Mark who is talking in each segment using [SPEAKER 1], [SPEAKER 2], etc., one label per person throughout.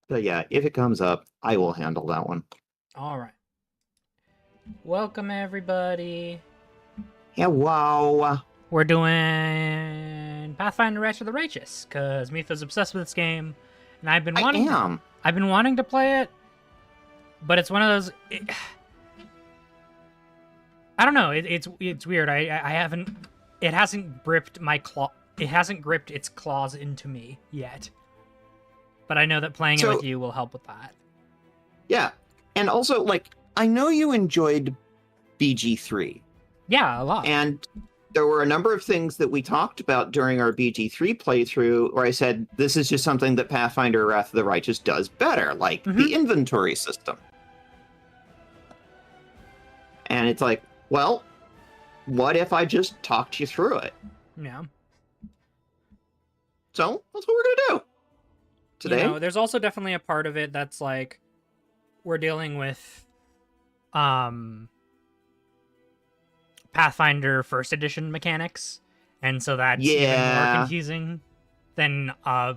[SPEAKER 1] But yeah, if it comes up, I will handle that one.
[SPEAKER 2] All right. Welcome, everybody.
[SPEAKER 1] Yeah, wow.
[SPEAKER 2] We're doing Pathfinder Wraith of the Righteous because Mitha's obsessed with this game, and I've been
[SPEAKER 1] I
[SPEAKER 2] wanting.
[SPEAKER 1] am.
[SPEAKER 2] I've been wanting to play it, but it's one of those. I don't know. It's weird. I haven't. It hasn't gripped my claw. It hasn't gripped its claws into me yet. But I know that playing it with you will help with that.
[SPEAKER 1] Yeah, and also I know you enjoyed BG3.
[SPEAKER 2] Yeah, a lot.
[SPEAKER 1] And there were a number of things that we talked about during our BG3 playthrough where I said, this is just something that Pathfinder Wrath of the Righteous does better, like the inventory system. And it's like, well, what if I just talked you through it?
[SPEAKER 2] Yeah.
[SPEAKER 1] So that's what we're going to do today.
[SPEAKER 2] You know, there's also definitely a part of it that's like, we're dealing with Pathfinder First Edition mechanics, and so that's even more confusing than a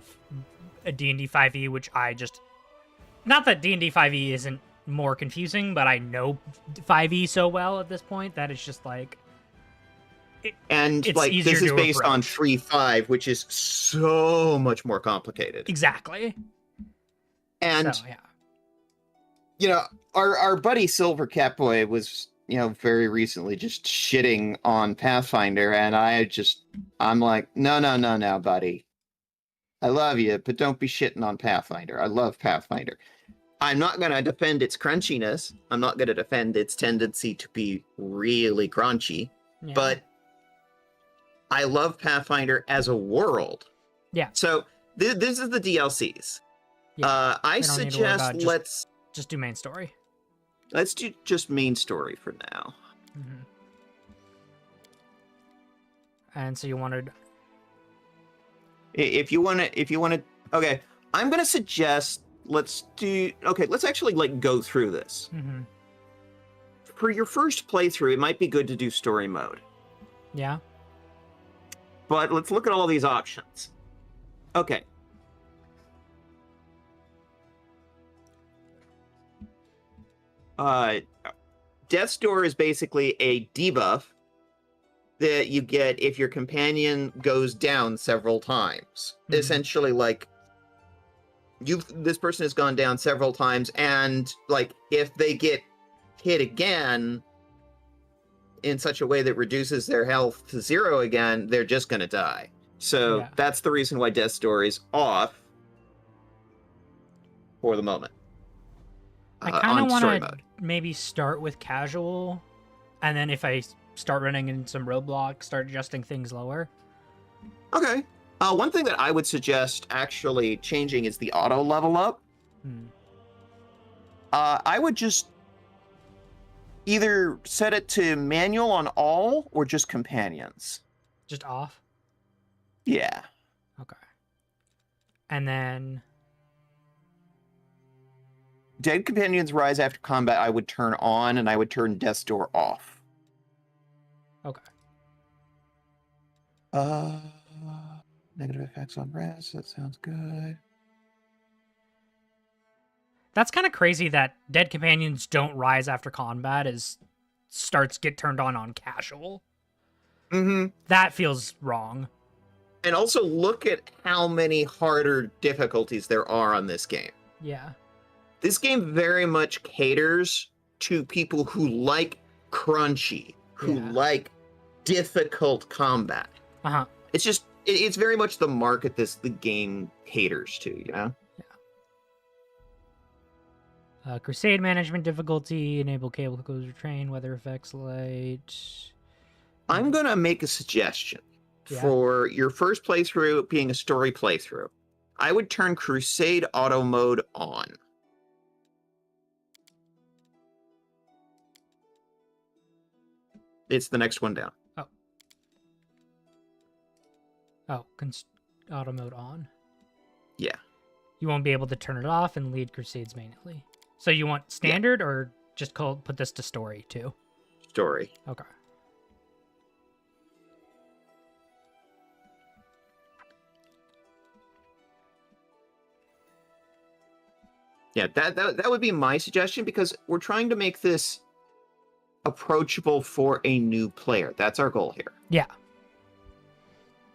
[SPEAKER 2] D&D 5e, which I just... Not that D&D 5e isn't more confusing, but I know 5e so well at this point that it's just like...
[SPEAKER 1] And
[SPEAKER 2] it's
[SPEAKER 1] like this is based
[SPEAKER 2] approach.
[SPEAKER 1] on 3.5, which is so much more complicated.
[SPEAKER 2] Exactly.
[SPEAKER 1] And
[SPEAKER 2] so, yeah.
[SPEAKER 1] You know, our buddy Silver Catboy was, very recently just shitting on Pathfinder, and I'm like, no, buddy. I love you, but don't be shitting on Pathfinder. I love Pathfinder. I'm not going to defend its crunchiness. I'm not going to defend its tendency to be really crunchy, but I love Pathfinder as a world.
[SPEAKER 2] Yeah.
[SPEAKER 1] So this is the DLCs.
[SPEAKER 2] Yeah.
[SPEAKER 1] I suggest let's
[SPEAKER 2] just do main story.
[SPEAKER 1] Let's do just main story for now.
[SPEAKER 2] Mm-hmm. And so you wanted...
[SPEAKER 1] If you want to, okay, I'm going to suggest let's actually go through this.
[SPEAKER 2] Mm-hmm.
[SPEAKER 1] For your first playthrough, it might be good to do story mode.
[SPEAKER 2] Yeah.
[SPEAKER 1] But let's look at all these options. Okay. Death's Door is basically a debuff that you get if your companion goes down several times. Mm-hmm. Essentially, this person has gone down several times, and if they get hit again in such a way that reduces their health to 0 again, they're just going to die. So that's the reason why Death's Door is off for the moment.
[SPEAKER 2] I kind of want to maybe start with casual, and then if I start running in some roadblocks, start adjusting things lower.
[SPEAKER 1] Okay. One thing that I would suggest actually changing is the auto level up. I would just either set it to manual on all or just companions.
[SPEAKER 2] Just off?
[SPEAKER 1] Yeah.
[SPEAKER 2] Okay. And then...
[SPEAKER 1] Dead companions rise after combat, I would turn on, and I would turn Death's Door off.
[SPEAKER 2] Okay.
[SPEAKER 1] Negative effects on rest, that sounds good.
[SPEAKER 2] That's kind of crazy that dead companions don't rise after combat as starts get turned on casual.
[SPEAKER 1] Mm-hmm.
[SPEAKER 2] That feels wrong.
[SPEAKER 1] And also look at how many harder difficulties there are on this game.
[SPEAKER 2] Yeah.
[SPEAKER 1] This game very much caters to people who like crunchy, who like difficult combat.
[SPEAKER 2] Uh-huh.
[SPEAKER 1] It's very much the market the game caters to, Yeah.
[SPEAKER 2] Crusade management difficulty, enable cable closer train, weather effects light.
[SPEAKER 1] I'm going to make a suggestion for your first playthrough being a story playthrough. I would turn Crusade auto mode on. It's the next one down.
[SPEAKER 2] Auto mode on?
[SPEAKER 1] Yeah.
[SPEAKER 2] You won't be able to turn it off and lead Crusades manually. So you want standard or just put this to story too?
[SPEAKER 1] Story.
[SPEAKER 2] Okay.
[SPEAKER 1] Yeah, that would be my suggestion, because we're trying to make this approachable for a new player. That's our goal here.
[SPEAKER 2] Yeah.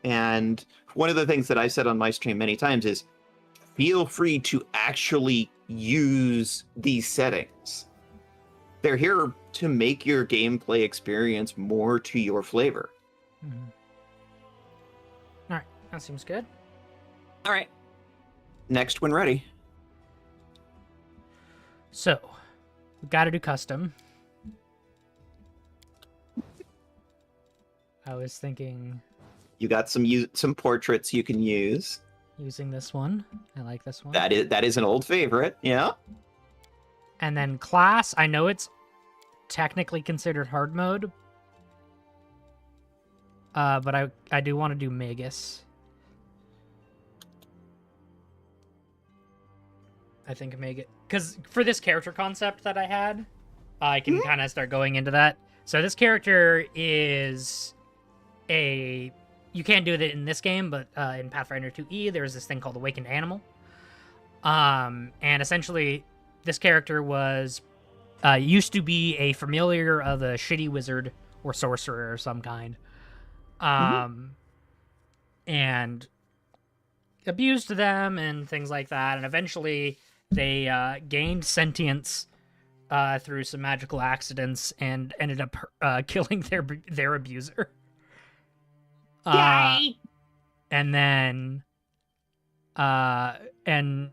[SPEAKER 1] And one of the things that I've said on my stream many times is feel free to actually use these settings. They're here to make your gameplay experience more to your flavor.
[SPEAKER 2] Mm-hmm. All right, that seems good.
[SPEAKER 1] All right. Next when ready.
[SPEAKER 2] So, we got to do custom. I was thinking...
[SPEAKER 1] You got some portraits you can use.
[SPEAKER 2] Using this one. I like this one.
[SPEAKER 1] That is an old favorite, yeah.
[SPEAKER 2] And then class, I know it's technically considered hard mode. But I do want to do Magus. I think Magus... Because for this character concept that I had, I can kind of start going into that. So this character is a... You can't do it in this game, but in Pathfinder 2E, there's this thing called Awakened Animal. And essentially, this character was... used to be a familiar of a shitty wizard or sorcerer of some kind. And abused them and things like that. And eventually... They gained sentience through some magical accidents and ended up killing their abuser.
[SPEAKER 1] Yay!
[SPEAKER 2] And then, and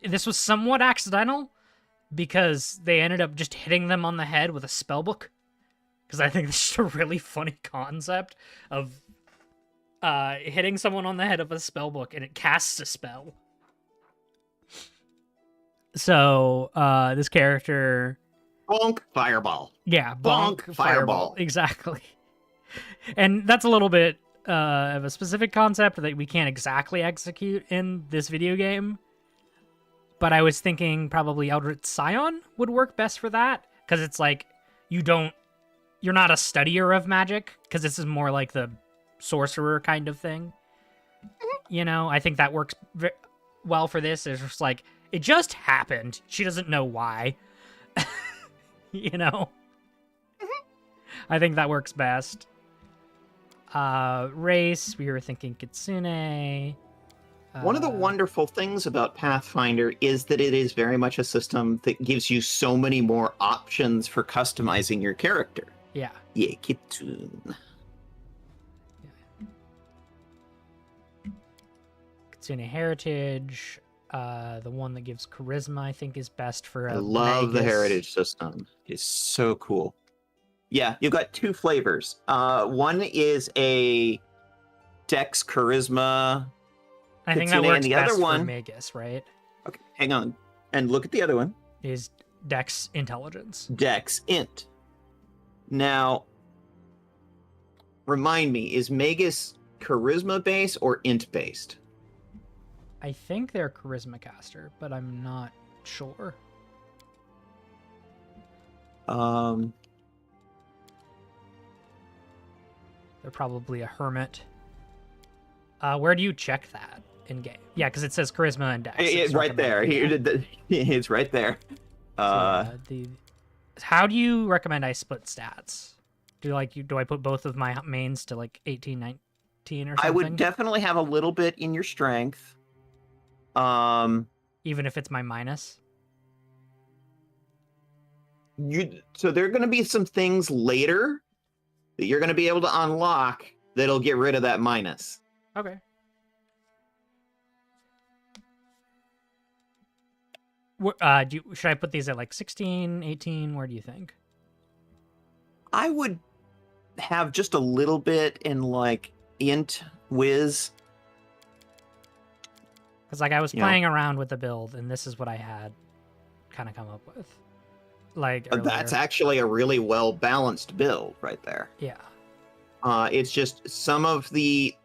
[SPEAKER 2] this was somewhat accidental because they ended up just hitting them on the head with a spellbook. Because I think it's just a really funny concept of hitting someone on the head with a spellbook and it casts a spell. So, this character...
[SPEAKER 1] Bonk, fireball.
[SPEAKER 2] Yeah, bonk,
[SPEAKER 1] fireball.
[SPEAKER 2] Exactly. And that's a little bit of a specific concept that we can't exactly execute in this video game. But I was thinking probably Eldritch Scion would work best for that. Because it's like, you're not a studier of magic. Because this is more like the sorcerer kind of thing. You know, I think that works well for this. It's just like... It just happened. She doesn't know why. You know? I think that works best. Race, we were thinking Kitsune.
[SPEAKER 1] One of the wonderful things about Pathfinder is that it is very much a system that gives you so many more options for customizing your character.
[SPEAKER 2] Yeah.
[SPEAKER 1] Yeah, Kitsune.
[SPEAKER 2] Kitsune Heritage. The one that gives charisma, I think, is best for
[SPEAKER 1] I love the heritage system. It's so cool. Yeah, you've got two flavors. One is a Dex charisma.
[SPEAKER 2] I think that works
[SPEAKER 1] and the
[SPEAKER 2] best
[SPEAKER 1] other one,
[SPEAKER 2] for Magus, right?
[SPEAKER 1] Okay, hang on. And look at the other one.
[SPEAKER 2] Is Dex intelligence.
[SPEAKER 1] Dex int. Now, remind me, is Magus charisma based or int based?
[SPEAKER 2] I think they're charisma caster, but I'm not sure.
[SPEAKER 1] They're
[SPEAKER 2] probably a hermit. Where do you check that in game? Yeah, because it says charisma and dex.
[SPEAKER 1] It's right there. It's right there.
[SPEAKER 2] How do you recommend I split stats? Do I put both of my mains to like 18, 19 or something?
[SPEAKER 1] I would definitely have a little bit in your strength.
[SPEAKER 2] Even if it's my minus?
[SPEAKER 1] So there are going to be some things later that you're going to be able to unlock that'll get rid of that minus.
[SPEAKER 2] Okay. Should I put these at like 16, 18? Where do you think?
[SPEAKER 1] I would have just a little bit in like int whiz.
[SPEAKER 2] Because like I was playing around with the build, and this is what I had kind of come up with. Like
[SPEAKER 1] that's actually a really well balanced build right there.
[SPEAKER 2] Yeah.
[SPEAKER 1] It's just some of the.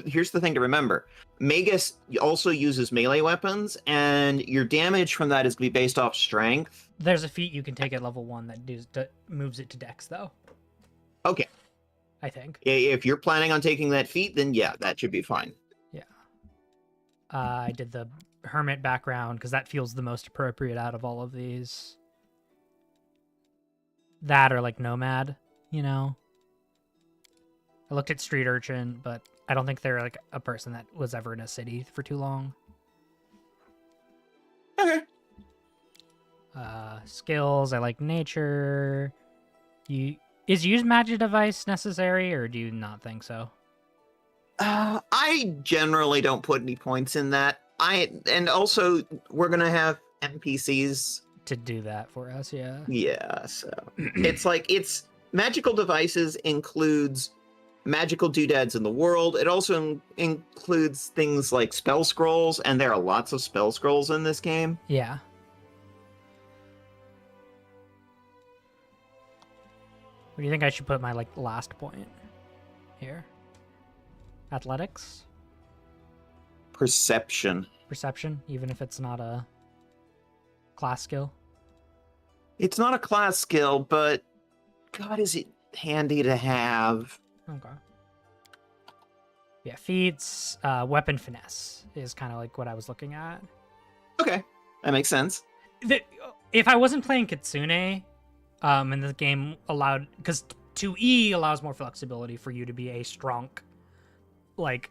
[SPEAKER 1] Here's the thing to remember: Magus also uses melee weapons, and your damage from that is going to be based off strength.
[SPEAKER 2] There's a feat you can take at level 1 that moves it to Dex, though.
[SPEAKER 1] Okay.
[SPEAKER 2] I think.
[SPEAKER 1] If you're planning on taking that feat, then yeah, that should be fine.
[SPEAKER 2] Yeah. I did the hermit background because that feels the most appropriate out of all of these. That or like nomad, you know. I looked at street urchin, but I don't think they're like a person that was ever in a city for too long.
[SPEAKER 1] Okay.
[SPEAKER 2] Skills, I like nature. Is use magic device necessary, or do you not think so?
[SPEAKER 1] I generally don't put any points in that. And also we're gonna have NPCs
[SPEAKER 2] To do that for us, yeah.
[SPEAKER 1] Yeah, so it's magical devices includes magical doodads in the world. It also includes things like spell scrolls, and there are lots of spell scrolls in this game.
[SPEAKER 2] Yeah. What do you think I should put my like last point here? Athletics?
[SPEAKER 1] Perception.
[SPEAKER 2] Perception, even if it's not a class skill?
[SPEAKER 1] It's not a class skill, but God, is it handy to have.
[SPEAKER 2] Okay. Yeah, feats, weapon finesse is kind of like what I was looking at.
[SPEAKER 1] Okay, that makes sense.
[SPEAKER 2] If I wasn't playing Kitsune, and the game allowed, because 2E allows more flexibility for you to be a strong, like,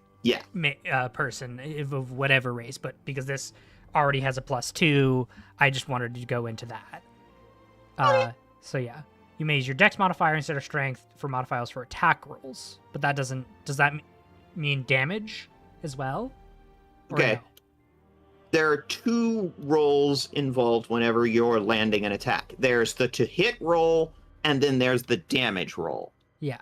[SPEAKER 2] person of whatever race, but because this already has a +2, I just wanted to go into that. So yeah, you may use your dex modifier instead of strength for modifiers for attack rolls, but that does that mean damage as well? Or
[SPEAKER 1] Okay.
[SPEAKER 2] no?
[SPEAKER 1] There are 2 rolls involved whenever you're landing an attack. There's the to hit roll, and then there's the damage roll.
[SPEAKER 2] Yeah.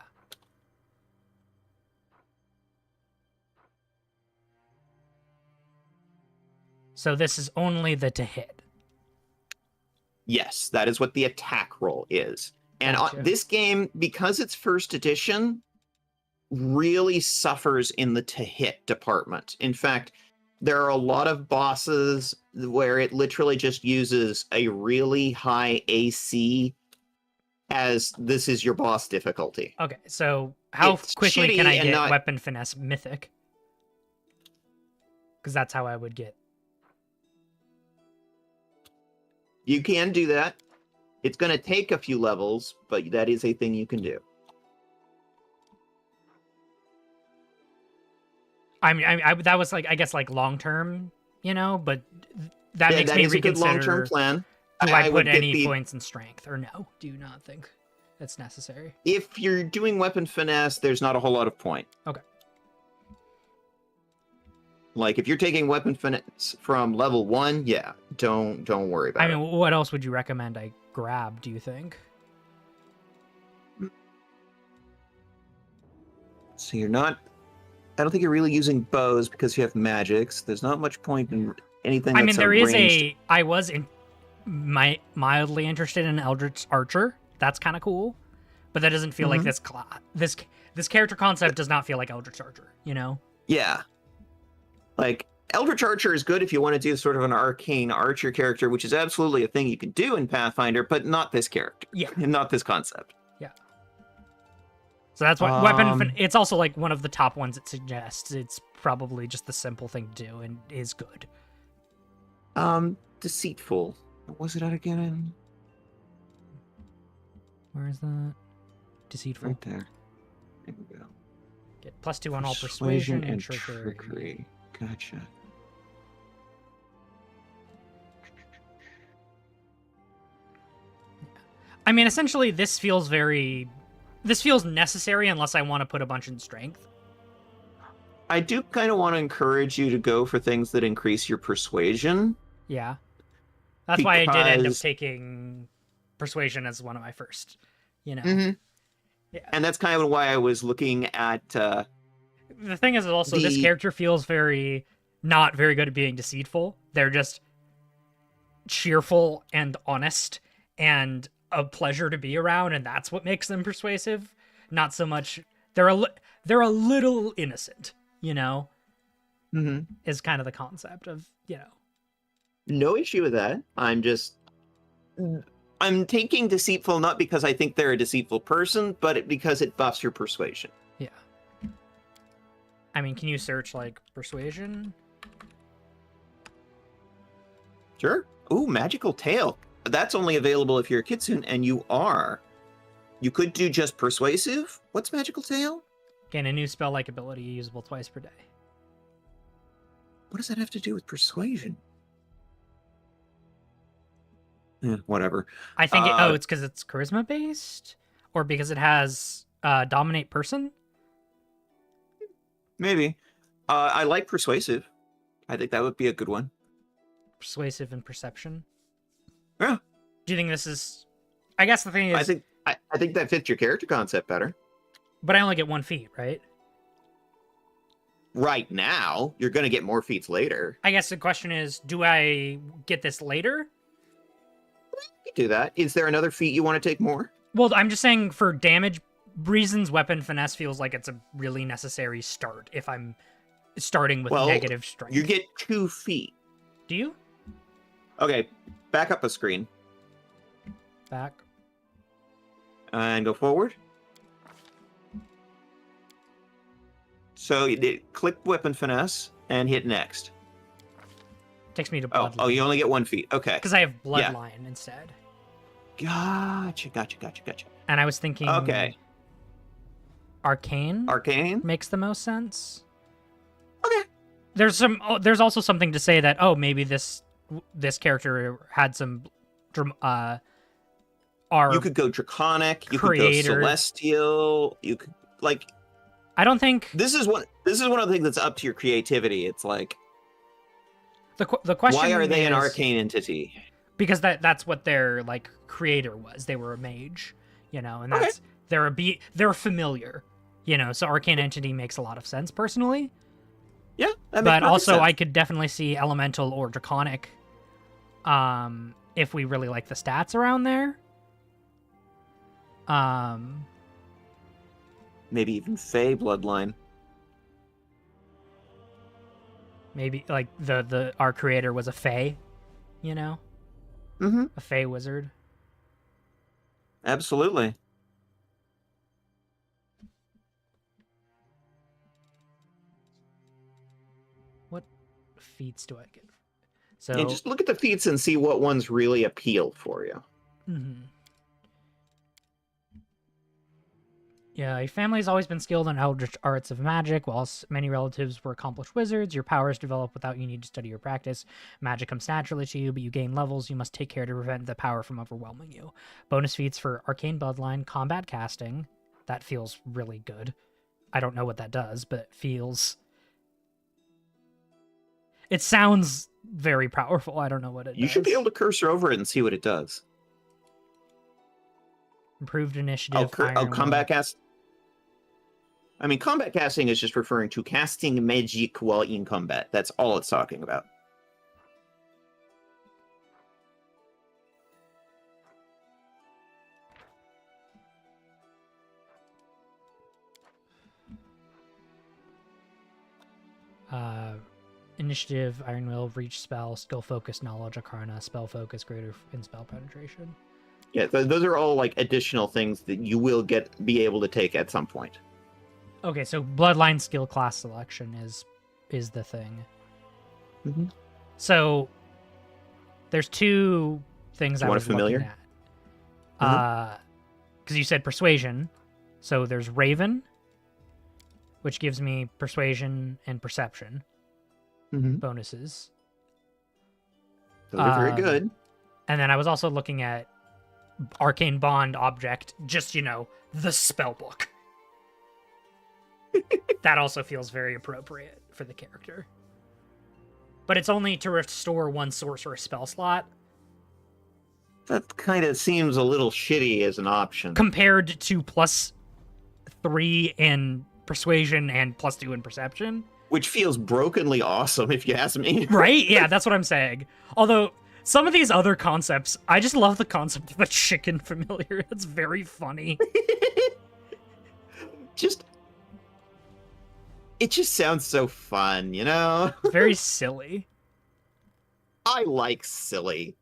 [SPEAKER 2] So this is only the to hit.
[SPEAKER 1] Yes, that is what the attack roll is. And
[SPEAKER 2] Gotcha.
[SPEAKER 1] this game, because it's first edition, really suffers in the to hit department. In fact, there are a lot of bosses where it literally just uses a really high AC as this is your boss difficulty.
[SPEAKER 2] Okay, so how
[SPEAKER 1] It's
[SPEAKER 2] quickly
[SPEAKER 1] shitty
[SPEAKER 2] can I
[SPEAKER 1] and
[SPEAKER 2] get
[SPEAKER 1] not-
[SPEAKER 2] weapon finesse mythic? Because that's how I would get.
[SPEAKER 1] You can do that. It's going to take a few levels, but that is a thing you can do.
[SPEAKER 2] I mean, that was like, I guess, like long term, you know, but that makes
[SPEAKER 1] that
[SPEAKER 2] me
[SPEAKER 1] is a good
[SPEAKER 2] reconsider.
[SPEAKER 1] long-term plan.
[SPEAKER 2] Do I
[SPEAKER 1] would
[SPEAKER 2] put
[SPEAKER 1] get
[SPEAKER 2] any points in strength, or no? Do you not think that's necessary?
[SPEAKER 1] If you're doing weapon finesse, there's not a whole lot of point.
[SPEAKER 2] Okay.
[SPEAKER 1] Like if you're taking weapon finesse from level 1, yeah, don't worry about
[SPEAKER 2] I
[SPEAKER 1] it.
[SPEAKER 2] mean, what else would you recommend I grab? Do you think?
[SPEAKER 1] So you're not. I don't think you're really using bows because you have magics. There's not much point in anything.
[SPEAKER 2] I mean,
[SPEAKER 1] that's
[SPEAKER 2] there is
[SPEAKER 1] ranged.
[SPEAKER 2] I was mildly interested in Eldritch Archer. That's kind of cool, but that doesn't feel like this character concept does not feel like Eldritch Archer. You know?
[SPEAKER 1] Yeah. Like Eldritch Archer is good if you want to do sort of an arcane archer character, which is absolutely a thing you can do in Pathfinder, but not this character.
[SPEAKER 2] Yeah.
[SPEAKER 1] Not this concept.
[SPEAKER 2] Yeah. So that's what weapon. It's also like one of the top ones it suggests. It's probably just the simple thing to do and is good.
[SPEAKER 1] Deceitful. What was it out again?
[SPEAKER 2] Where is that? Deceitful.
[SPEAKER 1] Right there. There we go.
[SPEAKER 2] Get +2 on all persuasion and
[SPEAKER 1] trickery.
[SPEAKER 2] trickery.
[SPEAKER 1] Gotcha.
[SPEAKER 2] I mean, essentially, this feels necessary unless I want to put a bunch in strength.
[SPEAKER 1] I do kind of want to encourage you to go for things that increase your persuasion.
[SPEAKER 2] Yeah. That's why I did end up
[SPEAKER 1] Because-
[SPEAKER 2] taking persuasion as one of my first, you know.
[SPEAKER 1] Mhm.
[SPEAKER 2] Yeah.
[SPEAKER 1] And that's kind of why I was looking at
[SPEAKER 2] The thing is also this character feels not very good at being deceitful. They're just cheerful and honest and a pleasure to be around, and that's what makes them persuasive. Not so much they're a little innocent, you know. Is kind of the concept of, you know.
[SPEAKER 1] No issue with that. I'm taking deceitful not because I think they're a deceitful person, but because it buffs your persuasion.
[SPEAKER 2] Yeah. I mean, can you search like persuasion?
[SPEAKER 1] Sure. Ooh, magical tail. That's only available if you're a kitsune, and you are. You could do just persuasive. What's magical tail?
[SPEAKER 2] Gain a new spell-like ability usable twice per day.
[SPEAKER 1] What does that have to do with persuasion? Whatever.
[SPEAKER 2] I think it's because it's charisma based, or because it has dominate person.
[SPEAKER 1] Maybe. I like persuasive. I think that would be a good one.
[SPEAKER 2] Persuasive and perception.
[SPEAKER 1] Yeah.
[SPEAKER 2] Do you think this is? I guess the thing is,
[SPEAKER 1] I think that fits your character concept better.
[SPEAKER 2] But I only get 1 feat, right?
[SPEAKER 1] Right now, you're going to get more feats later.
[SPEAKER 2] I guess the question is, do I get this later?
[SPEAKER 1] You do that. Is there another feat you want to take more?
[SPEAKER 2] Well, I'm just saying for damage reasons, weapon finesse feels like it's a really necessary start if I'm starting with negative strength.
[SPEAKER 1] You get 2 feet.
[SPEAKER 2] Do you?
[SPEAKER 1] Okay, back up a screen.
[SPEAKER 2] Back.
[SPEAKER 1] And go forward. So you did click weapon finesse and hit next.
[SPEAKER 2] Takes me to bloodline.
[SPEAKER 1] Oh, you only get 1 feat. Okay.
[SPEAKER 2] Because I have bloodline instead.
[SPEAKER 1] Gotcha.
[SPEAKER 2] And I was thinking.
[SPEAKER 1] Okay.
[SPEAKER 2] Arcane.
[SPEAKER 1] Arcane
[SPEAKER 2] makes the most sense.
[SPEAKER 1] Okay.
[SPEAKER 2] There's also something to say that maybe this character had some
[SPEAKER 1] you could go draconic, you could go celestial, you could
[SPEAKER 2] I don't think
[SPEAKER 1] this is one of the things that's up to your creativity. It's like
[SPEAKER 2] the question,
[SPEAKER 1] why are they an arcane entity?
[SPEAKER 2] Because that's what their creator was. They were a mage, and that's they're familiar, so arcane entity makes a lot of sense personally.
[SPEAKER 1] Yeah,
[SPEAKER 2] but also sense. I could definitely see elemental or draconic if we really like the stats around there.
[SPEAKER 1] Maybe even Fey bloodline.
[SPEAKER 2] Maybe our creator was a Fey,
[SPEAKER 1] Mm-hmm.
[SPEAKER 2] A Fey wizard.
[SPEAKER 1] Absolutely.
[SPEAKER 2] What feats do I get? So
[SPEAKER 1] just look at the feats and see what ones really appeal for you.
[SPEAKER 2] Mm-hmm. Yeah, your family has always been skilled in eldritch arts of magic. While many relatives were accomplished wizards, your powers develop without you need to study or practice. Magic comes naturally to you, but you gain levels. You must take care to prevent the power from overwhelming you. Bonus feats for arcane bloodline, combat casting. That feels really good. I don't know what that does, but it feels... It sounds very powerful. I don't know what it does.
[SPEAKER 1] You should be able to cursor over it and see what it does.
[SPEAKER 2] Improved initiative.
[SPEAKER 1] Combat cast. I mean, combat casting is just referring to casting magic while in combat. That's all it's talking about.
[SPEAKER 2] Initiative, Iron Will, Reach Spell, Skill Focus, Knowledge, Arcana, Spell Focus, Greater in Spell Penetration.
[SPEAKER 1] Yeah, those are all additional things that you will be able to take at some point.
[SPEAKER 2] Okay, so Bloodline skill class selection is the thing.
[SPEAKER 1] Mm-hmm.
[SPEAKER 2] So there's 2 things I was looking at. Because you said Persuasion, so there's Raven, which gives me Persuasion and Perception bonuses.
[SPEAKER 1] Those are very good.
[SPEAKER 2] And then I was also looking at Arcane Bond object, just, the spell book. That also feels very appropriate for the character. But it's only to restore 1 sorcerer spell slot.
[SPEAKER 1] That kind of seems a little shitty as an option.
[SPEAKER 2] Compared to +3 in Persuasion and +2 in Perception.
[SPEAKER 1] Which feels brokenly awesome, if you ask me.
[SPEAKER 2] Right? Yeah, that's what I'm saying. Although, some of these other concepts, I just love the concept of a chicken familiar. It's very funny.
[SPEAKER 1] It just sounds so fun,
[SPEAKER 2] Very silly.
[SPEAKER 1] I like silly.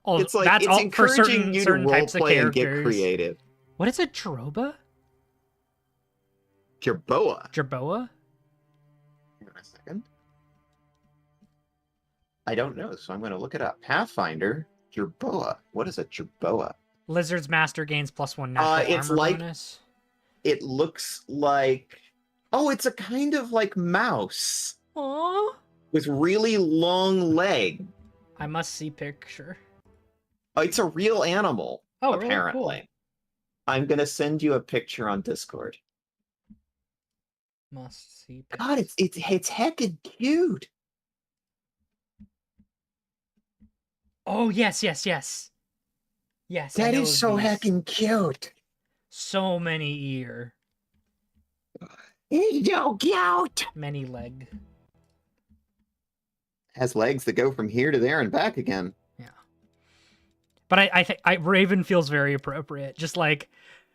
[SPEAKER 2] Oh,
[SPEAKER 1] it's
[SPEAKER 2] that's
[SPEAKER 1] it's
[SPEAKER 2] all
[SPEAKER 1] encouraging
[SPEAKER 2] for certain
[SPEAKER 1] you to roleplay and get
[SPEAKER 2] characters.
[SPEAKER 1] creative.
[SPEAKER 2] What is it, Jeroba?
[SPEAKER 1] Jerboa.
[SPEAKER 2] Jerboa?
[SPEAKER 1] Hang on a second. I don't know, so I'm going to look it up. Pathfinder, Jerboa. What is a Jerboa?
[SPEAKER 2] Lizard's Master gains +1 natural
[SPEAKER 1] It's
[SPEAKER 2] armor
[SPEAKER 1] like
[SPEAKER 2] bonus.
[SPEAKER 1] it looks like. Oh, it's a kind of like mouse
[SPEAKER 2] Aww.
[SPEAKER 1] with really long legs.
[SPEAKER 2] I must see picture.
[SPEAKER 1] Oh, it's a real animal.
[SPEAKER 2] Oh,
[SPEAKER 1] apparently.
[SPEAKER 2] really cool.
[SPEAKER 1] I'm gonna send you a picture on Discord.
[SPEAKER 2] Must see picture.
[SPEAKER 1] God, it's heckin' cute.
[SPEAKER 2] Oh yes, yes, yes. Yes,
[SPEAKER 1] That is so heckin' cute.
[SPEAKER 2] So many ear.
[SPEAKER 1] It's so cute.
[SPEAKER 2] Many leg.
[SPEAKER 1] Has legs that go from here to there and back again.
[SPEAKER 2] Yeah. But I think Raven feels very appropriate. Just like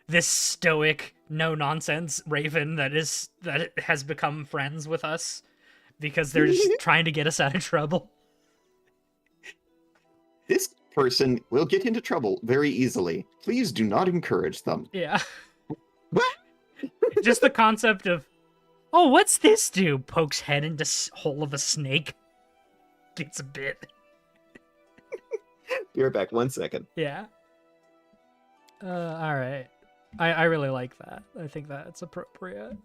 [SPEAKER 2] this stoic, no nonsense Raven that has become friends with us because they're just trying to get us out of trouble.
[SPEAKER 1] This person will get into trouble very easily. Please do not encourage them.
[SPEAKER 2] Yeah.
[SPEAKER 1] What?
[SPEAKER 2] Just the concept of, oh, what's this do? Pokes head into hole of a snake. Gets a bit.
[SPEAKER 1] Be right back. 1 second.
[SPEAKER 2] Yeah. All right. I really like that. I think that's appropriate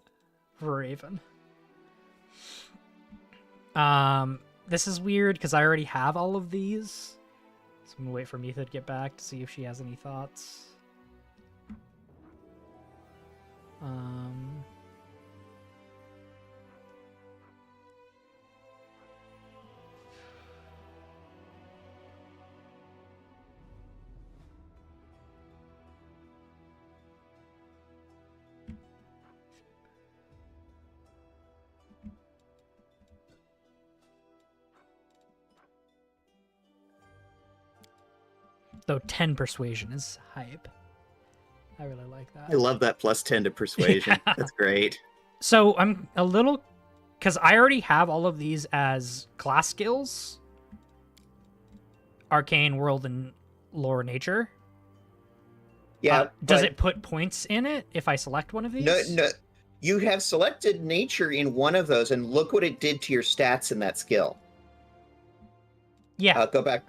[SPEAKER 2] for Raven. This is weird because I already have all of these. So I'm gonna wait for Mitha to get back to see if she has any thoughts. Though 10 persuasion is hype. I really like that.
[SPEAKER 1] I love that +10 to persuasion. Yeah. That's great.
[SPEAKER 2] So I'm a little, because I already have all of these as class skills. Arcane, World, and Lore, Nature.
[SPEAKER 1] Yeah.
[SPEAKER 2] Does it put points in it if I select one of these?
[SPEAKER 1] No. You have selected Nature in one of those, and look what it did to your stats in that skill.
[SPEAKER 2] Yeah.
[SPEAKER 1] Go back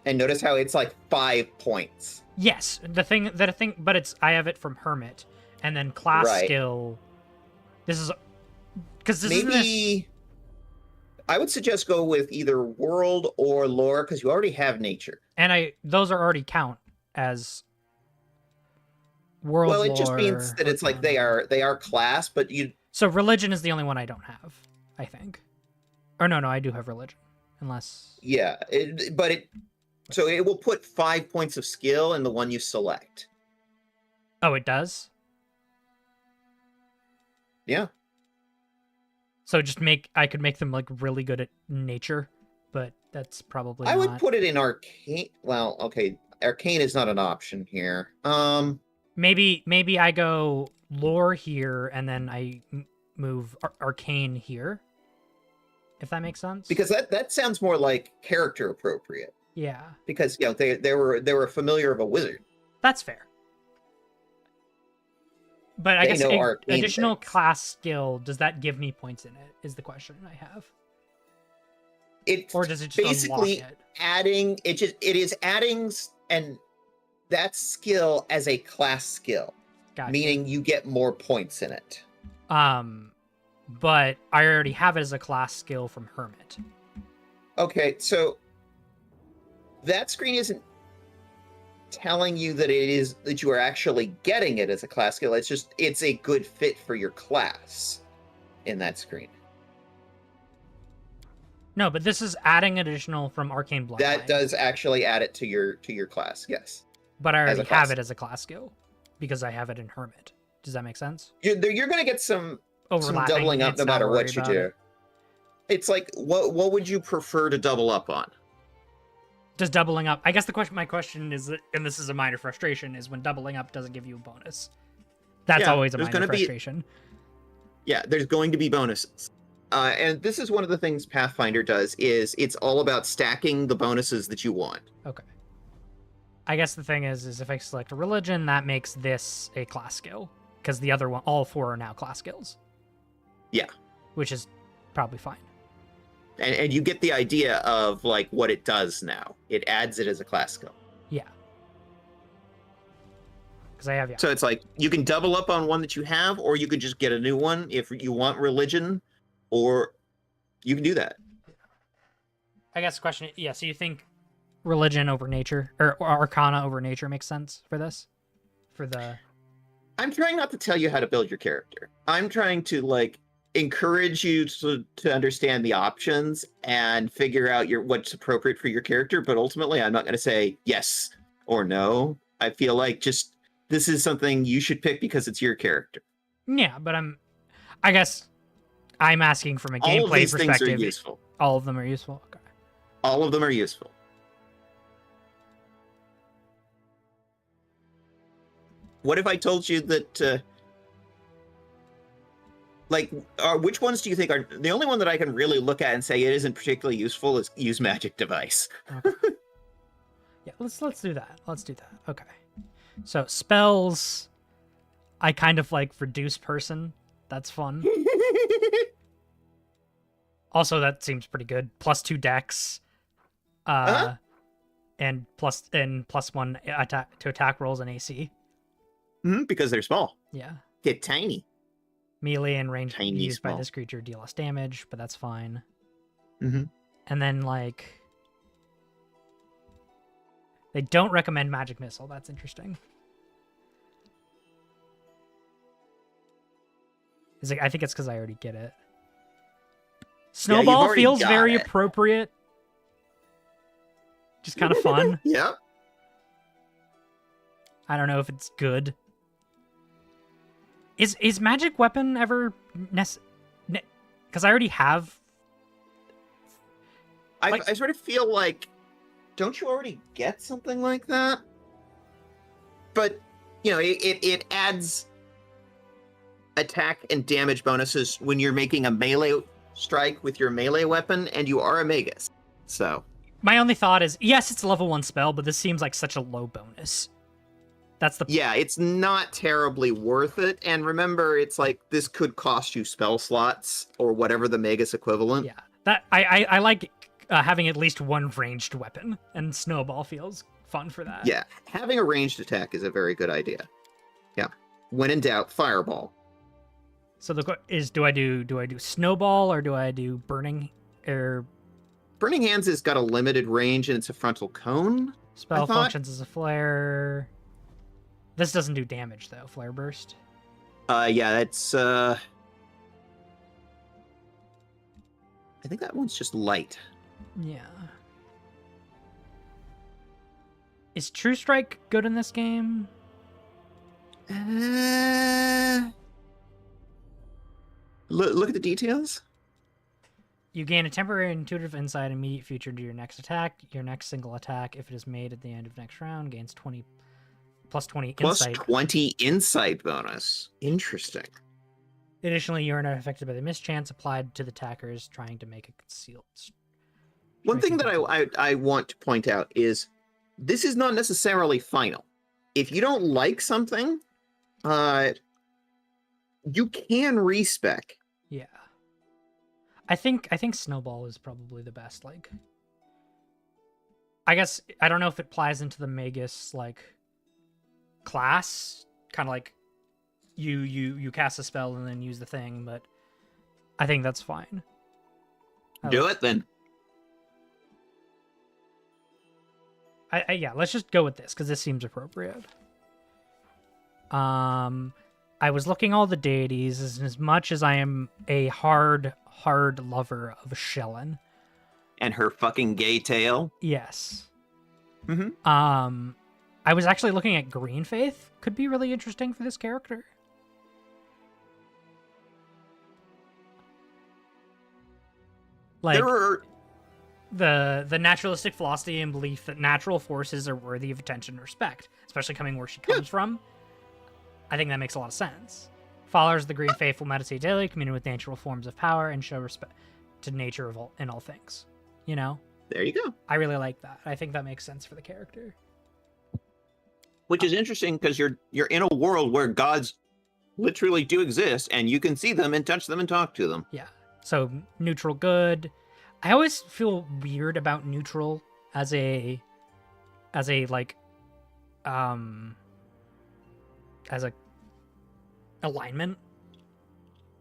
[SPEAKER 1] and notice how it's like 5 points.
[SPEAKER 2] Yes, but I have it from Hermit, and then class skill. This is because this
[SPEAKER 1] maybe. I would suggest go with either World or Lore because you already have Nature,
[SPEAKER 2] and those are already count as World.
[SPEAKER 1] Well, it
[SPEAKER 2] lore,
[SPEAKER 1] just means that it's like they are class, but you.
[SPEAKER 2] So religion is the only one I don't have, I think. Or no, I do have religion, unless.
[SPEAKER 1] Yeah, so it will put 5 points of skill in the one you select.
[SPEAKER 2] Oh, it does?
[SPEAKER 1] Yeah.
[SPEAKER 2] So I could make them like really good at nature, but that's probably
[SPEAKER 1] I
[SPEAKER 2] not.
[SPEAKER 1] would put it in arcane. Well, okay, arcane is not an option here.
[SPEAKER 2] Maybe I go lore here and then I move arcane here. If that makes sense.
[SPEAKER 1] Because that sounds more like character appropriate.
[SPEAKER 2] Yeah.
[SPEAKER 1] Because they were familiar of a wizard.
[SPEAKER 2] That's fair. But I guess additional class skill, does that give me points in it? Is the question I have.
[SPEAKER 1] Or
[SPEAKER 2] does it just
[SPEAKER 1] basically adding it is adding and that skill as a class skill. Gotcha. Meaning you get more points in it.
[SPEAKER 2] But I already have it as a class skill from Hermit.
[SPEAKER 1] Okay, so that screen isn't telling you that you are actually getting it as a class skill. It's a good fit for your class in that screen.
[SPEAKER 2] No, but this is adding additional from Arcane Bloodline.
[SPEAKER 1] That does actually add it to your class, yes.
[SPEAKER 2] But I already have it as a class skill because I have it in Hermit. Does that make sense?
[SPEAKER 1] You're going to get some doubling up no matter what you do. It's like, what would you prefer to double up on?
[SPEAKER 2] Does doubling up? I guess my question is, and this is a minor frustration, is when doubling up doesn't give you a bonus. That's always a minor frustration.
[SPEAKER 1] There's going to be bonuses. And this is one of the things Pathfinder does, is it's all about stacking the bonuses that you want.
[SPEAKER 2] Okay. I guess the thing is if I select a religion, that makes this a class skill. Because the other one, all 4 are now class skills.
[SPEAKER 1] Yeah.
[SPEAKER 2] Which is probably fine.
[SPEAKER 1] And you get the idea of like what it does now. It adds it as a class skill.
[SPEAKER 2] Yeah. Because I have, yeah.
[SPEAKER 1] So it's like you can double up on one that you have, or you can just get a new one if you want religion, or you can do that.
[SPEAKER 2] I guess the question, yeah, so you think religion over nature, or arcana over nature makes sense for this? For the...
[SPEAKER 1] I'm trying not to tell you how to build your character. I'm trying to like encourage you to understand the options and figure out what's appropriate for your character, but ultimately I'm not going to say yes or no. I feel like just this is something you should pick because it's your character.
[SPEAKER 2] Yeah, but I guess I'm asking from a gameplay
[SPEAKER 1] All of these
[SPEAKER 2] perspective.
[SPEAKER 1] things are useful.
[SPEAKER 2] All of them are useful. Okay.
[SPEAKER 1] All of them are useful. What if I told you that which ones do you think are the only one that I can really look at and say it isn't particularly useful is use magic device?
[SPEAKER 2] Okay. Yeah, let's do that. Let's do that. Okay. So spells, I kind of like reduce person. That's fun. Also, that seems pretty good. +2 dex, and +1 attack rolls and AC.
[SPEAKER 1] Because they're small.
[SPEAKER 2] Yeah.
[SPEAKER 1] Get tiny.
[SPEAKER 2] Melee and range
[SPEAKER 1] Tiny
[SPEAKER 2] used by
[SPEAKER 1] small.
[SPEAKER 2] this creature deal less damage, but that's fine.
[SPEAKER 1] Mm-hmm.
[SPEAKER 2] And then like they don't recommend magic missile. That's interesting. It's like I think it's because I already get it. Snowball
[SPEAKER 1] already
[SPEAKER 2] feels
[SPEAKER 1] got
[SPEAKER 2] very
[SPEAKER 1] it.
[SPEAKER 2] appropriate. Just kind of fun.
[SPEAKER 1] Yep.
[SPEAKER 2] I don't know if it's good. Is magic weapon ever because I already have.
[SPEAKER 1] I sort of feel like, don't you already get something like that? But you know, it adds attack and damage bonuses when you're making a melee strike with your melee weapon, and you are a magus. So
[SPEAKER 2] my only thought is, yes, it's a level 1 spell, but this seems like such a low bonus. That's the...
[SPEAKER 1] Yeah, it's not terribly worth it. And remember, it's like this could cost you spell slots or whatever the magus equivalent.
[SPEAKER 2] Yeah, that I like having at least one ranged weapon, and Snowball feels fun for that.
[SPEAKER 1] Yeah, having a ranged attack is a very good idea. Yeah, when in doubt, fireball.
[SPEAKER 2] So the question is, do I do Snowball or do I do Burning or...
[SPEAKER 1] Burning Hands has got a limited range and it's a frontal cone.
[SPEAKER 2] Spell functions as a flare. This doesn't do damage though. Flare burst.
[SPEAKER 1] Yeah, that's I think that one's just light.
[SPEAKER 2] Yeah. Is True Strike good in this game?
[SPEAKER 1] Look at the details.
[SPEAKER 2] You gain a temporary intuitive insight immediate future to your next attack. Your next single attack, if it is made at the end of next round, gains plus 20 insight.
[SPEAKER 1] Plus 20 insight bonus. Interesting.
[SPEAKER 2] Additionally, you are not affected by the mischance applied to the attackers trying to make a concealed.
[SPEAKER 1] One thing that I want to point out is this is not necessarily final. If you don't like something, you can respec.
[SPEAKER 2] Yeah. I think Snowball is probably the best. Like, I guess I don't know if it applies into the Magus like class, kind of like you cast a spell and then use the thing, but I think that's fine.
[SPEAKER 1] Do it then.
[SPEAKER 2] Yeah, let's just go with this because this seems appropriate. I was looking all the deities, as much as I am a hard lover of Shellen.
[SPEAKER 1] And her fucking gay tail.
[SPEAKER 2] Yes.
[SPEAKER 1] Mm-hmm.
[SPEAKER 2] I was actually looking at Green Faith. Could be really interesting for this character. Like the naturalistic philosophy and belief that natural forces are worthy of attention and respect, especially coming where she comes from. I think that makes a lot of sense. Followers of the Green Faith will meditate daily, commune with natural forms of power, and show respect to nature in all things. You know?
[SPEAKER 1] There you go.
[SPEAKER 2] I really like that. I think that makes sense for the character.
[SPEAKER 1] Which is interesting because you're in a world where gods literally do exist, and you can see them and touch them and talk to them.
[SPEAKER 2] Yeah. So neutral good. I always feel weird about neutral as a like as a alignment.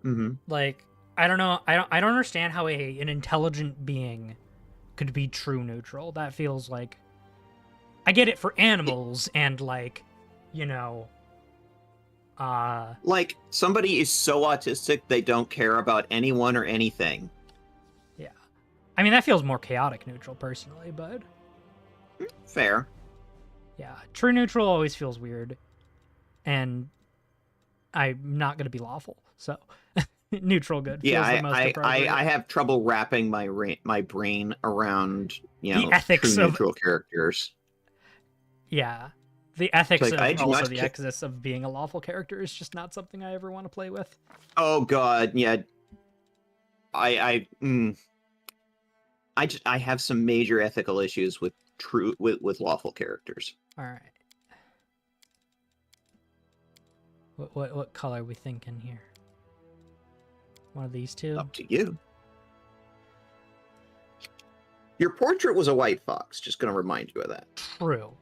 [SPEAKER 1] Mm-hmm.
[SPEAKER 2] Like, I don't know. I don't understand how an intelligent being could be true neutral. That feels like, I get it for animals and like, you know,
[SPEAKER 1] Like, somebody is so autistic they don't care about anyone or anything.
[SPEAKER 2] yeah. I mean, that feels more chaotic neutral personally, but
[SPEAKER 1] Fair.
[SPEAKER 2] yeah, true neutral always feels weird, and I'm not gonna be lawful, so neutral good feels
[SPEAKER 1] Yeah,
[SPEAKER 2] the most appropriate.
[SPEAKER 1] I have trouble wrapping my brain around, you
[SPEAKER 2] The
[SPEAKER 1] know,
[SPEAKER 2] ethics
[SPEAKER 1] true
[SPEAKER 2] of
[SPEAKER 1] neutral characters.
[SPEAKER 2] Yeah. The ethics
[SPEAKER 1] Like,
[SPEAKER 2] of
[SPEAKER 1] I do
[SPEAKER 2] also
[SPEAKER 1] not
[SPEAKER 2] the
[SPEAKER 1] ca-
[SPEAKER 2] ethics of being a lawful character is just not something I ever want to play with.
[SPEAKER 1] Oh god, yeah. I have some major ethical issues with with lawful characters.
[SPEAKER 2] All right. What color are we thinking here? One of these two?
[SPEAKER 1] Up to you. Your portrait was a white fox, just gonna remind you of that.
[SPEAKER 2] True.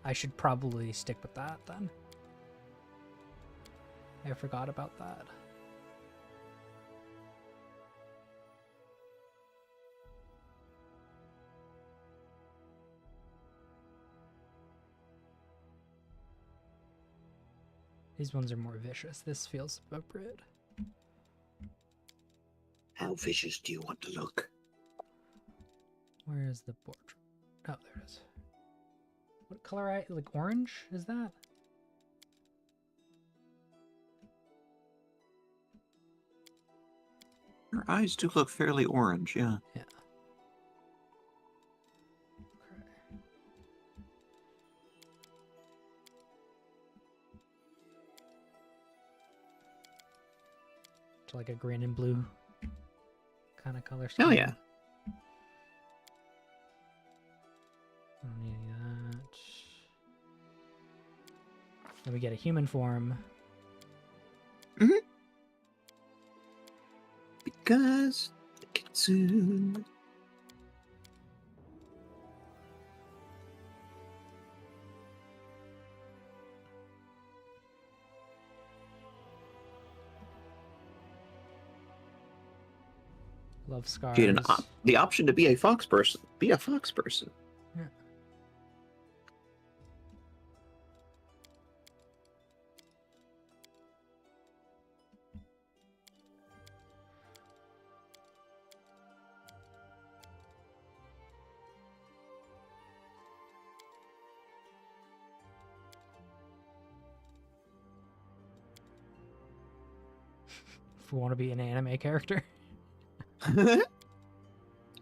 [SPEAKER 2] I should probably stick with that then. I forgot about that. These ones are more vicious. This feels appropriate.
[SPEAKER 1] How vicious do you want to look?
[SPEAKER 2] Where is the portrait? Oh, there it is. What color like orange is that?
[SPEAKER 1] Your eyes do look fairly orange, yeah.
[SPEAKER 2] Yeah. To like a green and blue kind of color scheme.
[SPEAKER 1] Oh yeah.
[SPEAKER 2] I don't need that. Then we get a human form.
[SPEAKER 1] Mm-hmm. Because Kitsune.
[SPEAKER 2] Love scars.
[SPEAKER 1] Get the option to be a fox person. Be a fox person.
[SPEAKER 2] Yeah. If we want to be an anime character.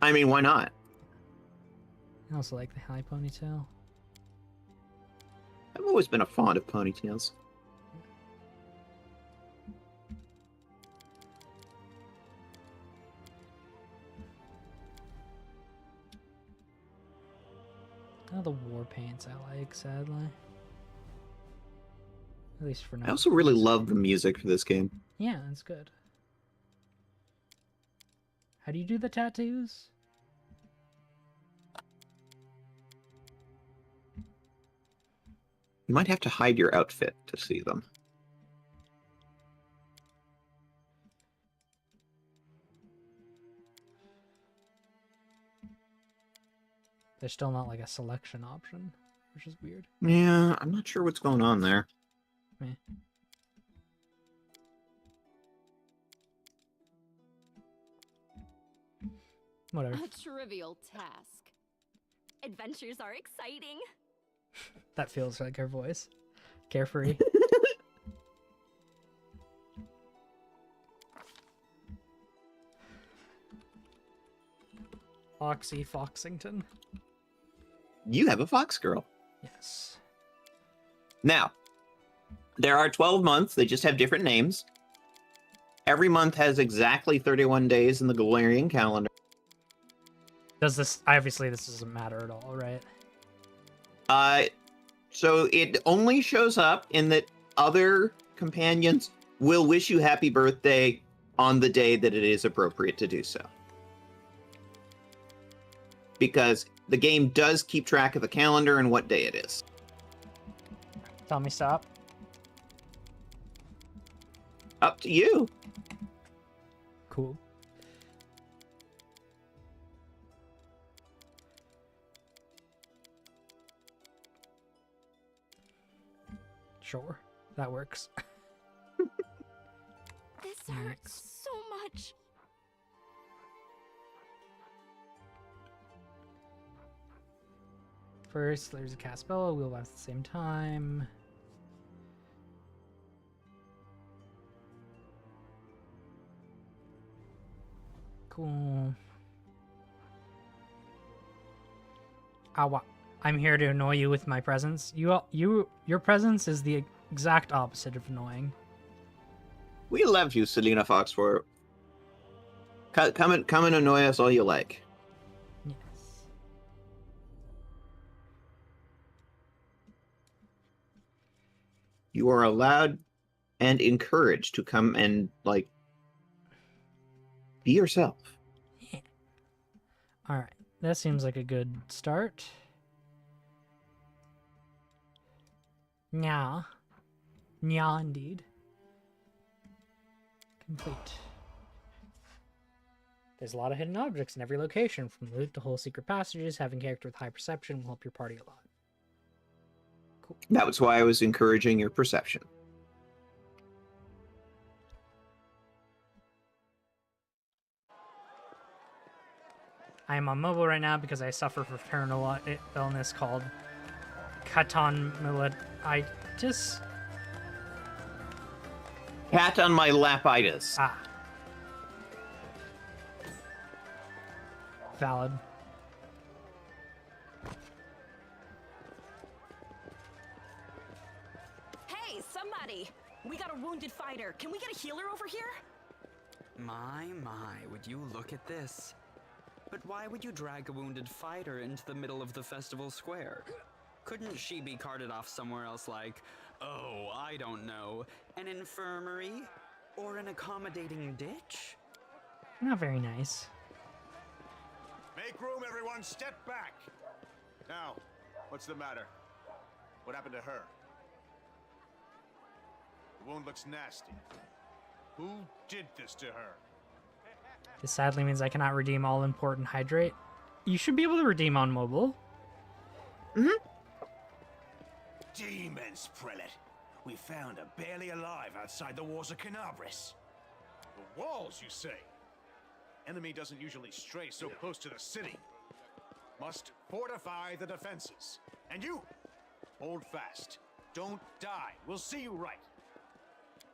[SPEAKER 1] I mean, why not?
[SPEAKER 2] I also like the high ponytail.
[SPEAKER 1] I've always been a fond of ponytails.
[SPEAKER 2] Oh, the war paints I like, sadly. At least for now.
[SPEAKER 1] I also really love the music for this game.
[SPEAKER 2] Yeah, that's good. How do you do the tattoos?
[SPEAKER 1] You might have to hide your outfit to see them.
[SPEAKER 2] There's still not like a selection option, which is weird.
[SPEAKER 1] Yeah, I'm not sure what's going on there.
[SPEAKER 2] Meh. Whatever.
[SPEAKER 3] A trivial task. Adventures are exciting.
[SPEAKER 2] That feels like her voice. Carefree. Foxy Foxington.
[SPEAKER 1] You have a fox girl.
[SPEAKER 2] Yes.
[SPEAKER 1] Now, there are 12 months. They just have different names. Every month has exactly 31 days in the Galarian calendar.
[SPEAKER 2] Does this... Obviously, this doesn't matter at all, right?
[SPEAKER 1] So it only shows up in that other companions will wish you happy birthday on the day that it is appropriate to do so. because the game does keep track of the calendar and what day it is.
[SPEAKER 2] Tell me stop.
[SPEAKER 1] Up to you.
[SPEAKER 2] Cool. Sure, that works.
[SPEAKER 3] This hurts so much.
[SPEAKER 2] First, there's a cast spell. We'll last at the same time. Cool. I'm here to annoy you with my presence. Your presence is the exact opposite of annoying.
[SPEAKER 1] We love you, Selena Fox, for come and annoy us all you like.
[SPEAKER 2] Yes.
[SPEAKER 1] You are allowed and encouraged to come and be yourself.
[SPEAKER 2] Yeah. All right, that seems like a good start. Nya, indeed. Complete. There's a lot of hidden objects in every location, from loot to whole secret passages. Having character with high perception will help your party a lot. Cool.
[SPEAKER 1] That was why I was encouraging your perception.
[SPEAKER 2] I am on mobile right now because I suffer from terminal illness called KatNBows. I just...
[SPEAKER 1] Cat on my lapitis.
[SPEAKER 2] Ah. Valid.
[SPEAKER 4] Hey, somebody! We got a wounded fighter. Can we get a healer over here?
[SPEAKER 5] My, would you look at this? But why would you drag a wounded fighter into the middle of the festival square? Couldn't she be carted off somewhere else like, oh, I don't know, an infirmary? Or an accommodating ditch?
[SPEAKER 2] Not very nice.
[SPEAKER 6] Make room, everyone. Step back. Now, what's the matter? What happened to her? The wound looks nasty. Who did this to her?
[SPEAKER 2] This sadly means I cannot redeem all important hydrate. You should be able to redeem on mobile.
[SPEAKER 6] Demons, Prelate. We found her barely alive outside the walls of Canabris. The walls, you say? Enemy doesn't usually stray so close to the city. Must fortify the defenses. And you, hold fast. Don't die. We'll see you right.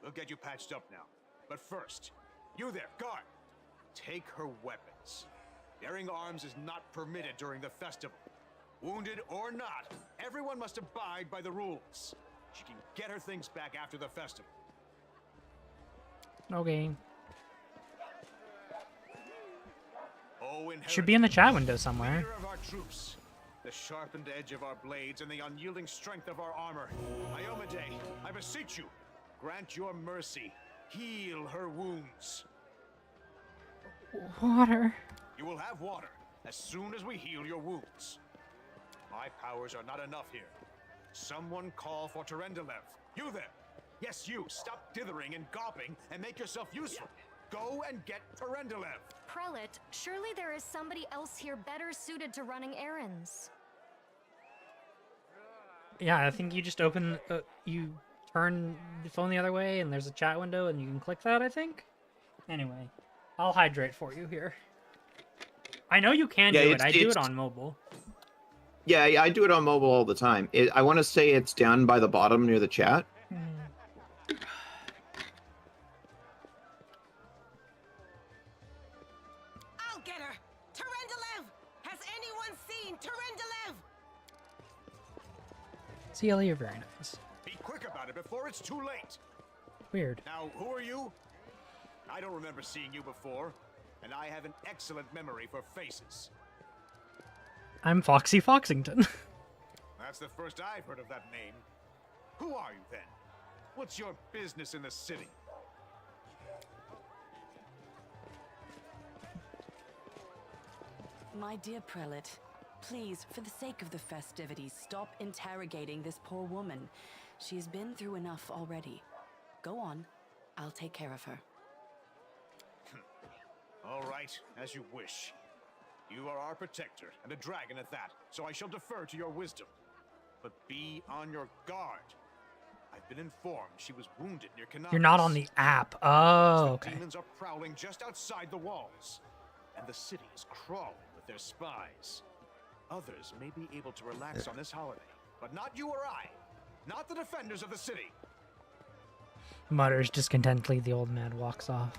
[SPEAKER 6] We'll get you patched up now. But first, you there, guard. Take her weapons. Bearing arms is not permitted during the festival. Wounded or not, everyone must abide by the rules. She can get her things back after the festival.
[SPEAKER 2] Okay.
[SPEAKER 6] Oh,
[SPEAKER 2] Should be in the chat window somewhere.
[SPEAKER 6] Leader of our troops, the sharpened edge of our blades and the unyielding strength of our armor. Iomade, I beseech you, grant your mercy. Heal her wounds.
[SPEAKER 2] Water.
[SPEAKER 6] You will have water as soon as we heal your wounds. My powers are not enough here. Someone call for Terendelev. You there! Yes, you! Stop dithering and gawping and make yourself useful. Go and get Terendelev.
[SPEAKER 3] Prelate, surely there is somebody else here better suited to running errands.
[SPEAKER 2] Yeah, I think you just open, you turn the phone the other way and there's a chat window and you can click that, I think? Anyway, I'll hydrate for you here. I know you can do it. I do it on mobile.
[SPEAKER 1] Yeah, I do it on mobile all the time. I want to say it's down by the bottom near the chat.
[SPEAKER 4] I'll get her! Terendelev! Has anyone seen Terendelev?
[SPEAKER 2] CLE, you're very nice.
[SPEAKER 6] Be quick about it before it's too late.
[SPEAKER 2] Weird.
[SPEAKER 6] Now, who are you? I don't remember seeing you before, and I have an excellent memory for faces.
[SPEAKER 2] I'm Foxy Foxington.
[SPEAKER 6] That's the first I've heard of that name. Who are you then? What's your business in the city?
[SPEAKER 7] My dear prelate, please, for the sake of the festivities, stop interrogating this poor woman. She has been through enough already. Go on. I'll take care of her.
[SPEAKER 6] All right, as you wish. You are our protector, and a dragon at that, so I shall defer to your wisdom. But be on your guard. I've been informed she was wounded near KatNBows.
[SPEAKER 2] You're not on the app. Oh,
[SPEAKER 6] The
[SPEAKER 2] okay.
[SPEAKER 6] demons are prowling just outside the walls, and the city is crawling with their spies. Others may be able to relax on this holiday, but not you or I. Not the defenders of the city.
[SPEAKER 2] Mutters discontentedly. The old man walks off.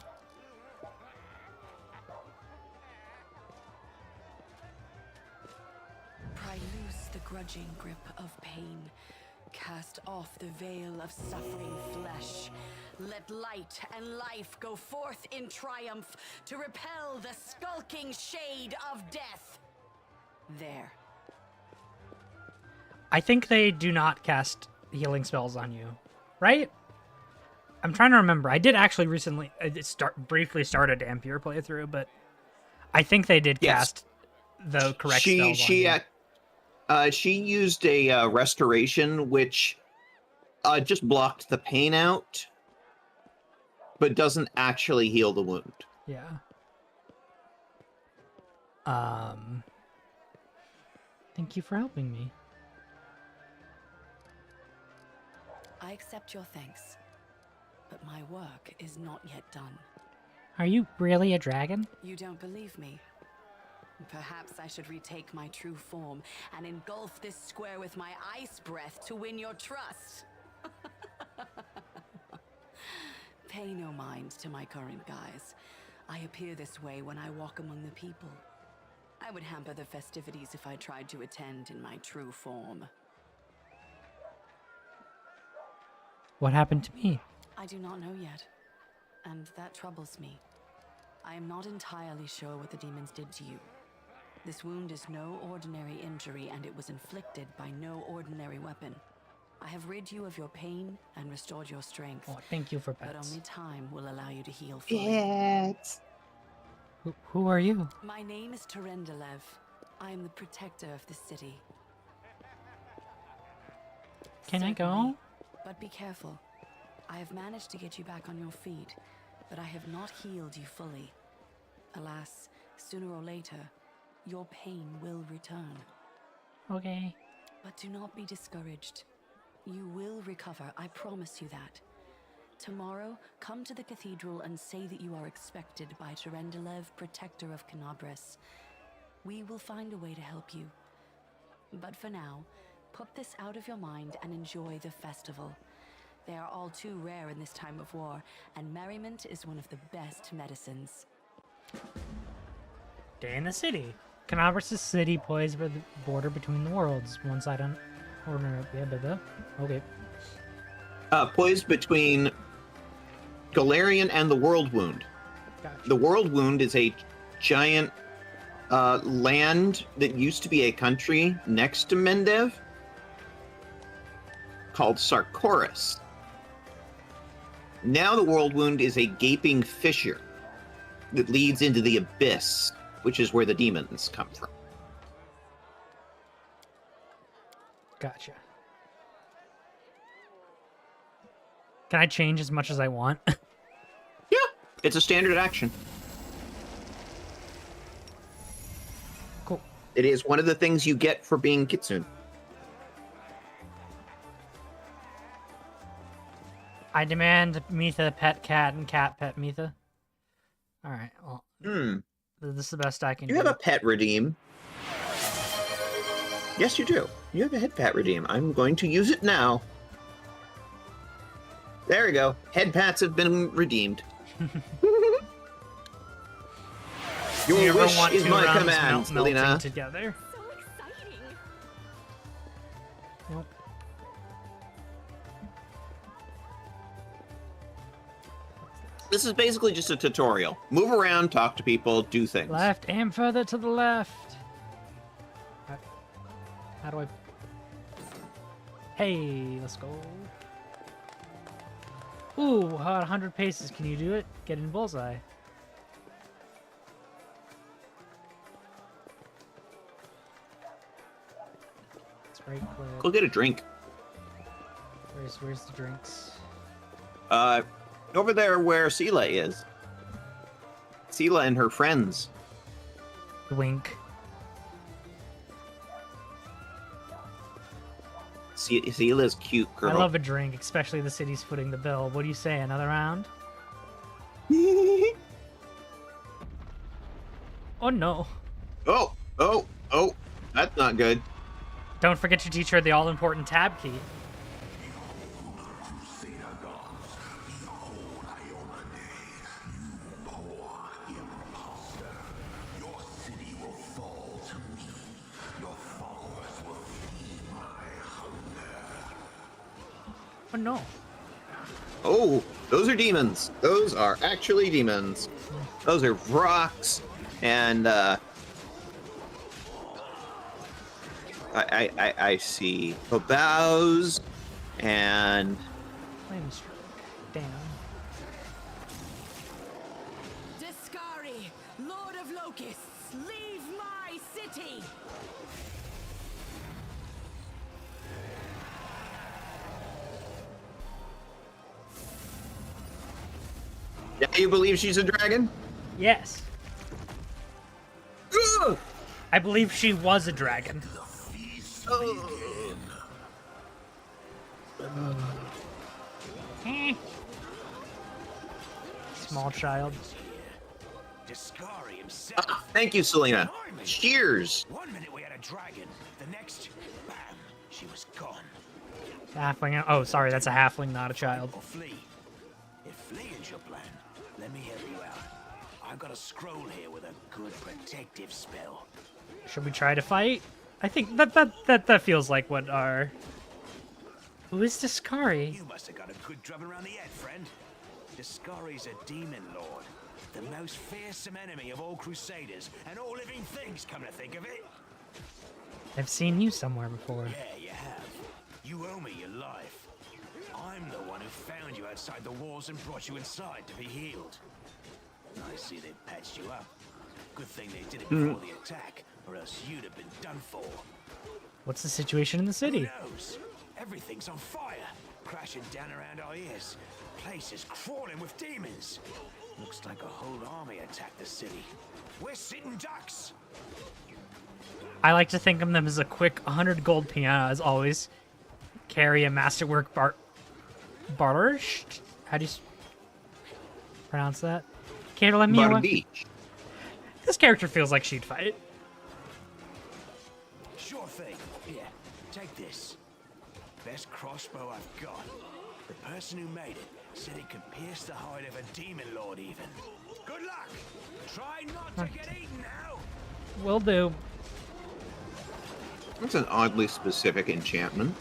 [SPEAKER 7] Pry loose the grudging grip of pain. Cast off the veil of suffering flesh. Let light and life go forth in triumph to repel the skulking shade of death. There.
[SPEAKER 2] I think they do not cast healing spells on you, right? I'm trying to remember. I did actually recently briefly started Ampere playthrough, but I think they did cast the correct spells on you.
[SPEAKER 1] She used a restoration, which just blocked the pain out, but doesn't actually heal the wound.
[SPEAKER 2] Yeah. Thank you for helping me.
[SPEAKER 7] I accept your thanks, but my work is not yet done.
[SPEAKER 2] Are you really a dragon?
[SPEAKER 7] You don't believe me? Perhaps I should retake my true form and engulf this square with my ice breath to win your trust. Pay no mind to my current guise. I appear this way when I walk among the people. I would hamper the festivities if I tried to attend in my true form.
[SPEAKER 2] What happened to me?
[SPEAKER 7] I do not know yet, and that troubles me. I am not entirely sure what the demons did to you. This wound is no ordinary injury, and it was inflicted by no ordinary weapon. I have rid you of your pain and restored your strength.
[SPEAKER 2] Oh, thank you for
[SPEAKER 7] But
[SPEAKER 2] pets.
[SPEAKER 7] only time will allow you to heal fully.
[SPEAKER 1] Pets.
[SPEAKER 2] Who are you?
[SPEAKER 7] My name is Terendelev. I am the protector of the city.
[SPEAKER 2] Can I go?
[SPEAKER 7] Certainly, but be careful. I have managed to get you back on your feet, but I have not healed you fully. Alas, sooner or later, your pain will return.
[SPEAKER 2] Okay.
[SPEAKER 7] But do not be discouraged. You will recover, I promise you that. Tomorrow, come to the cathedral and say that you are expected by Terendelev, protector of KatNBows. We will find a way to help you. But for now, put this out of your mind and enjoy the festival. They are all too rare in this time of war, and merriment is one of the best medicines.
[SPEAKER 2] Day in the city. KatNBows' city poised by the border between the worlds. One side on ordinary. Okay.
[SPEAKER 1] Poised between Galarian and the World Wound.
[SPEAKER 2] Gotcha.
[SPEAKER 1] The World Wound is a giant land that used to be a country next to Mendev called Sarkoris. Now the World Wound is a gaping fissure that leads into the abyss, which is where the demons come from.
[SPEAKER 2] Gotcha. Can I change as much as I want?
[SPEAKER 1] Yeah, it's a standard action.
[SPEAKER 2] Cool.
[SPEAKER 1] It is one of the things you get for being Kitsune.
[SPEAKER 2] I demand Mitha pet cat and cat pet Mitha. Alright, well, this is the best I can
[SPEAKER 1] You
[SPEAKER 2] do.
[SPEAKER 1] have a pet redeem. Yes, you do. You have a head pat redeem. I'm going to use it now. There we go. Head pats have been redeemed.
[SPEAKER 2] Do you
[SPEAKER 1] Your
[SPEAKER 2] ever
[SPEAKER 1] wish
[SPEAKER 2] want
[SPEAKER 1] is
[SPEAKER 2] two
[SPEAKER 1] my
[SPEAKER 2] realms
[SPEAKER 1] command,
[SPEAKER 2] melting
[SPEAKER 1] Selena.
[SPEAKER 2] together?
[SPEAKER 3] So exciting.
[SPEAKER 2] Nope.
[SPEAKER 1] This is basically just a tutorial. Move around, talk to people, do things.
[SPEAKER 2] Left and further to the left. How do I... Hey, let's go. Ooh, about 100 paces. Can you do it? Get in bullseye. Right click.
[SPEAKER 1] Go get a drink.
[SPEAKER 2] Where's the drinks?
[SPEAKER 1] Over there where Sela is. Sela and her friends.
[SPEAKER 2] Wink.
[SPEAKER 1] Sela's cute girl.
[SPEAKER 2] I love a drink, especially the city's footing the bill. What do you say? Another round? Oh no.
[SPEAKER 1] Oh, that's not good.
[SPEAKER 2] Don't forget to teach her the all-important tab key. Oh no.
[SPEAKER 1] Oh, those are demons. Those are actually demons. Those are rocks, and I see KatNBows, and
[SPEAKER 2] Flame stroke. Damn.
[SPEAKER 4] Discari, Lord of Locusts, leave my city!
[SPEAKER 1] yeah, you believe she's a dragon?
[SPEAKER 2] Yes.
[SPEAKER 1] Ugh!
[SPEAKER 2] I believe she was a dragon. Small child.
[SPEAKER 6] Discari himself.
[SPEAKER 1] Thank you, Selena. Cheers.
[SPEAKER 6] One minute we had a dragon, the next, bam, she was gone.
[SPEAKER 2] Halfling. Oh, sorry, that's a halfling, not a child.
[SPEAKER 6] Or flee. If fleeing's your plan, let me help you out. I've got a scroll here with a good protective spell.
[SPEAKER 2] Should we try to fight? I think that feels like what our... Who is Discari?
[SPEAKER 6] You must have got a good drubbing around the head, friend. Discari's a demon lord, the most fearsome enemy of all crusaders and all living things, come to think of it.
[SPEAKER 2] I've seen you somewhere before.
[SPEAKER 6] Yeah, you have. You owe me your life. I'm the one who found you outside the walls and brought you inside to be healed. I see they patched you up. Good thing they did it before the attack, or else you'd have been done for.
[SPEAKER 2] What's the situation in the city?
[SPEAKER 6] Who knows? Everything's on fire, crashing down around our ears. Place is crawling with demons. Looks like a whole army attacked the city. We're sitting ducks.
[SPEAKER 2] I like to think of them as a quick 100 gold piano, as always. Carry a masterwork barter? How do you pronounce that? Care to let me
[SPEAKER 1] Bardiche.
[SPEAKER 2] This character feels like she'd fight.
[SPEAKER 6] Sure thing. Here, take this. Best crossbow I've got. The person who made it said it could pierce the hide of a demon lord even. Good luck. Try not to get eaten now.
[SPEAKER 2] Will do.
[SPEAKER 1] That's an oddly specific enchantment.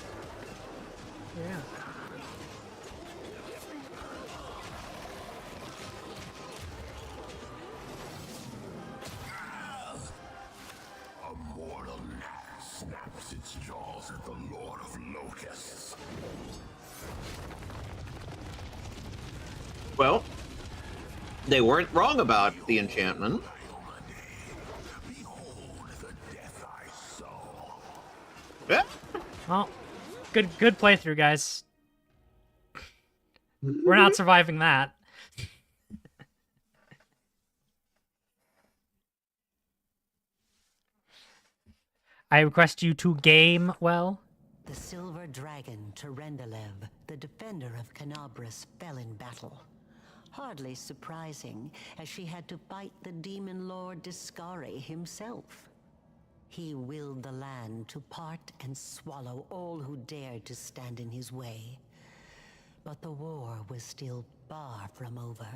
[SPEAKER 2] Yeah.
[SPEAKER 8] A mortal gnat snaps its jaws at the Lord of Locusts.
[SPEAKER 1] Well, they weren't wrong about the enchantment.
[SPEAKER 8] Behold the death I saw.
[SPEAKER 1] Yeah.
[SPEAKER 2] Well, good playthrough, guys. We're not surviving that. I request you to game well.
[SPEAKER 7] The silver dragon, Terendelev, the defender of KatNBows, fell in battle. Hardly surprising, as she had to fight the demon lord Discari himself. He willed the land to part and swallow all who dared to stand in his way. But the war was still far from over.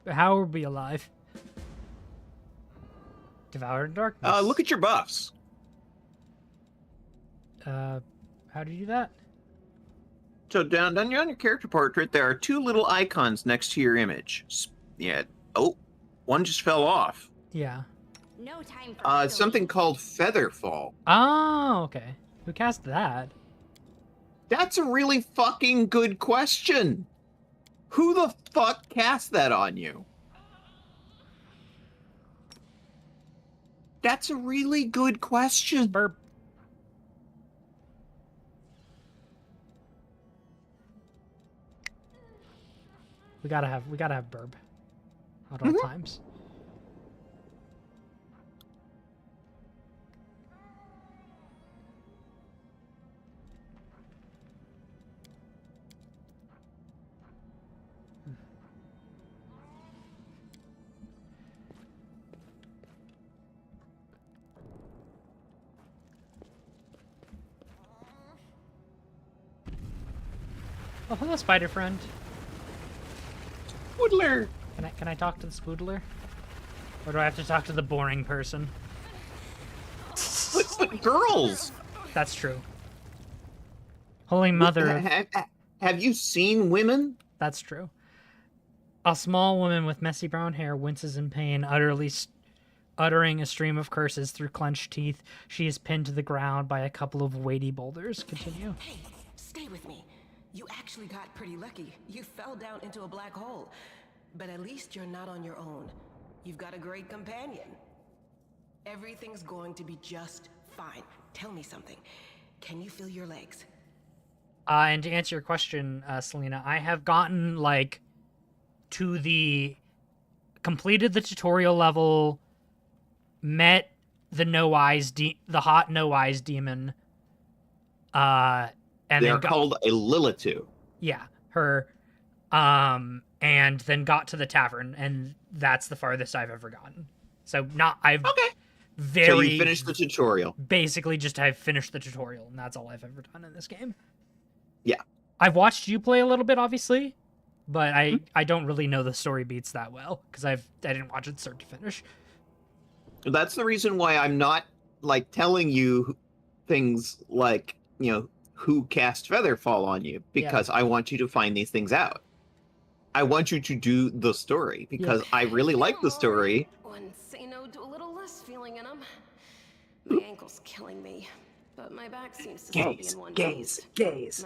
[SPEAKER 2] How are we alive? Devoured in darkness.
[SPEAKER 1] Look at your buffs.
[SPEAKER 2] How do you do that?
[SPEAKER 1] So down on your character portrait, there are two little icons next to your image. Yeah. Oh, one just fell off.
[SPEAKER 2] Yeah.
[SPEAKER 3] No time for
[SPEAKER 1] It's something called Featherfall.
[SPEAKER 2] Oh, okay. Who cast that?
[SPEAKER 1] That's a really fucking good question. Who the fuck cast that on you? That's a really good question.
[SPEAKER 2] Burp. We gotta have burp at all times. Oh, hello, spider friend.
[SPEAKER 1] Woodler.
[SPEAKER 2] Can I talk to the spoodler? Or do I have to talk to the boring person?
[SPEAKER 1] But girls.
[SPEAKER 2] That's true. Holy mother of...
[SPEAKER 1] Have you seen women?
[SPEAKER 2] That's true. A small woman with messy brown hair winces in pain, uttering a stream of curses through clenched teeth. She is pinned to the ground by a couple of weighty boulders. Continue.
[SPEAKER 4] Hey, stay with me. You actually got pretty lucky. You fell down into a black hole. But at least you're not on your own. You've got a great companion. Everything's going to be just fine. Tell me something. Can you feel your legs?
[SPEAKER 2] And to answer your question, Selena, I have gotten, like, to completed the tutorial level, met the the hot no eyes demon, and
[SPEAKER 1] they're called a Lilitu.
[SPEAKER 2] Yeah, her, and then got to the tavern, and that's the farthest I've ever gotten. So I've
[SPEAKER 1] So you finished the tutorial.
[SPEAKER 2] Basically, I've finished the tutorial, and that's all I've ever done in this game.
[SPEAKER 1] Yeah.
[SPEAKER 2] I've watched you play a little bit, obviously, but I don't really know the story beats that well, because I didn't watch it start to finish.
[SPEAKER 1] That's the reason why I'm not, like, telling you things like, who cast Featherfall on you, because I want you to find these things out. I want you to do the story, because I really like the story.
[SPEAKER 3] One say no to a little less feeling in them. My ankle's killing me, but my back seems to still be in one piece.
[SPEAKER 1] Gaze.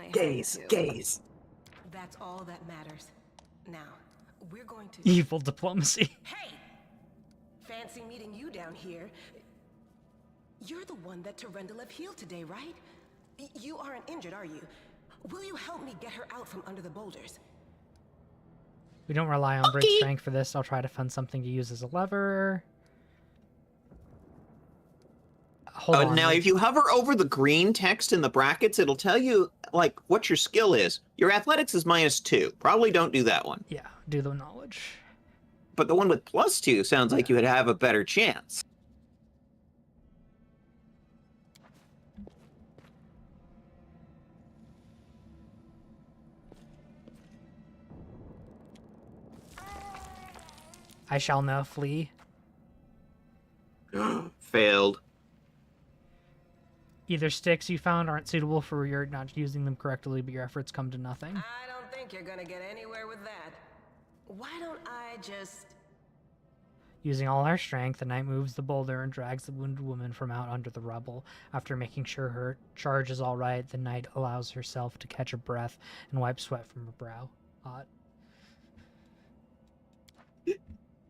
[SPEAKER 4] That's all that matters. Now, we're going to...
[SPEAKER 2] Evil diplomacy.
[SPEAKER 4] Hey! Fancy meeting you down here. You're the one that Terendelev healed today, right? You aren't injured, are you? Will you help me get her out from under the boulders?
[SPEAKER 2] We don't rely on Bridge strength for this. I'll try to find something to use as a lever. Hold on.
[SPEAKER 1] Now, if you hover over the green text in the brackets, it'll tell you, like, what your skill is. Your athletics is -2. Probably don't do that one.
[SPEAKER 2] Yeah, do the knowledge.
[SPEAKER 1] But the one with +2 sounds like you would have a better chance.
[SPEAKER 2] I shall now flee.
[SPEAKER 1] Failed.
[SPEAKER 2] Either sticks you found aren't suitable for your not using them correctly, but your efforts come to nothing.
[SPEAKER 4] I don't think you're gonna get anywhere with that. Why don't I just...
[SPEAKER 2] Using all her strength, the knight moves the boulder and drags the wounded woman from out under the rubble. After making sure her charge is all right, the knight allows herself to catch a breath and wipe sweat from her brow. Hot.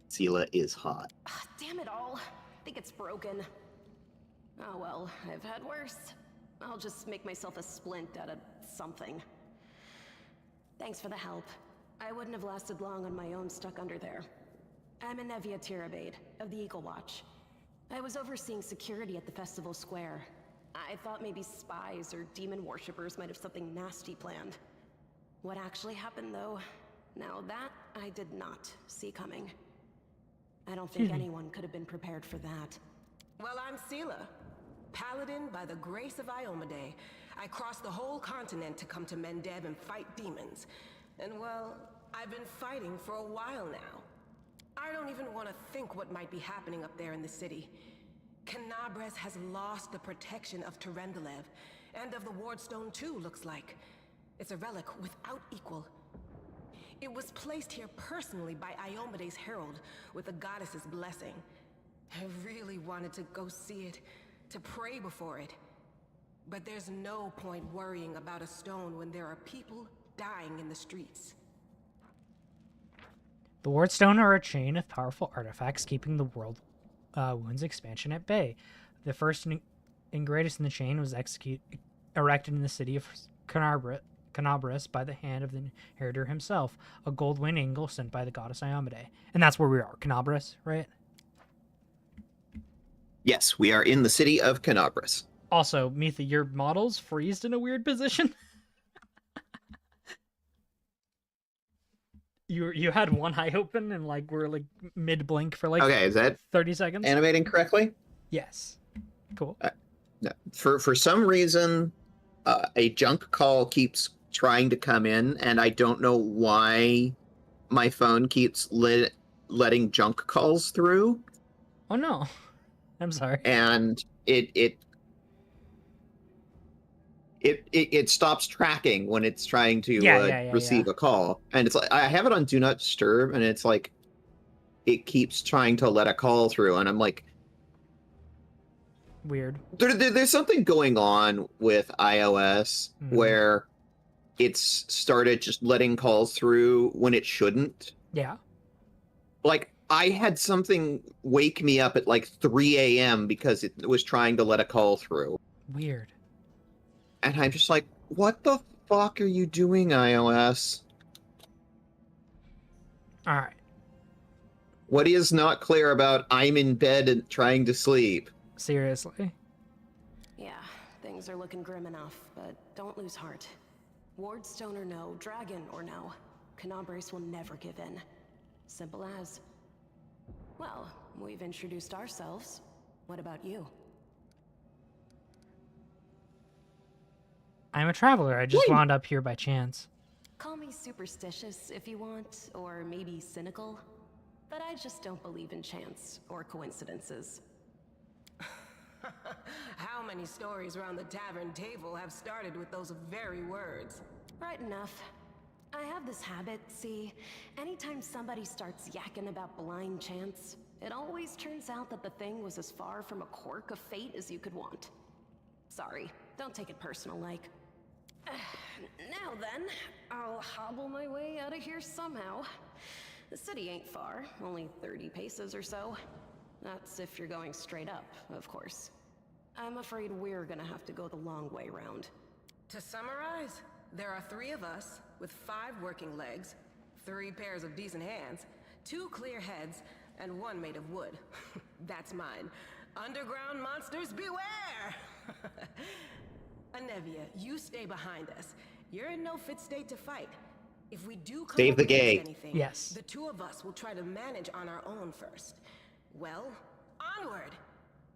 [SPEAKER 1] Sela is hot.
[SPEAKER 3] Damn it all. I think it's broken. Oh well, I've had worse. I'll just make myself a splint out of something. Thanks for the help. I wouldn't have lasted long on my own stuck under there. I'm Anevia Tirabade, of the Eagle Watch. I was overseeing security at the festival square. I thought maybe spies or demon worshippers might have something nasty planned. What actually happened, though, now that I did not see coming. I don't think anyone could have been prepared for that.
[SPEAKER 4] Well, I'm Sela, paladin by the grace of Iomade. I crossed the whole continent to come to Mendev and fight demons. And well, I've been fighting for a while now. I don't even want to think what might be happening up there in the city. KatNBows has lost the protection of Terendelev, and of the Wardstone too, looks like. It's a relic without equal. It was placed here personally by Iomade's herald, with the goddess's blessing. I really wanted to go see it, to pray before it. But there's no point worrying about a stone when there are people dying in the streets.
[SPEAKER 2] The Wardstone are a chain of powerful artifacts keeping the world wounds expansion at bay. The first and greatest in the chain was erected in the city of Canabras by the hand of the inheritor himself, a gold winged eagle sent by the goddess Iomade. And that's where we are, Canabras, right?
[SPEAKER 1] Yes, we are in the city of Canabras.
[SPEAKER 2] Also, Mitha, your model's freezed in a weird position. You had one eye open and like we're like mid blink for like
[SPEAKER 1] Okay, is that
[SPEAKER 2] 30 seconds.
[SPEAKER 1] animating correctly?
[SPEAKER 2] Yes. Cool.
[SPEAKER 1] No. For some reason, a junk call keeps trying to come in, and I don't know why my phone keeps letting junk calls through.
[SPEAKER 2] Oh no. I'm sorry.
[SPEAKER 1] And it stops tracking when it's trying to receive a call, and it's like I have it on do not disturb, and it's like it keeps trying to let a call through, and I'm like,
[SPEAKER 2] weird.
[SPEAKER 1] There's something going on with iOS where it's started just letting calls through when it shouldn't.
[SPEAKER 2] Yeah.
[SPEAKER 1] Like I had something wake me up at like 3 a.m. because it was trying to let a call through.
[SPEAKER 2] Weird.
[SPEAKER 1] And I'm just like, what the fuck are you doing, iOS?
[SPEAKER 2] All right.
[SPEAKER 1] What is not clear about I'm in bed and trying to sleep?
[SPEAKER 2] Seriously?
[SPEAKER 3] Yeah, things are looking grim enough, but don't lose heart. Wardstone or no, dragon or no, Canabras will never give in. Simple as. Well, we've introduced ourselves. What about you?
[SPEAKER 2] I'm a traveler. I just wound up here by chance.
[SPEAKER 3] Call me superstitious if you want, or maybe cynical, but I just don't believe in chance or coincidences.
[SPEAKER 4] How many stories around the tavern table have started with those very words?
[SPEAKER 3] Right enough. I have this habit, see, anytime somebody starts yakking about blind chance, it always turns out that the thing was as far from a quirk of fate as you could want. Sorry, don't take it personal like. Now then, I'll hobble my way out of here somehow. The city ain't far, only 30 paces or so. That's if you're going straight up, of course. I'm afraid we're gonna have to go the long way round.
[SPEAKER 4] To summarize, there are 3 of us with 5 working legs, 3 pairs of decent hands, 2 clear heads, and 1 made of wood. That's mine. Underground monsters beware! Anevia, you stay behind us. You're in no fit state to fight. If we do come
[SPEAKER 1] Save
[SPEAKER 4] up
[SPEAKER 1] the
[SPEAKER 4] against
[SPEAKER 1] gay.
[SPEAKER 4] anything,
[SPEAKER 2] Yes.
[SPEAKER 4] the 2 of us will try to manage on our own first. Well, onward!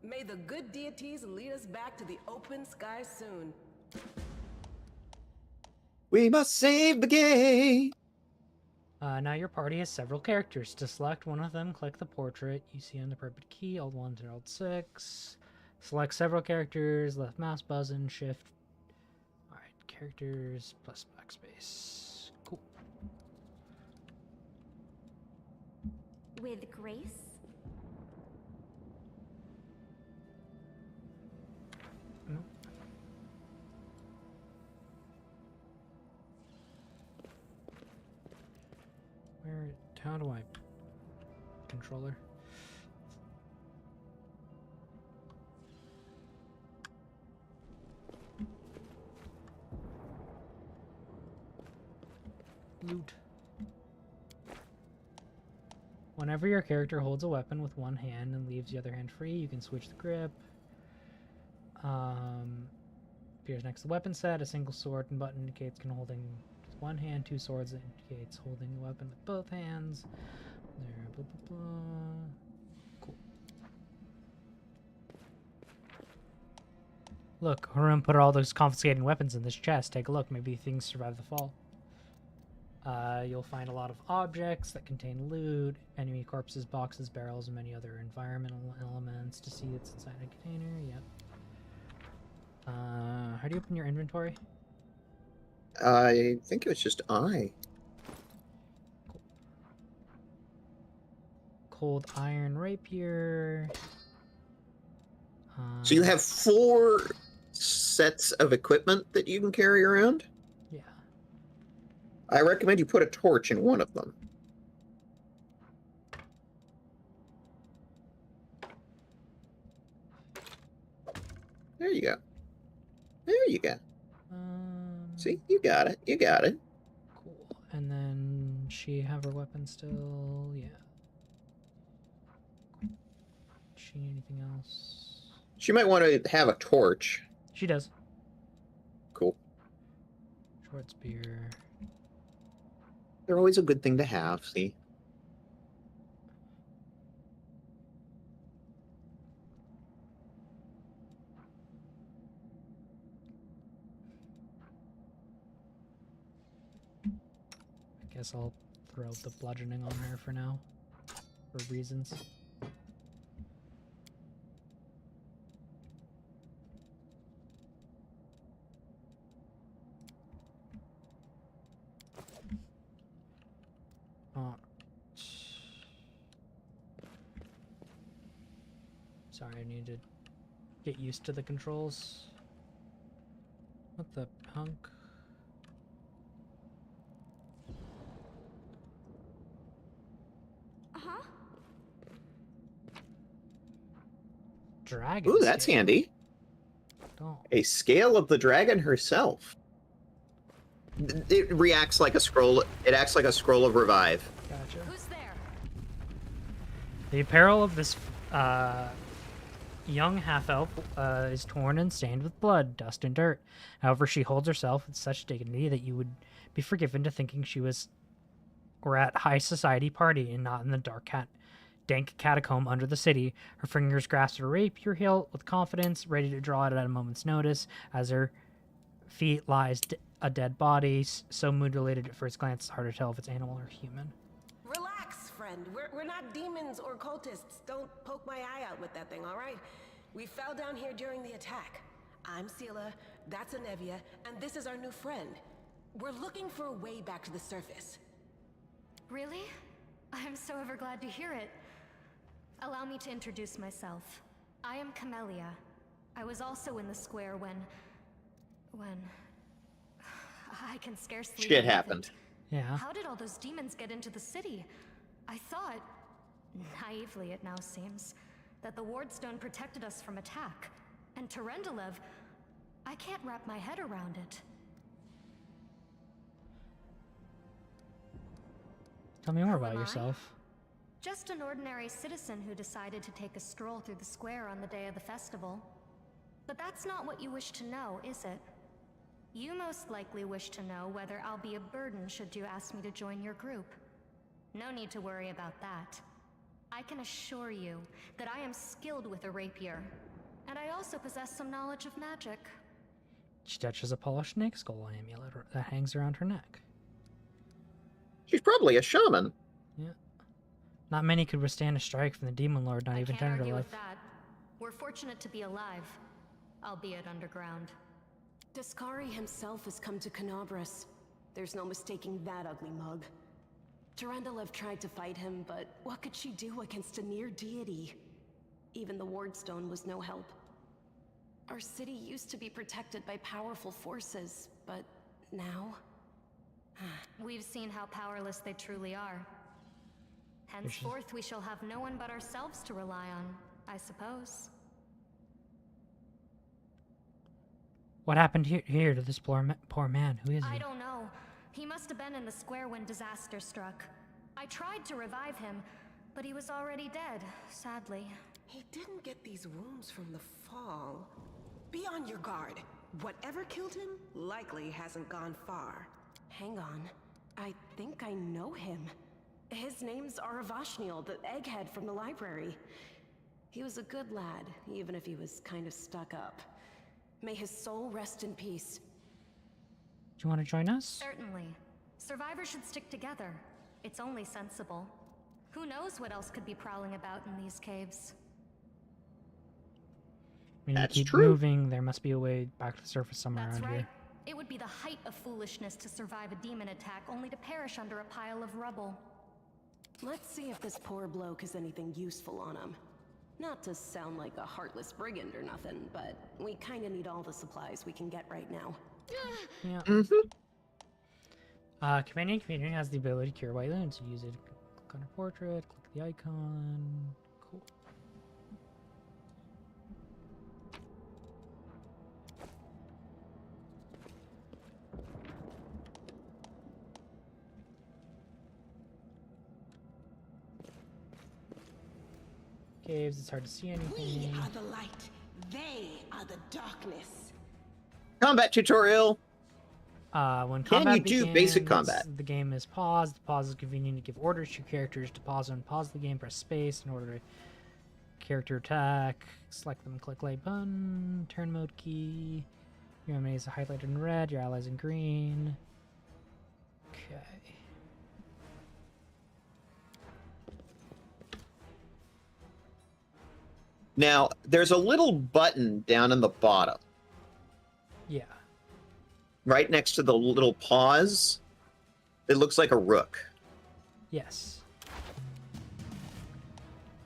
[SPEAKER 4] May the good deities lead us back to the open sky soon.
[SPEAKER 1] We must save the gay.
[SPEAKER 2] Now your party has several characters. To select one of them, click the portrait you see on the purple key, Alt1 to Alt6. Select several characters, left mouse button, shift. Alright, characters plus backspace. Cool.
[SPEAKER 9] With grace?
[SPEAKER 2] Nope. How do I controller? Loot. Whenever your character holds a weapon with one hand and leaves the other hand free, you can switch the grip. Appears next to the weapon set. A single sword and button indicates holding one hand. 2 swords indicates holding the weapon with both hands. There, blah, blah, blah. Cool. Look, Harun put all those confiscating weapons in this chest. Take a look. Maybe things survive the fall. You'll find a lot of objects that contain loot, enemy corpses, boxes, barrels, and many other environmental elements. To see it's inside a container. Yep. How do you open your inventory?
[SPEAKER 1] I think it was just I.
[SPEAKER 2] Cool. Cold iron rapier.
[SPEAKER 1] So you have 4 sets of equipment that you can carry around?
[SPEAKER 2] Yeah.
[SPEAKER 1] I recommend you put a torch in one of them. There you go. There you go. See, you got it. You got it.
[SPEAKER 2] Cool. And then she have her weapon still? Yeah. She need anything else?
[SPEAKER 1] She might want to have a torch.
[SPEAKER 2] She does.
[SPEAKER 1] Cool.
[SPEAKER 2] Short spear.
[SPEAKER 1] They're always a good thing to have, see?
[SPEAKER 2] I guess I'll throw the bludgeoning on her for now. For reasons. Sorry, I need to get used to the controls. What the punk?
[SPEAKER 3] Uh-huh.
[SPEAKER 2] Dragon.
[SPEAKER 1] Ooh, that's
[SPEAKER 2] scale.
[SPEAKER 1] handy.
[SPEAKER 2] Don't.
[SPEAKER 1] A scale of the dragon herself. It reacts like a scroll. It acts like a scroll of revive.
[SPEAKER 2] Gotcha.
[SPEAKER 3] Who's there?
[SPEAKER 2] The apparel of this young half-elf is torn and stained with blood, dust, and dirt. However, she holds herself with such dignity that you would be forgiven to thinking she was or at high society party and not in the dank catacomb under the city. Her fingers grasp her rapier hilt with confidence, ready to draw it at a moment's notice. As her feet lies a dead body, so mutilated at first glance it's hard to tell if it's animal or human.
[SPEAKER 4] Relax, friend. We're not demons or cultists. Don't poke my eye out with that thing, all right? We fell down here during the attack. I'm Sela, that's Anevia, and this is our new friend. We're looking for a way back to the surface.
[SPEAKER 9] Really? I'm so ever glad to hear it. Allow me to introduce myself. I am Camellia. I was also in the square when... I can scarcely...
[SPEAKER 1] Shit
[SPEAKER 9] believe it.
[SPEAKER 1] happened.
[SPEAKER 2] Yeah.
[SPEAKER 9] How did all those demons get into the city? I thought, naively it now seems, that the Wardstone protected us from attack. And Terendelev, I can't wrap my head around it.
[SPEAKER 2] Tell me more
[SPEAKER 9] Who
[SPEAKER 2] about
[SPEAKER 9] am I?
[SPEAKER 2] yourself.
[SPEAKER 9] Just an ordinary citizen who decided to take a stroll through the square on the day of the festival. But that's not what you wish to know, is it? You most likely wish to know whether I'll be a burden should you ask me to join your group. No need to worry about that. I can assure you that I am skilled with a rapier, and I also possess some knowledge of magic.
[SPEAKER 2] She touches a polished snake skull amulet that hangs around her neck.
[SPEAKER 1] She's probably a shaman.
[SPEAKER 2] Yeah. Not many could withstand a strike from the Demon Lord, not
[SPEAKER 9] I
[SPEAKER 2] even
[SPEAKER 9] can't argue
[SPEAKER 2] Tenderlife.
[SPEAKER 9] with that. We're fortunate to be alive, albeit underground.
[SPEAKER 3] Daskari himself has come to Canabras. There's no mistaking that ugly mug. Terendelev tried to fight him, but what could she do against a near deity? Even the Wardstone was no help. Our city used to be protected by powerful forces, but now...
[SPEAKER 9] We've seen how powerless they truly are. Henceforth, we shall have no one but ourselves to rely on, I suppose.
[SPEAKER 2] What happened here to this poor man? Who is he?
[SPEAKER 9] I don't know. He must have been in the square when disaster struck. I tried to revive him, but he was already dead, sadly.
[SPEAKER 4] He didn't get these wounds from the fall. Be on your guard. Whatever killed him likely hasn't gone far.
[SPEAKER 3] Hang on. I think I know him. His name's Aravashniel, the egghead from the library. He was a good lad, even if he was kind of stuck up. May his soul rest in peace.
[SPEAKER 2] Do you want to join us?
[SPEAKER 9] Certainly. Survivors should stick together. It's only sensible. Who knows what else could be prowling about in these caves?
[SPEAKER 2] We need to
[SPEAKER 1] That's
[SPEAKER 2] keep
[SPEAKER 1] true.
[SPEAKER 2] moving. There must be a way back to the surface somewhere
[SPEAKER 9] That's
[SPEAKER 2] around
[SPEAKER 9] right.
[SPEAKER 2] here.
[SPEAKER 9] It would be the height of foolishness to survive a demon attack only to perish under a pile of rubble.
[SPEAKER 3] Let's see if this poor bloke has anything useful on him. Not to sound like a heartless brigand or nothing, but we kinda need all the supplies we can get right now.
[SPEAKER 2] Yeah.
[SPEAKER 1] Mm-hmm.
[SPEAKER 2] Companion has the ability to cure white wounds. You use it. Click on her portrait. Click the icon. Cool. caves. It's hard to see anything.
[SPEAKER 4] We are the light. They are the darkness.
[SPEAKER 1] Combat tutorial.
[SPEAKER 2] When
[SPEAKER 1] Can
[SPEAKER 2] combat
[SPEAKER 1] you do
[SPEAKER 2] begins,
[SPEAKER 1] basic combat?
[SPEAKER 2] The game is paused. The pause is convenient to give orders to your characters to pause and pause the game. Press space in order to character attack. Select them. Click light button. Turn mode key. Your enemies are highlighted in red. Your allies in green. Okay.
[SPEAKER 1] Now, there's a little button down in the bottom,
[SPEAKER 2] Yeah.
[SPEAKER 1] right next to the little pause. It looks like a rook.
[SPEAKER 2] Yes.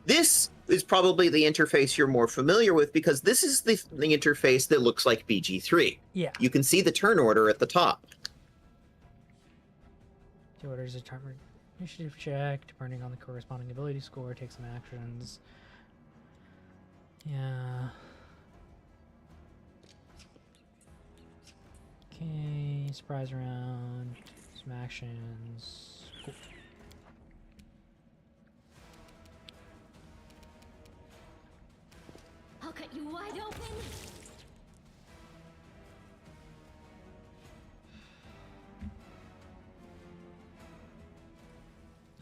[SPEAKER 1] This is probably the interface you're more familiar with because this is the interface that looks like BG3.
[SPEAKER 2] Yeah.
[SPEAKER 1] You can see the turn order at the top.
[SPEAKER 2] The orders a turn initiative check. Depending on the corresponding ability score, take some actions. Yeah. Okay, surprise round, some actions. Cool.
[SPEAKER 9] I'll cut you wide open.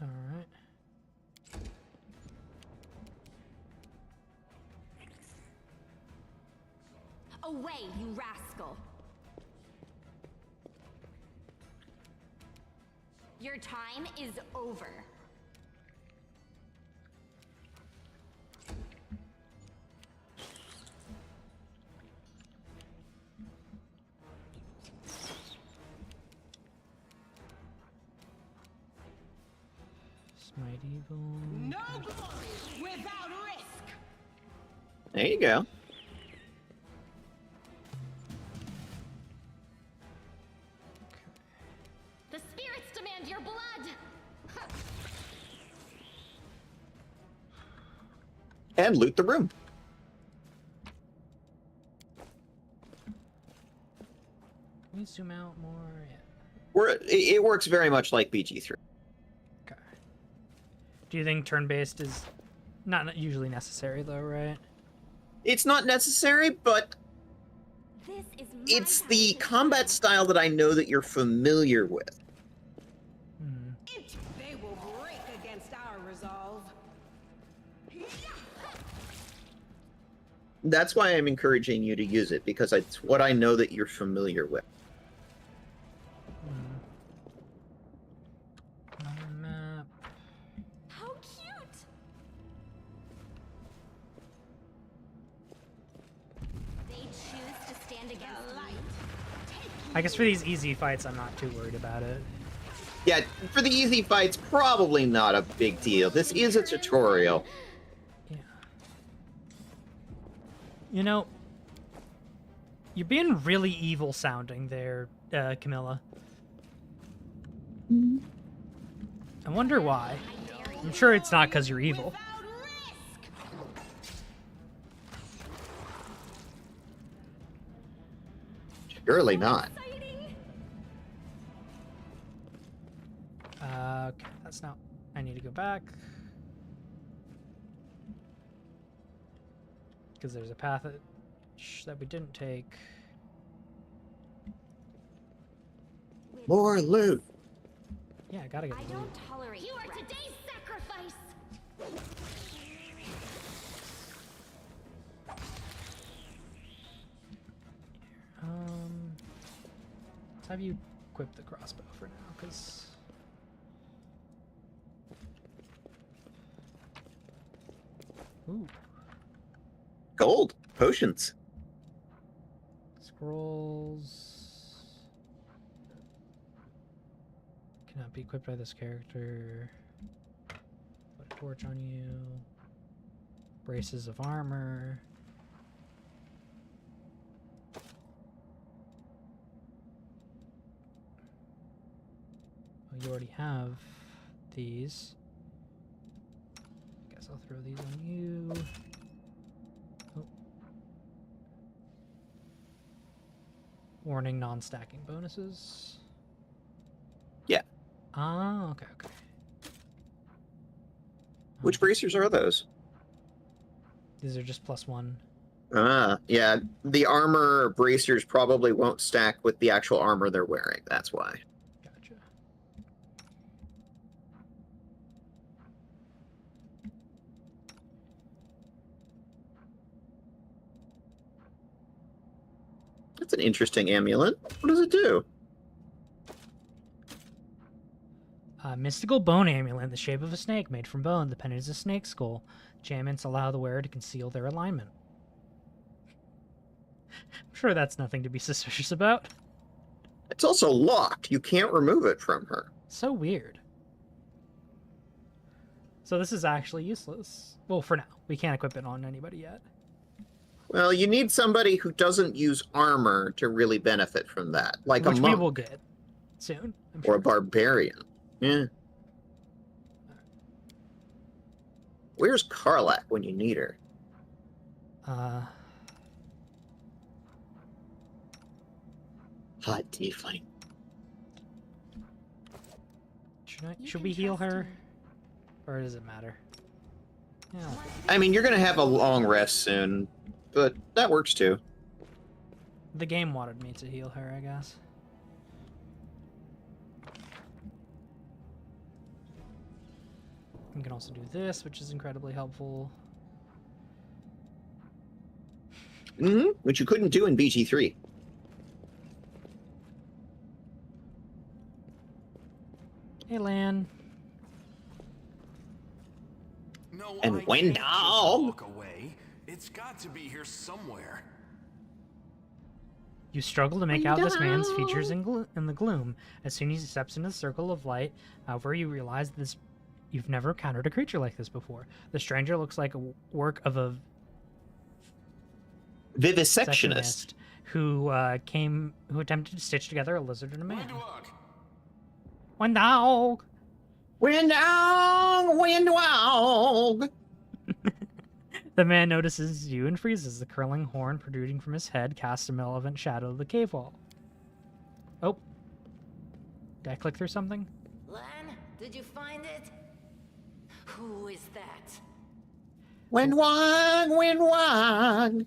[SPEAKER 2] All right.
[SPEAKER 9] Away, you rascal. Your time is over.
[SPEAKER 2] Smite evil.
[SPEAKER 4] No glory without risk.
[SPEAKER 1] There you go.
[SPEAKER 9] The spirits demand your blood.
[SPEAKER 1] And loot the room.
[SPEAKER 2] Can we zoom out more? Yeah.
[SPEAKER 1] It works very much like BG3.
[SPEAKER 2] Okay. Do you think turn-based is not usually necessary, though, right?
[SPEAKER 1] It's not necessary, but
[SPEAKER 9] This is my
[SPEAKER 1] it's
[SPEAKER 9] time
[SPEAKER 1] the
[SPEAKER 9] to
[SPEAKER 1] combat
[SPEAKER 9] shine.
[SPEAKER 1] style that I know that you're familiar with.
[SPEAKER 2] Hmm.
[SPEAKER 4] They will break against our resolve.
[SPEAKER 1] That's why I'm encouraging you to use it, because it's what I know that you're familiar with.
[SPEAKER 2] Another map.
[SPEAKER 9] How cute. They choose to stand against light.
[SPEAKER 2] I guess for these easy fights, I'm not too worried about it.
[SPEAKER 1] Yeah, for the easy fights, probably not a big deal. This is a tutorial.
[SPEAKER 2] Yeah. You know, you're being really evil sounding there, Camilla. I wonder why. I'm sure it's not because you're evil.
[SPEAKER 1] Surely not.
[SPEAKER 2] Okay, that's not... I need to go back. Because there's a path that we didn't take.
[SPEAKER 1] More loot.
[SPEAKER 2] Yeah, I gotta get
[SPEAKER 9] I
[SPEAKER 2] loot.
[SPEAKER 9] don't tolerate you are today's sacrifice.
[SPEAKER 2] Let's have you equip the crossbow for now, because... Ooh.
[SPEAKER 1] Gold. Potions.
[SPEAKER 2] Scrolls... Cannot be equipped by this character. Put a torch on you. Braces of armor. Well, you already have these. Guess I'll throw these on you. Oh. Warning, non-stacking bonuses.
[SPEAKER 1] Yeah.
[SPEAKER 2] Ah, okay, okay.
[SPEAKER 1] Which bracers are those?
[SPEAKER 2] These are just +1.
[SPEAKER 1] Yeah. The armor bracers probably won't stack with the actual armor they're wearing. That's why.
[SPEAKER 2] Gotcha.
[SPEAKER 1] That's an interesting amulet. What does it do?
[SPEAKER 2] Mystical bone amulet in the shape of a snake made from bone. The pendant is a snake skull. Enchantments allow the wearer to conceal their alignment. I'm sure that's nothing to be suspicious about.
[SPEAKER 1] It's also locked. You can't remove it from her.
[SPEAKER 2] So weird. So this is actually useless. Well, for now. We can't equip it on anybody yet.
[SPEAKER 1] Well, you need somebody who doesn't use armor to really benefit from that. Like
[SPEAKER 2] Which
[SPEAKER 1] a monk.
[SPEAKER 2] we will get soon.
[SPEAKER 1] Or a barbarian. Yeah. Where's Karlak when you need her? Hot tiefling.
[SPEAKER 2] Should we heal her? Or does it matter? Yeah.
[SPEAKER 1] I mean, you're going to have a long rest soon, but that works too.
[SPEAKER 2] The game wanted me to heal her, I guess. You can also do this, which is incredibly helpful.
[SPEAKER 1] Which you couldn't do in BG3.
[SPEAKER 2] Hey, Lan.
[SPEAKER 6] No,
[SPEAKER 1] And
[SPEAKER 6] I
[SPEAKER 1] when
[SPEAKER 6] can't just
[SPEAKER 1] dog.
[SPEAKER 6] walk away. It's got to be here somewhere.
[SPEAKER 2] You struggle to make out this man's features in the gloom. As soon as he steps into the circle of light, however, you realize this you've never encountered a creature like this before. The stranger looks like a work of a
[SPEAKER 1] Vivisectionist.
[SPEAKER 2] who attempted to stitch together a lizard and a man. One dog.
[SPEAKER 1] Windog! Windog!
[SPEAKER 2] The man notices you and freezes. The curling horn protruding from his head casts a malevolent shadow of the cave wall. Oh. Did I click through something?
[SPEAKER 10] Lan, did you find it? Who is that?
[SPEAKER 1] Windwog! Windwog!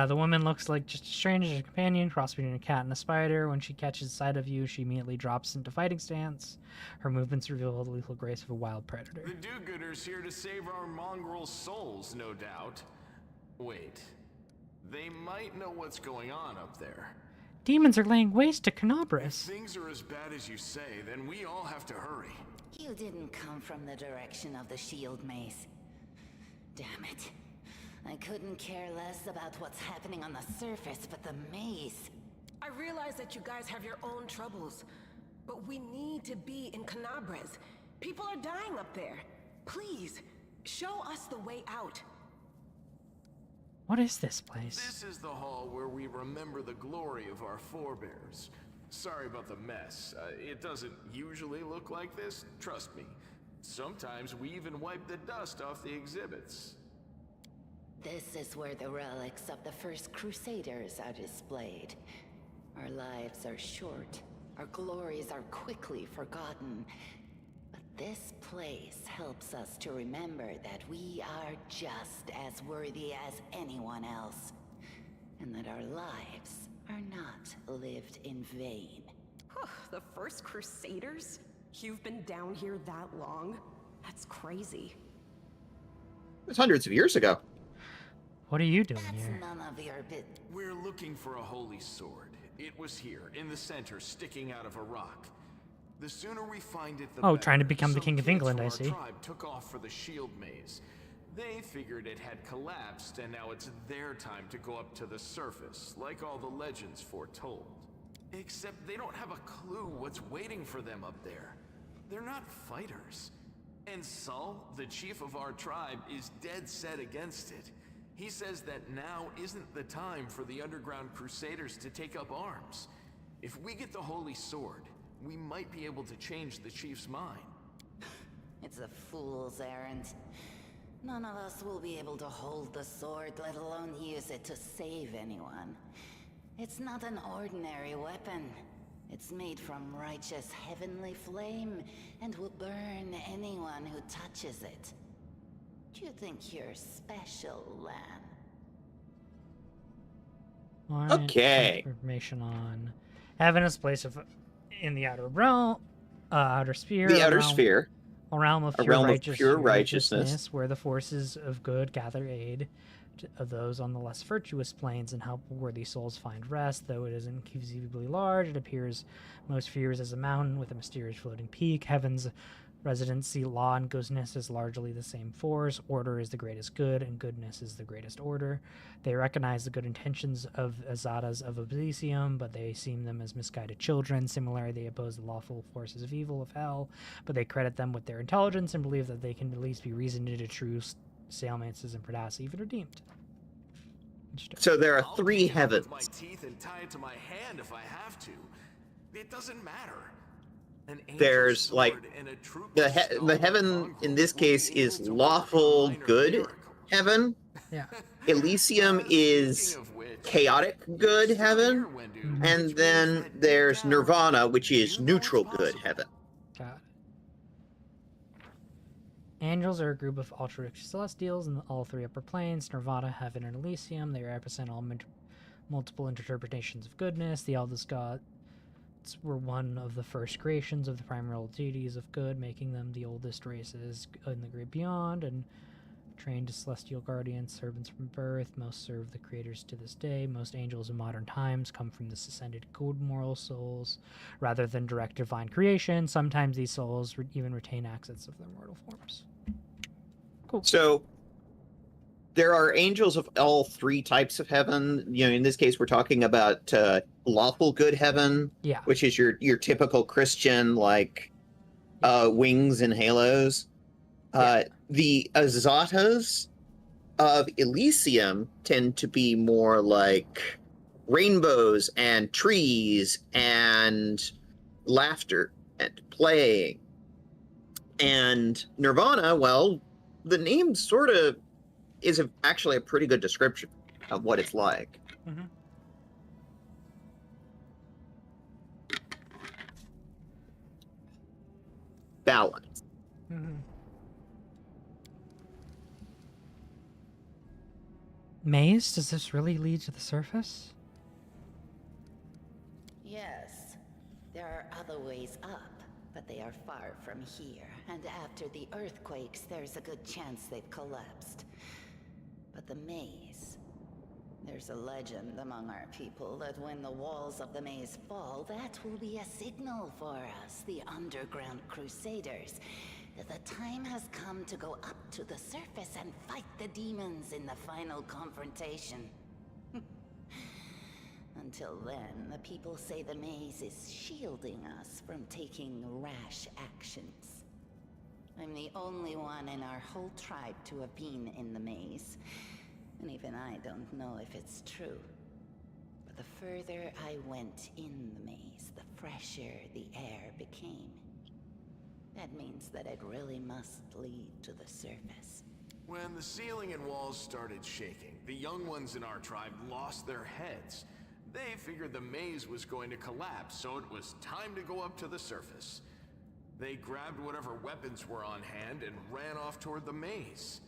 [SPEAKER 2] The woman looks like just a stranger, a companion, cross between a cat and a spider. When she catches sight of you, she immediately drops into fighting stance. Her movements reveal the lethal grace of a wild predator.
[SPEAKER 6] The do-gooders here to save our mongrel souls, no doubt. Wait. They might know what's going on up there.
[SPEAKER 2] Demons are laying waste to
[SPEAKER 6] If
[SPEAKER 2] KatNBows.
[SPEAKER 6] things are as bad as you say, then we all have to hurry.
[SPEAKER 10] You didn't come from the direction of the shield maze. Damn it. I couldn't care less about what's happening on the surface, but the maze.
[SPEAKER 4] I realize that you guys have your own troubles, but we need to be in KatNBows. People are dying up there. Please, show us the way out.
[SPEAKER 2] What is this place?
[SPEAKER 6] This is the hall where we remember the glory of our forebears. Sorry about the mess. It doesn't usually look like this, trust me. Sometimes we even wipe the dust off the exhibits.
[SPEAKER 10] This is where the relics of the first Crusaders are displayed. Our lives are short. Our glories are quickly forgotten. But this place helps us to remember that we are just as worthy as anyone else. And that our lives are not lived in vain.
[SPEAKER 3] The first Crusaders? You've been down here that long? That's crazy.
[SPEAKER 1] It was hundreds of years ago.
[SPEAKER 2] What are you doing
[SPEAKER 10] That's
[SPEAKER 2] here?
[SPEAKER 10] none of your bit.
[SPEAKER 6] We're looking for a holy sword. It was here, in the center, sticking out of a rock. The sooner we find it, the
[SPEAKER 2] Oh,
[SPEAKER 6] better.
[SPEAKER 2] trying to become the
[SPEAKER 6] Some
[SPEAKER 2] King of
[SPEAKER 6] kids
[SPEAKER 2] England,
[SPEAKER 6] from
[SPEAKER 2] I
[SPEAKER 6] our
[SPEAKER 2] see.
[SPEAKER 6] Tribe took off for the shield maze. They figured it had collapsed, and now it's their time to go up to the surface, like all the legends foretold. Except they don't have a clue what's waiting for them up there. They're not fighters. And Saul, the chief of our tribe, is dead set against it. He says that now isn't the time for the underground crusaders to take up arms. If we get the holy sword, we might be able to change the chief's mind.
[SPEAKER 10] It's a fool's errand. None of us will be able to hold the sword, let alone use it to save anyone. It's not an ordinary weapon. It's made from righteous heavenly flame and will burn anyone who touches it. you think you're special, Lan?
[SPEAKER 2] Alright,
[SPEAKER 1] Okay.
[SPEAKER 2] Information on heaven is a place of in the outer realm, outer sphere.
[SPEAKER 1] The
[SPEAKER 2] a
[SPEAKER 1] outer
[SPEAKER 2] realm,
[SPEAKER 1] sphere.
[SPEAKER 2] A realm of
[SPEAKER 1] A
[SPEAKER 2] pure,
[SPEAKER 1] realm of pure righteousness.
[SPEAKER 2] where the forces of good gather aid of those on the less virtuous planes and help worthy souls find rest. Though it is inconceivably large, it appears most fears as a mountain with a mysterious floating peak. Heaven's residency, law and goodness is largely the same force. Order is the greatest good, and goodness is the greatest order. They recognize the good intentions of Azadas of Elysium, but they seem them as misguided children. Similarly, they oppose the lawful forces of evil of hell, but they credit them with their intelligence and believe that they can at least be reasoned into true saliences and perhaps even redeemed.
[SPEAKER 1] So there are
[SPEAKER 6] I'll
[SPEAKER 1] 3
[SPEAKER 6] pick it up
[SPEAKER 1] heavens.
[SPEAKER 6] with my teeth and tie it to my hand if I have to. It doesn't matter. An angel's
[SPEAKER 1] There's like
[SPEAKER 6] sword and a troop
[SPEAKER 1] the
[SPEAKER 6] of stalwart
[SPEAKER 1] heaven
[SPEAKER 6] mongrels
[SPEAKER 1] in this
[SPEAKER 6] will be
[SPEAKER 1] case
[SPEAKER 6] able
[SPEAKER 1] is
[SPEAKER 6] to
[SPEAKER 1] lawful
[SPEAKER 6] work minor
[SPEAKER 1] good
[SPEAKER 6] miracles.
[SPEAKER 1] heaven.
[SPEAKER 2] Yeah.
[SPEAKER 1] Elysium is
[SPEAKER 6] Speaking of which,
[SPEAKER 1] chaotic
[SPEAKER 6] you're
[SPEAKER 1] good
[SPEAKER 6] still
[SPEAKER 1] heaven,
[SPEAKER 6] here, Wendu,
[SPEAKER 1] and
[SPEAKER 6] which
[SPEAKER 1] then
[SPEAKER 6] means that
[SPEAKER 1] there's
[SPEAKER 6] deep down,
[SPEAKER 1] Nirvana, which is
[SPEAKER 6] you know
[SPEAKER 1] neutral
[SPEAKER 6] it's
[SPEAKER 1] good
[SPEAKER 6] possible.
[SPEAKER 1] heaven.
[SPEAKER 2] Got it. Angels are a group of altruistic celestials in all 3 upper planes, Nirvana, Heaven, and Elysium. They represent all multiple interpretations of goodness. The eldest gods were one of the first creations of the primordial deities of good, making them the oldest races in the great beyond, and trained as celestial guardians, servants from birth. Most serve the creators to this day. Most angels in modern times come from this ascended good moral souls rather than direct divine creation. Sometimes these souls even retain access of their mortal forms. Cool.
[SPEAKER 1] So there are angels of all 3 types of heaven. You know, in this case, we're talking about lawful good heaven,
[SPEAKER 2] Yeah.
[SPEAKER 1] which is your typical Christian, like wings and halos. The Azatas of Elysium tend to be more like rainbows and trees and laughter and playing. And Nirvana, well, the name sort of is actually a pretty good description of what it's like.
[SPEAKER 2] Mm-hmm.
[SPEAKER 1] Balance.
[SPEAKER 2] Mm-hmm. Maze, does this really lead to the surface?
[SPEAKER 10] Yes, there are other ways up, but they are far from here. And after the earthquakes, there's a good chance they've collapsed. But the maze... There's a legend among our people that when the walls of the maze fall, that will be a signal for us, the underground crusaders, that the time has come to go up to the surface and fight the demons in the final confrontation. Until then, the people say the maze is shielding us from taking rash actions. I'm the only one in our whole tribe to have been in the maze. And even I don't know if it's true. But the further I went in the maze, the fresher the air became. That means that it really must lead to the surface.
[SPEAKER 6] When the ceiling and walls started shaking, the young ones in our tribe lost their heads. They figured the maze was going to collapse, so it was time to go up to the surface. They grabbed whatever weapons were on hand and ran off toward the maze.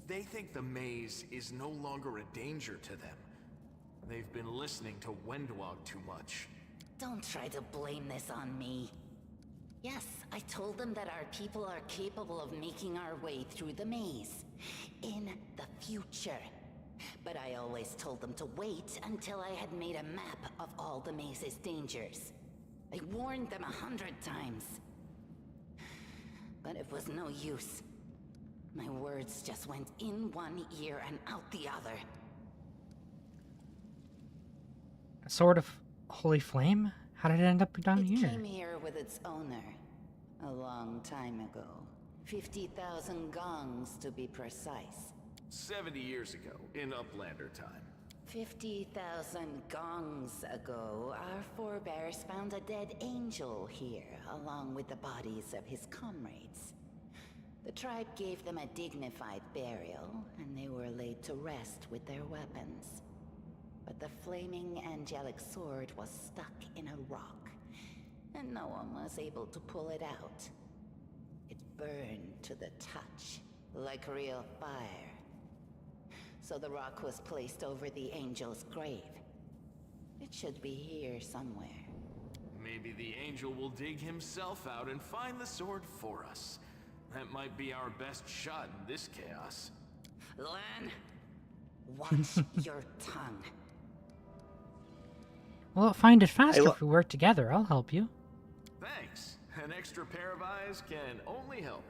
[SPEAKER 6] They think the maze is no longer a danger to them. They've been listening to Wendwog too much.
[SPEAKER 10] Don't try to blame this on me. Yes, I told them that our people are capable of making our way through the maze. In the future. But I always told them to wait until I had made a map of all the maze's dangers. I warned them 100 times. But it was no use. My words just went in one ear and out the other.
[SPEAKER 2] A sword of holy flame? How did it end up down
[SPEAKER 10] It
[SPEAKER 2] here?
[SPEAKER 10] came here with its owner. A long time ago. 50,000 gongs to be precise.
[SPEAKER 6] 70 years ago, in Uplander time.
[SPEAKER 10] 50,000 gongs ago, our forebears found a dead angel here, along with the bodies of his comrades. The tribe gave them a dignified burial, and they were laid to rest with their weapons. But the flaming angelic sword was stuck in a rock, and no one was able to pull it out. It burned to the touch, like real fire. So the rock was placed over the angel's grave. It should be here somewhere.
[SPEAKER 11] Maybe the angel will dig himself out and find the sword for us. That might be our best shot in this chaos.
[SPEAKER 10] Lan, watch your tongue.
[SPEAKER 2] Well, find it faster if we work together. I'll help you.
[SPEAKER 11] Thanks. An extra pair of eyes can only help.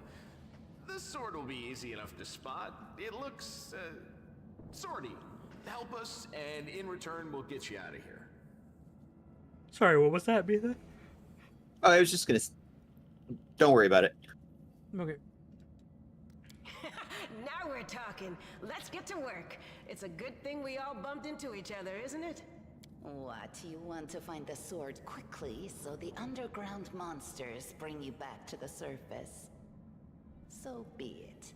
[SPEAKER 11] This sword will be easy enough to spot. It looks, swordy. Help us, and in return, we'll get you out of here.
[SPEAKER 2] Sorry, what was that, Betha?
[SPEAKER 1] Oh, I was just gonna... Don't worry about it.
[SPEAKER 2] Okay.
[SPEAKER 4] Now we're talking. Let's get to work. It's a good thing we all bumped into each other, isn't it?
[SPEAKER 10] What, you want to find the sword quickly so the underground monsters bring you back to the surface? So be it.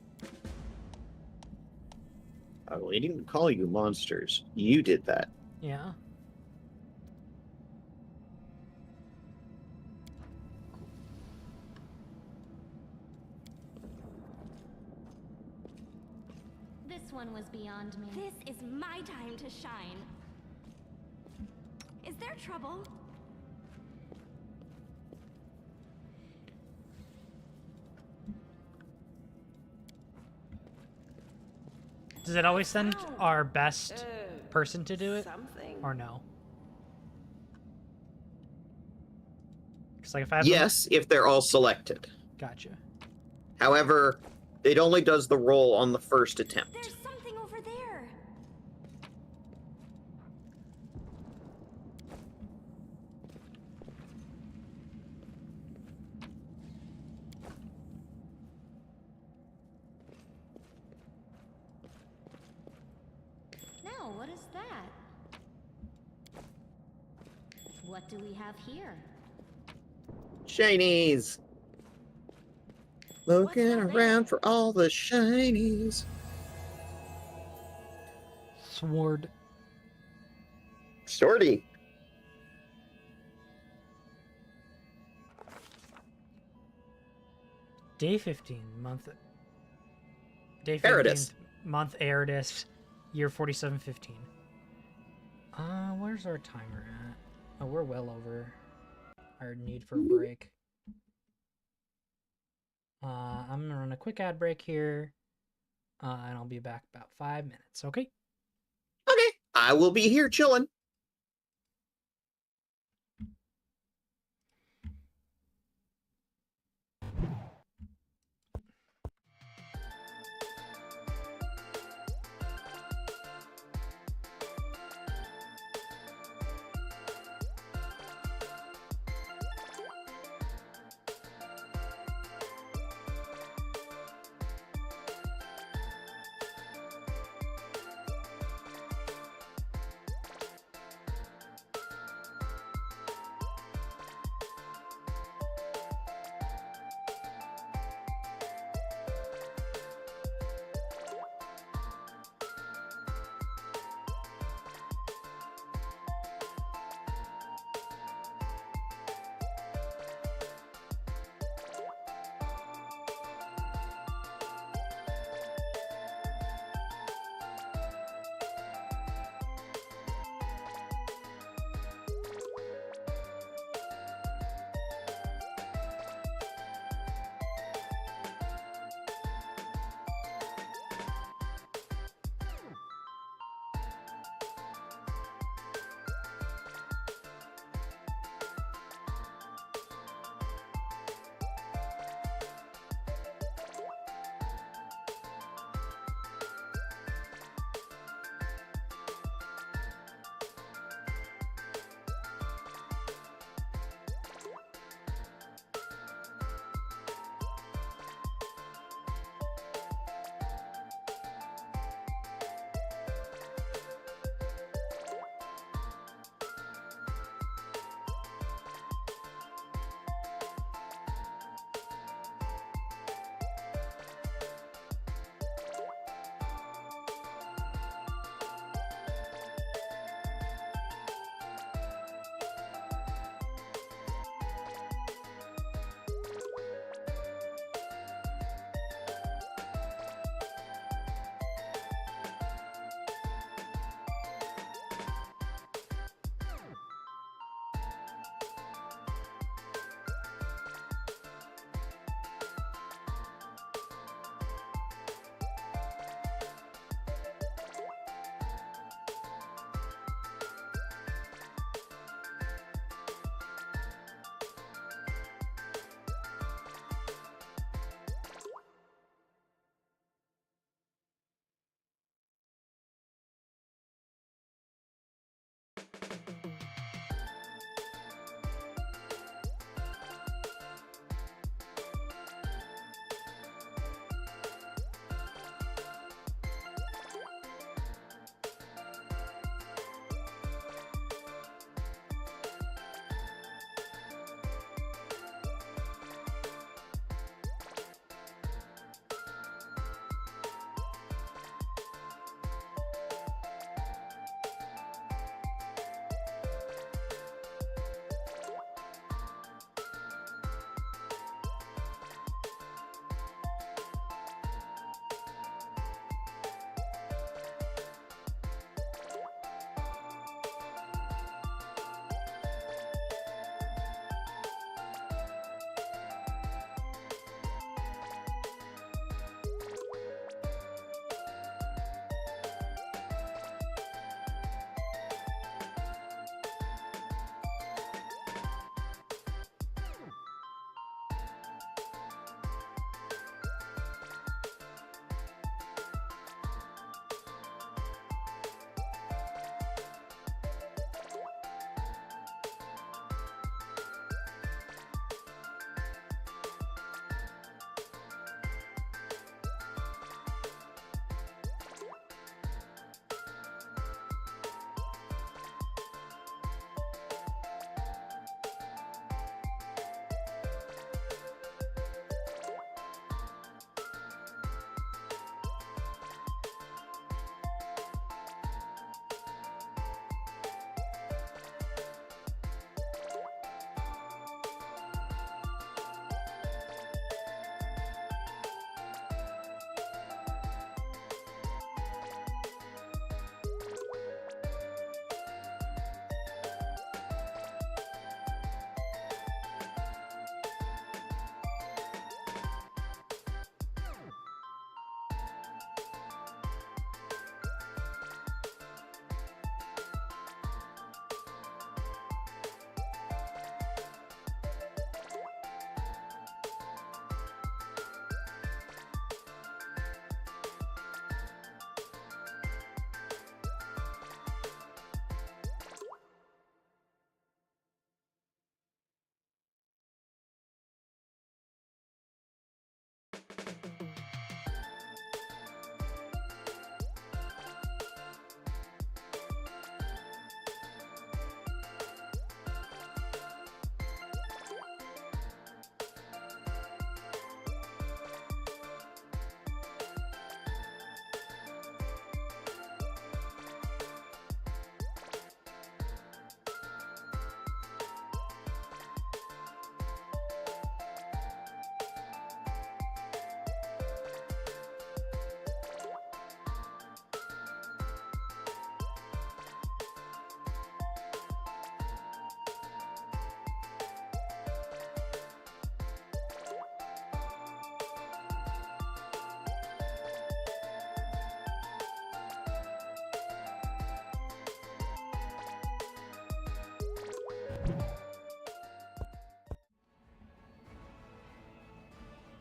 [SPEAKER 1] Oh, I didn't call you monsters. You did that.
[SPEAKER 2] Yeah.
[SPEAKER 9] This one was beyond me.
[SPEAKER 12] This is my time to shine. Is there trouble?
[SPEAKER 2] Does it always send our best person to do it?
[SPEAKER 4] Something.
[SPEAKER 2] Or no? Because like if I have
[SPEAKER 1] Yes, if they're all selected.
[SPEAKER 2] Gotcha.
[SPEAKER 1] However, it only does the roll on the first attempt.
[SPEAKER 12] There's something over there.
[SPEAKER 9] Now, what is that? What do we have here?
[SPEAKER 1] Shinies! Looking around for all the shinies.
[SPEAKER 2] Sword.
[SPEAKER 1] Swordy.
[SPEAKER 2] Day 15, month. Day 15,
[SPEAKER 1] Paradis.
[SPEAKER 2] month Aridus, year 4715. Where's our timer at? Oh, we're well over our need for a break. I'm gonna run a quick ad break here, and I'll be back about 5 minutes, okay?
[SPEAKER 1] Okay, I will be here chilling.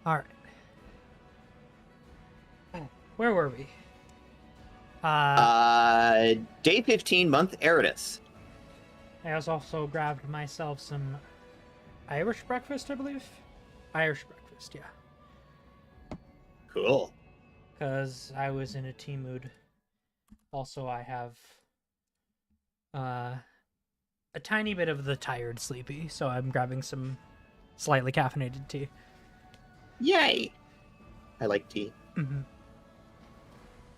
[SPEAKER 2] All right. Where were we?
[SPEAKER 1] Day 15, month Eridus.
[SPEAKER 2] I also grabbed myself some Irish breakfast, I believe. Irish breakfast, yeah.
[SPEAKER 1] Cool.
[SPEAKER 2] Because I was in a tea mood. Also, I have a tiny bit of the tired sleepy, so I'm grabbing some slightly caffeinated tea.
[SPEAKER 1] Yay! I like tea.
[SPEAKER 2] Mm-hmm.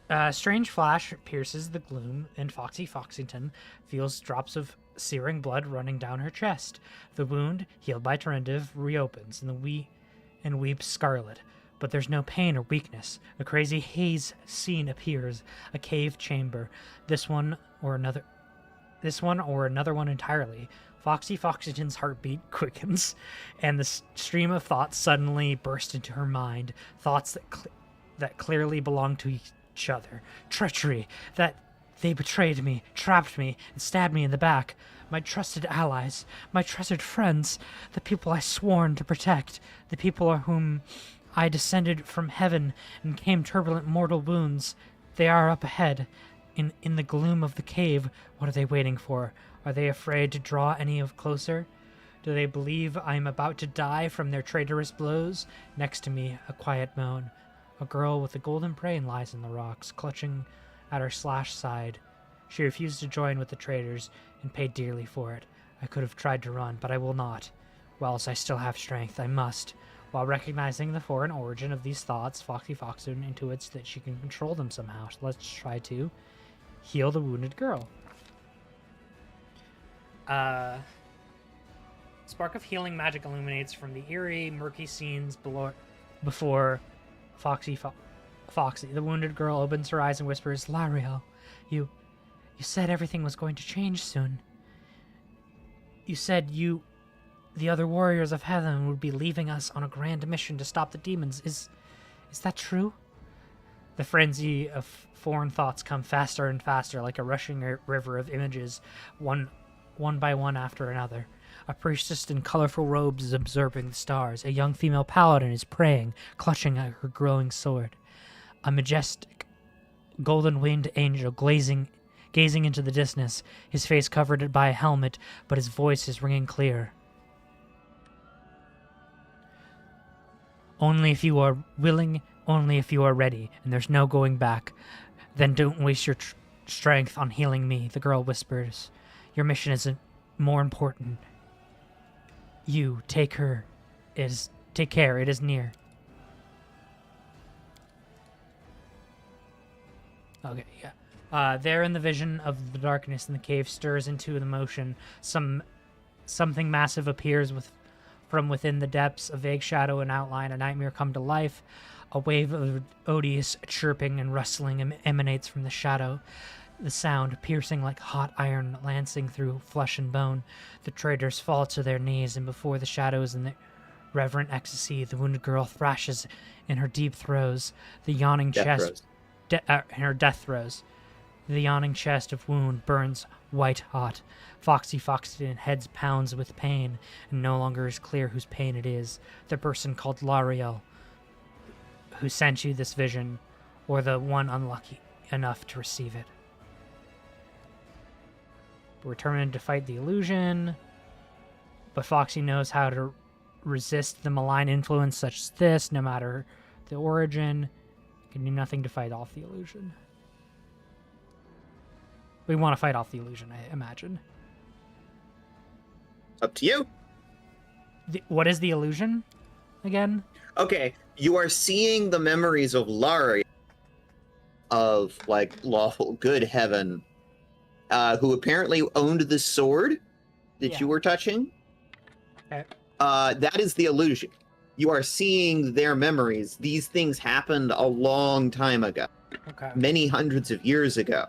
[SPEAKER 2] A strange flash pierces the gloom, and Foxy Foxington feels drops of searing blood running down her chest. The wound, healed by Terendiv, reopens, and weeps scarlet. But there's no pain or weakness. A crazy haze scene appears, a cave chamber. This one or another one entirely. Foxy Foxington's heartbeat quickens, and the stream of thoughts suddenly burst into her mind. Thoughts that clearly belong to each other. Treachery, that they betrayed me, trapped me, and stabbed me in the back. My trusted allies, my trusted friends, the people I sworn to protect, the people whom I descended from heaven and came turbulent mortal wounds. They are up ahead, in the gloom of the cave. What are they waiting for? Are they afraid to draw any closer? Do they believe I am about to die from their traitorous blows? Next to me, a quiet moan. A girl with a golden brain lies in the rocks, clutching at her slashed side. She refused to join with the traitors and paid dearly for it. I could have tried to run, but I will not. Whilst I still have strength, I must. While recognizing the foreign origin of these thoughts, Foxy Foxington intuits that she can control them somehow. So let's try to heal the wounded girl. Spark of healing magic illuminates from the eerie, murky scenes before Foxy. The wounded girl opens her eyes and whispers, "Lariel, you said everything was going to change soon. You said the other warriors of heaven would be leaving us on a grand mission to stop the demons. Is that true?" The frenzy of foreign thoughts come faster and faster, like a rushing river of images, one by one after another. A priestess in colorful robes is observing the stars. A young female paladin is praying, clutching at her glowing sword. A majestic, golden-winged angel gazing into the distance, his face covered by a helmet, but his voice is ringing clear. Only if you are willing, only if you are ready, and there's no going back. Then don't waste your strength on healing me, the girl whispers. Your mission isn't more important. You, take care, it is near. Okay, yeah. There in the vision of the darkness in the cave stirs into the motion. Something massive appears from within the depths, a vague shadow and outline, a nightmare come to life. A wave of odious chirping and rustling emanates from the shadow. The sound, piercing like hot iron, lancing through flesh and bone. The traitors fall to their knees, and before the shadows in the reverent ecstasy, the wounded girl thrashes in her deep throes. The yawning chest... in her death throes. The yawning chest of wound burns white hot. Foxy Foxington heads pounds with pain, and no longer is clear whose pain it is. The person called Lariel, who sent you this vision, or the one unlucky enough to receive it. We're determined to fight the illusion, but Foxy knows how to resist the malign influence such as this, no matter the origin. Can do nothing to fight off the illusion. We want to fight off the illusion, I imagine.
[SPEAKER 1] Up to you.
[SPEAKER 2] What is the illusion again?
[SPEAKER 1] Okay, you are seeing the memories of Lari, of like lawful good heaven, who apparently owned the sword that you were touching.
[SPEAKER 2] Okay.
[SPEAKER 1] That is the illusion. You are seeing their memories. These things happened a long time ago.
[SPEAKER 2] Okay.
[SPEAKER 1] Many hundreds of years ago.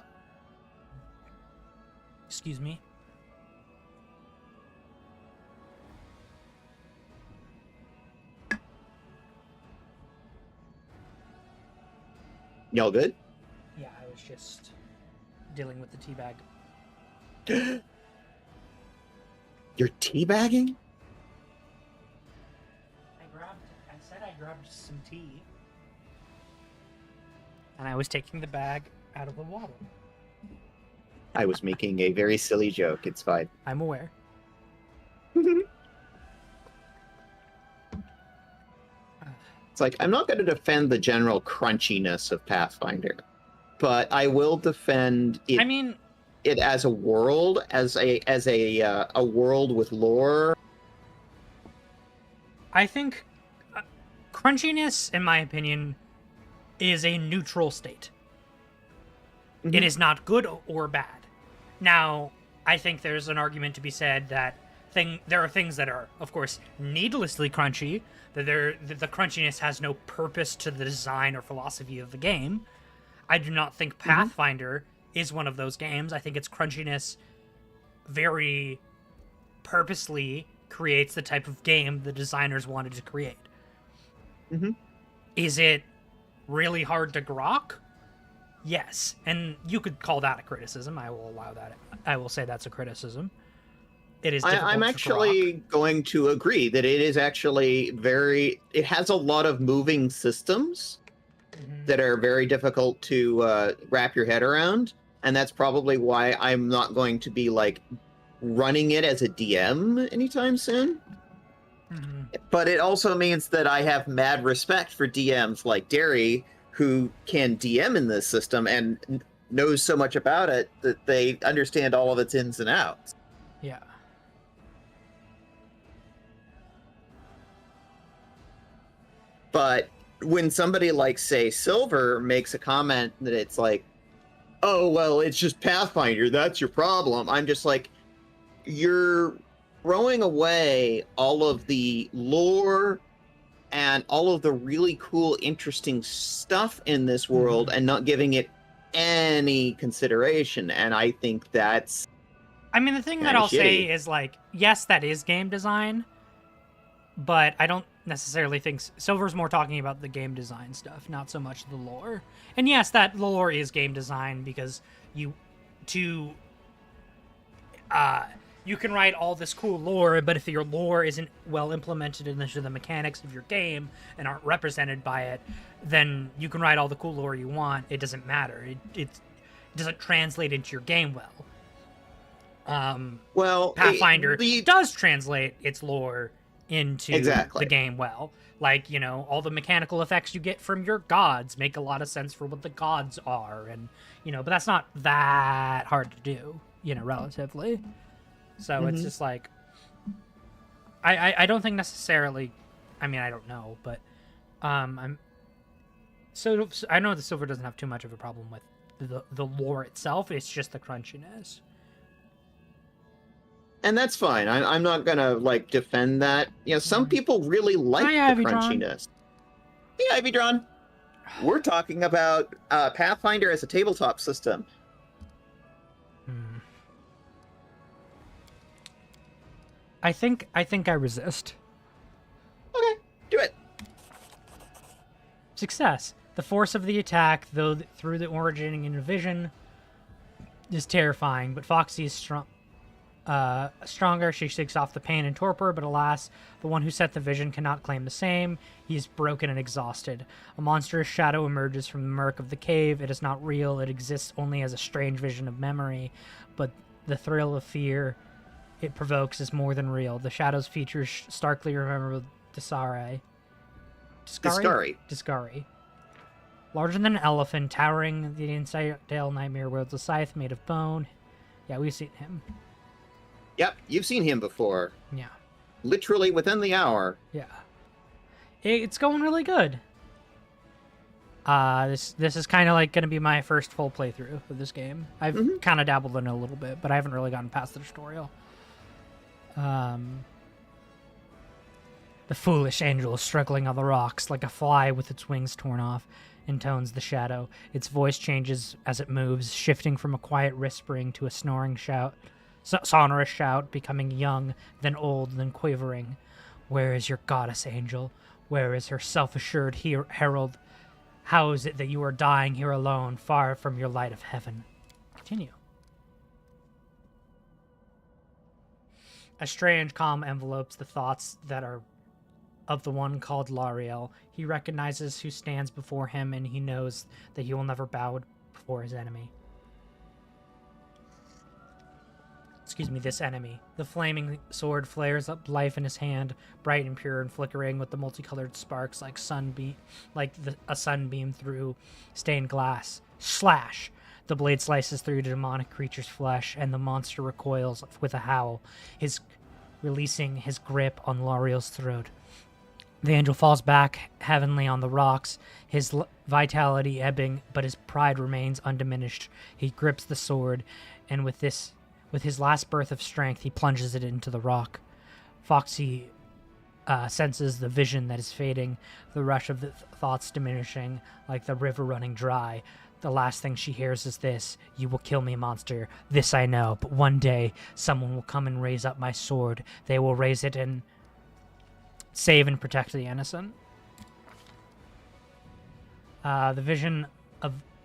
[SPEAKER 2] Excuse me.
[SPEAKER 1] Y'all good?
[SPEAKER 2] Yeah, I was just dealing with the teabag.
[SPEAKER 1] You're teabagging?
[SPEAKER 2] I said I grabbed some tea. And I was taking the bag out of the water.
[SPEAKER 1] I was making a very silly joke. It's fine.
[SPEAKER 2] I'm aware.
[SPEAKER 1] It's like, I'm not going to defend the general crunchiness of Pathfinder, but I will defend it.
[SPEAKER 2] I mean,
[SPEAKER 1] it as a world, as a world with lore.
[SPEAKER 2] I think crunchiness, in my opinion, is a neutral state.
[SPEAKER 1] Mm-hmm.
[SPEAKER 2] It is not good or bad. Now, I think there's an argument to be said that there are things that are, of course, needlessly crunchy, that the crunchiness has no purpose to the design or philosophy of the game. I do not think Pathfinder is one of those games. I think its crunchiness very purposely creates the type of game the designers wanted to create.
[SPEAKER 1] Mm-hmm.
[SPEAKER 2] Is it really hard to grok? Yes, and you could call that a criticism. I will allow that. I will say that's a criticism. It is difficult
[SPEAKER 1] I'm
[SPEAKER 2] to
[SPEAKER 1] actually
[SPEAKER 2] grok.
[SPEAKER 1] going to agree that it is actually it has a lot of moving systems that are very difficult to wrap your head around. And that's probably why I'm not going to be like running it as a DM anytime soon. But it also means that I have mad respect for DMs like Derry, who can DM in this system and knows so much about it that they understand all of its ins and outs.
[SPEAKER 2] Yeah.
[SPEAKER 1] But when somebody like, say, Silver makes a comment that it's like, oh, well, it's just Pathfinder, that's your problem. I'm just like, you're throwing away all of the lore and all of the really cool, interesting stuff in this world and not giving it any consideration. And I think that's...
[SPEAKER 2] I mean, the thing that I'll say is, like, yes, that is game design, but I don't necessarily think... Silver's more talking about the game design stuff, not so much the lore. And yes, that lore is game design because you can write all this cool lore, but if your lore isn't well implemented into the mechanics of your game and aren't represented by it, then you can write all the cool lore you want. It doesn't matter. It doesn't translate into your game well.
[SPEAKER 1] Well,
[SPEAKER 2] Pathfinder does translate its lore into
[SPEAKER 1] Exactly.
[SPEAKER 2] the game well. Like, you know, all the mechanical effects you get from your gods make a lot of sense for what the gods are, and, you know, but that's not that hard to do, you know, relatively. So it's just like, I don't think necessarily, I mean, I don't know, but I know the Silver doesn't have too much of a problem with the lore itself. It's just the crunchiness.
[SPEAKER 1] And that's fine. I'm not gonna like defend that. You know, some people really like the crunchiness. Hey, Ivydron. We're talking about Pathfinder as a tabletop system.
[SPEAKER 2] I think I resist.
[SPEAKER 1] Okay, do it.
[SPEAKER 2] Success. The force of the attack, though through the originating in a vision, is terrifying. But Foxy is stronger. She shakes off the pain and torpor. But alas, the one who set the vision cannot claim the same. He is broken and exhausted. A monstrous shadow emerges from the murk of the cave. It is not real. It exists only as a strange vision of memory. But the thrill of fear it provokes is more than real. The shadow's features starkly remember Discari. Larger than an elephant, towering the infernal nightmare wields a scythe made of bone. Yeah, we've seen him.
[SPEAKER 1] Yep, you've seen him before.
[SPEAKER 2] Yeah.
[SPEAKER 1] Literally within the hour.
[SPEAKER 2] Yeah. It's going really good. This is kind of like going to be my first full playthrough of this game. I've kind of dabbled in it a little bit, but I haven't really gotten past the tutorial. The foolish angel is struggling on the rocks like a fly with its wings torn off, intones the shadow. Its voice changes as it moves, shifting from a quiet whispering to a snoring shout, sonorous shout, becoming young, then old, then quivering. Where is your goddess, angel? Where is her self-assured herald? How is it that you are dying here alone, far from your light of heaven? Continue. A strange calm envelopes the thoughts that are of the one called Lariel. He recognizes who stands before him, and he knows that he will never bow before his enemy. Excuse me, this enemy. The flaming sword flares up life in his hand, bright and pure and flickering with the multicolored sparks like a sunbeam through stained glass. Slash! The blade slices through the demonic creature's flesh, and the monster recoils with a howl, releasing his grip on Lariel's throat. The angel falls back heavenly on the rocks, his vitality ebbing, but his pride remains undiminished. He grips the sword, and with his last breath of strength, he plunges it into the rock. Foxy senses the vision that is fading, the rush of the thoughts diminishing, like the river running dry. The last thing she hears is this: "You will kill me, monster. This I know, but one day someone will come and raise up my sword. They will raise it and save and protect the innocent." The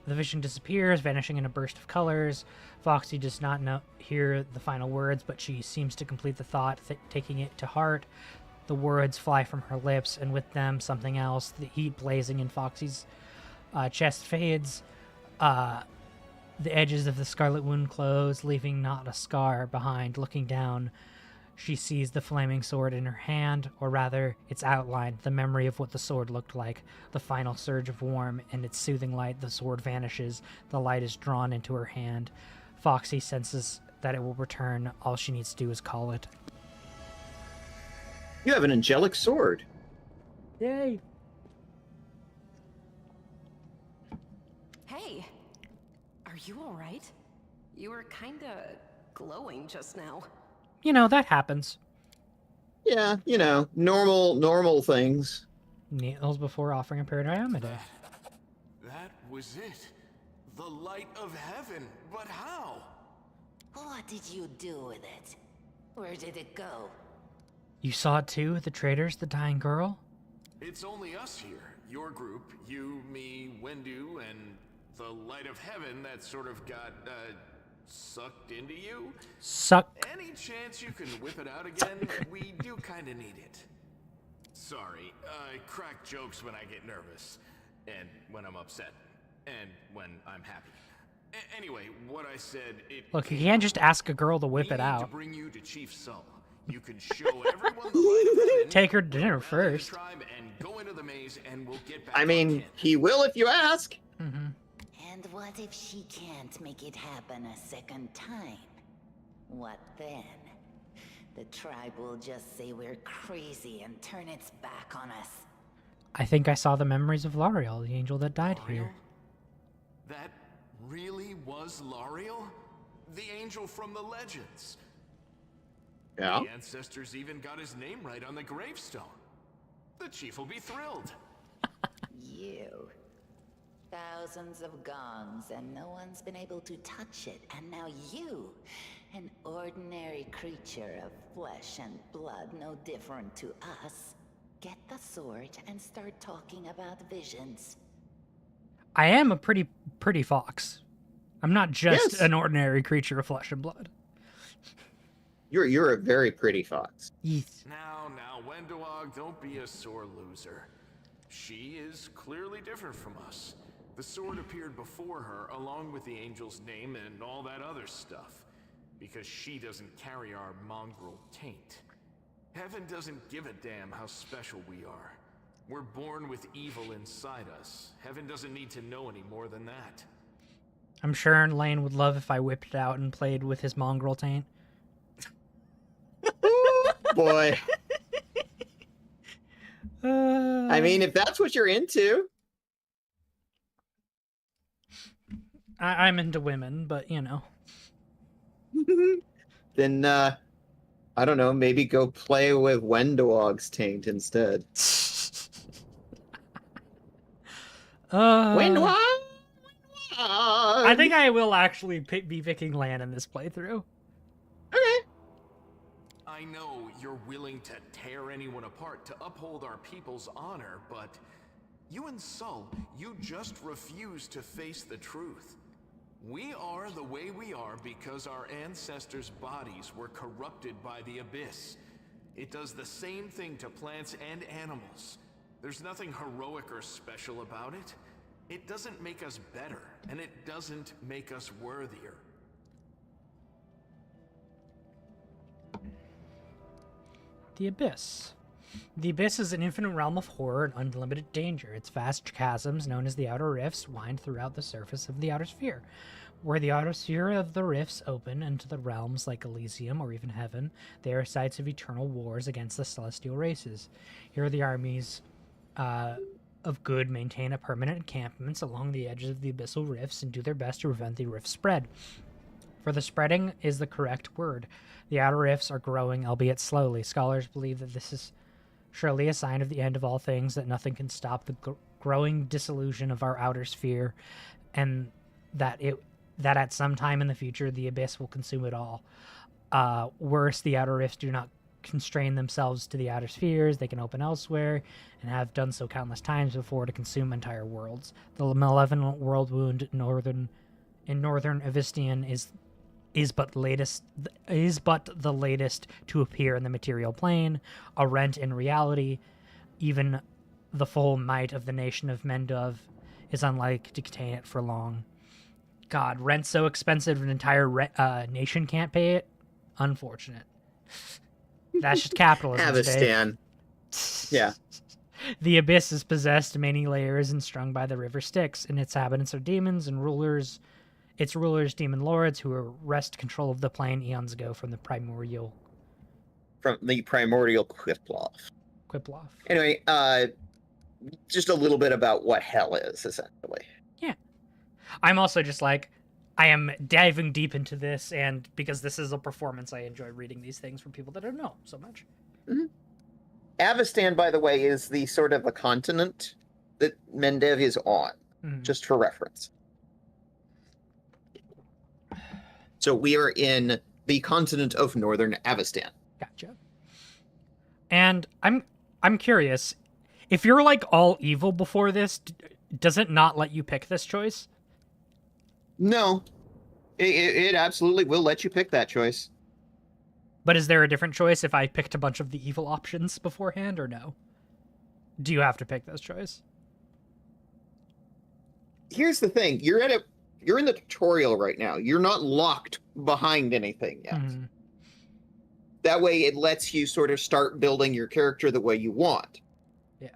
[SPEAKER 2] vision disappears, vanishing in a burst of colors. Foxy does not hear the final words, but she seems to complete the thought, taking it to heart. The words fly from her lips, and with them something else. The heat blazing in Foxy's chest fades. The edges of the scarlet wound close, leaving not a scar behind. Looking down, she sees the flaming sword in her hand, or rather, its outline, the memory of what the sword looked like. The final surge of warmth, and its soothing light, the sword vanishes. The light is drawn into her hand. Foxy senses that it will return. All she needs to do is call it.
[SPEAKER 1] You have an angelic sword.
[SPEAKER 2] Yay!
[SPEAKER 3] Hey, are you all right? You were kinda glowing just now.
[SPEAKER 2] You know, that happens.
[SPEAKER 1] Yeah, normal things.
[SPEAKER 2] Kneels before offering a prayer to Iomade.
[SPEAKER 11] That was it. The light of heaven. But how?
[SPEAKER 10] What did you do with it? Where did it go?
[SPEAKER 2] You saw it too, the traitors, the dying girl?
[SPEAKER 11] It's only us here. Your group, you, me, Wendu, and the light of heaven that sort of got, sucked into you?
[SPEAKER 2] Any
[SPEAKER 11] chance you can whip it out again? We do kinda need it. Sorry, I crack jokes when I get nervous, and when I'm upset, and when I'm happy. Anyway, what I said,
[SPEAKER 2] Look, you can't just ask a girl to whip it out.
[SPEAKER 11] To bring you to Chief Sull. You can show everyone the light of heaven.
[SPEAKER 2] Take her to dinner first.
[SPEAKER 11] And go into the maze, and we'll get back.
[SPEAKER 1] I mean, he will if you ask.
[SPEAKER 2] Mm-hmm.
[SPEAKER 10] And what if she can't make it happen a second time? What then? The tribe will just say we're crazy and turn its back on us.
[SPEAKER 2] I think I saw the memories of Lariel, the angel that died here.
[SPEAKER 11] That really was Lariel? The angel from the legends.
[SPEAKER 1] Yeah.
[SPEAKER 11] The ancestors even got his name right on the gravestone. The chief will be thrilled.
[SPEAKER 10] You. Thousands of gongs, and no one's been able to touch it. And now you, an ordinary creature of flesh and blood, no different to us, get the sword and start talking about visions.
[SPEAKER 2] I am a pretty fox. I'm not just an ordinary creature of flesh and blood.
[SPEAKER 1] You're a very pretty fox.
[SPEAKER 2] Yes.
[SPEAKER 11] Now, Wenduog, don't be a sore loser. She is clearly different from us. The sword appeared before her, along with the angel's name and all that other stuff, because she doesn't carry our mongrel taint. Heaven doesn't give a damn how special we are. We're born with evil inside us. Heaven doesn't need to know any more than that.
[SPEAKER 2] I'm sure Lane would love if I whipped it out and played with his mongrel taint.
[SPEAKER 1] Boy. I mean, if that's what you're into.
[SPEAKER 2] I'm into women, but you know.
[SPEAKER 1] Then, I don't know, maybe go play with Wenduog's taint instead. Wenduog!
[SPEAKER 2] I think I will actually be picking Lan in this playthrough.
[SPEAKER 1] Okay.
[SPEAKER 11] I know you're willing to tear anyone apart to uphold our people's honor, but you and Sull, you just refuse to face the truth. We are the way we are because our ancestors' bodies were corrupted by the Abyss. It does the same thing to plants and animals. There's nothing heroic or special about it. It doesn't make us better, and it doesn't make us worthier.
[SPEAKER 2] The Abyss. The Abyss is an infinite realm of horror and unlimited danger. Its vast chasms, known as the Outer Rifts, wind throughout the surface of the Outer Sphere. Where the Outer Sphere of the Rifts open into the realms like Elysium or even Heaven, they are sites of eternal wars against the celestial races. Here the armies of good maintain a permanent encampments along the edges of the abyssal rifts and do their best to prevent the rift spread. For the spreading is the correct word. The outer rifts are growing, albeit slowly. Scholars believe that this is surely a sign of the end of all things, that nothing can stop the growing dissolution of our outer sphere, and that at some time in the future the abyss will consume it all. Worse, the outer rifts do not constrain themselves to the outer spheres. They can open elsewhere, and have done so countless times before, to consume entire worlds. The malevolent world wound in northern Avistian is but the latest to appear in the material plane, a rent in reality. Even the full might of the nation of Mendov is unlikely to contain it for long. God, rent's so expensive an entire nation can't pay it? Unfortunate. That's just capitalism.
[SPEAKER 1] Avistan. Yeah.
[SPEAKER 2] The Abyss is possessed many layers and strung by the river Styx, and its inhabitants are demons and rulers. Its rulers, demon lords, who wrest control of the plane eons ago from the primordial Qiploth.
[SPEAKER 1] Anyway, just a little bit about what hell is, essentially.
[SPEAKER 2] Yeah. I'm also just like, I am diving deep into this, and because this is a performance, I enjoy reading these things from people that don't know so much.
[SPEAKER 1] Mm-hmm. Avistan, by the way, is the sort of a continent that Mendev is on, just for reference. So we are in the continent of northern Avistan.
[SPEAKER 2] Gotcha. And I'm curious, if you're like all evil before this, does it not let you pick this choice?
[SPEAKER 1] No. It absolutely will let you pick that choice.
[SPEAKER 2] But is there a different choice if I picked a bunch of the evil options beforehand, or no? Do you have to pick this choice?
[SPEAKER 1] Here's the thing. You're in the tutorial right now. You're not locked behind anything yet. Mm-hmm. That way it lets you sort of start building your character the way you want.
[SPEAKER 2] Yeah.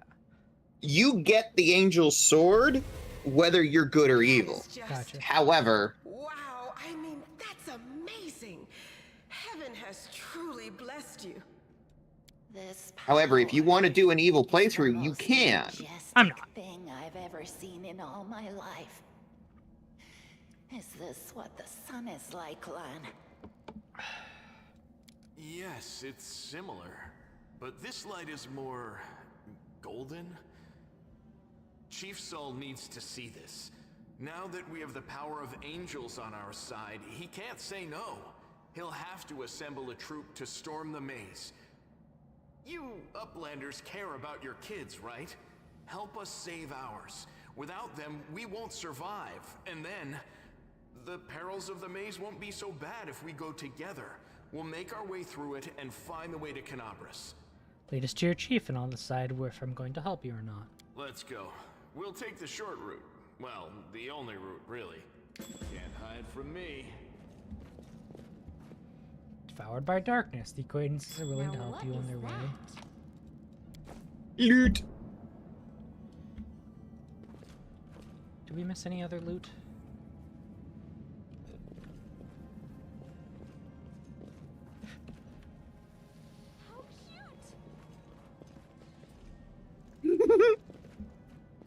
[SPEAKER 1] You get the angel's sword whether you're good or evil.
[SPEAKER 2] Gotcha.
[SPEAKER 1] However...
[SPEAKER 4] Wow, I mean, that's amazing. Heaven has truly blessed you.
[SPEAKER 1] However, if you want to do an evil playthrough, you can.
[SPEAKER 2] I'm not.
[SPEAKER 10] Thing I've ever seen in all my life. Is this what the sun is like, Lan?
[SPEAKER 11] Yes, it's similar. But this light is more... golden? Chief Sol needs to see this. Now that we have the power of angels on our side, he can't say no. He'll have to assemble a troop to storm the maze. You Uplanders care about your kids, right? Help us save ours. Without them, we won't survive. And then, the perils of the maze won't be so bad if we go together. We'll make our way through it and find the way to Canabras.
[SPEAKER 2] Lead us to your chief and I'll decide if I'm going to help you or not.
[SPEAKER 11] Let's go. We'll take the short route. Well, the only route, really. Can't hide from me.
[SPEAKER 2] Devoured by darkness. The acquaintances are willing to help you on their way.
[SPEAKER 1] Loot!
[SPEAKER 2] Did we miss any other loot?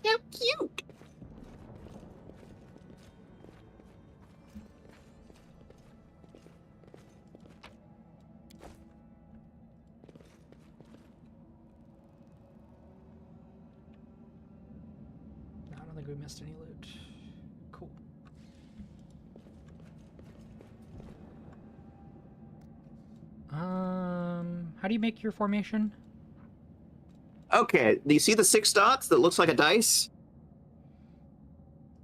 [SPEAKER 1] How cute!
[SPEAKER 2] No, I don't think we missed any loot. Cool. How do you make your formation?
[SPEAKER 1] Okay, do you see the 6 dots that looks like a dice?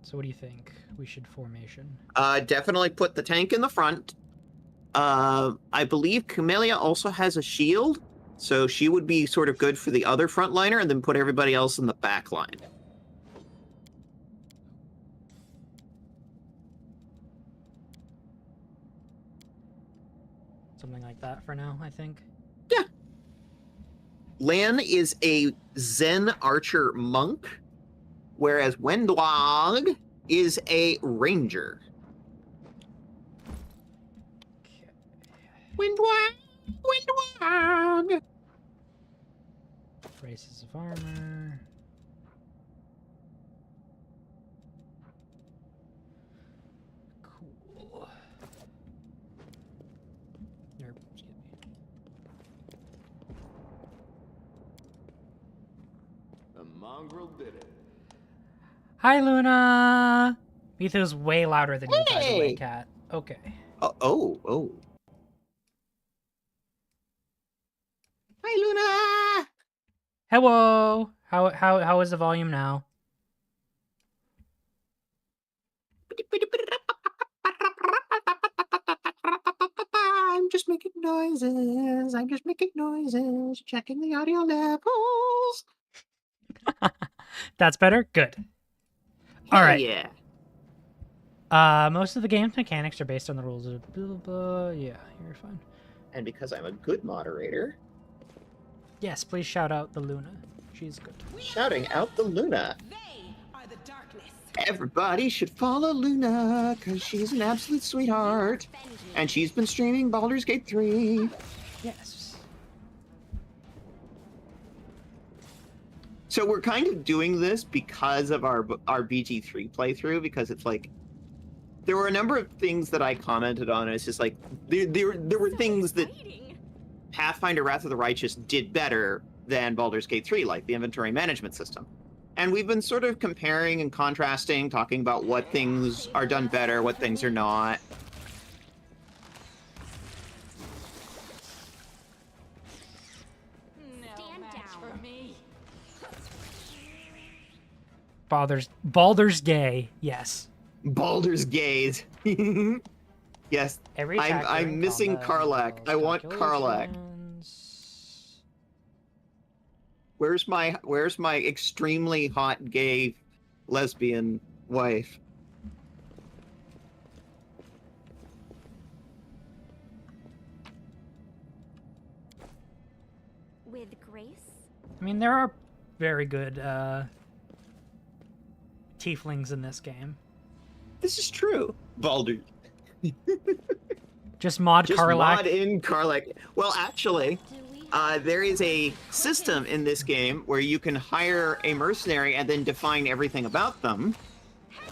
[SPEAKER 2] So what do you think we should formation?
[SPEAKER 1] Definitely put the tank in the front. I believe Camellia also has a shield, So she would be sort of good for the other frontliner and then put everybody else in the back line.
[SPEAKER 2] Something like that for now, I think.
[SPEAKER 1] Yeah. Lan is a Zen archer monk, whereas Wendwag is a ranger. Windwag! Windwag!
[SPEAKER 2] Braces of armor. Cool. Excuse me.
[SPEAKER 11] The mongrel did it.
[SPEAKER 2] Hi, Luna! Metho's way louder than you, by the way, Kat. Okay.
[SPEAKER 1] Oh. Hi, Luna!
[SPEAKER 2] Hello! How is the volume now?
[SPEAKER 1] I'm just making noises, checking the audio levels.
[SPEAKER 2] That's better? Good. All right.
[SPEAKER 1] Yeah.
[SPEAKER 2] Most of the game's mechanics are based on the rules of blah, blah, blah. Yeah, you're fine.
[SPEAKER 1] And because I'm a good moderator...
[SPEAKER 2] Yes, please shout out the Luna. She's good.
[SPEAKER 1] Shouting out the Luna.
[SPEAKER 4] They are the darkness.
[SPEAKER 1] Everybody should follow Luna, because she's an absolute sweetheart. And she's been streaming Baldur's Gate 3.
[SPEAKER 2] Yes.
[SPEAKER 1] So we're kind of doing this because of our BG3 playthrough, because it's like, there were a number of things that I commented on, and it's just like, there were things that Pathfinder Wrath of the Righteous did better than Baldur's Gate 3, like the inventory management system. And we've been sort of comparing and contrasting, talking about what things are done better, what things are not.
[SPEAKER 12] Stand down. For me.
[SPEAKER 2] Baldur's gay. Yes.
[SPEAKER 1] Baldur's gaze. Yes. I'm missing Karlach. I want Karlach. Where's my extremely hot gay lesbian wife?
[SPEAKER 12] With grace?
[SPEAKER 2] I mean, there are very good tieflings in this game.
[SPEAKER 1] This is true. Baldur.
[SPEAKER 2] Just mod Karlach.
[SPEAKER 1] Mod in Karlach. Well, actually, there is a system in this game where you can hire a mercenary and then define everything about them.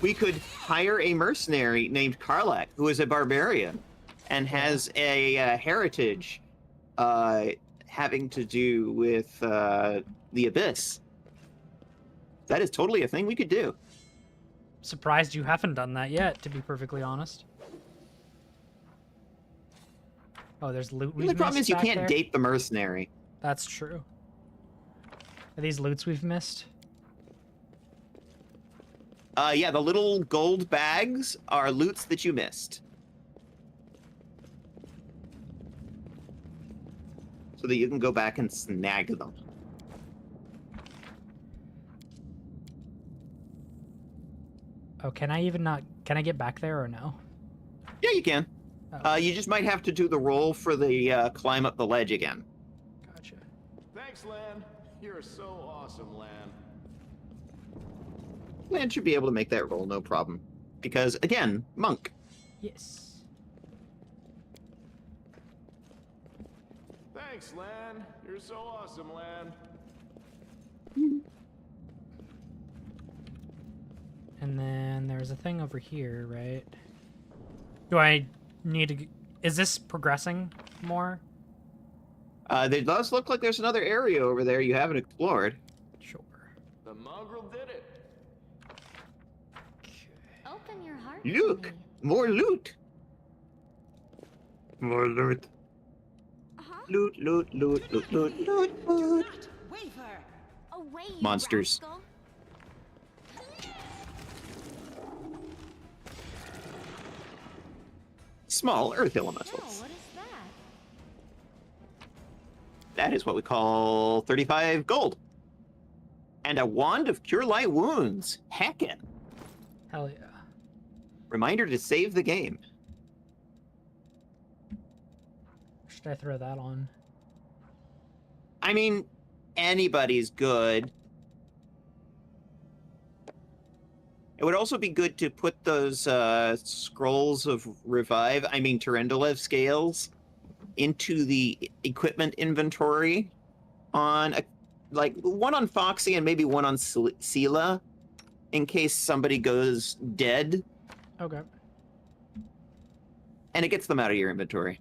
[SPEAKER 1] We could hire a mercenary named Karlach, who is a barbarian and has a heritage having to do with the Abyss. That is totally a thing we could do.
[SPEAKER 2] Surprised you haven't done that yet, to be perfectly honest. Oh, there's loot.
[SPEAKER 1] The problem is you can't date the mercenary.
[SPEAKER 2] That's true. Are these loots we've missed?
[SPEAKER 1] Yeah, the little gold bags are loots that you missed. So that you can go back and snag them.
[SPEAKER 2] Oh, can I even not... Can I get back there or no?
[SPEAKER 1] Yeah, you can.
[SPEAKER 2] Oh.
[SPEAKER 1] You just might have to do the roll for the climb up the ledge again.
[SPEAKER 2] Gotcha.
[SPEAKER 11] Thanks, Lan. You're so awesome, Lan.
[SPEAKER 1] Lan should be able to make that roll, no problem. Because, again, monk.
[SPEAKER 2] Yes.
[SPEAKER 11] Thanks, Lan. You're so awesome, Lan.
[SPEAKER 2] And then there's a thing over here, right? Do I need to... Is this progressing more?
[SPEAKER 1] It does look like there's another area over there you haven't explored.
[SPEAKER 2] Sure.
[SPEAKER 11] The mongrel did it.
[SPEAKER 9] Open your heart.
[SPEAKER 1] Look!
[SPEAKER 9] to me.
[SPEAKER 1] More loot! More loot.
[SPEAKER 12] Uh-huh.
[SPEAKER 1] Loot, loot, loot, loot, loot, loot, loot.
[SPEAKER 4] Waver.
[SPEAKER 12] Away, you
[SPEAKER 1] Monsters.
[SPEAKER 12] rascal.
[SPEAKER 1] Small earth
[SPEAKER 9] Oh,
[SPEAKER 1] elementals.
[SPEAKER 9] what is
[SPEAKER 1] That is what we call 35 gold. And a wand of cure light wounds. Heckin'.
[SPEAKER 2] Hell yeah.
[SPEAKER 1] Reminder to save the game.
[SPEAKER 2] Should I throw that on?
[SPEAKER 1] I mean, anybody's good. It would also be good to put those scrolls of revive, Tyrendolev scales, into the equipment inventory on, one on Foxy and maybe one on Sela, in case somebody goes dead.
[SPEAKER 2] Okay.
[SPEAKER 1] And it gets them out of your inventory.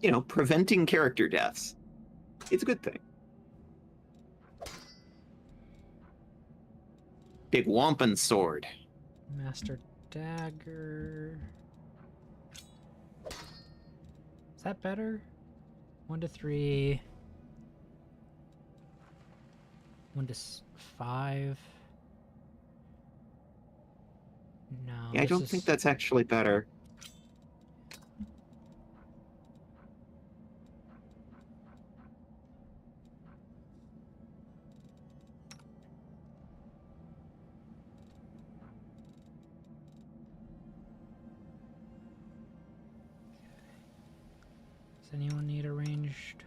[SPEAKER 1] You know, preventing character deaths. It's a good thing. Big Wampin sword.
[SPEAKER 2] Master dagger. Is that better? 1 to 3. 1 to 5. No.
[SPEAKER 1] Yeah, I don't think that's actually better.
[SPEAKER 2] Does anyone need a ranged?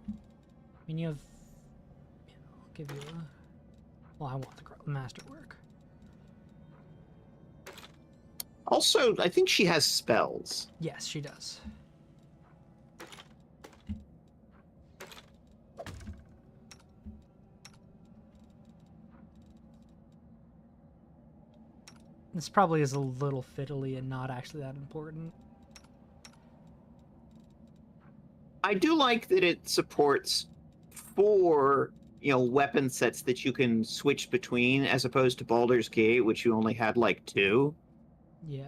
[SPEAKER 2] I mean, you have. I'll give you a. Well, I want the masterwork.
[SPEAKER 1] Also, I think she has spells.
[SPEAKER 2] Yes, she does. This probably is a little fiddly and not actually that important.
[SPEAKER 1] I do like that it supports 4, weapon sets that you can switch between, as opposed to Baldur's Gate, which you only had 2.
[SPEAKER 2] Yeah.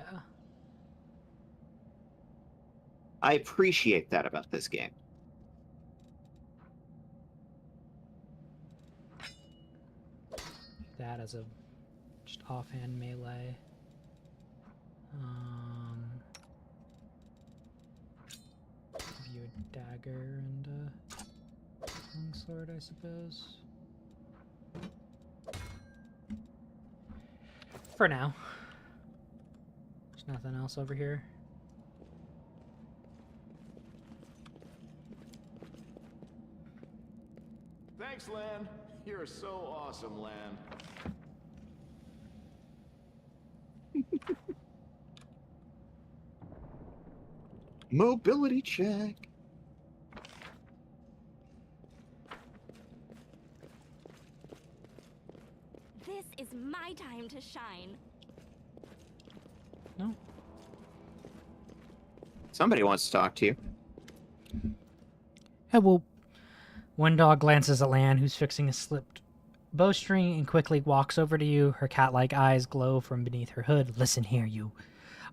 [SPEAKER 1] I appreciate that about this game.
[SPEAKER 2] That as a just offhand melee. Give you a dagger and a longsword, I suppose. For now. There's nothing else over here.
[SPEAKER 11] Thanks, Lan. You're so awesome, Lan.
[SPEAKER 1] Mobility check.
[SPEAKER 12] This is my time to shine.
[SPEAKER 2] No.
[SPEAKER 1] Somebody wants to talk to you.
[SPEAKER 2] Yeah, well, one dog glances at Lan, who's fixing a slipped bowstring, and quickly walks over to you. Her cat-like eyes glow from beneath her hood. Listen here, you.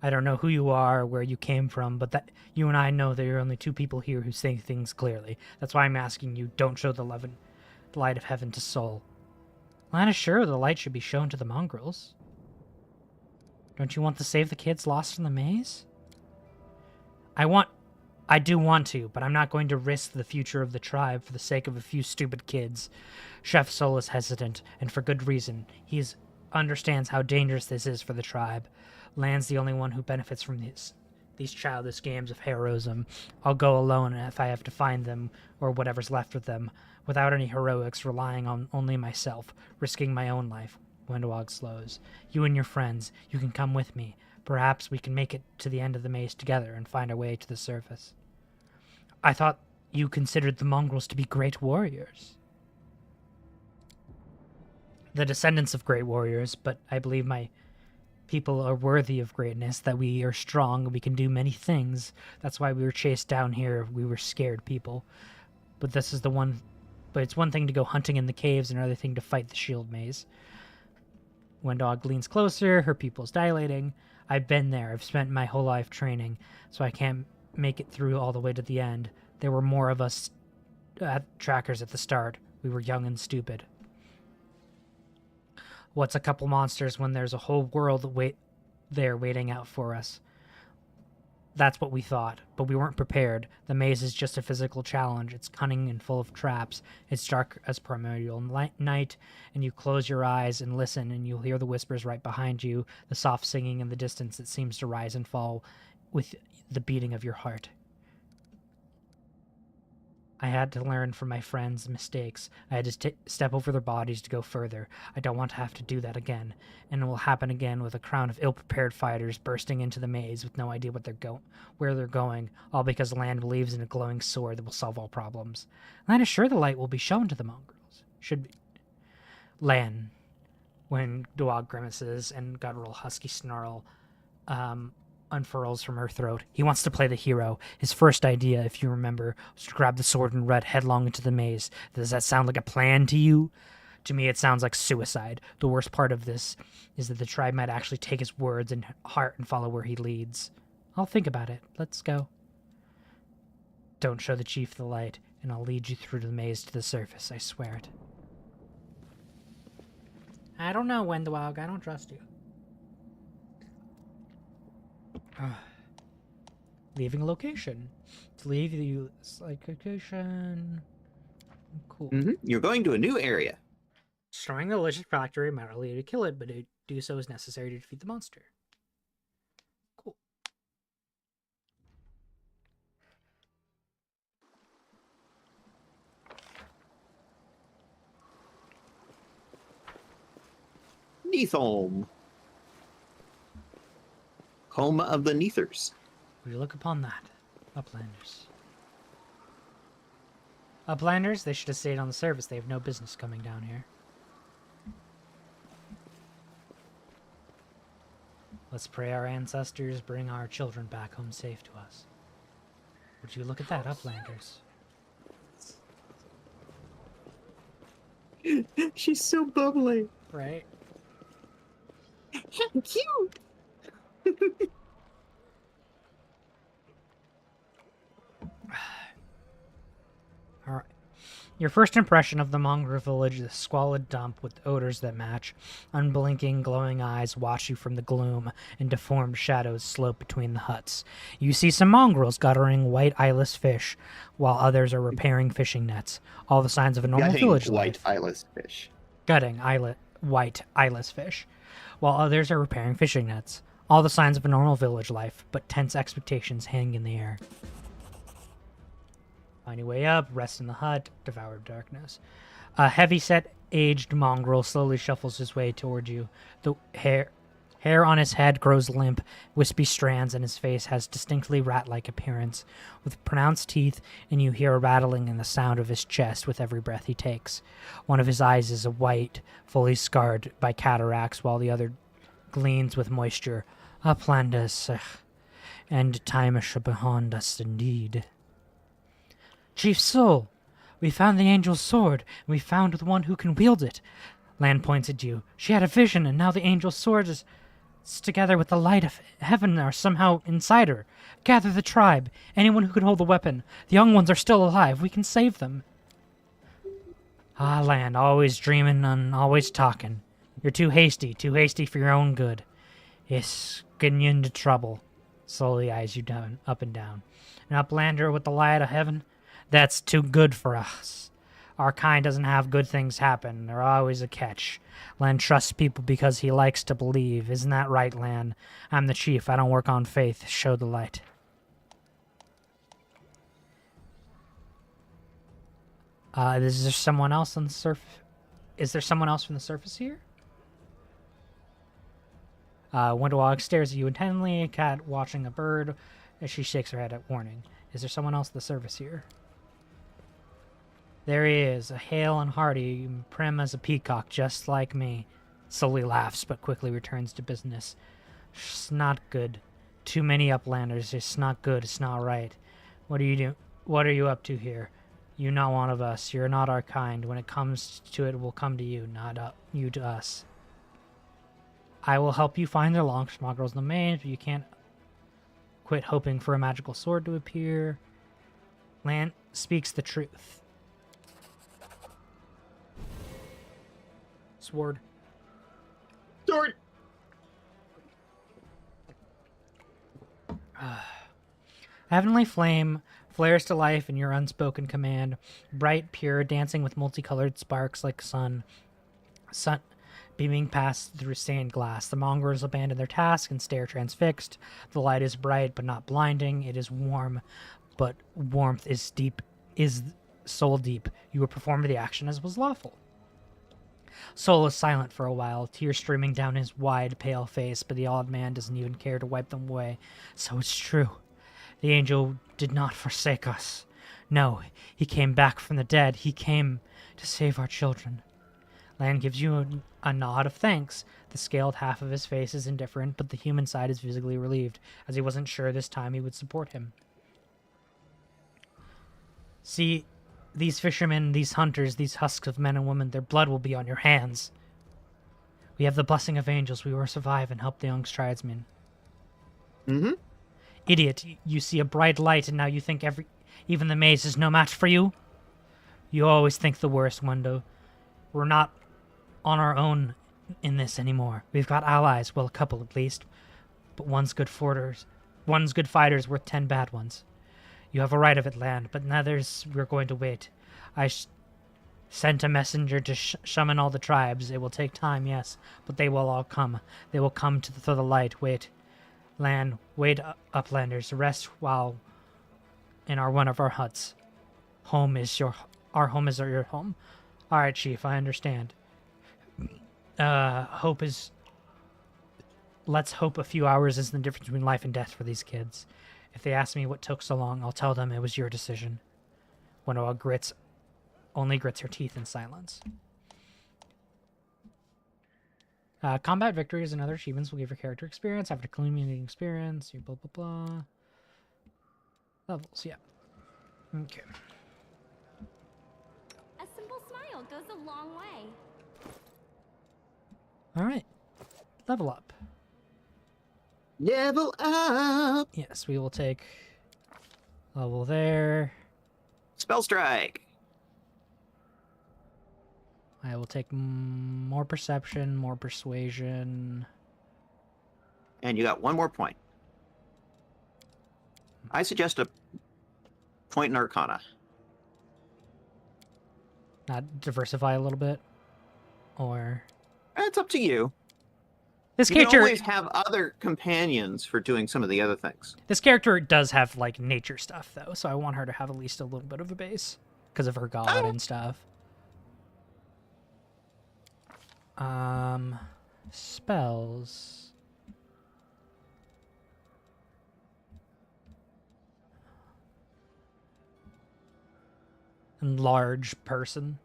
[SPEAKER 2] I don't know who you are or where you came from, but that you and I know there are only 2 people here who say things clearly. That's why I'm asking you, don't show the light of heaven to Soul. Lan is sure the light should be shown to the mongrels. Don't you want to save the kids lost in the maze? I do want to, but I'm not going to risk the future of the tribe for the sake of a few stupid kids. Chef Soul is hesitant, and for good reason. He understands how dangerous this is for the tribe. Lan's the only one who benefits from these childish games of heroism. I'll go alone if I have to find them, or whatever's left of them, without any heroics, relying on only myself, risking my own life. Wendwog slows. You and your friends, you can come with me. Perhaps we can make it to the end of the maze together and find our way to the surface. I thought you considered the mongrels to be great warriors. The descendants of great warriors, but I believe my people are worthy of greatness, that we are strong, we can do many things. That's why we were chased down here. We were scared people. But it's one thing to go hunting in the caves and another thing to fight the shield maze. Wendog leans closer, her pupils dilating. I've been there. I've spent my whole life training, so I can't make it through all the way to the end. There were more of us trackers at the start. We were young and stupid. What's a couple monsters when there's a whole world waiting out for us? That's what we thought, but we weren't prepared. The maze is just a physical challenge. It's cunning and full of traps. It's dark as primordial night, and you close your eyes and listen, and you'll hear the whispers right behind you, the soft singing in the distance that seems to rise and fall with the beating of your heart. I had to learn from my friends' mistakes. I had to step over their bodies to go further. I don't want to have to do that again. And it will happen again with a crowd of ill-prepared fighters bursting into the maze with no idea where they're going, all because Land believes in a glowing sword that will solve all problems. Land is sure the light will be shown to the mongrels. Should be. Lan, when Dog grimaces and guttural husky snarl, unfurls from her throat. He wants to play the hero. His first idea, if you remember, was to grab the sword and run headlong into the maze. Does that sound like a plan to you? To me, it sounds like suicide. The worst part of this is that the tribe might actually take his words and heart and follow where he leads. I'll think about it. Let's go. Don't show the chief the light, and I'll lead you through the maze to the surface. I swear it. I don't know, Wendwog. I don't trust you. Leaving location. To leave you location. Cool.
[SPEAKER 1] You're going to a new area.
[SPEAKER 2] Destroying the delicious factory might allow you to kill it, but to do so is necessary to defeat the monster. Cool.
[SPEAKER 1] Neatholm. Home of the Neathers.
[SPEAKER 2] Will you look upon that, Uplanders? Uplanders, they should have stayed on the surface. They have no business coming down here. Let's pray our ancestors bring our children back home safe to us. Would you look at that, Uplanders?
[SPEAKER 1] She's so bubbly.
[SPEAKER 2] Right?
[SPEAKER 1] Cute.
[SPEAKER 2] Alright. Your first impression of the mongrel village is a squalid dump with odors that match. Unblinking, glowing eyes watch you from the gloom, and deformed shadows slope between the huts. You see some mongrels guttering white eyeless fish, while others are repairing fishing nets. All the signs of a normal village
[SPEAKER 1] white
[SPEAKER 2] life.
[SPEAKER 1] eyeless fish.
[SPEAKER 2] Gutting white eyeless fish, while others are repairing fishing nets. All the signs of a normal village life, but tense expectations hang in the air. Find your way up, rest in the hut, devour darkness. A heavy-set, aged mongrel slowly shuffles his way toward you. The hair on his head grows limp, wispy strands, and his face has distinctly rat-like appearance, with pronounced teeth, and you hear a rattling in the sound of his chest with every breath he takes. One of his eyes is a white, fully scarred by cataracts, while the other gleams with moisture. Uplanders, and time is behind us indeed. Chief Soul, we found the angel's sword, and we found the one who can wield it. Lan points at you. She had a vision, and now the angel's sword is together with the light of heaven are somehow inside her. Gather the tribe, anyone who can hold the weapon. The young ones are still alive. We can save them. Ah, Lan, always dreaming and always talking. You're too hasty for your own good. It's getting you into trouble. Slowly eyes you down, up and down. An uplander with the light of heaven? That's too good for us. Our kind doesn't have good things happen. There's always a catch. Lan trusts people because he likes to believe. Isn't that right, Lan? I'm the chief. I don't work on faith. Show the light. Is there someone else on the surface? Is there someone else from the surface here? Windowog stares at you intently, a cat watching a bird as she shakes her head at warning. Is there someone else on the surface here? There he is, a hale and hearty, prim as a peacock, just like me. Slowly laughs, but quickly returns to business. It's not good. Too many uplanders. It's not good. It's not right. What are you up to here? You're not one of us. You're not our kind. When it comes to it, we'll come to you, not you to us. I will help you find their long mongrels in the maze, but you can't quit hoping for a magical sword to appear. Lan speaks the truth. Sword.
[SPEAKER 1] Sword!
[SPEAKER 2] A heavenly flame flares to life in your unspoken command, bright, pure, dancing with multicolored sparks like sun beaming past through stained glass. The mongrels abandon their task and stare transfixed. The light is bright but not blinding. It is warm, but warmth is deep, is soul deep. You will perform the action as was lawful. Soul is silent for a while, tears streaming down his wide, pale face, but the old man doesn't even care to wipe them away. So it's true. The angel did not forsake us. No, he came back from the dead. He came to save our children. Lan gives you a nod of thanks. The scaled half of his face is indifferent, but the human side is visibly relieved, as he wasn't sure this time he would support him. See, these fishermen, these hunters, these husks of men and women, their blood will be on your hands. We have the blessing of angels. We will survive and help the young tribesmen.
[SPEAKER 1] Mm-hmm.
[SPEAKER 2] Idiot, you see a bright light and now you think even the maze is no match for you? You always think the worst, Wendo. We're not on our own in this anymore. We've got allies, well, a couple at least, but one's good fighters worth 10 bad ones. You have a right of it, land, but in others we're going to wait. I sent a messenger to summon all the tribes. It will take time, yes, but they will all come. They will come to the light. Wait, land, wait, uplanders. Rest while in one of our huts. Our home is your home. All right, Chief, I understand. Let's hope a few hours is the difference between life and death for these kids. If they ask me what took so long, I'll tell them it was your decision. Wenoa only grits her teeth in silence. Combat victories and other achievements will give your character experience. After community experience, you blah, blah, blah. Levels, yeah. Okay.
[SPEAKER 12] A simple smile goes a long way.
[SPEAKER 2] All right. Level up.
[SPEAKER 1] Level up.
[SPEAKER 2] Yes, we will take level there.
[SPEAKER 1] Spell strike.
[SPEAKER 2] I will take more perception, more persuasion.
[SPEAKER 1] And you got one more point. I suggest a point in Arcana.
[SPEAKER 2] Not diversify a little bit? Or...
[SPEAKER 1] It's up to you.
[SPEAKER 2] This
[SPEAKER 1] you
[SPEAKER 2] character
[SPEAKER 1] can always have other companions for doing some of the other things.
[SPEAKER 2] This character does have, like, nature stuff, though, so I want her to have at least a little bit of a base. Because of her god and stuff. Spells. Enlarge person.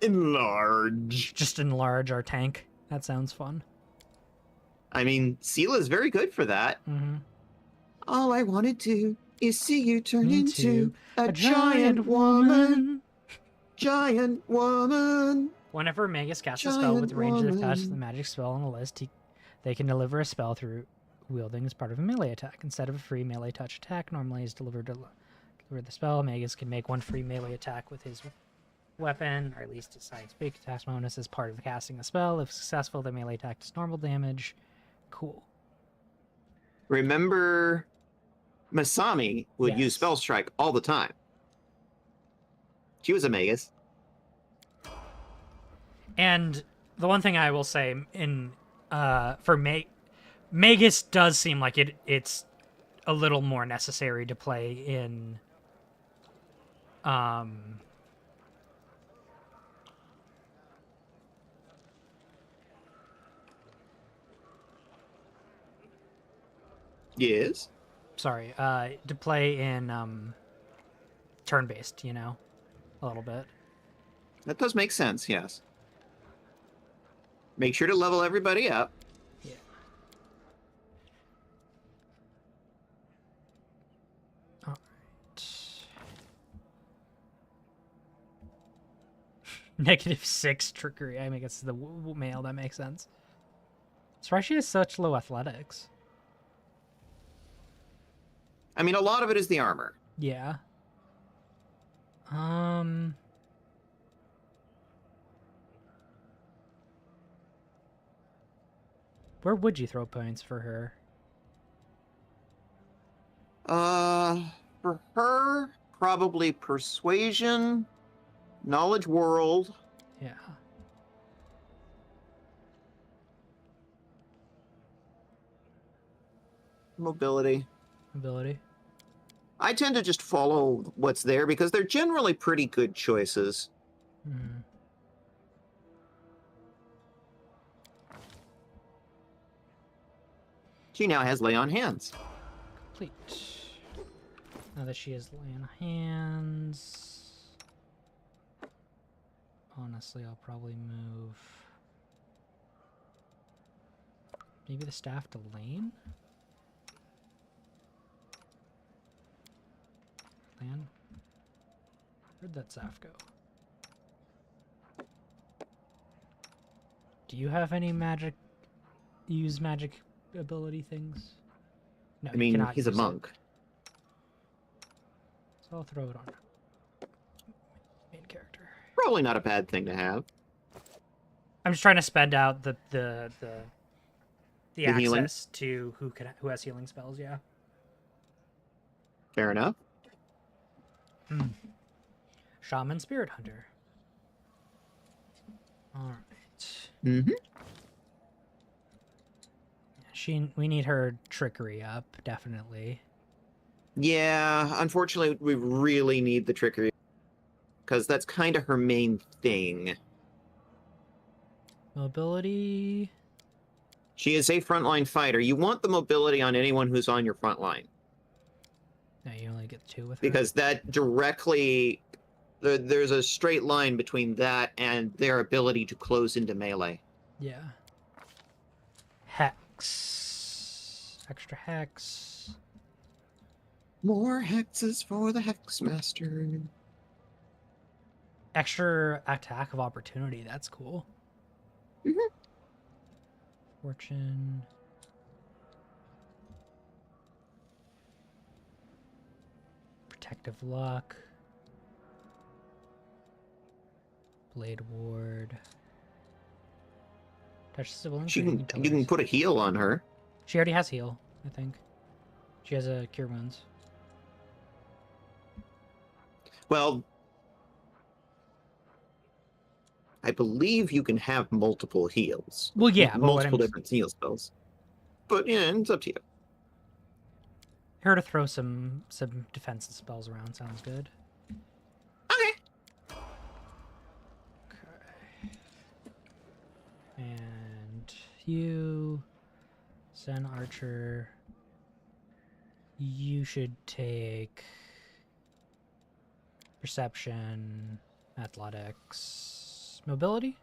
[SPEAKER 1] Enlarge.
[SPEAKER 2] Just enlarge our tank. That sounds fun.
[SPEAKER 1] I mean, Seela's very good for that.
[SPEAKER 2] Mm-hmm.
[SPEAKER 1] All I want to do is see you turn into a giant woman. Giant woman.
[SPEAKER 2] Whenever Magus casts a spell with range that attaches the magic spell on the list, they can deliver a spell through wielding as part of a melee attack. Instead of a free melee touch attack, normally is delivered to deliver the spell. Magus can make one free melee attack with his weapon, or at least a science-speak attack bonus as part of casting the spell. If successful, the melee attack does normal damage. Cool.
[SPEAKER 1] Remember, Masami would use Spell Strike all the time. She was a Magus.
[SPEAKER 2] And the one thing I will say in for Magus does seem like it's a little more necessary to play in
[SPEAKER 1] Yes.
[SPEAKER 2] Sorry, to play in turn-based, you know, a little bit.
[SPEAKER 1] That does make sense, yes. Make sure to level everybody up.
[SPEAKER 2] Yeah. All right. -6 trickery. I mean, it's the male. That makes sense. That's why she has such low athletics.
[SPEAKER 1] I mean, a lot of it is the armor.
[SPEAKER 2] Yeah. Where would you throw points for her?
[SPEAKER 1] For her, probably persuasion, knowledge world.
[SPEAKER 2] Yeah.
[SPEAKER 1] Mobility.
[SPEAKER 2] Ability.
[SPEAKER 1] I tend to just follow what's there because they're generally pretty good choices.
[SPEAKER 2] Hmm.
[SPEAKER 1] She now has lay on hands.
[SPEAKER 2] Complete. Now that she has lay on hands... Honestly, I'll probably move... Maybe the staff to Lane? Lan? Where'd that staff go? Do you have any magic... Use magic ability things? No,
[SPEAKER 1] I
[SPEAKER 2] you
[SPEAKER 1] mean,
[SPEAKER 2] cannot
[SPEAKER 1] he's a
[SPEAKER 2] use it.
[SPEAKER 1] monk.
[SPEAKER 2] So I'll throw it on main character.
[SPEAKER 1] Probably not a bad thing to have.
[SPEAKER 2] I'm just trying to spend out the
[SPEAKER 1] healing?
[SPEAKER 2] access to who has healing spells. Yeah.
[SPEAKER 1] Fair enough.
[SPEAKER 2] Shaman, Spirit Hunter. All right.
[SPEAKER 1] Mm-hmm.
[SPEAKER 2] We need her trickery up, definitely.
[SPEAKER 1] Yeah, unfortunately, we really need the trickery because that's kind of her main thing.
[SPEAKER 2] Mobility.
[SPEAKER 1] She is a frontline fighter. You want the mobility on anyone who's on your front line.
[SPEAKER 2] No, you only get 2 with her.
[SPEAKER 1] Because that directly... There's a straight line between that and their ability to close into melee.
[SPEAKER 2] Yeah. Hex. Extra hex.
[SPEAKER 1] More hexes for the Hexmaster.
[SPEAKER 2] Extra attack of opportunity. That's cool.
[SPEAKER 1] Mm-hmm.
[SPEAKER 2] Fortune. Protective luck. Blade ward. Touch civil.
[SPEAKER 1] You can put a heal on her.
[SPEAKER 2] She already has heal, I think. She has a cure wounds.
[SPEAKER 1] Well, I believe you can have multiple heals.
[SPEAKER 2] Well, yeah, but
[SPEAKER 1] multiple different heal spells. But yeah, it's up to you.
[SPEAKER 2] Her to throw some defensive spells around sounds good.
[SPEAKER 1] Okay.
[SPEAKER 2] Okay. And you, Zen Archer, you should take Perception, Athletics, Mobility? Do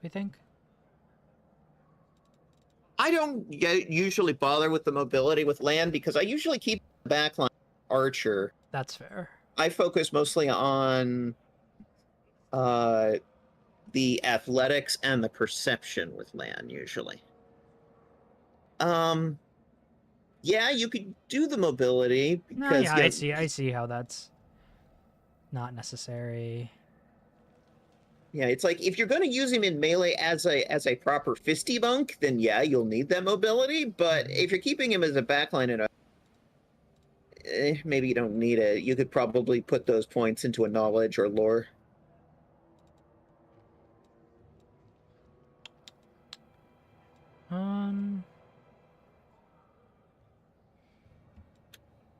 [SPEAKER 2] we think?
[SPEAKER 1] I don't usually bother with the mobility with land because I usually keep the backline Archer.
[SPEAKER 2] That's fair.
[SPEAKER 1] I focus mostly on the athletics and the perception with land usually. Yeah, you could do the mobility because
[SPEAKER 2] No, yeah, I see how that's not necessary.
[SPEAKER 1] Yeah, it's like if you're going to use him in melee as a proper fisty monk, then yeah, you'll need that mobility. But if you're keeping him as a backline in maybe you don't need it. You could probably put those points into a knowledge or lore.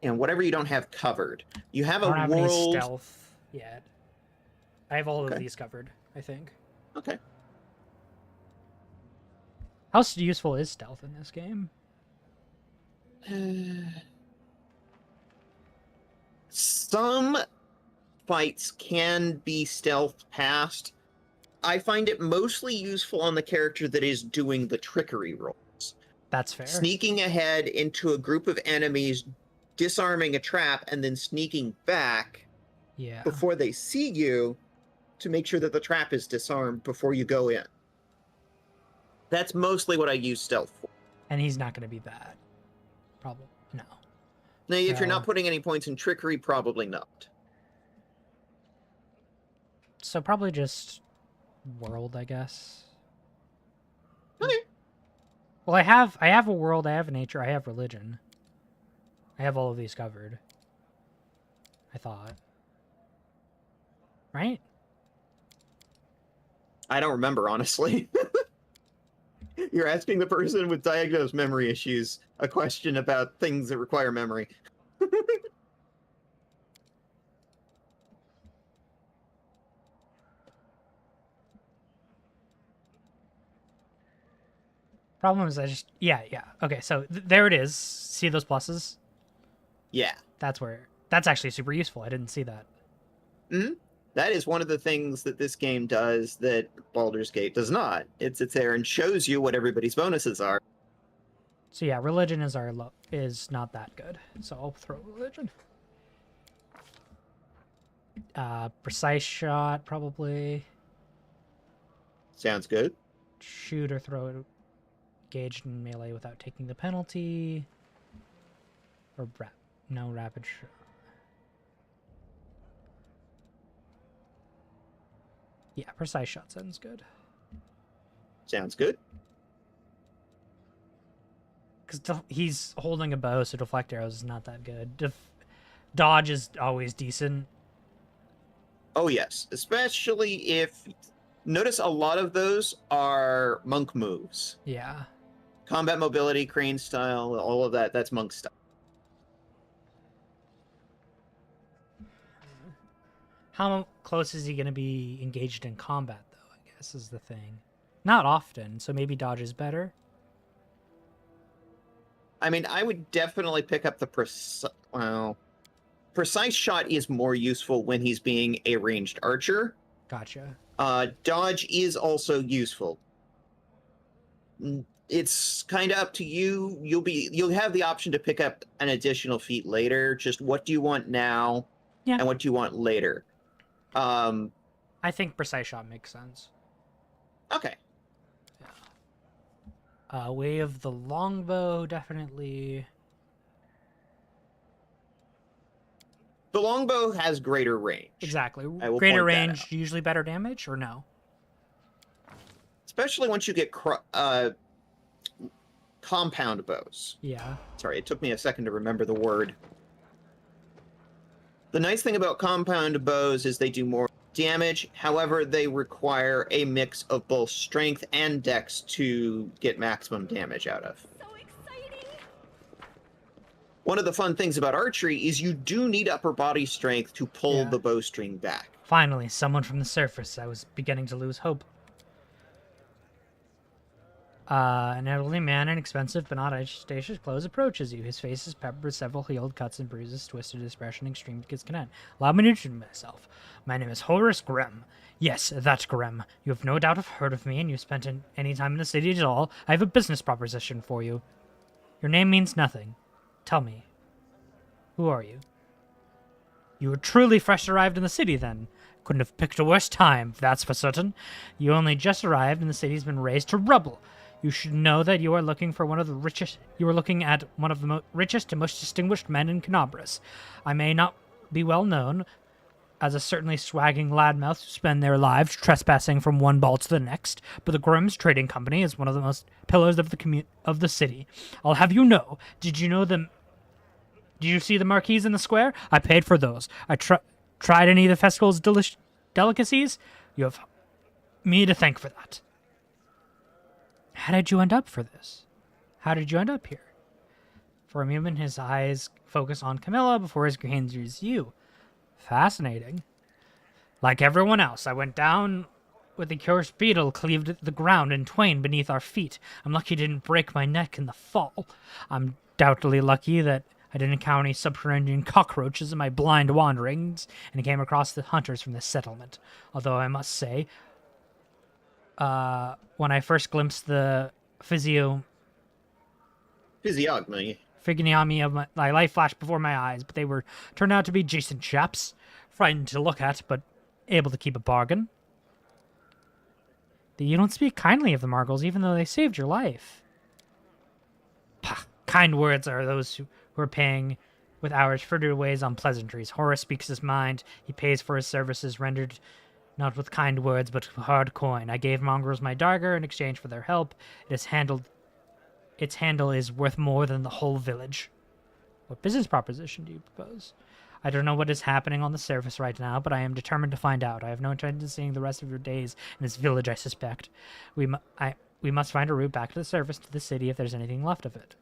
[SPEAKER 1] And whatever you don't have covered, you have
[SPEAKER 2] I don't
[SPEAKER 1] a
[SPEAKER 2] have
[SPEAKER 1] world.
[SPEAKER 2] any stealth yet. I have all of these covered, I think.
[SPEAKER 1] Okay.
[SPEAKER 2] How useful is stealth in this game?
[SPEAKER 1] Some fights can be stealth past. I find it mostly useful on the character that is doing the trickery rolls.
[SPEAKER 2] That's fair.
[SPEAKER 1] Sneaking ahead into a group of enemies, disarming a trap, and then sneaking back before they see you to make sure that the trap is disarmed before you go in. That's mostly what I use stealth for.
[SPEAKER 2] And he's not going to be bad. Probably. No.
[SPEAKER 1] Now, if you're not putting any points in trickery, probably not.
[SPEAKER 2] So probably just world, I guess.
[SPEAKER 1] Okay.
[SPEAKER 2] Well, I have a world, I have nature, I have religion. I have all of these covered. I thought. Right?
[SPEAKER 1] I don't remember, honestly. You're asking the person with diagnosed memory issues a question about things that require memory.
[SPEAKER 2] Problem is yeah. Okay, so there it is. See those pluses?
[SPEAKER 1] Yeah.
[SPEAKER 2] That's actually super useful. I didn't see that.
[SPEAKER 1] Mm-hmm. That is one of the things that this game does that Baldur's Gate does not. It sits there and shows you what everybody's bonuses are.
[SPEAKER 2] So yeah, religion is not that good. So I'll throw religion. Precise shot, probably.
[SPEAKER 1] Sounds good.
[SPEAKER 2] Shoot or throw it engaged in melee without taking the penalty. Or no rapid shot. Yeah, precise shot sounds good.
[SPEAKER 1] Sounds good.
[SPEAKER 2] Because he's holding a bow, so deflect arrows is not that good. Dodge is always decent.
[SPEAKER 1] Oh, yes. Especially if... Notice a lot of those are monk moves.
[SPEAKER 2] Yeah.
[SPEAKER 1] Combat mobility, crane style, all of that, that's monk style.
[SPEAKER 2] How close is he going to be engaged in combat, though, I guess is the thing. Not often, so maybe dodge is better.
[SPEAKER 1] I mean, I would definitely pick up the precise shot is more useful when he's being a ranged archer.
[SPEAKER 2] Gotcha.
[SPEAKER 1] Dodge is also useful. It's kind of up to you. You'll have the option to pick up an additional feat later. Just what do you want now, and what do you want later?
[SPEAKER 2] I think precise shot makes sense.
[SPEAKER 1] Okay.
[SPEAKER 2] Yeah. Way of the longbow, definitely.
[SPEAKER 1] The longbow has greater range.
[SPEAKER 2] Exactly. Greater range, usually better damage, or no?
[SPEAKER 1] Especially once you get compound bows.
[SPEAKER 2] Yeah.
[SPEAKER 1] Sorry, it took me a second to remember the word. The nice thing about compound bows is they do more damage. However, they require a mix of both strength and dex to get maximum damage out of.
[SPEAKER 12] So exciting!
[SPEAKER 1] One of the fun things about archery is you do need upper body strength to pull the bowstring back.
[SPEAKER 2] Finally, someone from the surface. I was beginning to lose hope. An elderly man in expensive but not ostentatious clothes approaches you. His face is peppered with several healed cuts and bruises, twisted expression, extreme discontent. Allow me to introduce myself. My name is Horace Grimm. Yes, that Grimm. You have no doubt have heard of me, and you spent any time in the city at all. I have a business proposition for you. Your name means nothing. Tell me, who are you? You are truly fresh arrived in the city, then. Couldn't have picked a worse time, that's for certain. You only just arrived, and the city's been razed to rubble. You should know that you are looking for one of the richest. You are looking at one of the richest and most distinguished men in KatNBows. I may not be well known as a certainly swagging loudmouth who spend their lives trespassing from one ball to the next, but the Grimm's Trading Company is one of the most pillars of the city. I'll have you know. Did you see the marquees in the square? I paid for those. I tried any of the festival's delicacies. You have me to thank for that. How did you end up for this? How did you end up here? For a moment, his eyes focus on Camilla before his gaze is you. Fascinating. Like everyone else, I went down with the cursed beetle cleaved the ground in twain beneath our feet. I'm lucky I didn't break my neck in the fall. I'm doubtfully lucky that I didn't encounter any subterranean cockroaches in my blind wanderings and came across the hunters from the settlement. Although I must say, when I first glimpsed the physiognomy of my life flashed before my eyes, but they turned out to be decent chaps, frightened to look at, but able to keep a bargain. You don't speak kindly of the Margles, even though they saved your life. Pah, kind words are those who are paying with hours frittered away on pleasantries. Horace speaks his mind. He pays for his services rendered not with kind words, but hard coin. I gave mongrels my dagger in exchange for their help. Its handle is worth more than the whole village. What business proposition do you propose? I don't know what is happening on the surface right now, but I am determined to find out. I have no intention of seeing the rest of your days in this village, I suspect. We must find a route back to the surface, to the city, if there's anything left of it.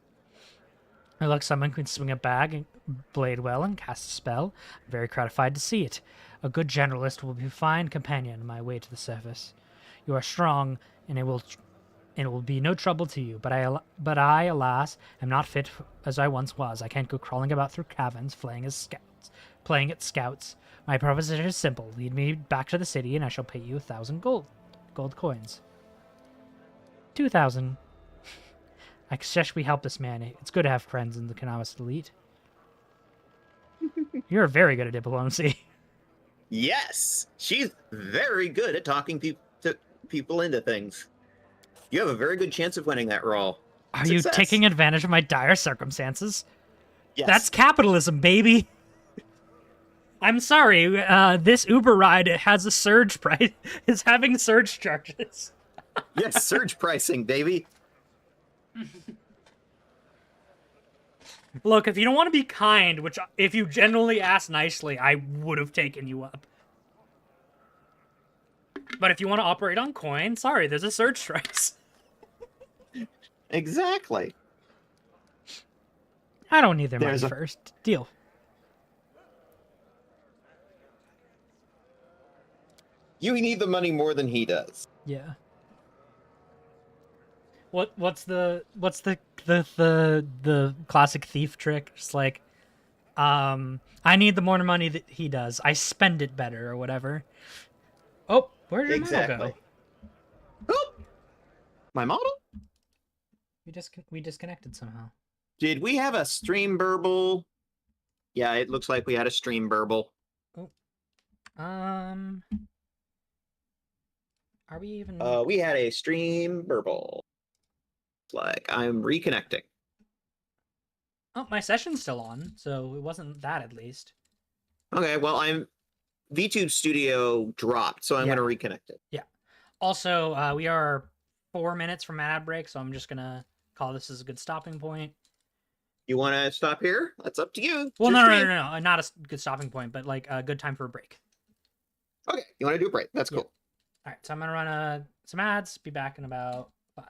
[SPEAKER 2] It looks someone can swing a bag and blade well and cast a spell. I'm very gratified to see it. A good generalist will be a fine companion on my way to the surface. You are strong, and it will be no trouble to you. But I, alas, am not fit as I once was. I can't go crawling about through caverns, playing at scouts. My proposition is simple: lead me back to the city, and I shall pay you 1,000 gold coins. 2,000. I suggest we help this man. It's good to have friends in the KatNBows elite. You're very good at diplomacy.
[SPEAKER 1] Yes, she's very good at talking people into things. You have a very good chance of winning that role.
[SPEAKER 2] Are you taking advantage of my dire circumstances?
[SPEAKER 1] Yes.
[SPEAKER 2] That's capitalism, baby. I'm sorry. This Uber ride has a surge price. Is having surge charges.
[SPEAKER 1] Yes, surge pricing, baby.
[SPEAKER 2] Look, if you don't want to be kind, which if you genuinely asked nicely, I would have taken you up. But if you want to operate on coin, sorry, there's a surge price.
[SPEAKER 1] Exactly.
[SPEAKER 2] I don't need their money first. Deal.
[SPEAKER 1] You need the money more than he does.
[SPEAKER 2] Yeah. What's the classic thief trick? Just like, I need the more money that he does. I spend it better or whatever. Oh, where did your model go?
[SPEAKER 1] Oh, my model?
[SPEAKER 2] We disconnected somehow.
[SPEAKER 1] Did we have a stream burble? Yeah, it looks like we had a stream burble.
[SPEAKER 2] Oh. Are we even?
[SPEAKER 1] We had a stream burble. Like, I'm reconnecting.
[SPEAKER 2] Oh, my session's still on, so it wasn't that at least.
[SPEAKER 1] Okay, well, VTube Studio dropped, so I'm going to reconnect it.
[SPEAKER 2] Yeah. Also, we are 4 minutes from ad break, so I'm just going to call this as a good stopping point.
[SPEAKER 1] You want to stop here? That's up to you.
[SPEAKER 2] Well, no, not a good stopping point, but like a good time for a break.
[SPEAKER 1] Okay, you want to do a break? That's cool.
[SPEAKER 2] All right, so I'm going to run some ads, be back in about 5.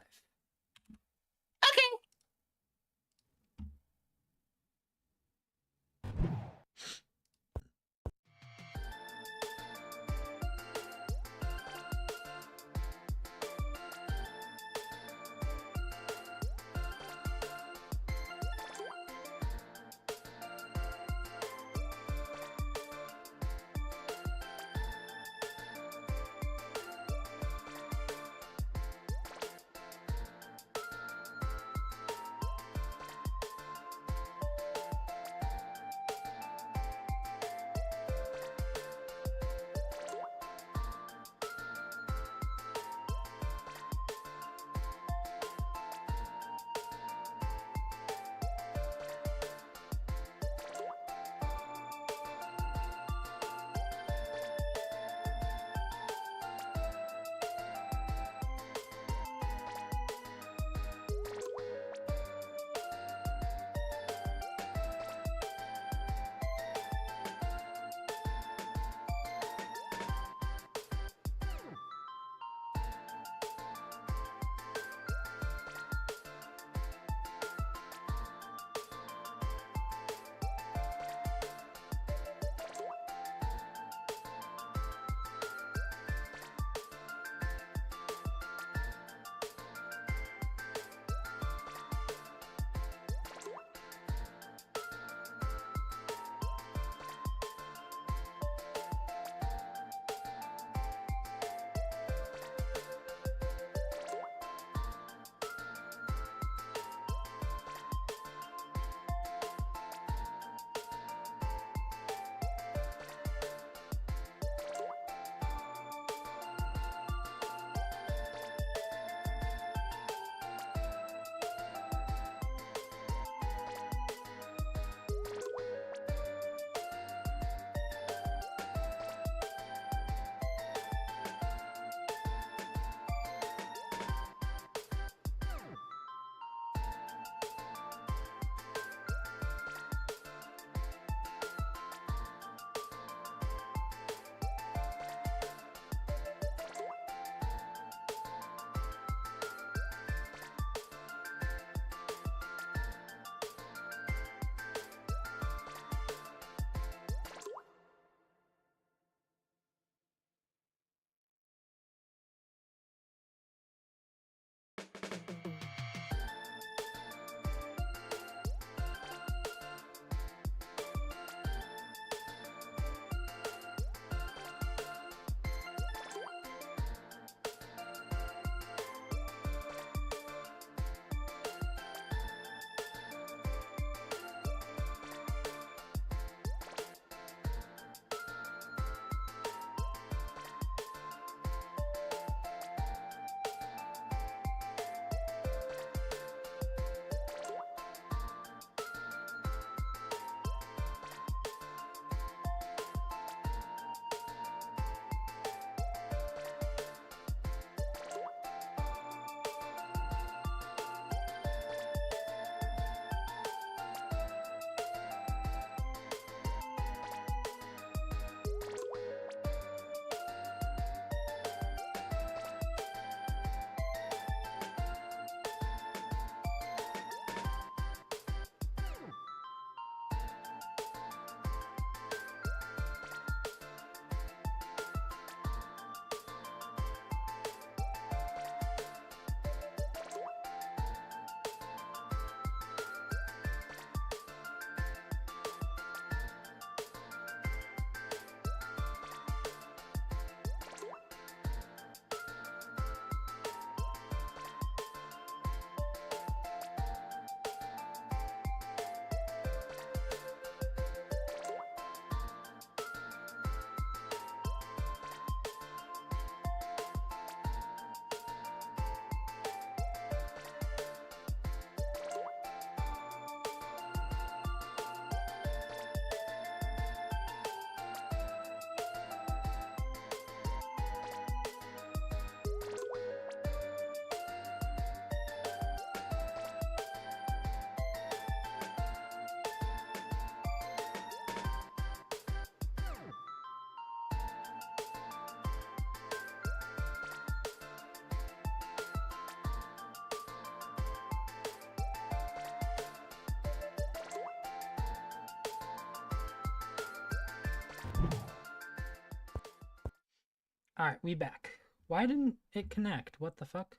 [SPEAKER 2] Alright, we back. Why didn't it connect? What the fuck?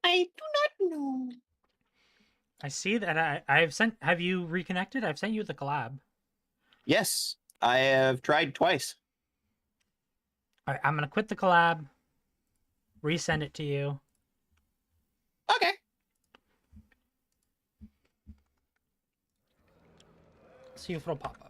[SPEAKER 1] I do not know.
[SPEAKER 2] I see that I've sent... Have you reconnected? I've sent you the collab.
[SPEAKER 1] Yes, I have tried twice.
[SPEAKER 2] Alright, I'm gonna quit the collab. Resend it to you.
[SPEAKER 1] Okay.
[SPEAKER 2] See if it'll pop up.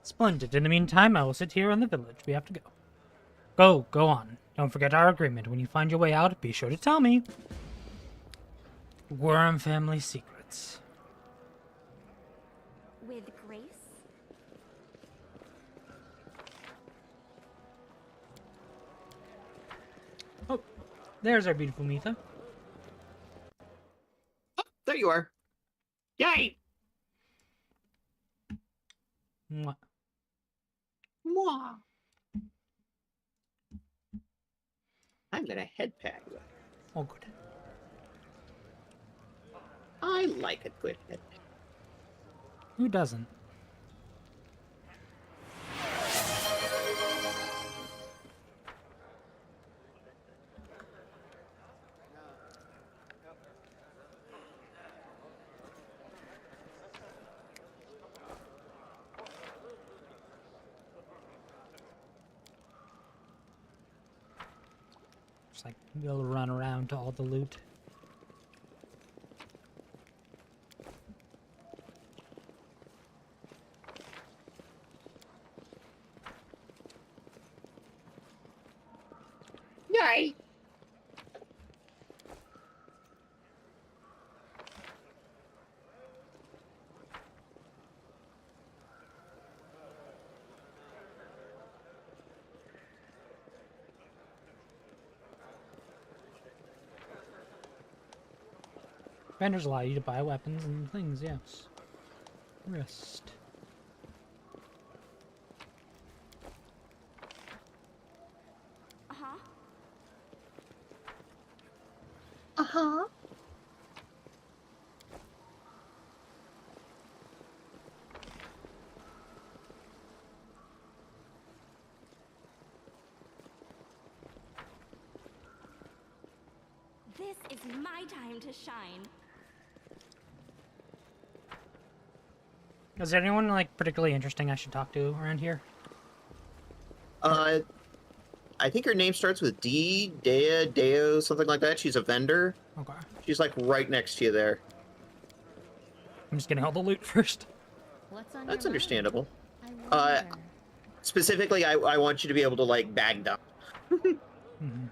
[SPEAKER 2] Splendid. In the meantime, I will sit here in the village. We have to go. Go on. Don't forget our agreement. When you find your way out, be sure to tell me. Worm family secrets.
[SPEAKER 12] With grace?
[SPEAKER 2] Oh, there's our beautiful Mitha.
[SPEAKER 1] Oh, there you are. Yay!
[SPEAKER 2] Mwah.
[SPEAKER 1] Mwah. I'm gonna head pat you.
[SPEAKER 2] Oh, good.
[SPEAKER 1] I like a good head pat.
[SPEAKER 2] Who doesn't? Just like we'll run around to all the loot.
[SPEAKER 1] Yay!
[SPEAKER 2] Vendors allow you to buy weapons and things, yes. Wrist.
[SPEAKER 12] Uh-huh.
[SPEAKER 1] Uh-huh.
[SPEAKER 12] This is my time to shine.
[SPEAKER 2] Is there anyone like particularly interesting I should talk to around here?
[SPEAKER 1] I think her name starts with D, Deo, something like that. She's a vendor.
[SPEAKER 2] Okay.
[SPEAKER 1] She's like right next to you there.
[SPEAKER 2] I'm just getting all the loot first.
[SPEAKER 9] What's on
[SPEAKER 1] That's
[SPEAKER 9] your
[SPEAKER 1] understandable.
[SPEAKER 9] mind? I wonder.
[SPEAKER 1] Specifically, I want you to be able to like bag them.
[SPEAKER 2] Mm-hmm.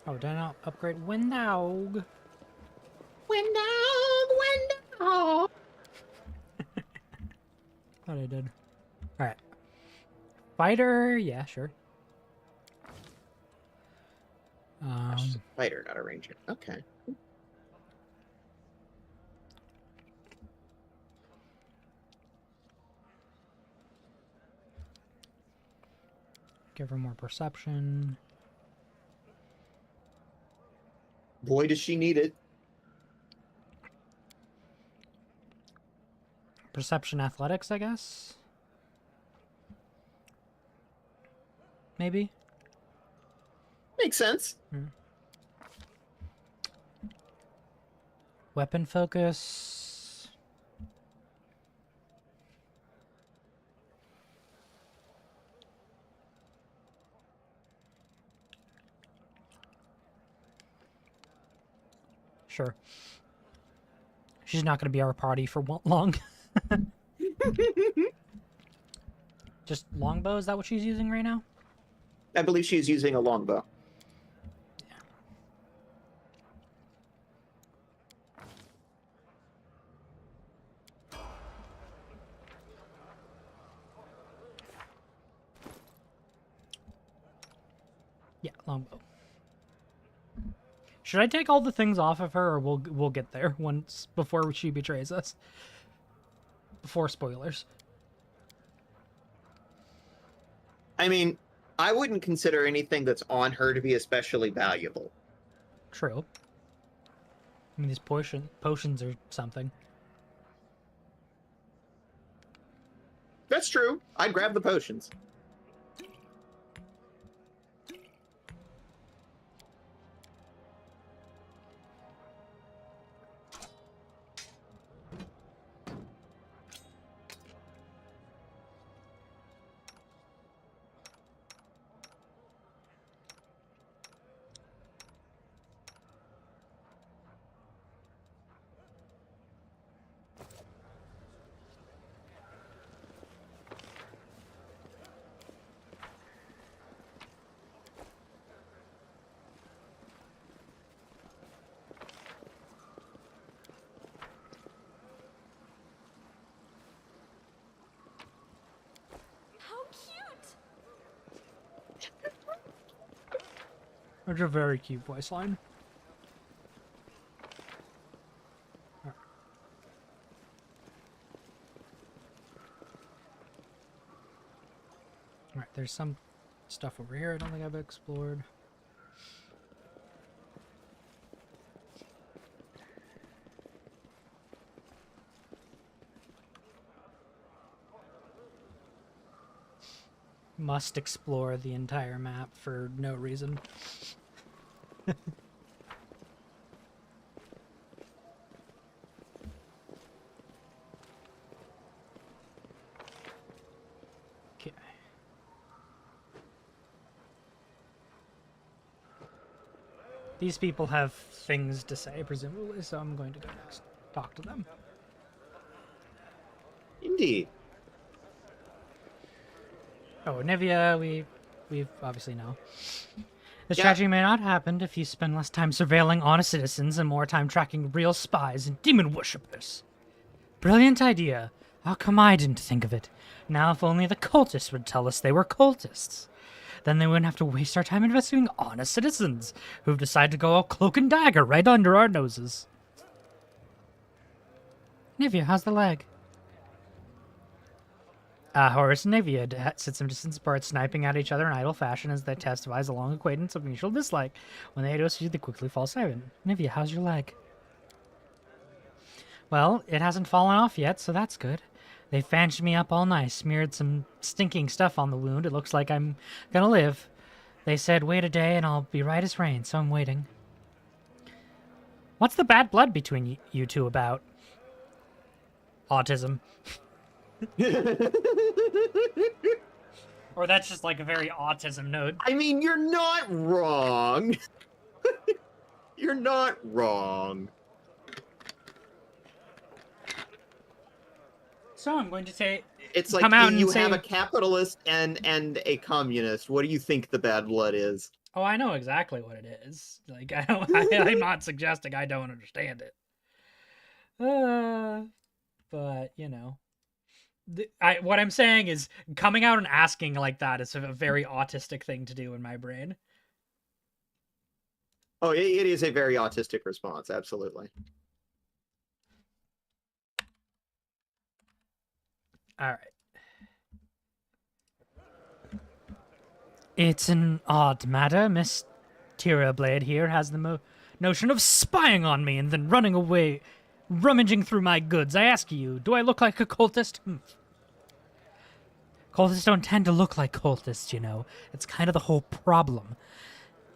[SPEAKER 2] Oh, did I not upgrade Windog?
[SPEAKER 1] Windog.
[SPEAKER 2] Thought I did. Alright. Fighter, yeah, sure.
[SPEAKER 1] She's a fighter, not a ranger. Okay.
[SPEAKER 2] Give her more perception.
[SPEAKER 1] Boy, does she need it.
[SPEAKER 2] Perception athletics, I guess? Maybe?
[SPEAKER 1] Makes sense.
[SPEAKER 2] Weapon focus. Sure. She's not going to be our party for long. Just longbow, is that what she's using right now?
[SPEAKER 1] I believe she's using a longbow.
[SPEAKER 2] Yeah, longbow. Should I take all the things off of her, or we'll get there once before she betrays us? Before spoilers.
[SPEAKER 1] I mean, I wouldn't consider anything that's on her to be especially valuable.
[SPEAKER 2] True. I mean, these potions or something.
[SPEAKER 1] That's true. I'd grab the potions.
[SPEAKER 2] That's a very cute voice line. Alright, there's some stuff over here I don't think I've explored. Must explore the entire map for no reason. Okay. These people have things to say, presumably, so I'm going to go next. Talk to them.
[SPEAKER 1] Indeed.
[SPEAKER 2] Oh, Nivea, we obviously know. This tragedy may not happen if you spend less time surveilling honest citizens and more time tracking real spies and demon worshippers. Brilliant idea. How come I didn't think of it? Now if only the cultists would tell us they were cultists. Then they wouldn't have to waste our time investigating honest citizens who've decided to go all cloak and dagger right under our noses. Nivea, how's the leg? Horace and Nivea sit some distance apart, sniping at each other in idle fashion as they testifies a long acquaintance of mutual dislike. When they do, they quickly fall silent. Nivea, how's your leg? Well, it hasn't fallen off yet, so that's good. They fanced me up all night, smeared some stinking stuff on the wound. It looks like I'm gonna live. They said, wait a day and I'll be right as rain, so I'm waiting. What's the bad blood between you two about? Autism. Or that's just like a very autism note.
[SPEAKER 1] I mean, you're not wrong. You're not wrong.
[SPEAKER 2] So I'm going to say,
[SPEAKER 1] it's like
[SPEAKER 2] come out
[SPEAKER 1] you
[SPEAKER 2] and
[SPEAKER 1] have
[SPEAKER 2] say,
[SPEAKER 1] a capitalist and a communist. What do you think the bad blood is?
[SPEAKER 2] Oh, I know exactly what it is. Like I'm not suggesting I don't understand it. But you know, what I'm saying is coming out and asking like that is a very autistic thing to do in my brain.
[SPEAKER 1] Oh, it is a very autistic response, absolutely.
[SPEAKER 2] All right. It's an odd matter. Miss Tirablade here has the notion of spying on me and then running away, rummaging through my goods. I ask you, do I look like a cultist? Cultists don't tend to look like cultists, you know. It's kind of the whole problem.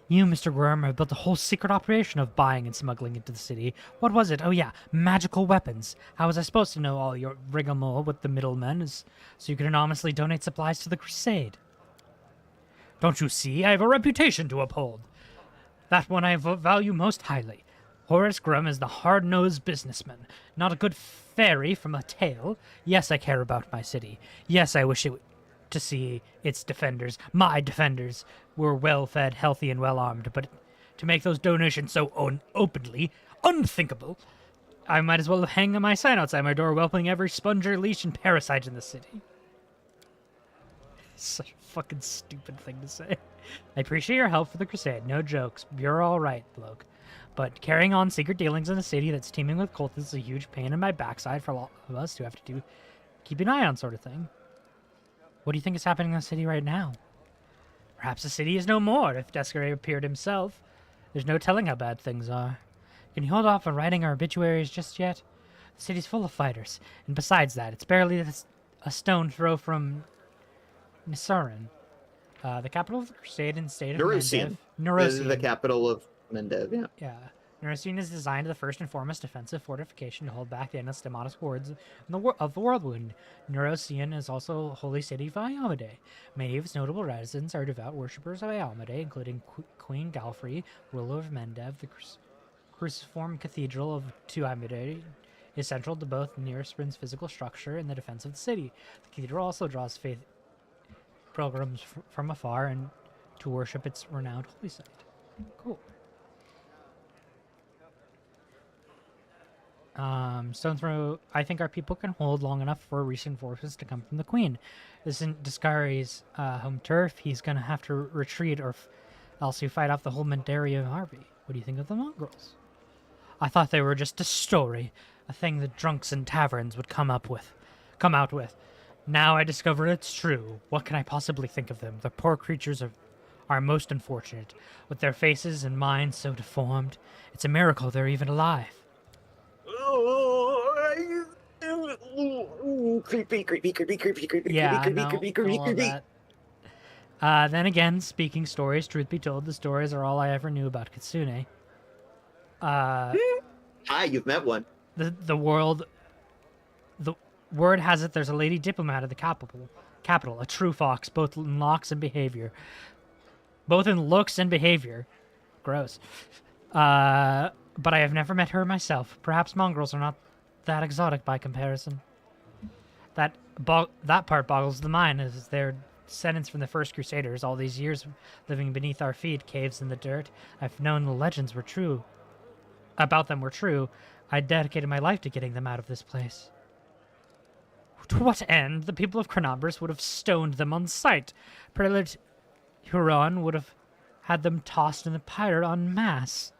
[SPEAKER 2] You, Mr. Worm, have built a whole secret operation of buying and smuggling into the city. What was it? Oh yeah, magical weapons. How was I supposed to know all your rigmarole with the middlemen so you could anonymously donate supplies to the crusade? Don't you see? I have a reputation to uphold. That one I value most highly. Horace Grum is the hard-nosed businessman, not a good fairy from a tale. Yes, I care about my city. Yes, I wish to see its defenders, my defenders, were well-fed, healthy, and well-armed, but to make those donations so openly unthinkable, I might as well hang my sign outside my door welcoming every sponger, leech, and parasite in the city. Such a fucking stupid thing to say. I appreciate your help for the crusade. No jokes. You're all right, bloke. But carrying on secret dealings in a city that's teeming with cultists is a huge pain in my backside for a lot of us who have to keep an eye on sort of thing. What do you think is happening in the city right now? Perhaps the city is no more if Desiree appeared himself. There's no telling how bad things are. Can you hold off on writing our obituaries just yet? The city's full of fighters, and besides that, it's barely a stone throw from Nisaran, the capital of the Crusade and state of
[SPEAKER 1] Nerosian.
[SPEAKER 2] Mendev.
[SPEAKER 1] This is the capital of Mendev, yeah.
[SPEAKER 2] Yeah. Nerosian is designed as the first and foremost defensive fortification to hold back the endless demonic hordes of the Worldwound. Nerosian is also a holy city of Iomedae. Many of its notable residents are devout worshippers of Iomedae, including Queen Galfrey, ruler of Mendev. The cruciform cathedral of Iomedae is central to both Nerosian's physical structure and the defense of the city. The cathedral also draws faith pilgrims from afar and to worship its renowned holy site. Cool. Stone throw. I think our people can hold long enough for recent forces to come from the Queen. This isn't Descary's home turf. He's gonna have to retreat, or else you fight off the whole Mendaria army. What do you think of the mongrels? I thought they were just a story, a thing the drunks in taverns would come out with. Now I discover it's true. What can I possibly think of them? The poor creatures are most unfortunate, with their faces and minds so deformed. It's a miracle they're even alive.
[SPEAKER 1] Creepy.
[SPEAKER 2] Yeah, creepy. Then again, speaking stories, truth be told, the stories are all I ever knew about Kitsune.
[SPEAKER 1] Hi, you've met one.
[SPEAKER 2] The word has it there's a lady diplomat at the capital, a true fox, both in looks and behavior. Gross. But I have never met her myself. Perhaps mongrels are not that exotic by comparison. That part boggles the mind, as their descendants from the first Crusaders, all these years living beneath our feet, caves in the dirt. I've known the legends were true. About them were true. I dedicated my life to getting them out of this place. To what end? The people of Chronobris would have stoned them on sight. Prelate Huron would have had them tossed in the pyre en masse.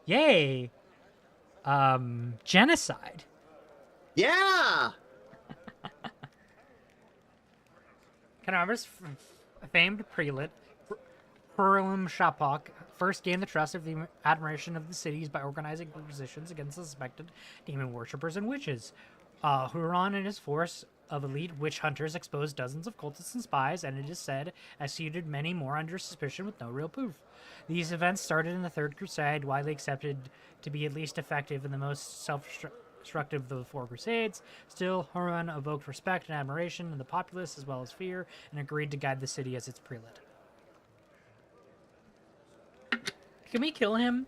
[SPEAKER 2] Yay! Genocide.
[SPEAKER 1] Yeah!
[SPEAKER 2] Chronobris' famed prelate, Hurlim Shapok, first gained the trust of the admiration of the cities by organizing perquisitions against suspected demon worshippers and witches. Huron and his force of elite witch hunters exposed dozens of cultists and spies, and it is said executed many more under suspicion with no real proof. These events started in the Third Crusade, widely accepted to be at least effective in the most self-destructive of the four Crusades. Still, Huron evoked respect and admiration in the populace as well as fear, and agreed to guide the city as its prelate. Can we kill him?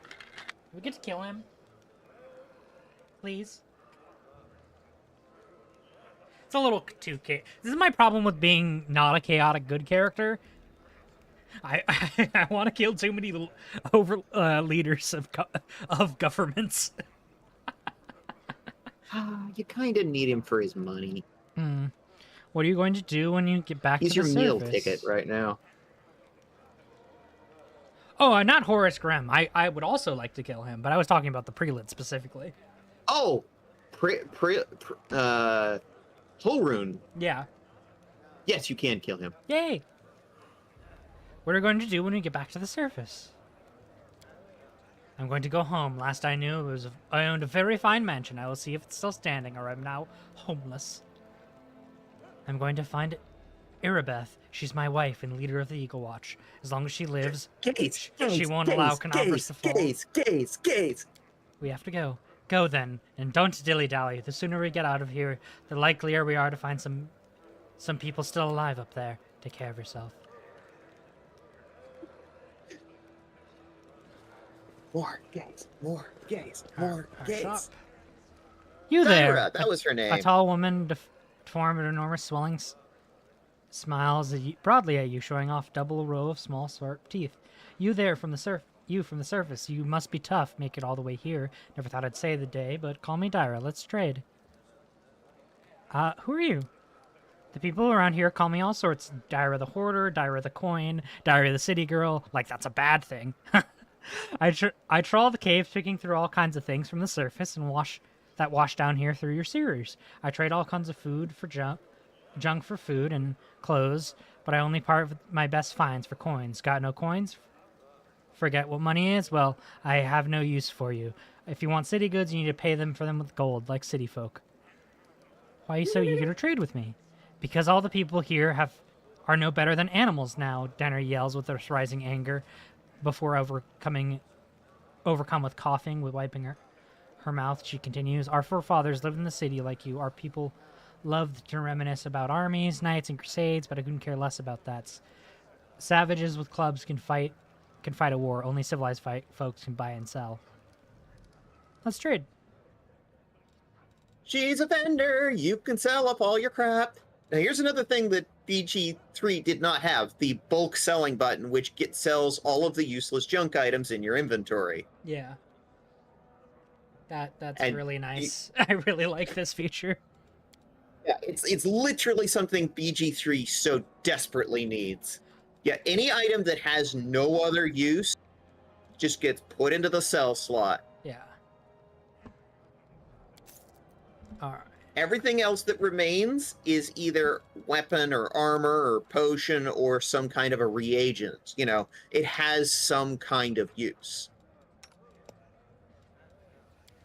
[SPEAKER 2] Can we get to kill him? Please? It's a little too chaotic. This is my problem with being not a chaotic good character. I want to kill too many leaders of governments.
[SPEAKER 1] You kind of need him for his money.
[SPEAKER 2] What are you going to do when you get back to the surface?
[SPEAKER 1] He's your meal ticket right now.
[SPEAKER 2] Oh, not Horace Grimm. I would also like to kill him, but I was talking about the prelate specifically.
[SPEAKER 1] Oh! Holrune.
[SPEAKER 2] Yeah.
[SPEAKER 1] Yes, you can kill him.
[SPEAKER 2] Yay! What are you going to do when we get back to the surface? I'm going to go home. Last I knew, I owned a very fine mansion. I will see if it's still standing, or I'm now homeless. I'm going to find Irabeth. She's my wife and leader of the Eagle Watch. As long as she lives, she won't allow Canobras to fall.
[SPEAKER 1] Gaze.
[SPEAKER 2] We have to go. Go then, and don't dilly-dally. The sooner we get out of here, the likelier we are to find some people still alive up there. Take care of yourself.
[SPEAKER 1] More gaze.
[SPEAKER 2] You there!
[SPEAKER 1] Tyra, that was her name.
[SPEAKER 2] A tall woman, deformed and enormous swelling, smiles broadly at you, showing off double row of small, sharp teeth. You there from the surface. You must be tough. Make it all the way here. Never thought I'd say the day, but call me Dyra. Let's trade. Who are you? The people around here call me all sorts. Diary of the Hoarder, Diary of the Coin, Diary of the City Girl. Like, that's a bad thing. I trawl the caves, picking through all kinds of things from the surface and wash down here through your sewers. I trade all kinds of food for junk for food and clothes, but I only part with my best finds for coins. Got no coins? Forget what money is? Well, I have no use for you. If you want city goods, you need to pay them for them with gold, like city folk. Why are you so eager to trade with me? Because all the people here are no better than animals now, Denner yells with her rising anger, before overcome with coughing, with wiping her mouth. She continues, our forefathers lived in the city like you. Our people loved to reminisce about armies, knights, and crusades, but I couldn't care less about that. Savages with clubs can fight a war. Only civilized folks can buy and sell. Let's trade.
[SPEAKER 1] She's a vendor. You can sell up all your crap. Now, here's another thing that BG3 did not have. The bulk selling button, which sells all of the useless junk items in your inventory.
[SPEAKER 2] Yeah. That's really nice. I really like this feature.
[SPEAKER 1] Yeah, it's literally something BG3 so desperately needs. Yeah, any item that has no other use just gets put into the sell slot.
[SPEAKER 2] Yeah. All right.
[SPEAKER 1] Everything else that remains is either weapon or armor or potion or some kind of a reagent. You know, it has some kind of use.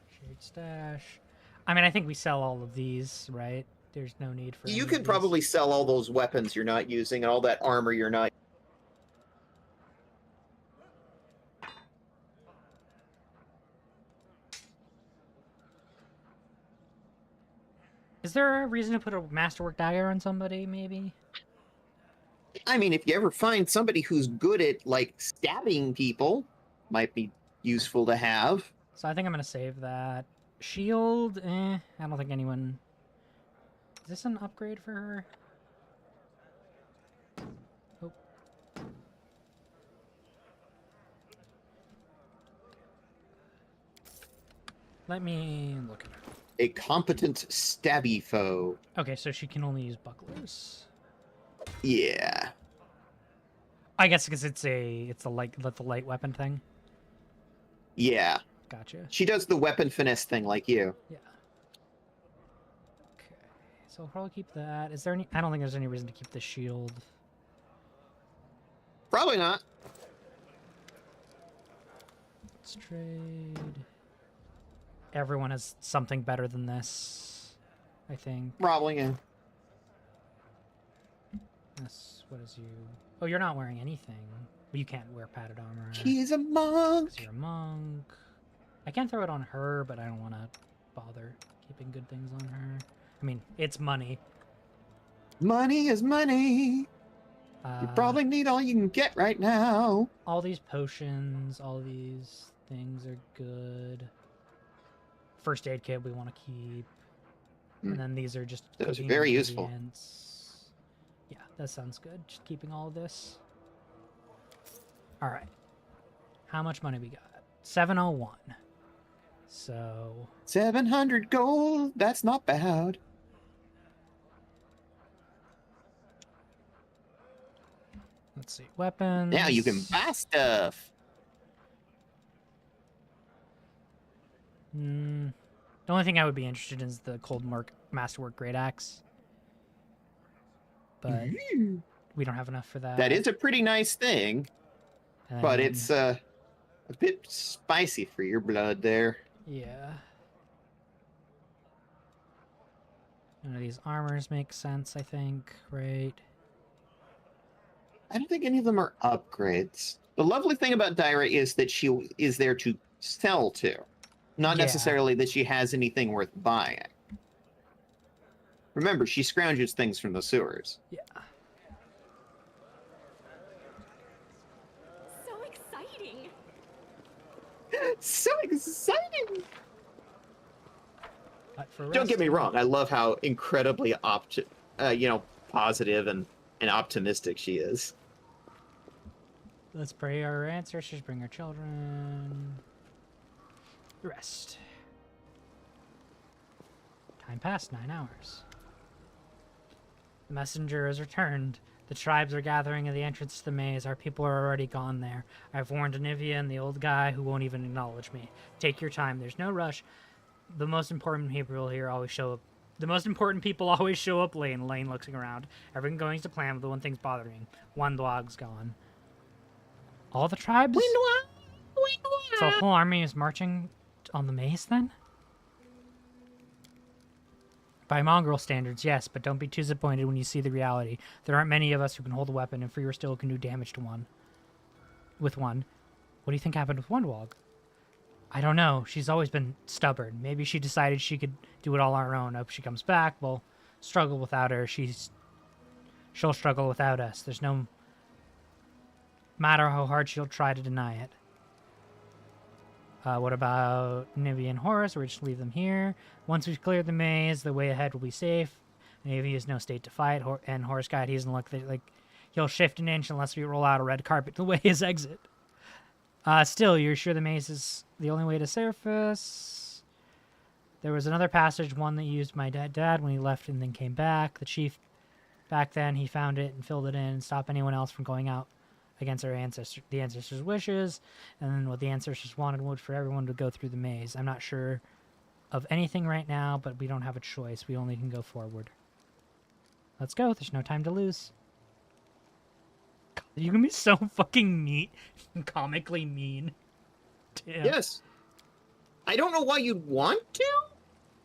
[SPEAKER 2] Shared stash. I mean, I think we sell all of these, right? There's no need for.
[SPEAKER 1] You could probably sell all those weapons you're not using and all that armor you're not.
[SPEAKER 2] Is there a reason to put a masterwork dagger on somebody, maybe?
[SPEAKER 1] I mean, if you ever find somebody who's good at, like, stabbing people, might be useful to have.
[SPEAKER 2] So I think I'm going to save that. Shield, I don't think anyone... Is this an upgrade for her? Oh. Let me look at her.
[SPEAKER 1] A competent stabby foe.
[SPEAKER 2] Okay, so she can only use bucklers.
[SPEAKER 1] Yeah.
[SPEAKER 2] I guess because it's the light weapon thing.
[SPEAKER 1] Yeah.
[SPEAKER 2] Gotcha.
[SPEAKER 1] She does the weapon finesse thing like you.
[SPEAKER 2] Yeah. Okay, so I'll probably keep that. Is there any? I don't think there's any reason to keep the shield.
[SPEAKER 1] Probably not.
[SPEAKER 2] Let's trade. Everyone has something better than this, I think.
[SPEAKER 1] Probably, yeah.
[SPEAKER 2] What is you? Oh, you're not wearing anything. Well, you can't wear padded armor.
[SPEAKER 1] She's a monk.
[SPEAKER 2] 'Cause you're a monk. I can throw it on her, but I don't want to bother keeping good things on her. I mean, it's money.
[SPEAKER 1] Money is money. You probably need all you can get right now.
[SPEAKER 2] All these potions, all these things are good. First aid kit we want to keep. And then these are just
[SPEAKER 1] those are
[SPEAKER 2] cooking
[SPEAKER 1] very useful.
[SPEAKER 2] ingredients. Yeah, that sounds good. Just keeping all of this. All right. How much money we got? 701. So
[SPEAKER 1] 700 gold. That's not bad.
[SPEAKER 2] let's see. Weapons.
[SPEAKER 1] Now you can buy stuff.
[SPEAKER 2] The only thing I would be interested in is the Cold Masterwork Great Axe. But we don't have enough for that.
[SPEAKER 1] That is a pretty nice thing. But it's a bit spicy for your blood there.
[SPEAKER 2] Yeah. None of these armors make sense, I think, right?
[SPEAKER 1] I don't think any of them are upgrades. The lovely thing about Dyra is that she is there to sell to. Not necessarily that she has anything worth buying. Remember, she scrounges things from the sewers.
[SPEAKER 2] Yeah.
[SPEAKER 12] So exciting!
[SPEAKER 1] So exciting!
[SPEAKER 2] For
[SPEAKER 1] Don't get me wrong. I love how incredibly positive and optimistic she is.
[SPEAKER 2] Let's pray our ancestors, bring our children. Rest. Time passed 9 hours. The messenger has returned. The tribes are gathering at the entrance to the maze. Our people are already gone there. I've warned Anivia and the old guy who won't even acknowledge me. Take your time. There's no rush. The most important people here always show up. The most important people always show up late. Lane looking around. Everything going to plan, but the one thing's bothering him. One dog's gone. All the tribes? So a whole army is marching on the maze then? By mongrel standards, yes, but don't be too disappointed when you see the reality. There aren't many of us who can hold a weapon, and Freer still can do damage to one. With one. What do you think happened with Wandwog? I don't know. She's always been stubborn. Maybe she decided she could do it all on her own. If she comes back, we'll struggle without her. She'll struggle without us. There's no matter how hard she'll try to deny it. What about Nivea and Horus? We're just leave them here. Once we've cleared the maze, the way ahead will be safe. Nivea is no state to fight, and Horus God, he doesn't look like he'll shift an inch unless we roll out a red carpet the way his exit. Still, you're sure the maze is the only way to surface? There was another passage, one that used my dad when he left and then came back. The chief, back then, he found it and filled it in and stopped anyone else from going out against the ancestors' wishes, and then what the ancestors wanted was for everyone to go through the maze. I'm not sure of anything right now, but we don't have a choice. We only can go forward. Let's go. There's no time to lose. God, you're gonna be so fucking neat and comically mean. Damn.
[SPEAKER 1] Yes. I don't know why you'd want to,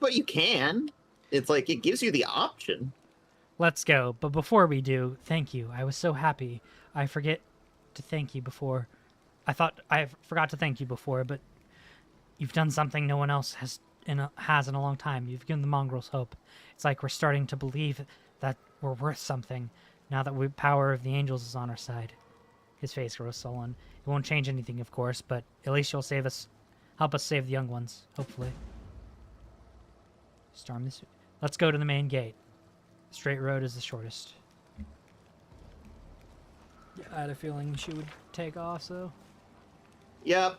[SPEAKER 1] but you can. It's like it gives you the option.
[SPEAKER 2] Let's go. But before we do, thank you. I was so happy. I forgot to thank you before, but you've done something no one else has in a long time. You've given the mongrels hope. It's like we're starting to believe that we're worth something now that the power of the angels is on our side. His face grows sullen. It won't change anything, of course, but at least you'll help us save the young ones, hopefully. Storm this. Let's go to the main gate. Straight road is the shortest. Yeah, I had a feeling she would take off, so.
[SPEAKER 1] Yep.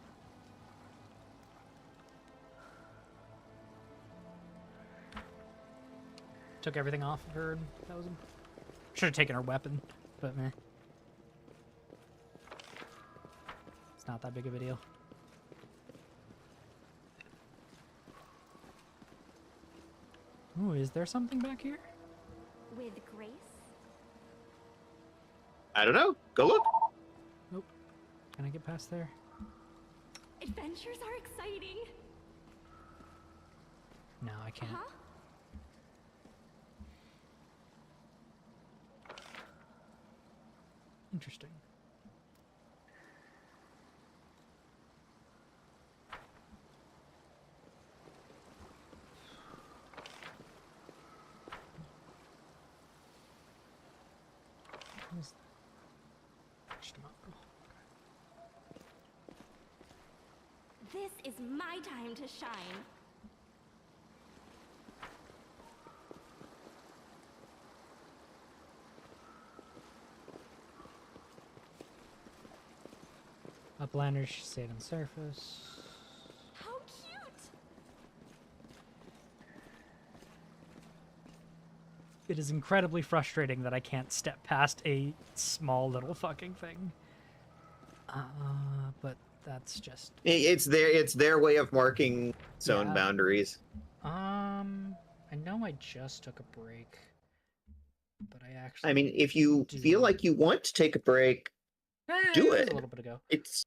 [SPEAKER 2] Took everything off of her. That was. Should have taken her weapon, but meh. It's not that big of a deal. Ooh, is there something back here?
[SPEAKER 12] With grace?
[SPEAKER 1] I don't know. Go look.
[SPEAKER 2] Nope. Can I get past there?
[SPEAKER 12] Adventures are exciting.
[SPEAKER 2] No, I can't.
[SPEAKER 12] Huh?
[SPEAKER 2] Interesting.
[SPEAKER 12] This is my time to shine.
[SPEAKER 2] Uplanders stayed on surface.
[SPEAKER 12] How cute!
[SPEAKER 2] It is incredibly frustrating that I can't step past a small little fucking thing. But that's just...
[SPEAKER 1] It's their way of marking zone boundaries.
[SPEAKER 2] I know I just took a break, but I actually...
[SPEAKER 1] I mean, if you feel like you want to take a break, do it.
[SPEAKER 2] A little bit ago.
[SPEAKER 1] It's...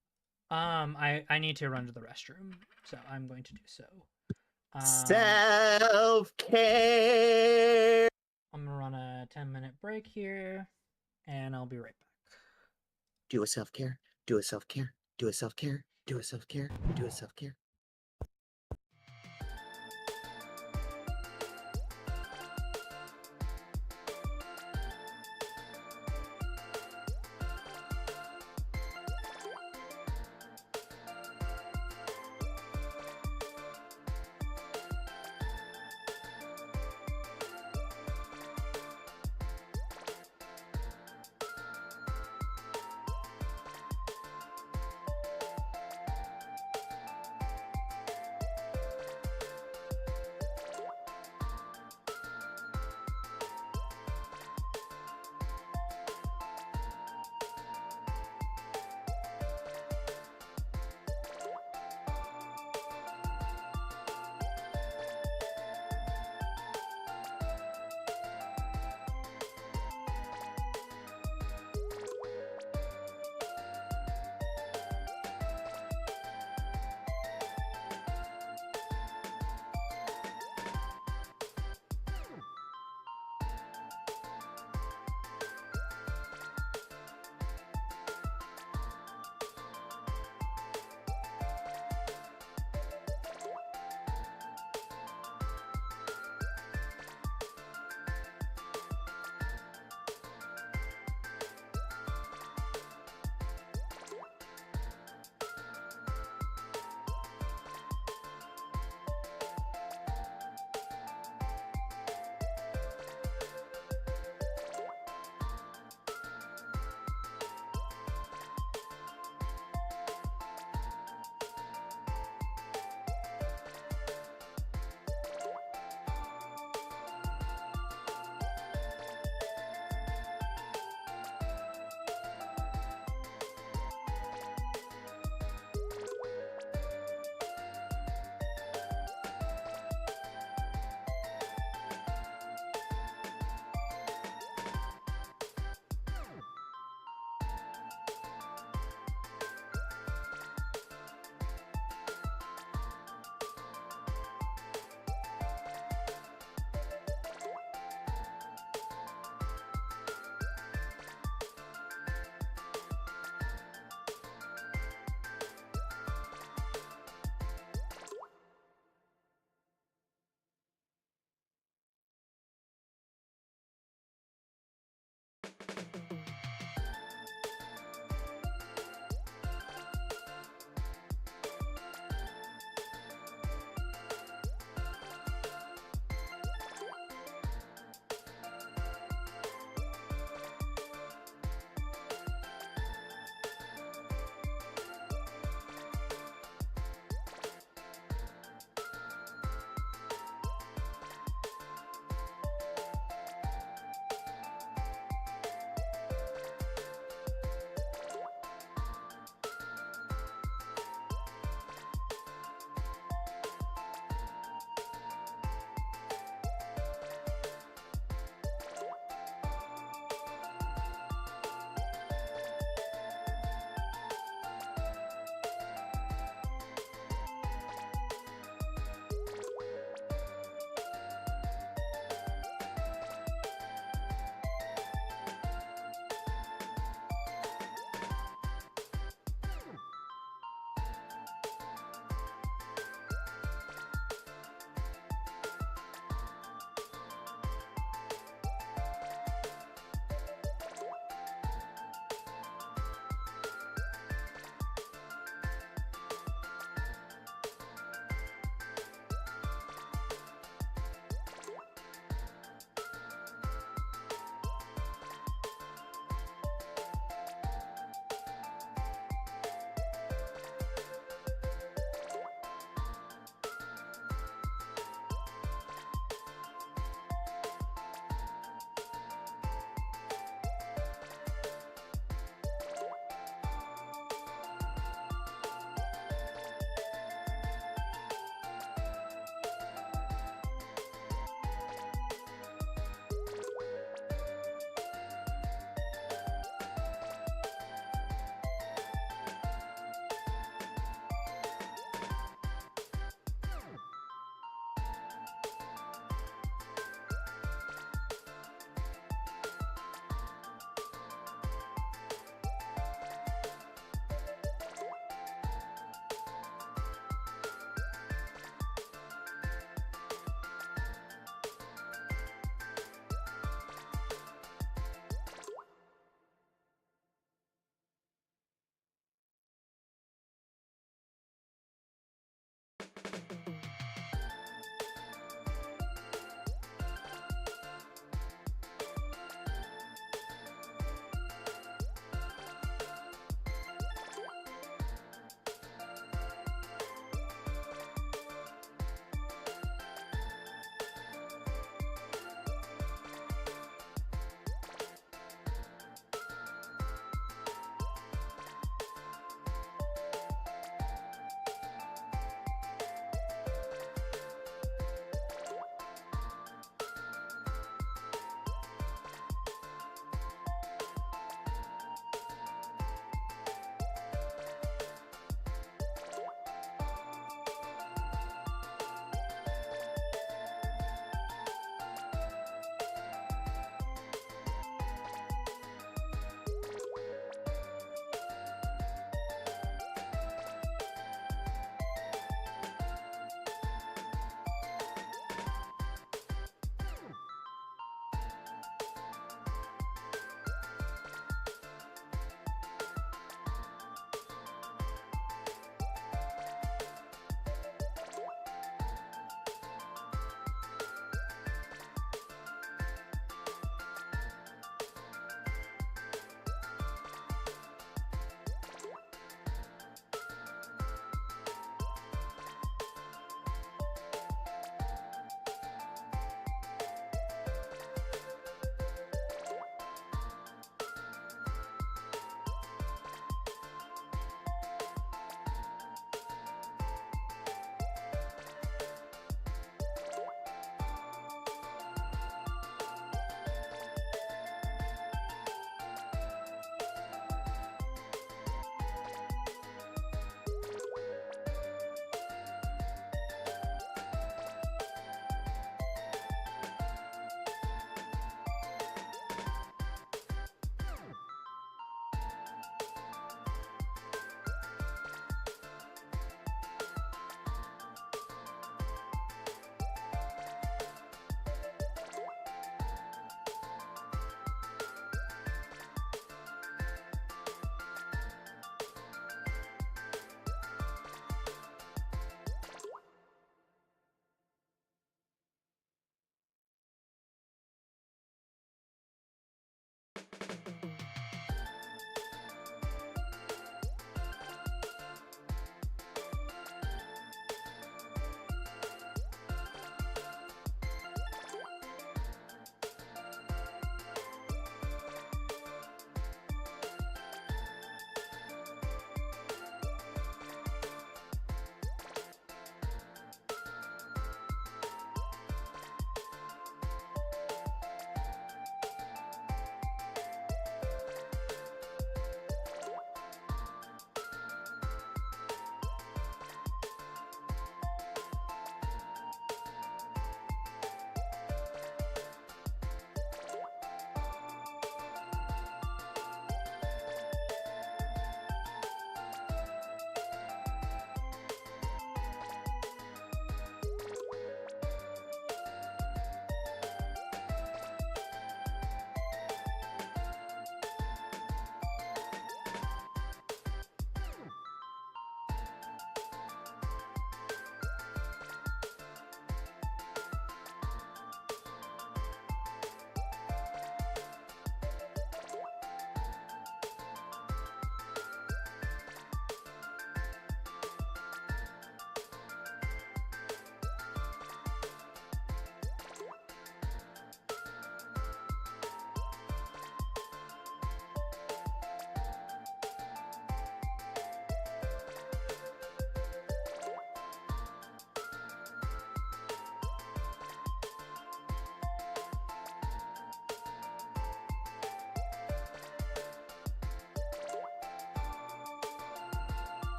[SPEAKER 2] I need to run to the restroom, so I'm going to do so.
[SPEAKER 1] Self-care!
[SPEAKER 2] I'm gonna run a 10-minute break here, and I'll be right back.
[SPEAKER 1] Do a self-care. Do a self-care. Do a self-care. Do a self-care. Do a self-care.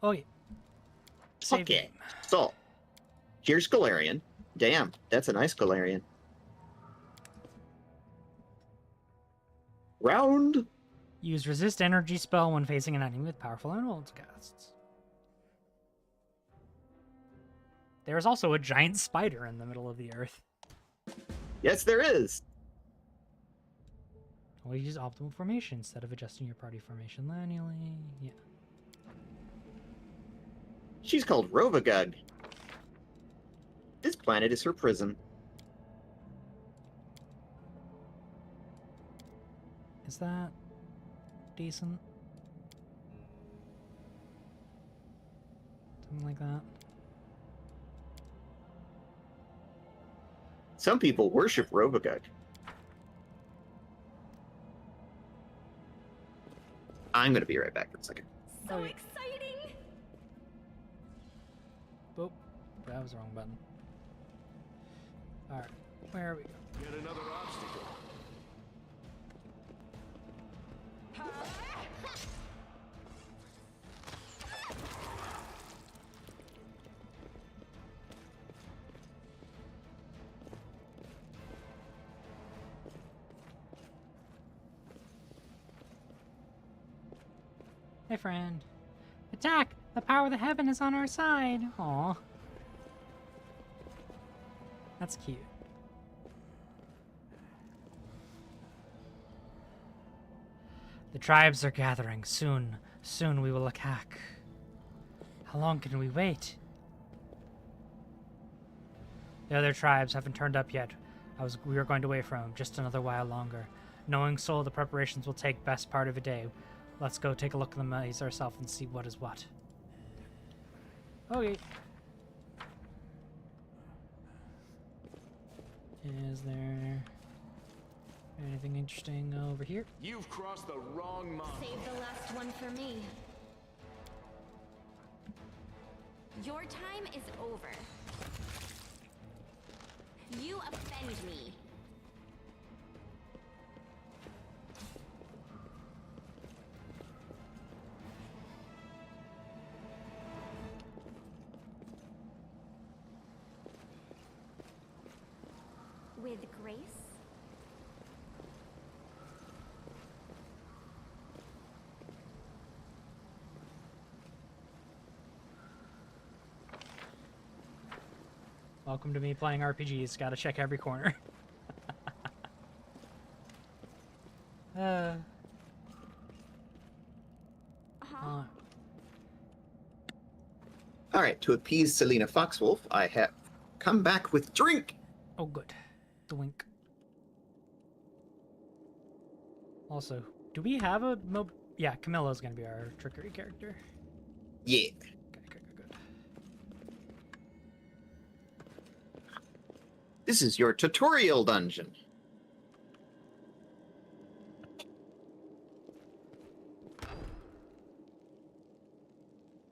[SPEAKER 2] Oh, yeah. Save
[SPEAKER 1] Okay.
[SPEAKER 2] game.
[SPEAKER 1] So, here's Galarian. Damn, that's a nice Galarian. Round.
[SPEAKER 2] Use resist energy spell when facing an enemy with powerful influence casts. There is also a giant spider in the middle of the earth.
[SPEAKER 1] Yes, there is.
[SPEAKER 2] Always use optimal formation instead of adjusting your party formation manually. Yeah.
[SPEAKER 1] She's called Rovagug. This planet is her prison.
[SPEAKER 2] Is that decent? Something like that.
[SPEAKER 1] Some people worship Rovagug. I'm going to be right back for a second.
[SPEAKER 12] So exciting!
[SPEAKER 2] Oh, that was the wrong button. Alright, where are we?
[SPEAKER 11] Yet another obstacle.
[SPEAKER 2] Hey, friend. Attack! The power of the heaven is on our side. Aw. That's cute. The tribes are gathering. Soon we will attack. How long can we wait? The other tribes haven't turned up yet. We were going to wait for them just another while longer. Knowing so, the preparations will take best part of a day. Let's go take a look at the maze ourselves and see what is what. Okay. Is there anything interesting over here?
[SPEAKER 11] You've crossed the wrong mountain.
[SPEAKER 9] Save the last one for me.
[SPEAKER 12] Your time is over. You offend me. With grace?
[SPEAKER 2] Welcome to me playing RPGs. Gotta check every corner.
[SPEAKER 1] All right, to appease Selena Foxwolf, I have come back with drink.
[SPEAKER 2] Oh, good. Doink. Also, do we have a yeah, Camilla's gonna be our trickery character.
[SPEAKER 1] Yeah.
[SPEAKER 2] Good.
[SPEAKER 1] This is your tutorial dungeon.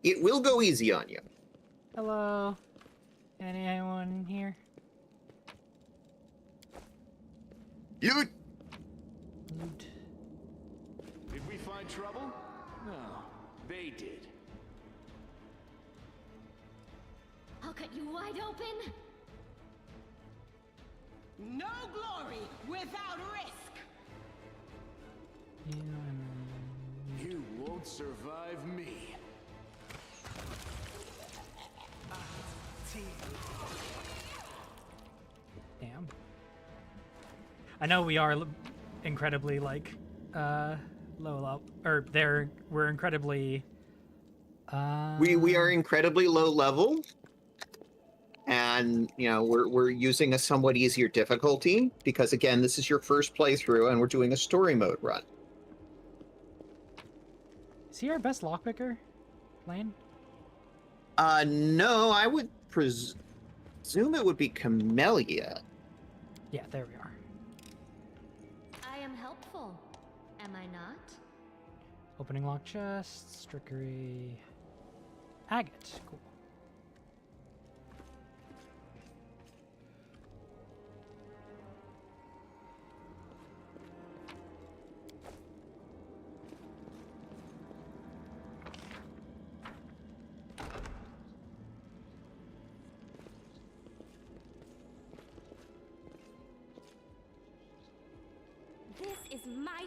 [SPEAKER 1] It will go easy on you.
[SPEAKER 2] Hello. Anyone here?
[SPEAKER 1] Loot.
[SPEAKER 11] Did we find trouble? No, they did.
[SPEAKER 12] I'll cut you wide open.
[SPEAKER 4] No glory without risk.
[SPEAKER 11] You won't survive me.
[SPEAKER 2] Damn. I know we are incredibly like low level, or we're incredibly
[SPEAKER 1] We are incredibly low level, and you know we're using a somewhat easier difficulty because again this is your first playthrough and we're doing a story mode run.
[SPEAKER 2] Is he our best lockpicker, Lane?
[SPEAKER 1] No, I would presume it would be Camellia.
[SPEAKER 2] Yeah, there we are.
[SPEAKER 9] I am helpful, am I not?
[SPEAKER 2] Opening lock chests, trickery, agate. Cool.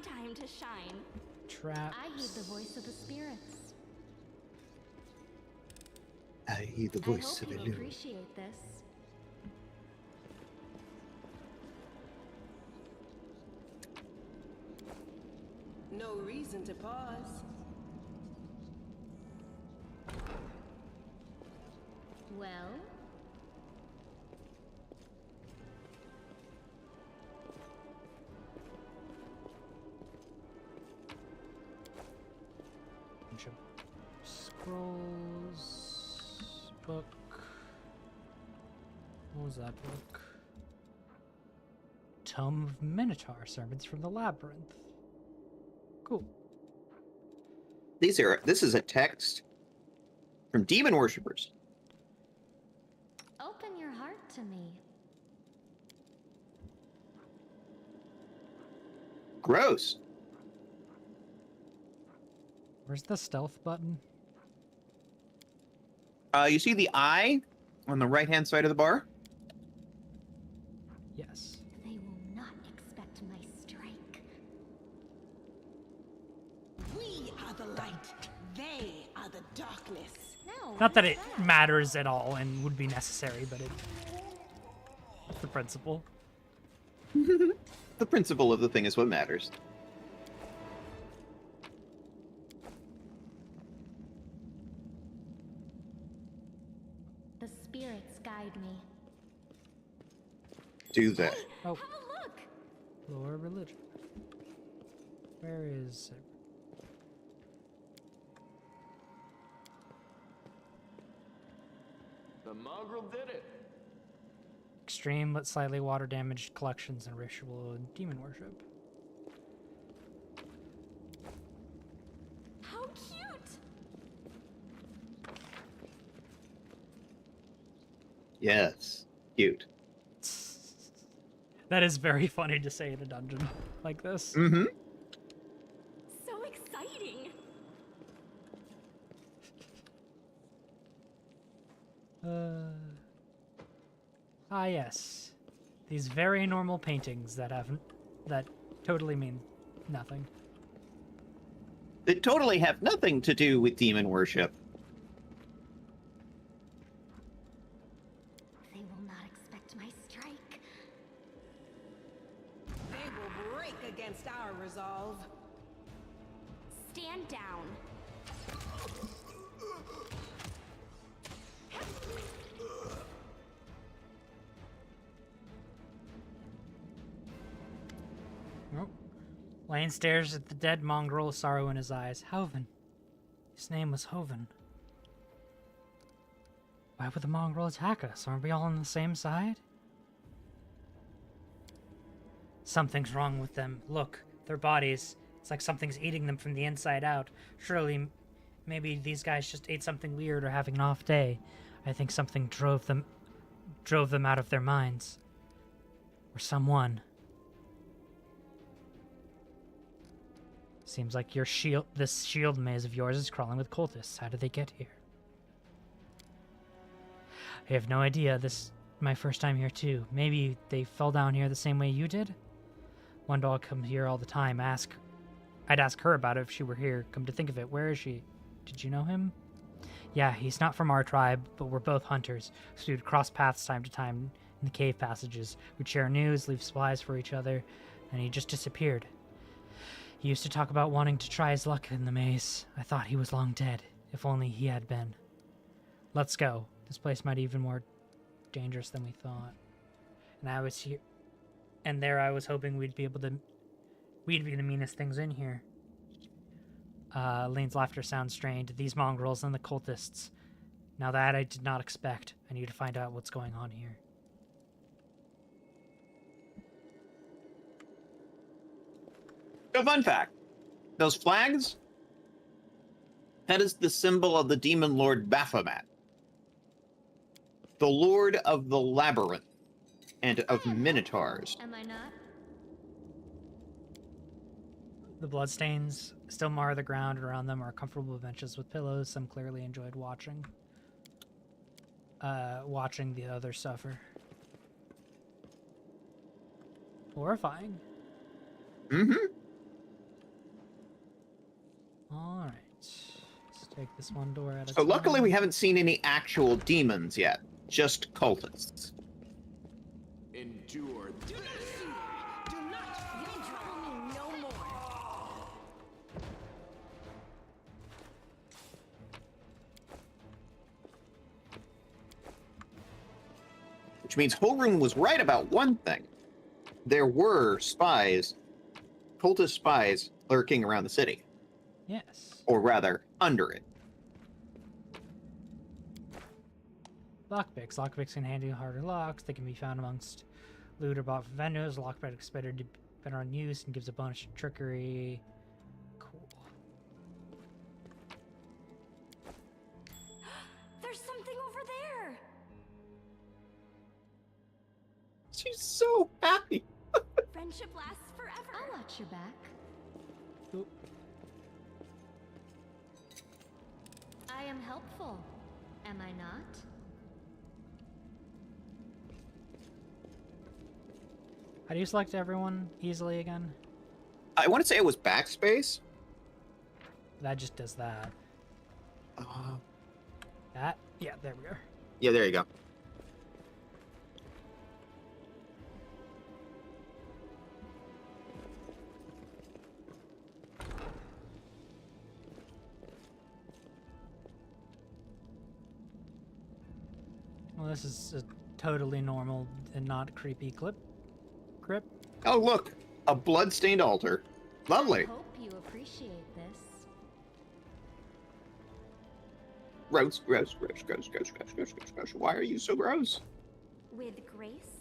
[SPEAKER 12] time to shine.
[SPEAKER 2] Traps.
[SPEAKER 9] I heed the voice of the spirits.
[SPEAKER 1] I hear the
[SPEAKER 9] I
[SPEAKER 1] voice
[SPEAKER 9] hope
[SPEAKER 1] of
[SPEAKER 9] you
[SPEAKER 1] Elu.
[SPEAKER 9] appreciate this.
[SPEAKER 4] No reason to pause.
[SPEAKER 9] Well,
[SPEAKER 2] Bunch of scrolls. Book. What was that book? Tome of Minotaur, Sermons from the Labyrinth. Cool.
[SPEAKER 1] This is a text from demon worshippers.
[SPEAKER 9] open your heart to me.
[SPEAKER 1] Gross.
[SPEAKER 2] Where's the stealth button?
[SPEAKER 1] You see the eye on the right-hand side of the bar?
[SPEAKER 2] Yes.
[SPEAKER 9] They will not expect my strike.
[SPEAKER 4] We are the light. They are the darkness.
[SPEAKER 9] No.
[SPEAKER 2] Not that
[SPEAKER 9] what
[SPEAKER 2] it
[SPEAKER 9] is
[SPEAKER 2] matters at all and would be necessary, but it's the principle.
[SPEAKER 1] The principle of the thing is what matters.
[SPEAKER 9] The spirits guide me.
[SPEAKER 1] Do that.
[SPEAKER 2] Oh,
[SPEAKER 12] Have a look.
[SPEAKER 2] lower religion. Where is it?
[SPEAKER 11] The mongrel did it.
[SPEAKER 2] Extreme but slightly water damaged collections and ritual and demon worship.
[SPEAKER 12] How cute.
[SPEAKER 1] Yes. Cute.
[SPEAKER 2] That is very funny to say in a dungeon like this.
[SPEAKER 1] Mm-hmm.
[SPEAKER 12] So exciting.
[SPEAKER 2] Yes. These very normal paintings that totally mean nothing.
[SPEAKER 1] They totally have nothing to do with demon worship.
[SPEAKER 9] They will not expect my strike.
[SPEAKER 4] They will break against our resolve.
[SPEAKER 12] Stand down.
[SPEAKER 2] Nope. Lane stares at the dead mongrel, sorrow in his eyes. Hoven. His name was Hoven. Why would the mongrel attack us? Aren't we all on the same side? Something's wrong with them. Look, their bodies. It's like something's eating them from the inside out. Surely, maybe these guys just ate something weird or having an off day. I think something drove them out of their minds. Or someone. Seems like this shield maze of yours is crawling with cultists. How did they get here? I have no idea. This is my first time here too. Maybe they fell down here the same way you did? One dog comes here all the time. I'd ask her about it if she were here. Come to think of it, where is she? Did you know him? Yeah, he's not from our tribe, but we're both hunters, so we'd cross paths time to time in the cave passages. We'd share news, leave supplies for each other, and he just disappeared. He used to talk about wanting to try his luck in the maze. I thought he was long dead, if only he had been. Let's go. This place might be even more dangerous than we thought. And there I was hoping we'd be the meanest things in here. Lane's laughter sounds strained. These mongrels and the cultists. Now that I did not expect. I need to find out what's going on here.
[SPEAKER 1] So fun fact. Those flags? That is the symbol of the demon lord Baphomet. The lord of the labyrinth and of minotaurs.
[SPEAKER 9] Am I not?
[SPEAKER 2] The bloodstains still mar the ground, and around them are comfortable benches with pillows. Some clearly enjoyed watching the others suffer. Horrifying.
[SPEAKER 1] Mm-hmm.
[SPEAKER 2] Alright. Let's take this one door out of
[SPEAKER 1] So luckily we haven't seen any actual demons yet. Just cultists.
[SPEAKER 11] Endure this.
[SPEAKER 4] Do not! You trouble me no more!
[SPEAKER 1] Which means Horun was right about one thing. There were spies, cultist spies, lurking around the city.
[SPEAKER 2] Yes.
[SPEAKER 1] Or rather, under it.
[SPEAKER 2] Lockpicks. Lockpicks can handle harder locks. They can be found amongst loot or bought from vendors. Lockpick is better on use and gives a bonus to trickery. Cool.
[SPEAKER 12] There's something over there!
[SPEAKER 1] She's so happy.
[SPEAKER 12] Friendship lasts forever.
[SPEAKER 9] I'll watch your back.
[SPEAKER 2] Oop.
[SPEAKER 9] I am helpful, am I not?
[SPEAKER 2] How do you select everyone easily again?
[SPEAKER 1] I want to say it was backspace.
[SPEAKER 2] That just does that.
[SPEAKER 1] Uh,
[SPEAKER 2] That? Yeah, there we go.
[SPEAKER 1] yeah, there you go.
[SPEAKER 2] Well, this is a totally normal and not creepy grip.
[SPEAKER 1] Oh, look. A blood-stained altar. Lovely.
[SPEAKER 9] I hope you appreciate this.
[SPEAKER 1] Gross. Why are you so gross?
[SPEAKER 12] With grace?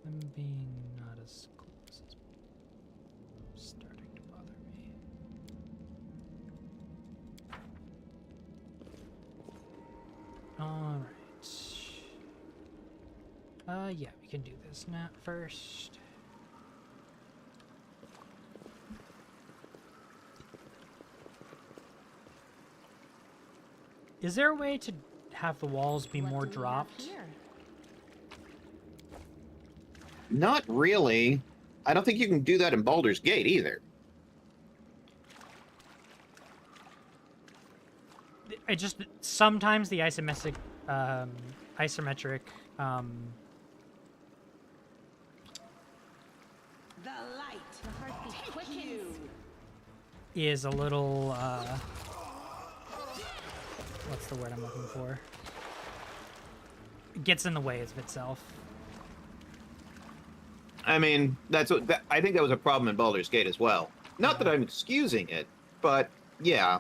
[SPEAKER 2] I'm being not as close as starting to bother me. Alright. Yeah, we can do this now first. Is there a way to have the walls be more dropped?
[SPEAKER 1] Not really. I don't think you can do that in Baldur's Gate either.
[SPEAKER 2] I just sometimes the isometric
[SPEAKER 4] The light!
[SPEAKER 12] The heartbeat quickens.
[SPEAKER 2] is a little what's the word I'm looking for? It gets in the way of itself.
[SPEAKER 1] I mean, I think that was a problem in Baldur's Gate as well. Not that I'm excusing it, but yeah.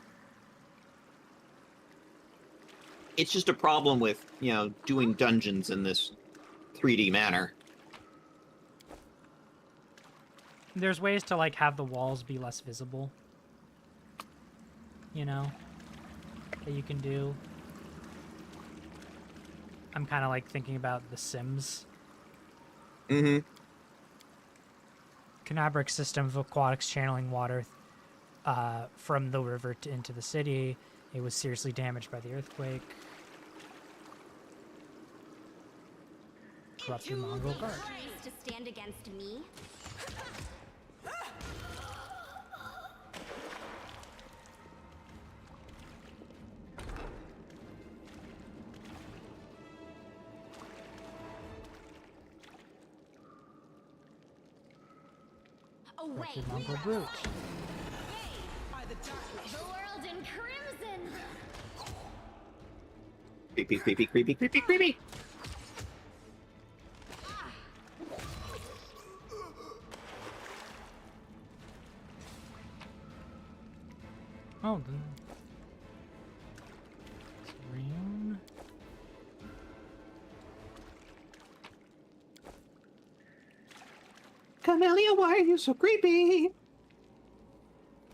[SPEAKER 1] It's just a problem with, doing dungeons in this 3D manner.
[SPEAKER 2] There's ways to like have the walls be less visible. That you can do. I'm kind of like thinking about The Sims.
[SPEAKER 1] Mm-hmm.
[SPEAKER 2] KatNBows' system of aquatics channeling water from the river into the city. It was seriously damaged by the earthquake. Corrupted Mongol guard.
[SPEAKER 12] To stand against me? Away!
[SPEAKER 2] Corrupted Mongol brute.
[SPEAKER 12] The world in crimson!
[SPEAKER 1] Creepy.
[SPEAKER 2] Oh, Rune.
[SPEAKER 1] Camellia, why are you so creepy?
[SPEAKER 2] Did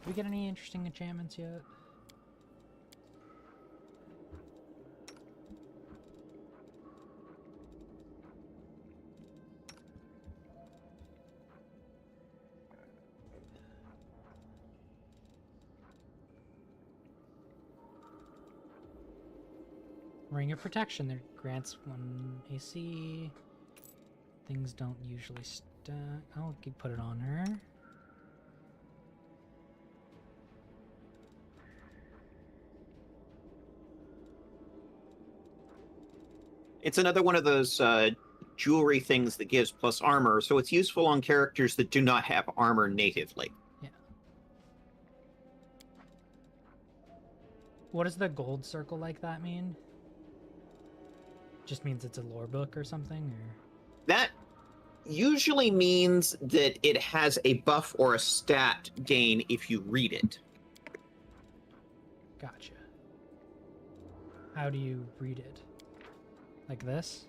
[SPEAKER 2] we get any interesting enchantments yet? Ring of Protection. That grants 1 AC. Things don't usually I'll put it on her.
[SPEAKER 1] It's another one of those jewelry things that gives plus armor, so it's useful on characters that do not have armor natively.
[SPEAKER 2] Yeah. What does the gold circle like that mean? Just means it's a lore book or something? Or
[SPEAKER 1] that usually means that it has a buff or a stat gain if you read it.
[SPEAKER 2] Gotcha. How do you read it? Like this?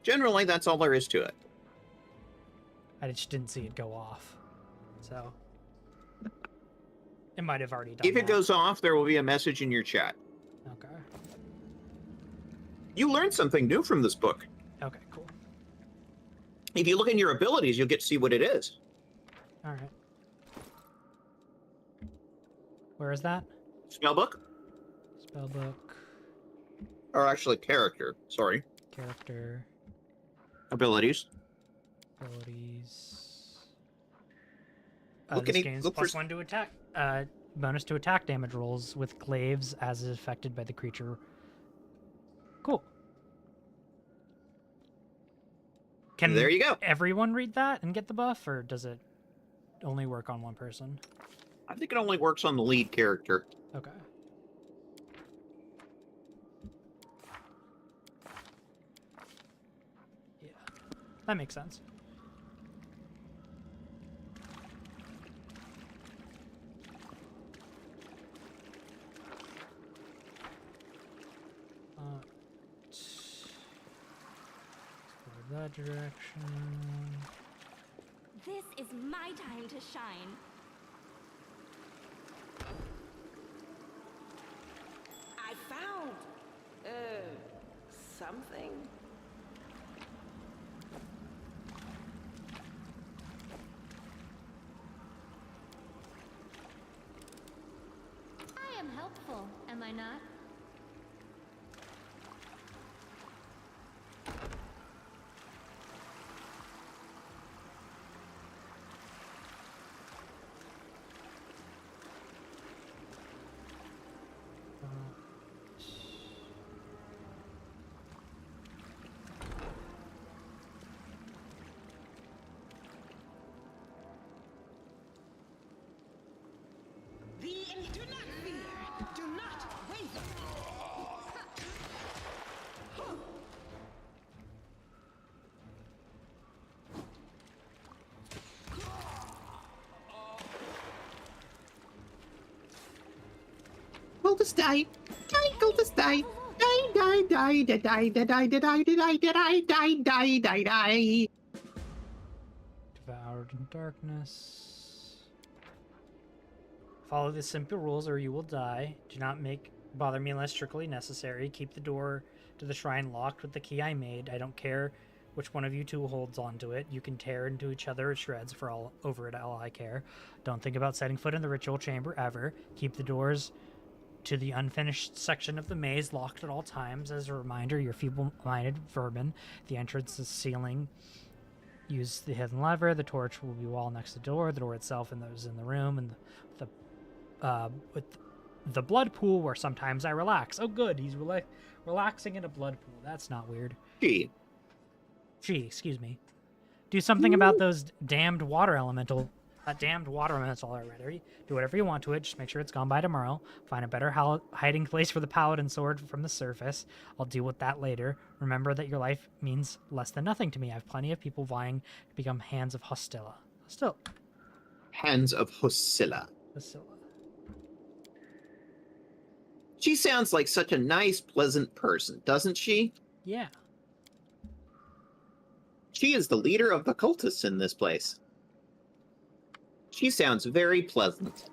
[SPEAKER 1] Generally, that's all there is to it.
[SPEAKER 2] I just didn't see it go off. So it might have already done
[SPEAKER 1] If it
[SPEAKER 2] that.
[SPEAKER 1] goes off, there will be a message in your chat.
[SPEAKER 2] Okay.
[SPEAKER 1] You learned something new from this book.
[SPEAKER 2] Okay, cool.
[SPEAKER 1] If you look in your abilities, you'll get to see what it is.
[SPEAKER 2] All right. Where is that?
[SPEAKER 1] Spellbook?
[SPEAKER 2] Spellbook.
[SPEAKER 1] Or actually, character. Sorry.
[SPEAKER 2] Character.
[SPEAKER 1] Abilities.
[SPEAKER 2] Abilities.
[SPEAKER 1] Look
[SPEAKER 2] This
[SPEAKER 1] at
[SPEAKER 2] gains
[SPEAKER 1] look
[SPEAKER 2] plus
[SPEAKER 1] for
[SPEAKER 2] 1 to attack. Bonus to attack damage rolls with glaives as is affected by the creature. Cool. Can
[SPEAKER 1] there you go.
[SPEAKER 2] Everyone read that and get the buff, or does it only work on one person?
[SPEAKER 1] I think it only works on the lead character.
[SPEAKER 2] Okay. Yeah, that makes sense. That direction.
[SPEAKER 12] This is my time to shine.
[SPEAKER 4] I found something.
[SPEAKER 9] I am helpful, am I not?
[SPEAKER 4] Do not fear. Do not waver.
[SPEAKER 1] Cultist die. Die, cultist die. Die, die, die, die, die, die, die, die, die, die, die, die, die, die, die.
[SPEAKER 2] Devoured in darkness. Follow the simple rules or you will die. Do not bother me unless strictly necessary. Keep the door to the shrine locked with the key I made. I don't care which one of you two holds onto it. You can tear into each other shreds for all I care. Don't think about setting foot in the ritual chamber ever. Keep the doors to the unfinished section of the maze locked at all times. As a reminder, you're feeble-minded vermin. The entrance is ceiling. Use the hidden lever. The torch will be wall next to the door itself, and those in the room, and with the blood pool where sometimes I relax. Oh, good, he's relaxing in a blood pool. That's not weird. She, excuse me. Do something about those damned water elemental. That damned water elemental already. Do whatever you want to it. Just make sure it's gone by tomorrow. Find a better hiding place for the paladin sword from the surface. I'll deal with that later. Remember that your life means less than nothing to me. I have plenty of people vying to become Hands of Hostilla.
[SPEAKER 1] Hands of Hostilla.
[SPEAKER 2] Hostilla.
[SPEAKER 1] She sounds like such a nice, pleasant person, doesn't she?
[SPEAKER 2] Yeah.
[SPEAKER 1] She is the leader of the cultists in this place. She sounds very pleasant.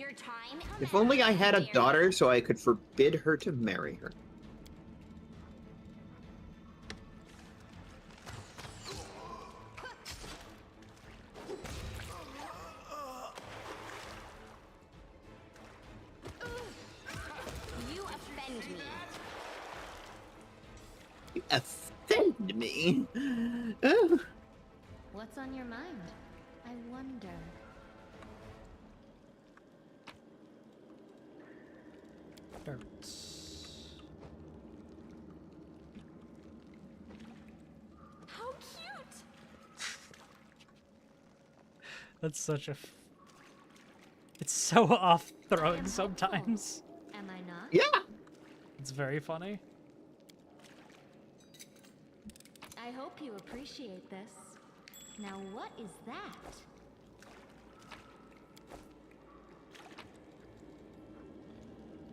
[SPEAKER 12] your time.
[SPEAKER 1] If only I had a daughter so I could forbid her to marry her.
[SPEAKER 12] You offend me.
[SPEAKER 1] You offend me? Oh.
[SPEAKER 9] What's on your mind? I wonder.
[SPEAKER 2] Darts.
[SPEAKER 12] How cute!
[SPEAKER 2] That's such a... It's so off-throwing sometimes.
[SPEAKER 9] Am I not?
[SPEAKER 1] Yeah.
[SPEAKER 2] It's very funny.
[SPEAKER 9] I hope you appreciate this. Now what is that?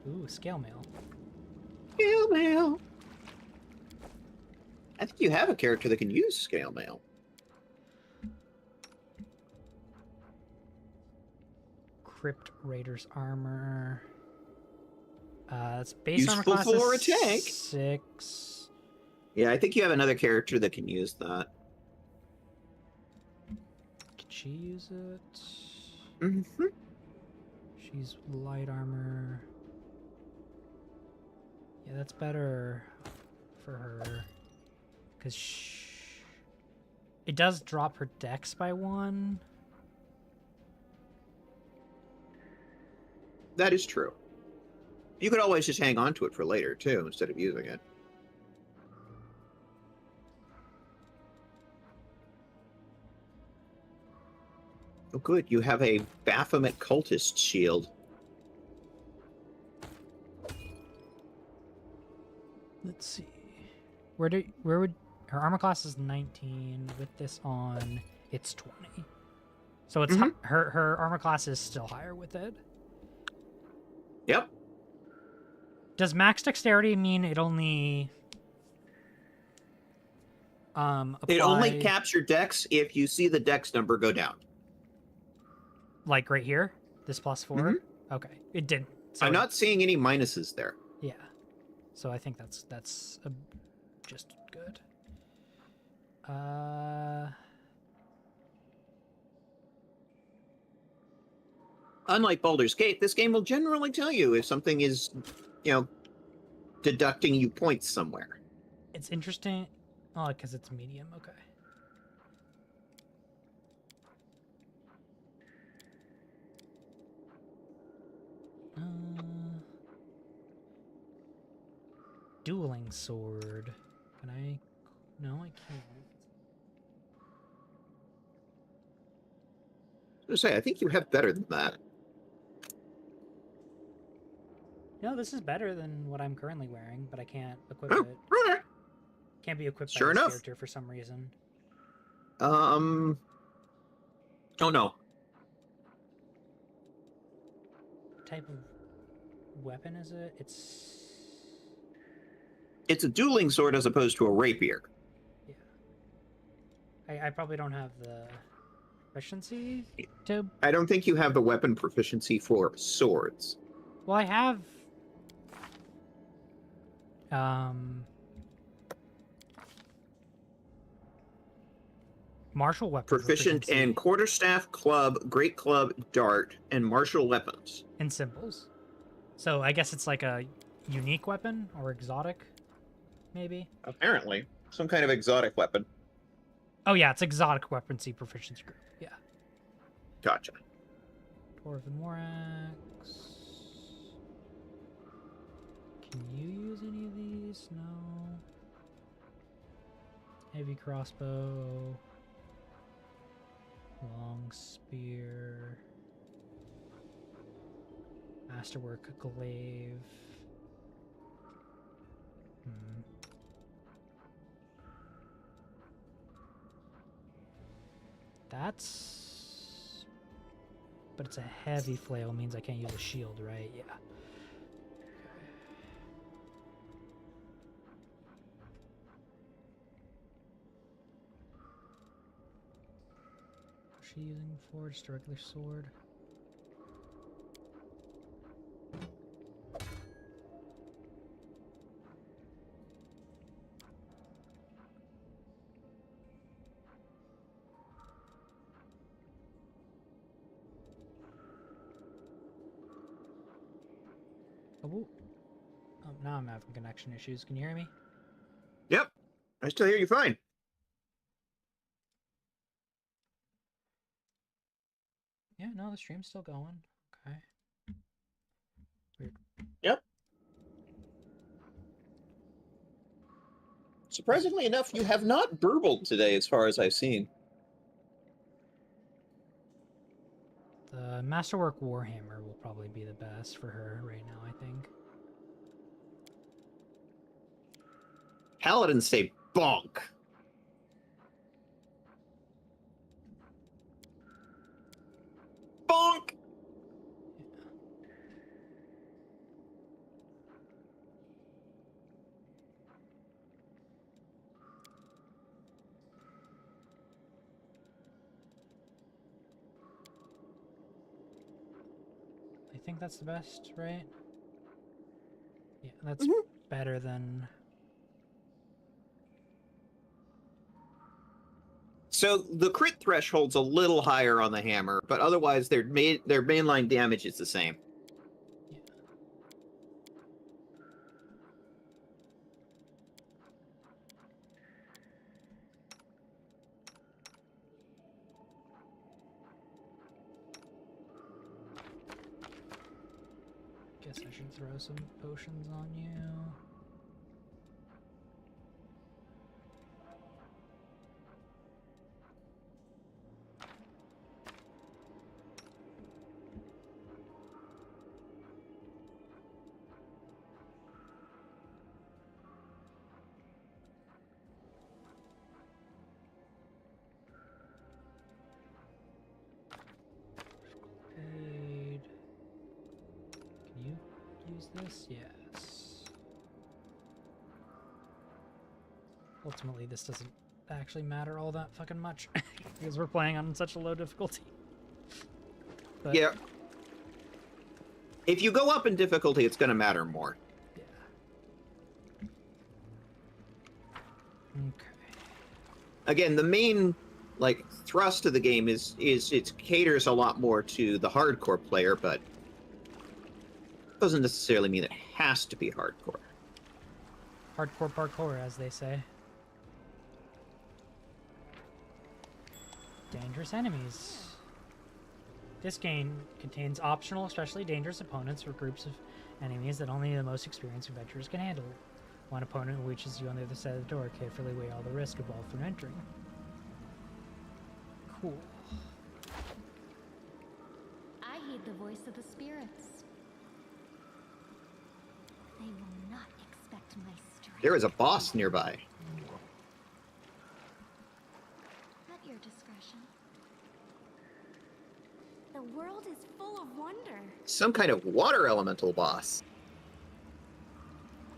[SPEAKER 2] Ooh, scale mail.
[SPEAKER 1] Scale mail. I think you have a character that can use scale mail.
[SPEAKER 2] Crypt Raiders armor. It's base armor
[SPEAKER 1] Useful
[SPEAKER 2] class
[SPEAKER 1] for a
[SPEAKER 2] is
[SPEAKER 1] tank.
[SPEAKER 2] 6.
[SPEAKER 1] Yeah, I think you have another character that can use that.
[SPEAKER 2] Can she use it?
[SPEAKER 1] Mm-hmm.
[SPEAKER 2] She's light armor. Yeah, that's better for her. Because it does drop her dex by 1.
[SPEAKER 1] That is true. You could always just hang on to it for later, too, instead of using it. Oh, good. You have a Baphomet cultist shield.
[SPEAKER 2] Let's see. Where would her armor class is 19? With this on, it's 20. So it's her armor class is still higher with it.
[SPEAKER 1] Yep.
[SPEAKER 2] Does max dexterity mean it only
[SPEAKER 1] It only
[SPEAKER 2] apply,
[SPEAKER 1] caps your dex if you see the dex number go down.
[SPEAKER 2] like right here? This +4? Okay. It didn't. So
[SPEAKER 1] I'm not seeing any minuses there.
[SPEAKER 2] Yeah. So I think that's just good.
[SPEAKER 1] Unlike Baldur's Gate, this game will generally tell you if something is, deducting you points somewhere.
[SPEAKER 2] It's interesting. Oh, because it's medium. Okay. Dueling sword. Can I? No, I can't.
[SPEAKER 1] I was gonna say, I think you have better than that.
[SPEAKER 2] No, this is better than what I'm currently wearing, but I can't equip it. Can't be equipped by this character for some reason.
[SPEAKER 1] Oh no.
[SPEAKER 2] What type of weapon is it?
[SPEAKER 1] It's a dueling sword as opposed to a rapier.
[SPEAKER 2] Yeah. I probably don't have the proficiency to...
[SPEAKER 1] I don't think you have the weapon proficiency for swords.
[SPEAKER 2] Well, I have... martial weapon
[SPEAKER 1] Proficient in quarterstaff, club, great club, dart, and martial weapons.
[SPEAKER 2] And symbols. So I guess it's like a unique weapon or exotic, maybe?
[SPEAKER 1] Apparently. Some kind of exotic weapon.
[SPEAKER 2] Oh yeah, it's exotic weapons proficiency group. Yeah.
[SPEAKER 1] Gotcha.
[SPEAKER 2] Dwarven Morax. Can you use any of these? No. Heavy crossbow. Long spear. Masterwork glaive. That's... But it's a heavy flail, means I can't use a shield, right? Yeah. What's she using for? Just a regular sword? Oh, now I'm having connection issues. Can you hear me?
[SPEAKER 1] Yep. I still hear you fine.
[SPEAKER 2] Yeah, no, the stream's still going. Okay. Weird.
[SPEAKER 1] Yep. Surprisingly enough, you have not burbled today as far as I've seen.
[SPEAKER 2] The Masterwork Warhammer will probably be the best for her right now, I think.
[SPEAKER 1] Paladins say bonk. Bonk!
[SPEAKER 2] I think that's the best, right? Yeah, that's
[SPEAKER 1] Mm-hmm.
[SPEAKER 2] better than...
[SPEAKER 1] So the crit threshold's a little higher on the hammer, but otherwise their mainline damage is the same.
[SPEAKER 2] Yeah. Guess I should throw some potions on you. Paid. Can you use this? Yes. Ultimately, this doesn't actually matter all that fucking much because we're playing on such a low difficulty. But,
[SPEAKER 1] Yeah. If you go up in difficulty, it's going to matter more.
[SPEAKER 2] Yeah. Okay.
[SPEAKER 1] Again, the main thrust of the game is it caters a lot more to the hardcore player, but doesn't necessarily mean it has to be hardcore.
[SPEAKER 2] Hardcore parkour, as they say. Dangerous enemies. This game contains optional, especially dangerous opponents or groups of enemies that only the most experienced adventurers can handle. One opponent reaches you on the other side of the door. Carefully weigh all the risk involved from entering. Cool.
[SPEAKER 9] I heed the voice of the spirits. They will not expect my strength.
[SPEAKER 1] There is a boss nearby.
[SPEAKER 9] At your discretion. The world is full of wonder.
[SPEAKER 1] Some kind of water elemental boss.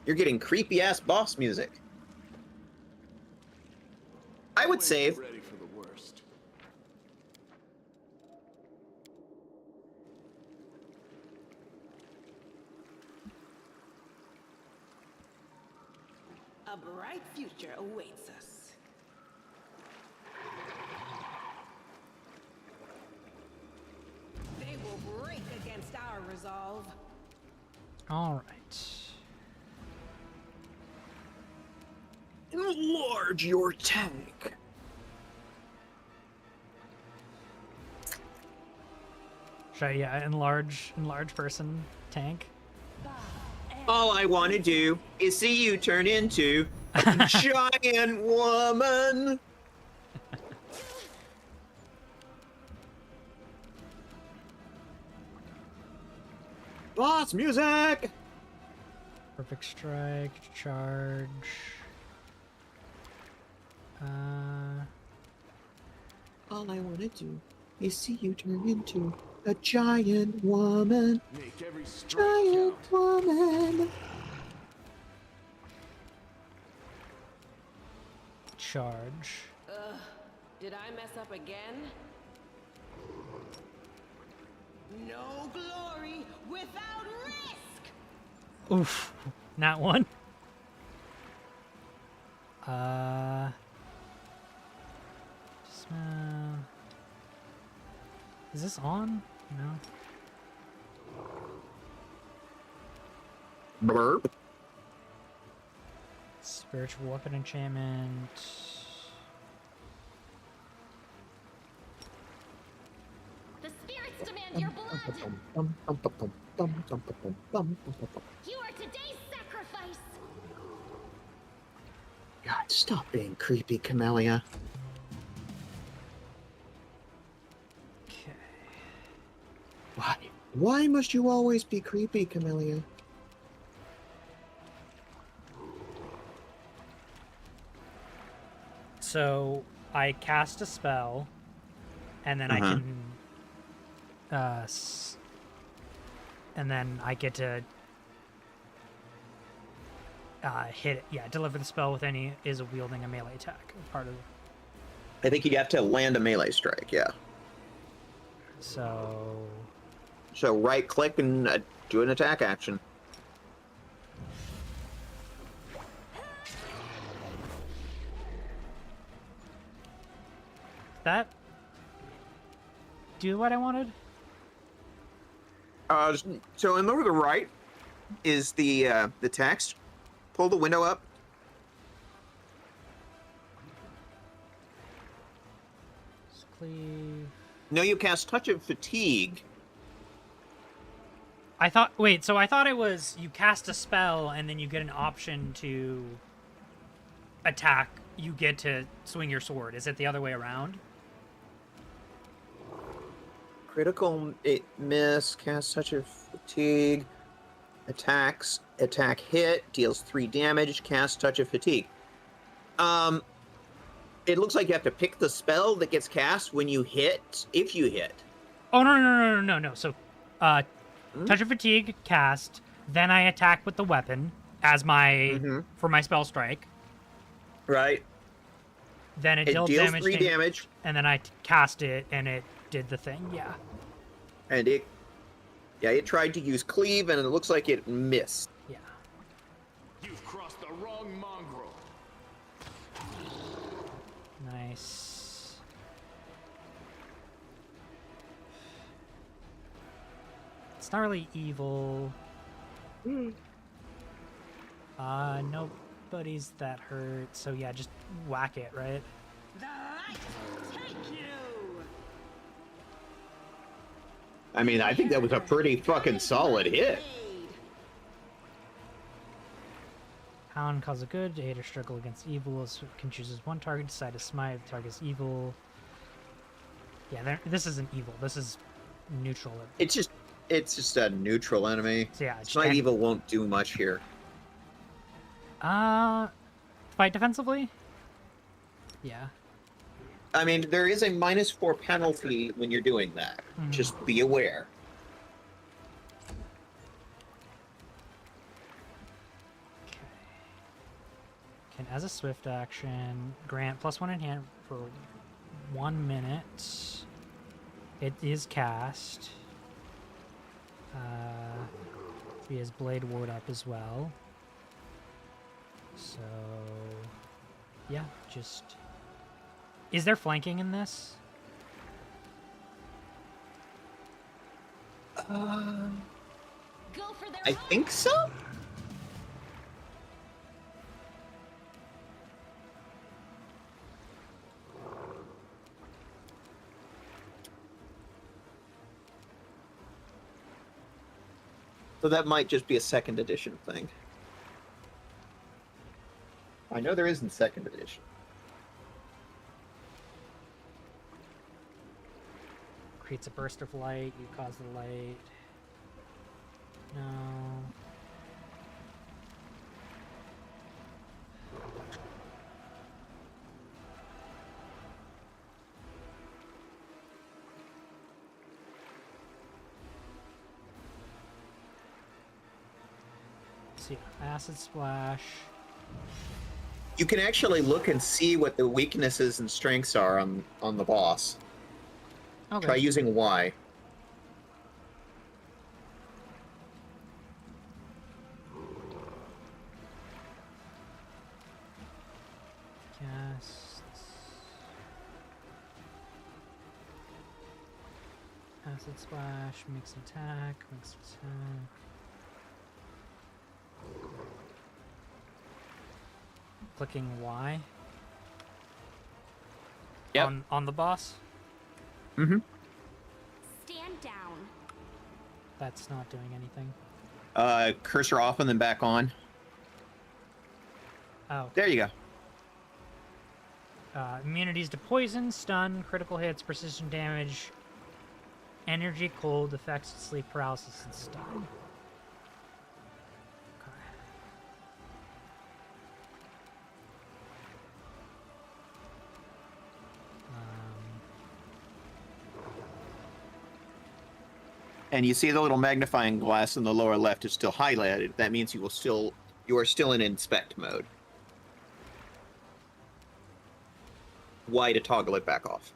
[SPEAKER 1] You're getting creepy-ass boss music. I would say...
[SPEAKER 11] Ready for the worst.
[SPEAKER 4] A bright future awaits us. They will break against our resolve.
[SPEAKER 2] All right.
[SPEAKER 1] Enlarge your tank.
[SPEAKER 2] Should I, yeah, enlarge person tank?
[SPEAKER 1] All I want to do is see you turn into a giant woman. Boss music.
[SPEAKER 2] Perfect strike, charge.
[SPEAKER 1] All I want to do is see you turn into a giant woman.
[SPEAKER 11] Make every strike
[SPEAKER 1] Giant
[SPEAKER 11] count.
[SPEAKER 1] woman.
[SPEAKER 2] Charge.
[SPEAKER 4] Did I mess up again? No glory without risk!
[SPEAKER 2] Oof. Not one. Is this on? No.
[SPEAKER 1] Blurb.
[SPEAKER 2] Spiritual weapon enchantment.
[SPEAKER 12] The spirits demand your blood! You are today's sacrifice!
[SPEAKER 1] God, stop being creepy, Camellia.
[SPEAKER 2] Okay.
[SPEAKER 1] Why? Why must you always be creepy, Camellia?
[SPEAKER 2] So I cast a spell, and then I can, and then I get to hit it. Yeah, deliver the spell with any is wielding a melee attack. Part of.
[SPEAKER 1] I think you have to land a melee strike. Yeah.
[SPEAKER 2] So.
[SPEAKER 1] So right click and do an attack action.
[SPEAKER 2] That do what I wanted?
[SPEAKER 1] So in over the right is the text. Pull the window up.
[SPEAKER 2] Cleave.
[SPEAKER 1] No, you cast Touch of Fatigue.
[SPEAKER 2] I thought. Wait. So I thought it was you cast a spell and then you get an option to attack. You get to swing your sword. Is it the other way around?
[SPEAKER 1] Critical miss, cast Touch of Fatigue, attacks, attack hit, deals 3 damage, cast Touch of Fatigue. It looks like you have to pick the spell that gets cast when you hit, if you hit.
[SPEAKER 2] Oh, no. So, Touch of Fatigue cast, then I attack with the weapon as my, for my spell strike.
[SPEAKER 1] Right.
[SPEAKER 2] Then it deals
[SPEAKER 1] 3 damage.
[SPEAKER 2] And then I cast it, and it did the thing, yeah.
[SPEAKER 1] And it tried to use cleave, and it looks like it missed.
[SPEAKER 2] Yeah.
[SPEAKER 11] You've crossed the wrong mongrel.
[SPEAKER 2] Nice. It's not really evil. Nobody's that hurt, so yeah, just whack it, right?
[SPEAKER 12] The light take you!
[SPEAKER 1] I mean, I think that was a pretty fucking solid hit.
[SPEAKER 2] Hound cause of good, aid or struggle against evil. Can choose one target, decide to smite. The target is evil. Yeah, this isn't evil. This is neutral.
[SPEAKER 1] It's just a neutral enemy.
[SPEAKER 2] So yeah,
[SPEAKER 1] Smite evil won't do much here.
[SPEAKER 2] Fight defensively? Yeah.
[SPEAKER 1] I mean, there is a -4 penalty when you're doing that. Just be aware.
[SPEAKER 2] Okay. Can, as a swift action, grant +1 in hand for 1 minute. It is cast. He has Blade Ward up as well. So, yeah, just... Is there flanking in this?
[SPEAKER 12] Go for their
[SPEAKER 1] I think so? So that might just be a 2nd edition thing. I know there isn't 2nd edition.
[SPEAKER 2] Creates a burst of light, you cause the light. No. See, acid splash.
[SPEAKER 1] You can actually look and see what the weaknesses and strengths are on the boss.
[SPEAKER 2] Okay.
[SPEAKER 1] Try using Y.
[SPEAKER 2] Casts. Acid splash, makes an attack, makes an attack. clicking Y.
[SPEAKER 1] Yep.
[SPEAKER 2] On the boss.
[SPEAKER 1] Mm-hmm.
[SPEAKER 12] Stand down.
[SPEAKER 2] That's not doing anything.
[SPEAKER 1] Cursor off and then back on.
[SPEAKER 2] Oh.
[SPEAKER 1] There you go.
[SPEAKER 2] Immunities to poison, stun, critical hits, precision damage, energy, cold effects, sleep paralysis, and stun. Okay.
[SPEAKER 1] And you see the little magnifying glass in the lower left is still highlighted. That means you are still in inspect mode. Y to toggle it back off.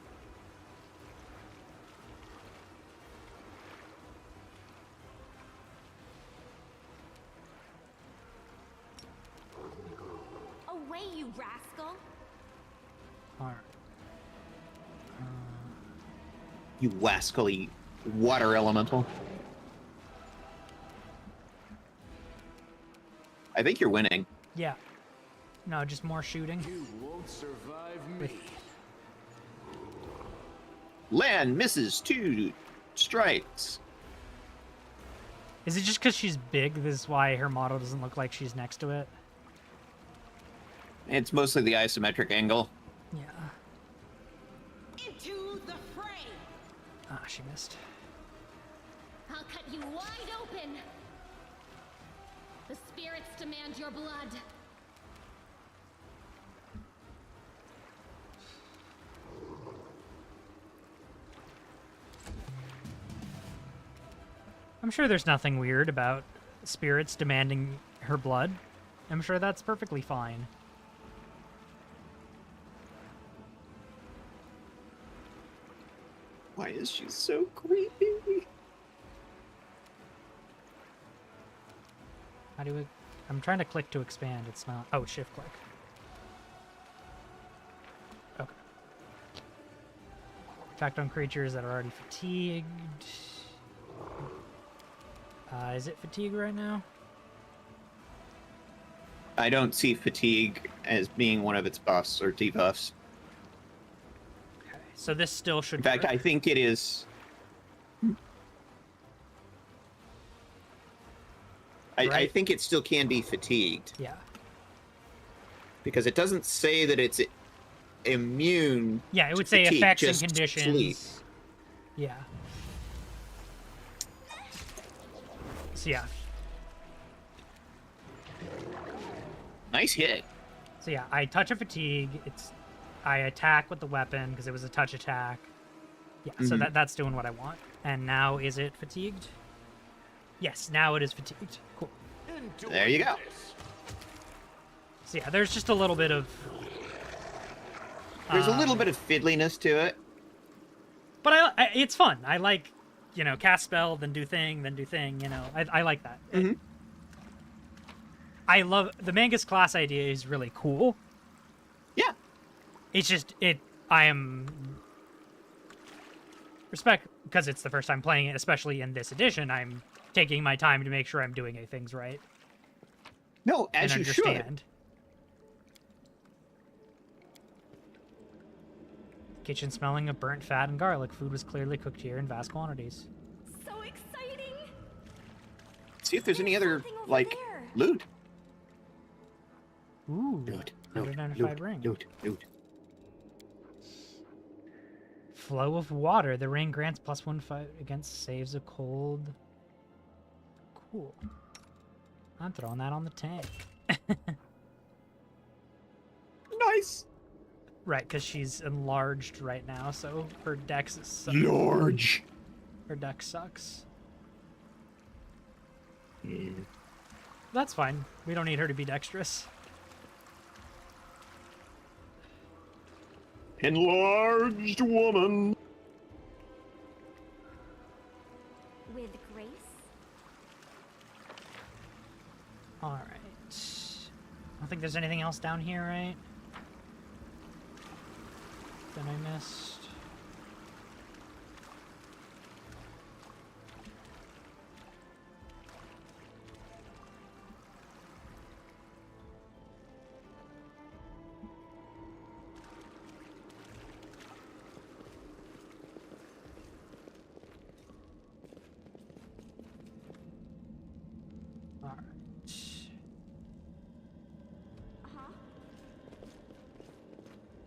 [SPEAKER 12] Away, you rascal!
[SPEAKER 2] Alright.
[SPEAKER 1] You wascally water elemental. I think you're winning.
[SPEAKER 2] Yeah. No, just more shooting.
[SPEAKER 11] You won't survive me.
[SPEAKER 1] Lan misses 2 strikes.
[SPEAKER 2] Is it just because she's big? This is why her model doesn't look like she's next to it?
[SPEAKER 1] It's mostly the isometric angle.
[SPEAKER 2] Yeah.
[SPEAKER 4] Into the fray!
[SPEAKER 2] Ah, she missed.
[SPEAKER 12] I'll cut you wide open! The spirits demand your blood.
[SPEAKER 2] I'm sure there's nothing weird about spirits demanding her blood. I'm sure that's perfectly fine.
[SPEAKER 1] Why is she so creepy?
[SPEAKER 2] How do we... I'm trying to click to expand. It's not... Oh, shift click. Okay. Effect on creatures that are already fatigued. Is it fatigue right now?
[SPEAKER 1] I don't see fatigue as being one of its buffs or debuffs.
[SPEAKER 2] Okay, so this still should...
[SPEAKER 1] In fact,
[SPEAKER 2] work.
[SPEAKER 1] I think it is... I
[SPEAKER 2] Right.
[SPEAKER 1] think it still can be fatigued.
[SPEAKER 2] Yeah.
[SPEAKER 1] Because it doesn't say that it's immune.
[SPEAKER 2] Yeah, it would
[SPEAKER 1] to
[SPEAKER 2] say
[SPEAKER 1] fatigue,
[SPEAKER 2] effects and
[SPEAKER 1] just
[SPEAKER 2] conditions.
[SPEAKER 1] sleep.
[SPEAKER 2] Yeah. So yeah.
[SPEAKER 1] Nice hit.
[SPEAKER 2] So yeah, I touch a fatigue. I attack with the weapon because it was a touch attack. Yeah, so
[SPEAKER 1] Mhm.
[SPEAKER 2] that's doing what I want. And now is it fatigued? Yes, now it is fatigued. Cool.
[SPEAKER 1] There you go.
[SPEAKER 2] So yeah, there's just a little bit of...
[SPEAKER 1] There's a little bit of fiddliness to it.
[SPEAKER 2] But it's fun. I like, cast spell, then do thing, I like that.
[SPEAKER 1] Mhm.
[SPEAKER 2] I love... The Mangus class idea is really cool.
[SPEAKER 1] Yeah.
[SPEAKER 2] It's just, I am... Respect, because it's the first time playing it, especially in this edition, I'm taking my time to make sure I'm doing things right.
[SPEAKER 1] No, as
[SPEAKER 2] and
[SPEAKER 1] you should.
[SPEAKER 2] understand. Kitchen smelling of burnt fat and garlic. Food was clearly cooked here in vast quantities.
[SPEAKER 12] So exciting!
[SPEAKER 1] See if there's any other,
[SPEAKER 12] something over
[SPEAKER 1] like,
[SPEAKER 12] there.
[SPEAKER 1] loot.
[SPEAKER 2] Ooh,
[SPEAKER 1] Loot,
[SPEAKER 2] unidentified ring.
[SPEAKER 1] loot.
[SPEAKER 2] Flow of water. The ring grants +1 fight against saves of cold. Cool. I'm throwing that on the tank.
[SPEAKER 1] Nice.
[SPEAKER 2] Right, because she's enlarged right now, so her dex is
[SPEAKER 1] Large.
[SPEAKER 2] Her dex sucks.
[SPEAKER 1] Yeah.
[SPEAKER 2] That's fine. We don't need her to be dexterous.
[SPEAKER 1] Enlarged woman.
[SPEAKER 12] With grace?
[SPEAKER 2] Alright. I don't think there's anything else down here, right? That I missed.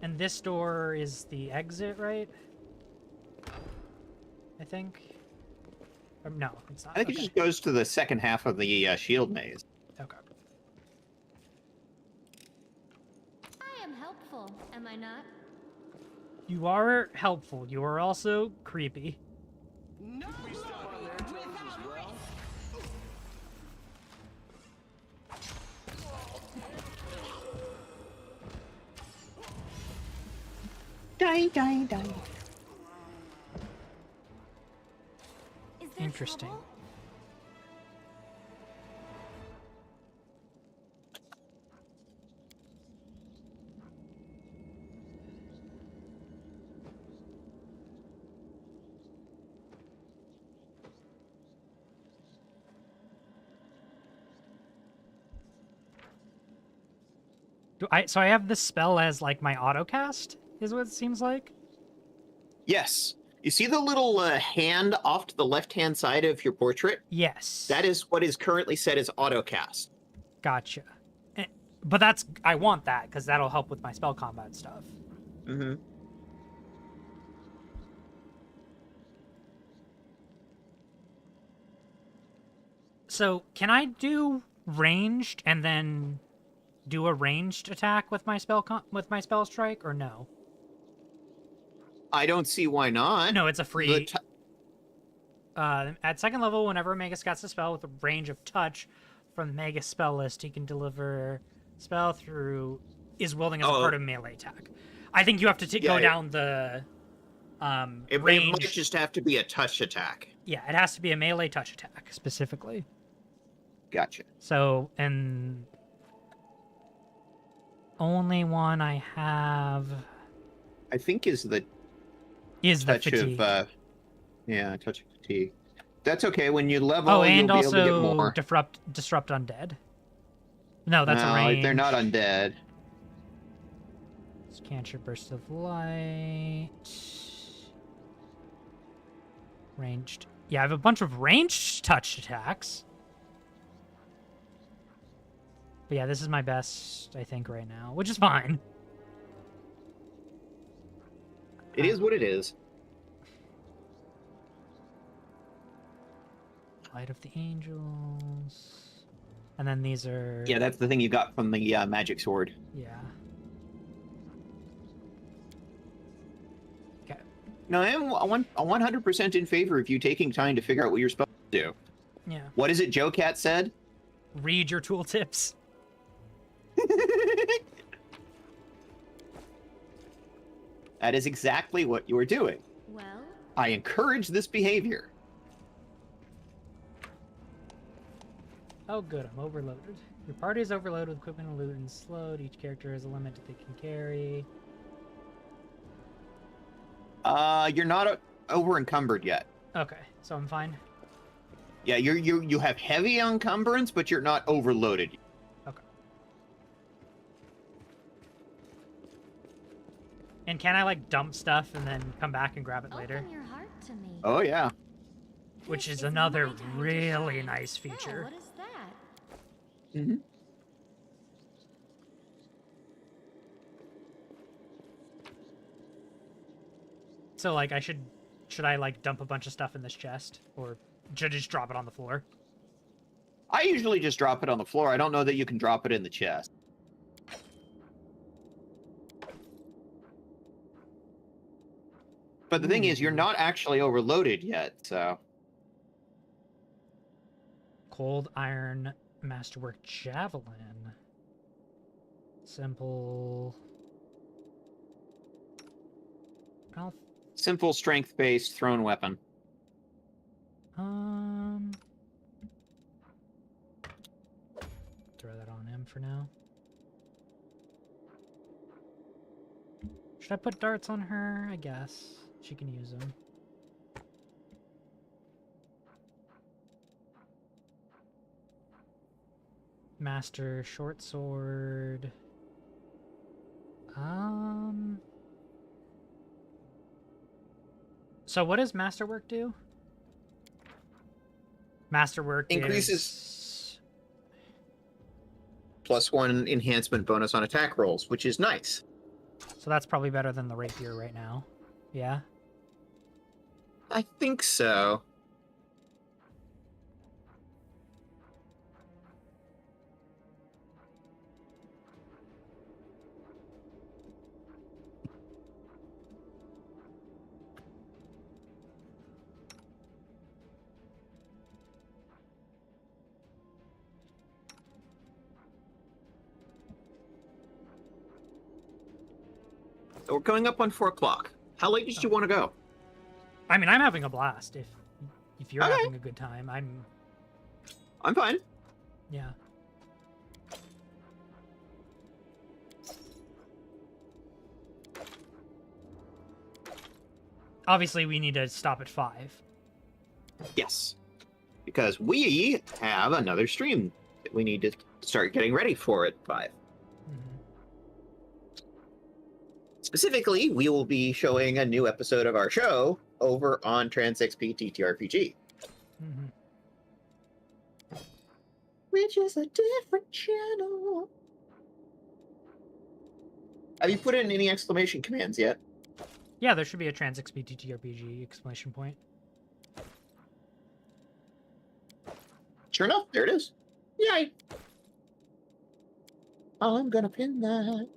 [SPEAKER 2] And this door is the exit, right? I think. Or, no, it's not.
[SPEAKER 1] I think it just goes to the second half of the shield maze.
[SPEAKER 2] Okay.
[SPEAKER 9] I am helpful, am I not?
[SPEAKER 2] You are helpful. You are also creepy.
[SPEAKER 11] No, we step on their toes as well.
[SPEAKER 1] Die, die, die.
[SPEAKER 12] Is there
[SPEAKER 2] Interesting.
[SPEAKER 12] trouble?
[SPEAKER 2] So I have this spell as like my autocast, is what it seems like.
[SPEAKER 1] Yes. You see the little hand off to the left-hand side of your portrait?
[SPEAKER 2] Yes.
[SPEAKER 1] That is what is currently set as autocast.
[SPEAKER 2] Gotcha. But I want that because that'll help with my spell combat stuff.
[SPEAKER 1] Mm-hmm.
[SPEAKER 2] So can I do ranged and then do a ranged attack with my spell strike, or no?
[SPEAKER 1] I don't see why not.
[SPEAKER 2] No, it's a free. At second level, whenever a Magus casts a spell with a range of touch from the Magus spell list, he can deliver spell through is wielding as a part of melee attack. I think you have to go down the
[SPEAKER 1] it
[SPEAKER 2] range.
[SPEAKER 1] might just have to be a touch attack.
[SPEAKER 2] Yeah, it has to be a melee touch attack specifically.
[SPEAKER 1] Gotcha.
[SPEAKER 2] So, and only one I have,
[SPEAKER 1] I think is the touch
[SPEAKER 2] fatigue.
[SPEAKER 1] of touch of fatigue. That's okay. When you level,
[SPEAKER 2] Oh, and
[SPEAKER 1] you'll be able to
[SPEAKER 2] also
[SPEAKER 1] get more.
[SPEAKER 2] disrupt undead. No, that's a range.
[SPEAKER 1] They're not undead.
[SPEAKER 2] Cantrip burst of light. Ranged. Yeah, I have a bunch of ranged touch attacks. But yeah, this is my best, I think, right now, which is fine.
[SPEAKER 1] It is what it is.
[SPEAKER 2] Light of the Angels. And then these are...
[SPEAKER 1] Yeah, that's the thing you got from the magic sword.
[SPEAKER 2] Yeah. Okay.
[SPEAKER 1] No, I am 100% in favor of you taking time to figure out what you're supposed to do.
[SPEAKER 2] Yeah.
[SPEAKER 1] What is it Joe Cat said?
[SPEAKER 2] Read your tooltips.
[SPEAKER 1] That is exactly what you are doing.
[SPEAKER 9] Well,
[SPEAKER 1] I encourage this behavior.
[SPEAKER 2] Oh, good. I'm overloaded. Your party is overloaded with equipment and loot and slowed. Each character has a limit that they can carry.
[SPEAKER 1] You're not over encumbered yet.
[SPEAKER 2] Okay, so I'm fine.
[SPEAKER 1] Yeah, you have heavy encumbrance, but you're not overloaded.
[SPEAKER 2] Okay. And can I like dump stuff and then come back and grab it later?
[SPEAKER 9] open your heart to me.
[SPEAKER 1] Oh yeah.
[SPEAKER 2] Which
[SPEAKER 9] This
[SPEAKER 2] is
[SPEAKER 9] my
[SPEAKER 2] another
[SPEAKER 9] time to
[SPEAKER 2] really
[SPEAKER 9] shine.
[SPEAKER 2] nice
[SPEAKER 9] Oh,
[SPEAKER 2] feature.
[SPEAKER 9] what is that?
[SPEAKER 1] Mm-hmm.
[SPEAKER 2] So like should I like dump a bunch of stuff in this chest, or should I just drop it on the floor?
[SPEAKER 1] I usually just drop it on the floor. I don't know that you can drop it in the chest. But the thing is, you're not actually overloaded yet, so...
[SPEAKER 2] Cold Iron Masterwork Javelin. Simple. I'll...
[SPEAKER 1] Simple strength-based thrown weapon.
[SPEAKER 2] Throw that on him for now. Should I put darts on her? I guess. She can use them. Master short sword. So what does Masterwork do? Masterwork
[SPEAKER 1] Increases +1 enhancement bonus on attack rolls, which is nice.
[SPEAKER 2] So that's probably better than the rapier right now. Yeah?
[SPEAKER 1] I think so. So we're going up on 4 o'clock. How late did you want to go?
[SPEAKER 2] I mean, I'm having a blast. If you're
[SPEAKER 1] Okay.
[SPEAKER 2] having a good time,
[SPEAKER 1] I'm fine.
[SPEAKER 2] yeah. Obviously, we need to stop at 5.
[SPEAKER 1] Yes. Because we have another stream that we need to start getting ready for at 5. Specifically, we will be showing a new episode of our show over on TransXP TTRPG. Which is a different channel. Have you put in any exclamation commands yet?
[SPEAKER 2] Yeah, there should be a TransXP TTRPG exclamation point.
[SPEAKER 1] Sure enough, there it is. Yay! I'm gonna pin that.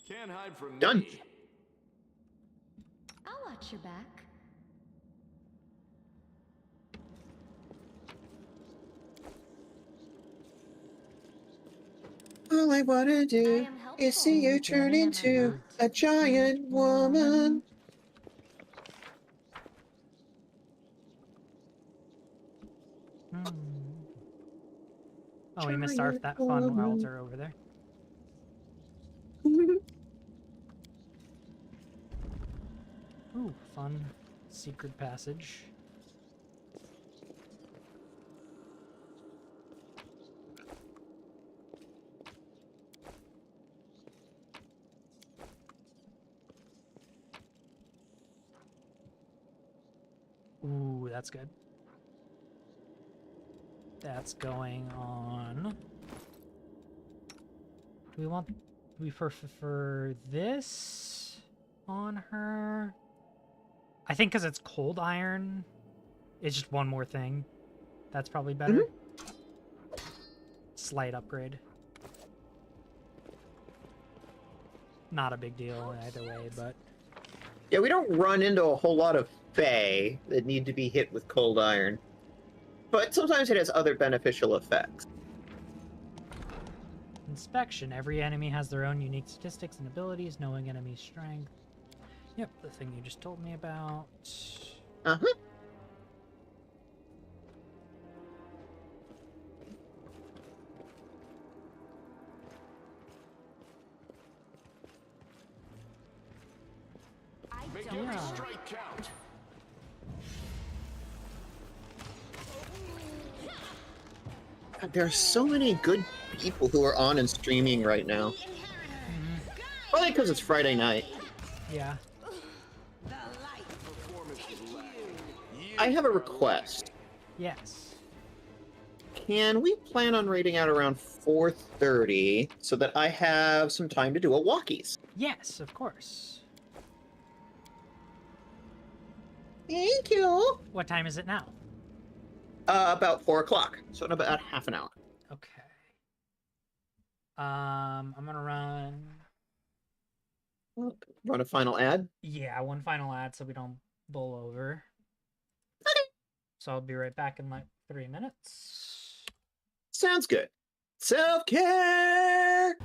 [SPEAKER 11] Can't hide from
[SPEAKER 1] Done.
[SPEAKER 11] me.
[SPEAKER 9] I'll watch your back.
[SPEAKER 1] All I wanna do is see you turn into a giant woman.
[SPEAKER 2] Oh, we missed our that fun worlds are over there. Ooh, fun secret passage. Ooh, that's good. That's going on. Do we prefer this on her? I think because it's cold iron, it's just one more thing. That's probably better. Slight upgrade. Not a big deal either way, but...
[SPEAKER 1] Yeah, we don't run into a whole lot of Fae that need to be hit with cold iron. But sometimes it has other beneficial effects.
[SPEAKER 2] Inspection. Every enemy has their own unique statistics and abilities, knowing enemy strength. Yep, the thing you just told me about.
[SPEAKER 1] Uh-huh.
[SPEAKER 11] Make every strike count.
[SPEAKER 1] God, there are so many good people who are on and streaming right now. Probably because it's Friday night.
[SPEAKER 2] Yeah.
[SPEAKER 1] I have a request.
[SPEAKER 2] Yes.
[SPEAKER 1] Can we plan on raiding out around 4:30 so that I have some time to do a walkies?
[SPEAKER 2] Yes, of course.
[SPEAKER 1] Thank you.
[SPEAKER 2] What time is it now?
[SPEAKER 1] About 4 o'clock, so in about half an hour.
[SPEAKER 2] Okay. I'm gonna run...
[SPEAKER 1] Run a final ad?
[SPEAKER 2] Yeah, one final ad so we don't bull over.
[SPEAKER 1] Okay.
[SPEAKER 2] So I'll be right back in like 3 minutes.
[SPEAKER 1] Sounds good. Self-care!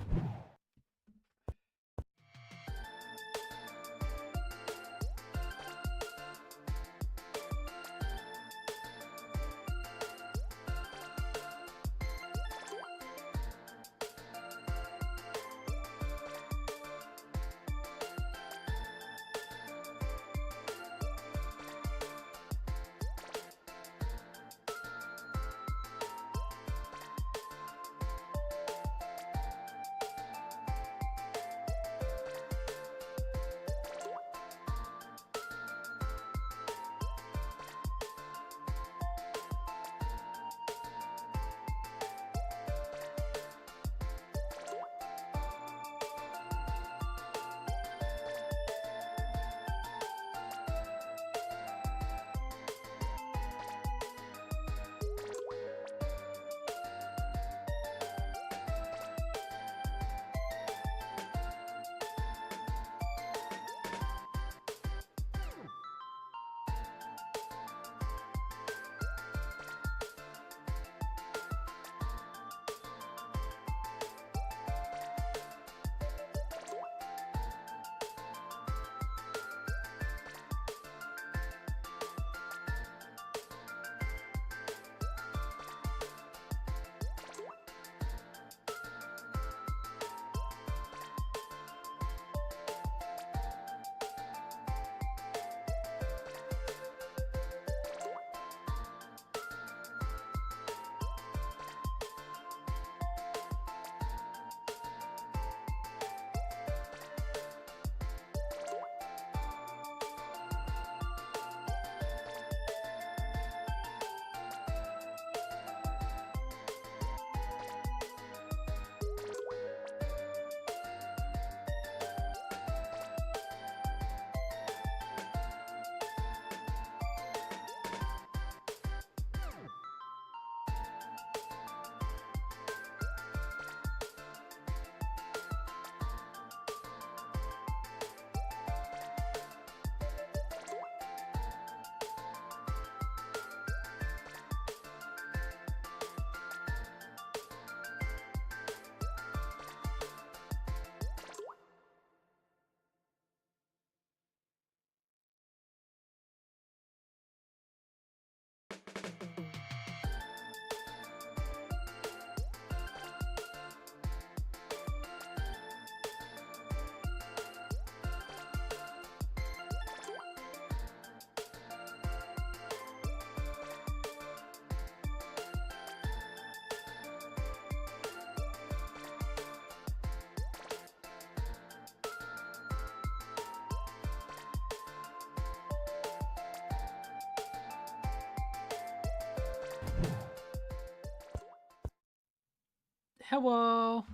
[SPEAKER 2] Hello.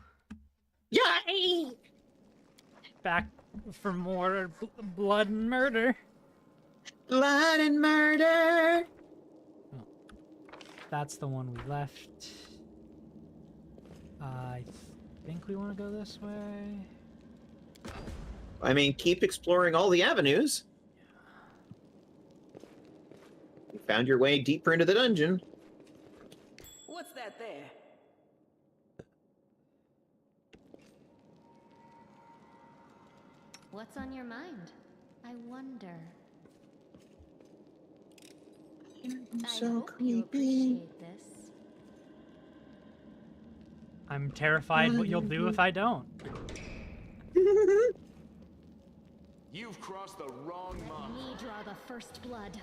[SPEAKER 1] Yay!
[SPEAKER 2] Back for more blood and murder.
[SPEAKER 1] Blood and murder!
[SPEAKER 2] Oh, that's the one we left. I think we want to go this way.
[SPEAKER 1] I mean, keep exploring all the avenues. You found your way deeper into the dungeon.
[SPEAKER 4] What's that there?
[SPEAKER 9] What's on your mind? I wonder. I hope you appreciate this.
[SPEAKER 2] I'm terrified what you'll do if I don't.
[SPEAKER 11] You've crossed the wrong
[SPEAKER 9] Let
[SPEAKER 11] mark.
[SPEAKER 9] me draw the first blood.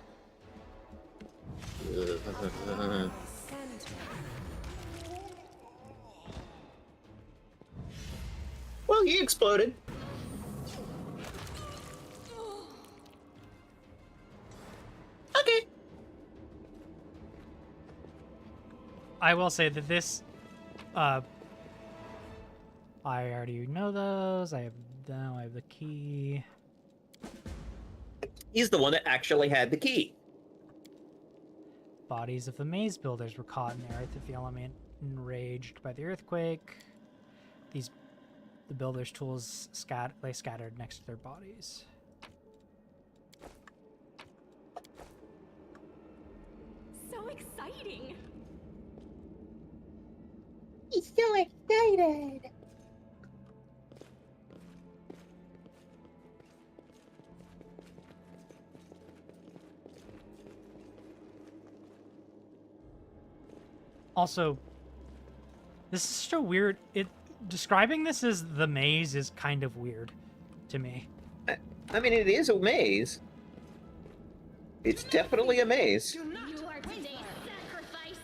[SPEAKER 1] Well, he exploded. Okay.
[SPEAKER 2] I will say that this, I already know those. I have the key.
[SPEAKER 1] He's the one that actually had the key.
[SPEAKER 2] Bodies of the maze builders were caught in the earth of the element enraged by the earthquake. The builders' tools lay scattered next to their bodies.
[SPEAKER 12] So exciting!
[SPEAKER 1] He's so excited.
[SPEAKER 2] Also, this is so weird. Describing this as the maze is kind of weird to me.
[SPEAKER 1] I mean, it is a maze. It's definitely a maze.
[SPEAKER 12] You are today's sacrifice!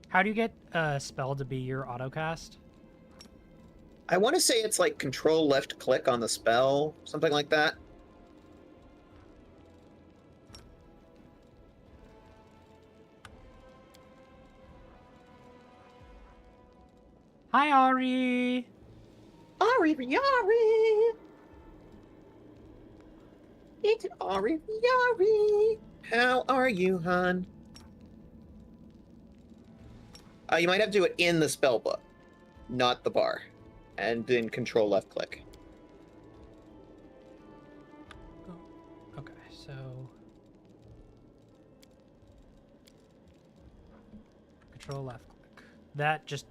[SPEAKER 2] How do you get a spell to be your autocast?
[SPEAKER 1] I want to say it's like control left click on the spell, something like that.
[SPEAKER 2] Hi, Ari!
[SPEAKER 1] Ari Ari! It's Ari Ari! How are you, hon? You might have to do it in the spell book, not the bar, and then control left click.
[SPEAKER 2] Oh, okay, so control left click. That just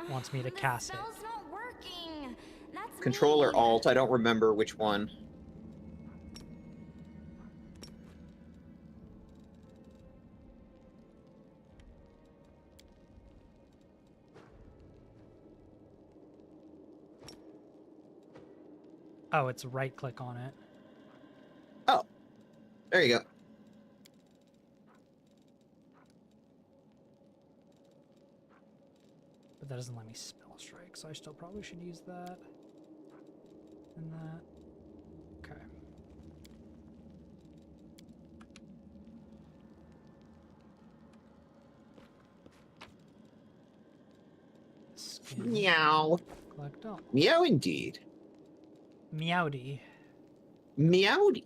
[SPEAKER 2] wants me to cast it.
[SPEAKER 9] Spell's not working. That's
[SPEAKER 1] Control or
[SPEAKER 9] mean.
[SPEAKER 1] Alt, I don't remember which one.
[SPEAKER 2] Oh, it's right click on it.
[SPEAKER 1] Oh, there you go.
[SPEAKER 2] But that doesn't let me spell strike, so I still probably should use that. And that. Okay. Skin.
[SPEAKER 1] Meow.
[SPEAKER 2] Collect all.
[SPEAKER 1] Meow indeed.
[SPEAKER 2] Meowdy.
[SPEAKER 1] Meowdy,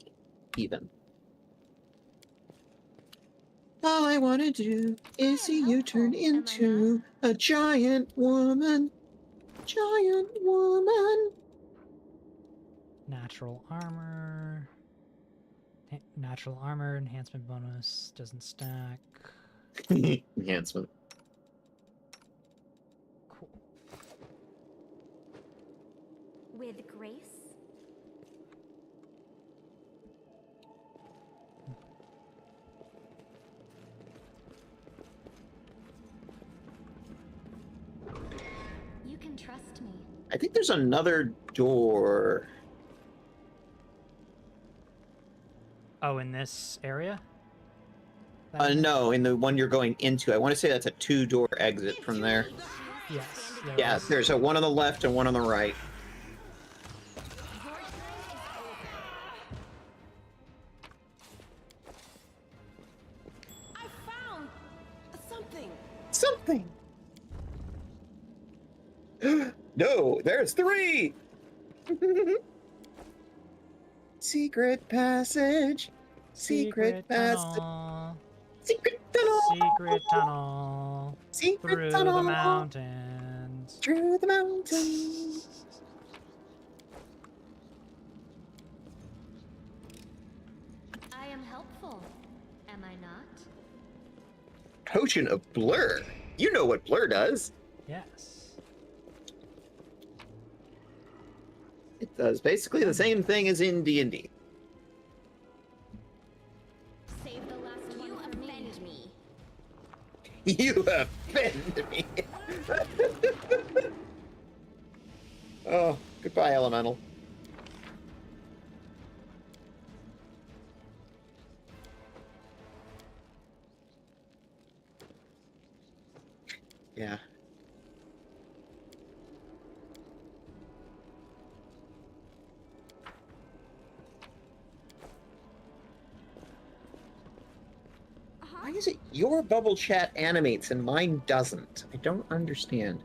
[SPEAKER 1] even. All I want to do is see you turn into a giant woman. Giant woman.
[SPEAKER 2] Natural armor. Natural armor enhancement bonus doesn't stack.
[SPEAKER 1] Enhancement.
[SPEAKER 2] Cool.
[SPEAKER 12] With grace?
[SPEAKER 9] You can trust me.
[SPEAKER 1] I think there's another door.
[SPEAKER 2] Oh, in this area?
[SPEAKER 1] No, in the one you're going into. I want to say that's a 2-door exit from there.
[SPEAKER 2] Yes.
[SPEAKER 1] Yeah, there's a one on the left and one on the right.
[SPEAKER 4] I found something.
[SPEAKER 1] Something. No, there's 3. Secret passage. Secret passage.
[SPEAKER 2] tunnel.
[SPEAKER 1] Secret tunnel.
[SPEAKER 2] Secret tunnel.
[SPEAKER 1] Secret
[SPEAKER 2] Through
[SPEAKER 1] tunnel.
[SPEAKER 2] the mountains.
[SPEAKER 1] Through the mountains.
[SPEAKER 9] I am helpful, am I not?
[SPEAKER 1] Potion of Blur. You know what Blur does.
[SPEAKER 2] Yes.
[SPEAKER 1] It does basically the same thing as in D&D.
[SPEAKER 12] Save the last one for me.
[SPEAKER 1] You offend me. Oh, goodbye, Elemental. Yeah. Why is it your bubble chat animates and mine doesn't? I don't understand.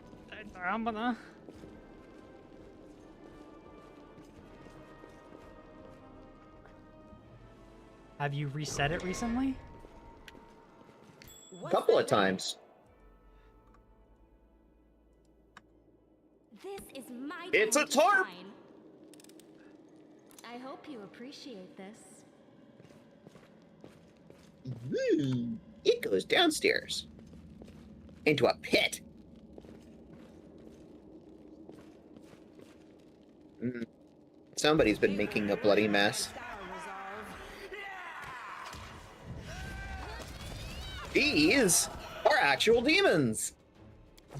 [SPEAKER 2] Have you reset it recently?
[SPEAKER 1] A couple of times.
[SPEAKER 12] This is my
[SPEAKER 1] It's
[SPEAKER 12] time
[SPEAKER 1] a
[SPEAKER 12] to
[SPEAKER 1] tarp!
[SPEAKER 12] shine.
[SPEAKER 9] I hope you appreciate this.
[SPEAKER 1] It goes downstairs. Into a pit. Somebody's been making a bloody mess. These are actual demons.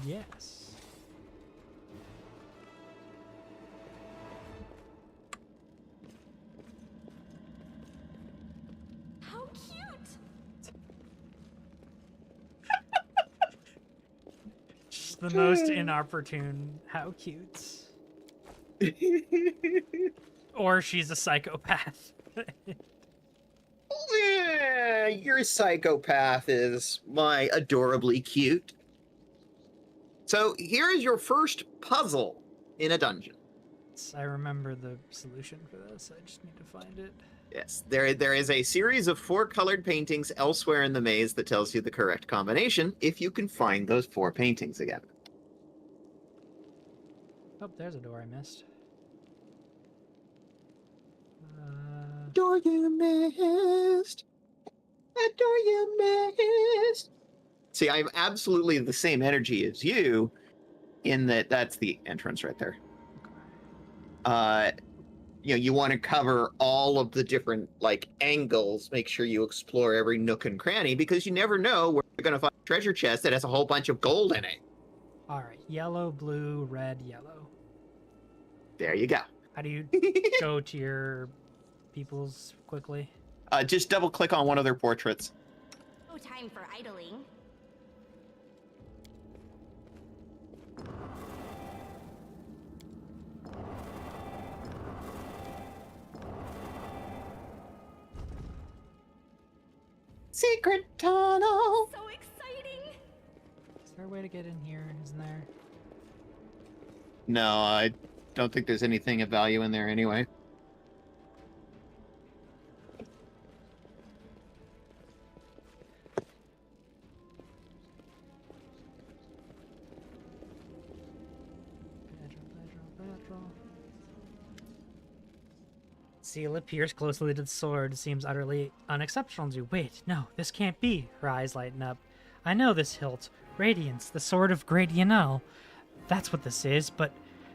[SPEAKER 2] Yes.
[SPEAKER 12] How cute!
[SPEAKER 2] Just the most inopportune. How cute. Or she's a psychopath.
[SPEAKER 1] Yeah, your psychopath is my adorably cute. So here is your first puzzle in a dungeon.
[SPEAKER 2] I remember the solution for this. I just need to find it.
[SPEAKER 1] Yes, there is a series of 4 colored paintings elsewhere in the maze that tells you the correct combination if you can find those 4 paintings again.
[SPEAKER 2] Oh, there's a door I missed.
[SPEAKER 1] Door you missed. A door you missed. See, I'm absolutely the same energy as you in that that's the entrance right there. You want to cover all of the different angles, make sure you explore every nook and cranny because you never know where you're going to find a treasure chest that has a whole bunch of gold in it.
[SPEAKER 2] All right, yellow, blue, red, yellow.
[SPEAKER 1] There you go.
[SPEAKER 2] How do you go to your peoples quickly?
[SPEAKER 1] Just double click on one of their portraits.
[SPEAKER 12] No time for idling.
[SPEAKER 1] Secret tunnel.
[SPEAKER 12] So exciting!
[SPEAKER 2] Is there a way to get in here? Isn't there?
[SPEAKER 1] No, I don't think there's anything of value in there anyway.
[SPEAKER 2] Seal appears closely to the sword. Seems utterly unexceptional to you. Wait, no, this can't be. Her eyes lighten up. I know this hilt. Radiance, the sword of great Yanel. That's what this is, but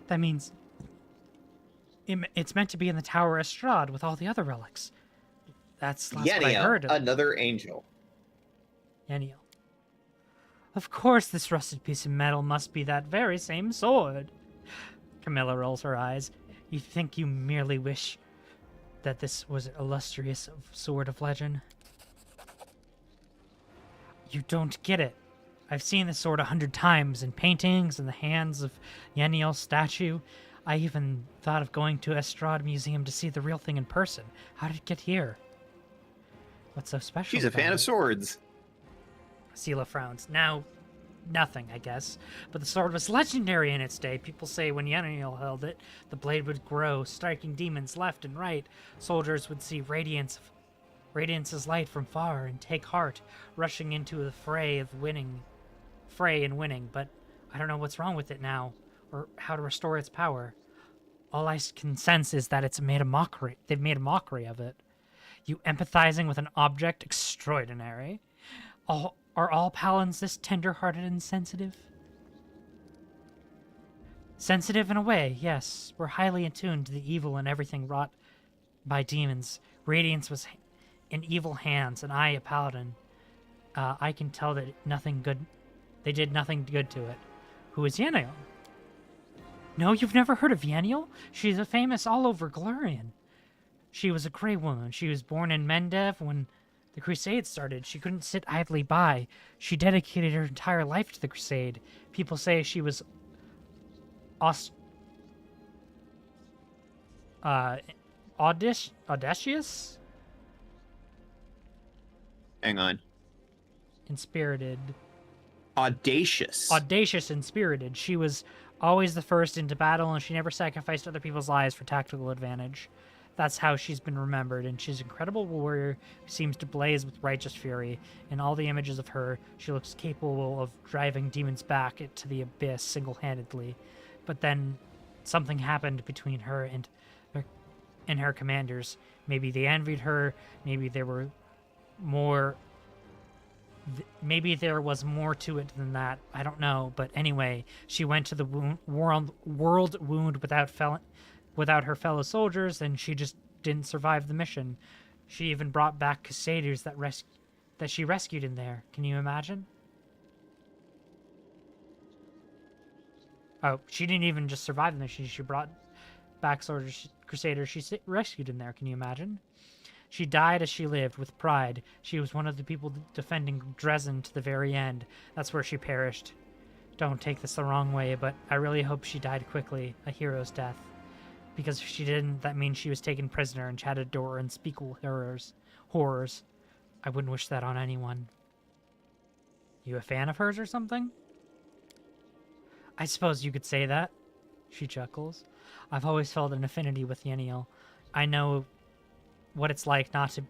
[SPEAKER 2] that means it's meant to be in the Tower Estrade with all the other relics. That's what I heard.
[SPEAKER 1] Another angel.
[SPEAKER 2] Yaniel. Of course this rusted piece of metal must be that very same sword. Camilla rolls her eyes. You think you merely wish that this was an illustrious sword of legend. You don't get it. I've seen this sword 100 times in paintings in the hands of Yeniel's statue. I even thought of going to Estrade Museum to see the real thing in person. How did it get here? What's so special
[SPEAKER 1] She's a
[SPEAKER 2] about
[SPEAKER 1] fan
[SPEAKER 2] it?
[SPEAKER 1] of swords.
[SPEAKER 2] Sela frowns. Now, nothing, I guess. But the sword was legendary in its day. People say when Yeniel held it, the blade would grow, striking demons left and right. Soldiers would see Radiance's light from far and take heart, rushing into the fray and winning, but I don't know what's wrong with it now, or how to restore its power. All I can sense is that they've made a mockery of it. You empathizing with an object extraordinary. Are all paladins this tender-hearted and sensitive? Sensitive in a way, yes. We're highly attuned to the evil and everything wrought by demons. Radiance was in evil hands, and I, a paladin, I can tell that they did nothing good to it. Who is Yeniel? No, you've never heard of Yeniel? She's a famous all over Galarian. She was a Grey woman. She was born in Mendev when the Crusade started. She couldn't sit idly by. She dedicated her entire life to the Crusade. People say she was audacious?
[SPEAKER 1] Hang on.
[SPEAKER 2] Inspirited.
[SPEAKER 1] Audacious.
[SPEAKER 2] Audacious and spirited. She was always the first into battle, and she never sacrificed other people's lives for tactical advantage. That's how she's been remembered, and she's an incredible warrior who seems to blaze with righteous fury. In all the images of her, she looks capable of driving demons back to the abyss single-handedly. But then something happened between her and her commanders. Maybe they envied her, maybe there was more to it than that. I don't know, but anyway, she went to the world wound without her fellow soldiers, and she just didn't survive the mission. She even brought back Crusaders that she rescued in there. Can you imagine? Oh, she didn't even just survive the mission. She brought back Crusaders she rescued in there. Can you imagine? She died as she lived, with pride. She was one of the people defending Dresden to the very end. That's where she perished. Don't take this the wrong way, but I really hope she died quickly, a hero's death. Because if she didn't, that means she was taken prisoner and had to endure unspeakable horrors. I wouldn't wish that on anyone. You a fan of hers or something? I suppose you could say that. She chuckles. I've always felt an affinity with Yeniel. I know what it's like not to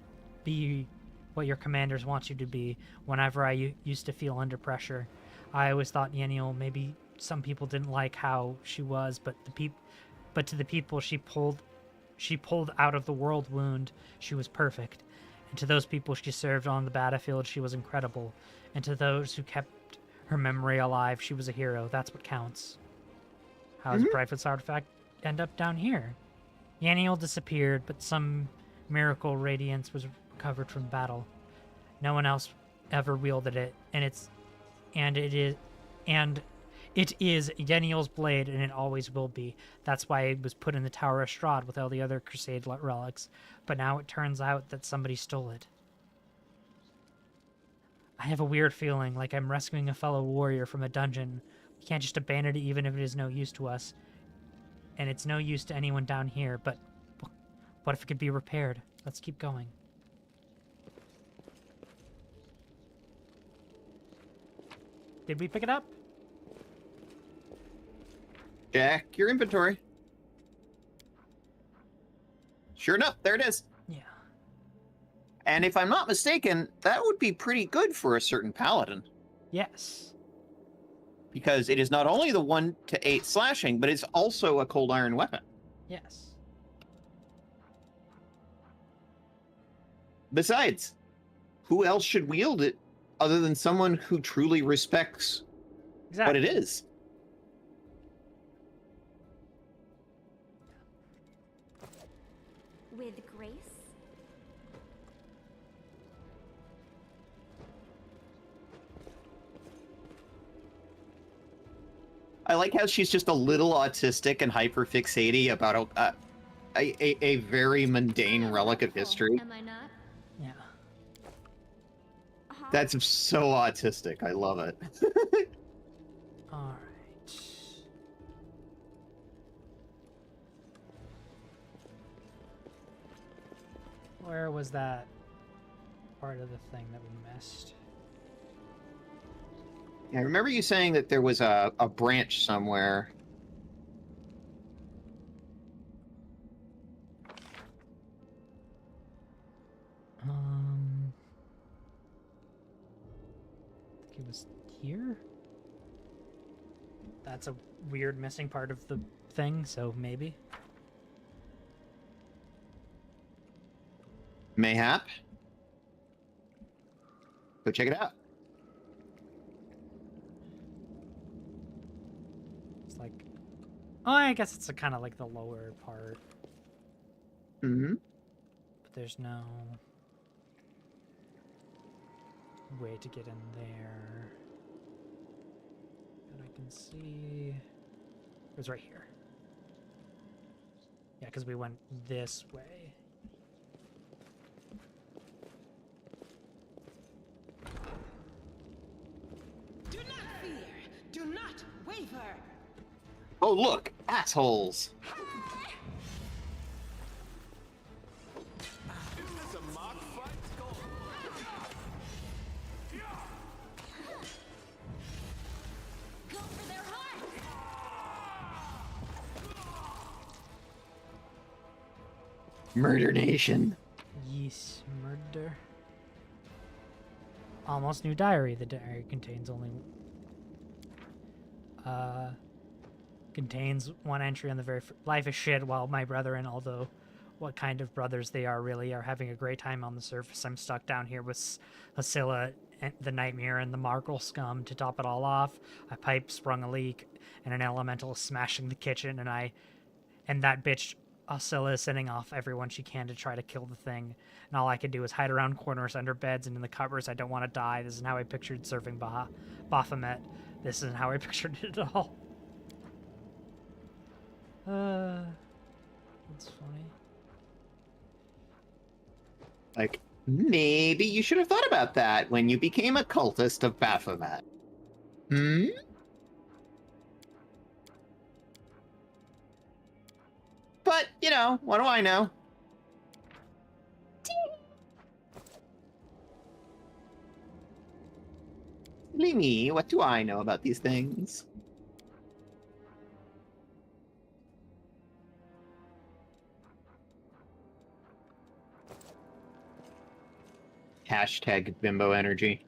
[SPEAKER 2] be what your commanders want you to be. Whenever I used to feel under pressure, I always thought Yeniel, maybe some people didn't like how she was, but to the people she pulled out of the world wound, she was perfect. And to those people she served on the battlefield, she was incredible. And to those who kept her memory alive, she was a hero. That's what counts. How does Brightfoot's artifact end up down here? Yeniel disappeared, but some miracle radiance was recovered from battle. No one else ever wielded it, and it is Yeniel's blade, and it always will be. That's why it was put in the Tower of Strahd with all the other Crusade relics. But now it turns out that somebody stole it. I have a weird feeling like I'm rescuing a fellow warrior from a dungeon. We can't just abandon it even if it is no use to us. And it's no use to anyone down here, but what if it could be repaired? Let's keep going. Did we pick it up?
[SPEAKER 1] Check your inventory. Sure enough, there it is.
[SPEAKER 2] Yeah.
[SPEAKER 1] And if I'm not mistaken, that would be pretty good for a certain paladin.
[SPEAKER 2] Yes.
[SPEAKER 1] Because it is not only the 1-8 slashing, but it's also a cold iron weapon.
[SPEAKER 2] Yes.
[SPEAKER 1] Besides, who else should wield it other than someone who truly respects what it is?
[SPEAKER 12] With grace?
[SPEAKER 1] I like how she's just a little autistic and hyperfixated about a very mundane relic of history.
[SPEAKER 9] Am I not?
[SPEAKER 2] Yeah.
[SPEAKER 1] That's so autistic. I love it.
[SPEAKER 2] All right. Where was that part of the thing that we missed?
[SPEAKER 1] Yeah, I remember you saying that there was a branch somewhere.
[SPEAKER 2] I think it was here? That's a weird missing part of the thing, so maybe.
[SPEAKER 1] Mayhap. Go check it out.
[SPEAKER 2] It's like, oh, I guess it's kind of like the lower part.
[SPEAKER 1] Mm-hmm.
[SPEAKER 2] But there's no way to get in there. That I can see. It was right here. Yeah, because we went this way.
[SPEAKER 4] Do not fear. Do not waver.
[SPEAKER 1] Oh, look, assholes.
[SPEAKER 11] Isn't this a mock fight, Skull?
[SPEAKER 12] Go for their hearts!
[SPEAKER 1] Murder Nation.
[SPEAKER 2] Yes, murder. Almost new diary. The diary contains only contains one entry on the very life is shit while my brethren, although what kind of brothers they are really, are having a great time on the surface. I'm stuck down here with Hasilla, and the Nightmare, and the Margle scum. To top it all off, a pipe sprung a leak, and an elemental is smashing the kitchen, and that bitch Hasilla is sending off everyone she can to try to kill the thing. And all I can do is hide around corners, under beds, and in the cupboards. I don't want to die. This is how I pictured serving Baphomet. This isn't how I pictured it at all. That's funny.
[SPEAKER 1] Like, maybe you should have thought about that when you became a cultist of Baphomet. Hmm? But, you know, what do I know? Silly me, what do I know about these things? Hashtag bimbo energy.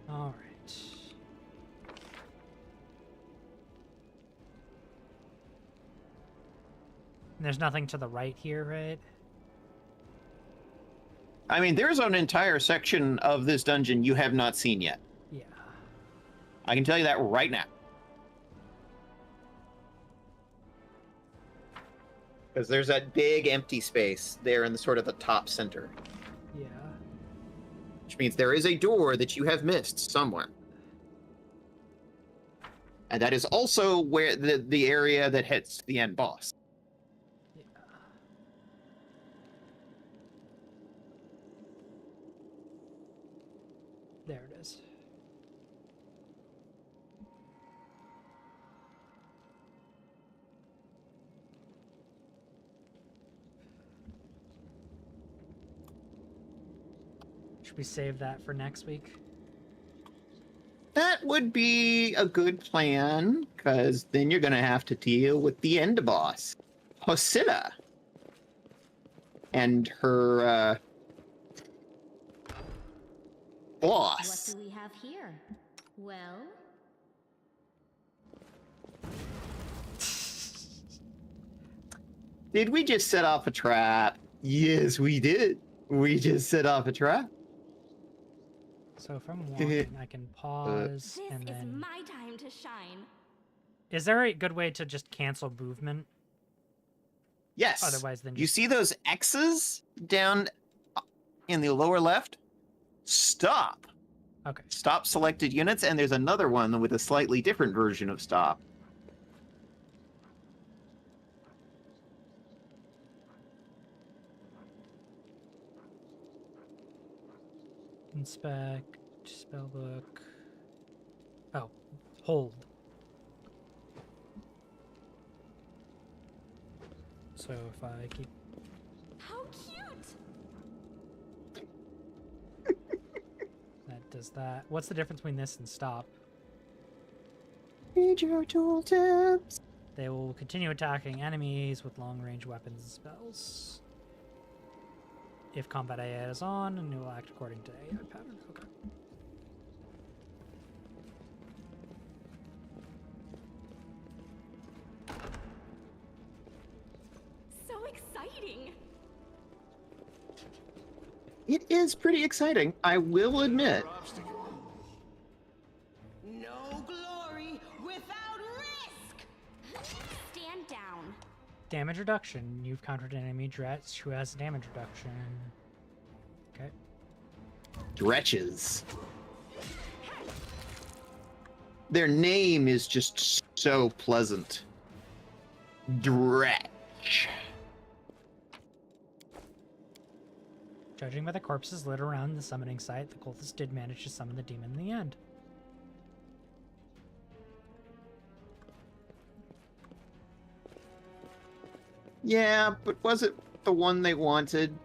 [SPEAKER 2] All right. And there's nothing to the right here, right?
[SPEAKER 1] I mean, there's an entire section of this dungeon you have not seen yet.
[SPEAKER 2] Yeah.
[SPEAKER 1] I can tell you that right now. Because there's that big empty space there in the sort of the top center.
[SPEAKER 2] Yeah.
[SPEAKER 1] Which means there is a door that you have missed somewhere. And that is also where the area that hits the end boss.
[SPEAKER 2] Yeah. There it is. Should we save that for next week?
[SPEAKER 1] That would be a good plan, because then you're going to have to deal with the end boss, Hosilla, and her boss.
[SPEAKER 9] What do we have here? Well,
[SPEAKER 1] Did we just set off a trap? Yes, we did. We just set off a trap.
[SPEAKER 2] So if I'm walking, I can pause
[SPEAKER 12] This
[SPEAKER 2] and
[SPEAKER 12] is
[SPEAKER 2] then
[SPEAKER 12] my time to shine.
[SPEAKER 2] Is there a good way to just cancel movement?
[SPEAKER 1] Yes.
[SPEAKER 2] Otherwise, then
[SPEAKER 1] you see those X's down in the lower left? Stop.
[SPEAKER 2] Okay.
[SPEAKER 1] Stop selected units, and there's another one with a slightly different version of stop.
[SPEAKER 2] Inspect, spellbook. Oh, hold. So if I keep...
[SPEAKER 12] How cute!
[SPEAKER 2] That does that. What's the difference between this and stop?
[SPEAKER 1] Read your tooltips.
[SPEAKER 2] They will continue attacking enemies with long-range weapons and spells. If combat AI is on, and it will act according to AI pattern. Okay.
[SPEAKER 12] So exciting!
[SPEAKER 1] It is pretty exciting, I will admit.
[SPEAKER 4] No glory without risk!
[SPEAKER 12] Stand down.
[SPEAKER 2] Damage reduction. You've countered an enemy Dretch who has damage reduction. Okay.
[SPEAKER 1] Dretches. Their name is just so pleasant. Dretch.
[SPEAKER 2] Judging by the corpses lit around the summoning site, the cultists did manage to summon the demon in the end.
[SPEAKER 1] Yeah, but was it the one they wanted?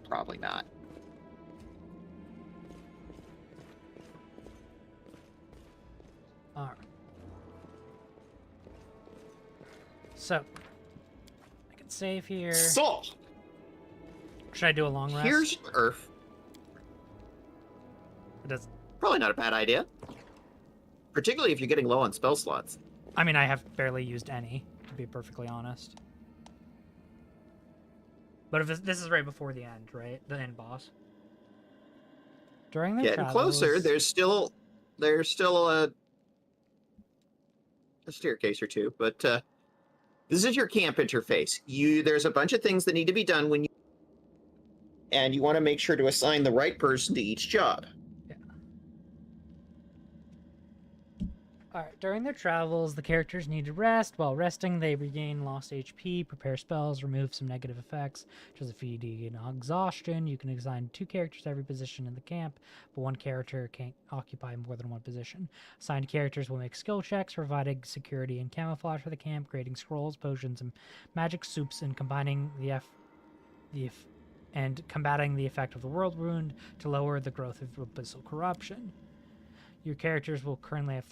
[SPEAKER 1] Probably not.
[SPEAKER 2] Alright. So, I can save here.
[SPEAKER 1] So,
[SPEAKER 2] Should I do a long rest?
[SPEAKER 1] here's Earth.
[SPEAKER 2] It does.
[SPEAKER 1] Probably not a bad idea. Particularly if you're getting low on spell slots.
[SPEAKER 2] I mean, I have barely used any, to be perfectly honest. But if this is right before the end, right? The end boss. During the
[SPEAKER 1] Getting closer. There's still a staircase or two, but this is your camp interface. There's a bunch of things that need to be done when you, and you want to make sure to assign the right person to each job.
[SPEAKER 2] Alright, during their travels, the characters need to rest. While resting, they regain lost HP, prepare spells, remove some negative effects, such as fatigue and exhaustion. You can assign 2 characters to every position in the camp, but 1 character can't occupy more than 1 position. Assigned characters will make skill checks, providing security and camouflage for the camp, creating scrolls, potions, and magic soups, and combining and combating the effect of the world wound to lower the growth of abyssal corruption. Your characters currently have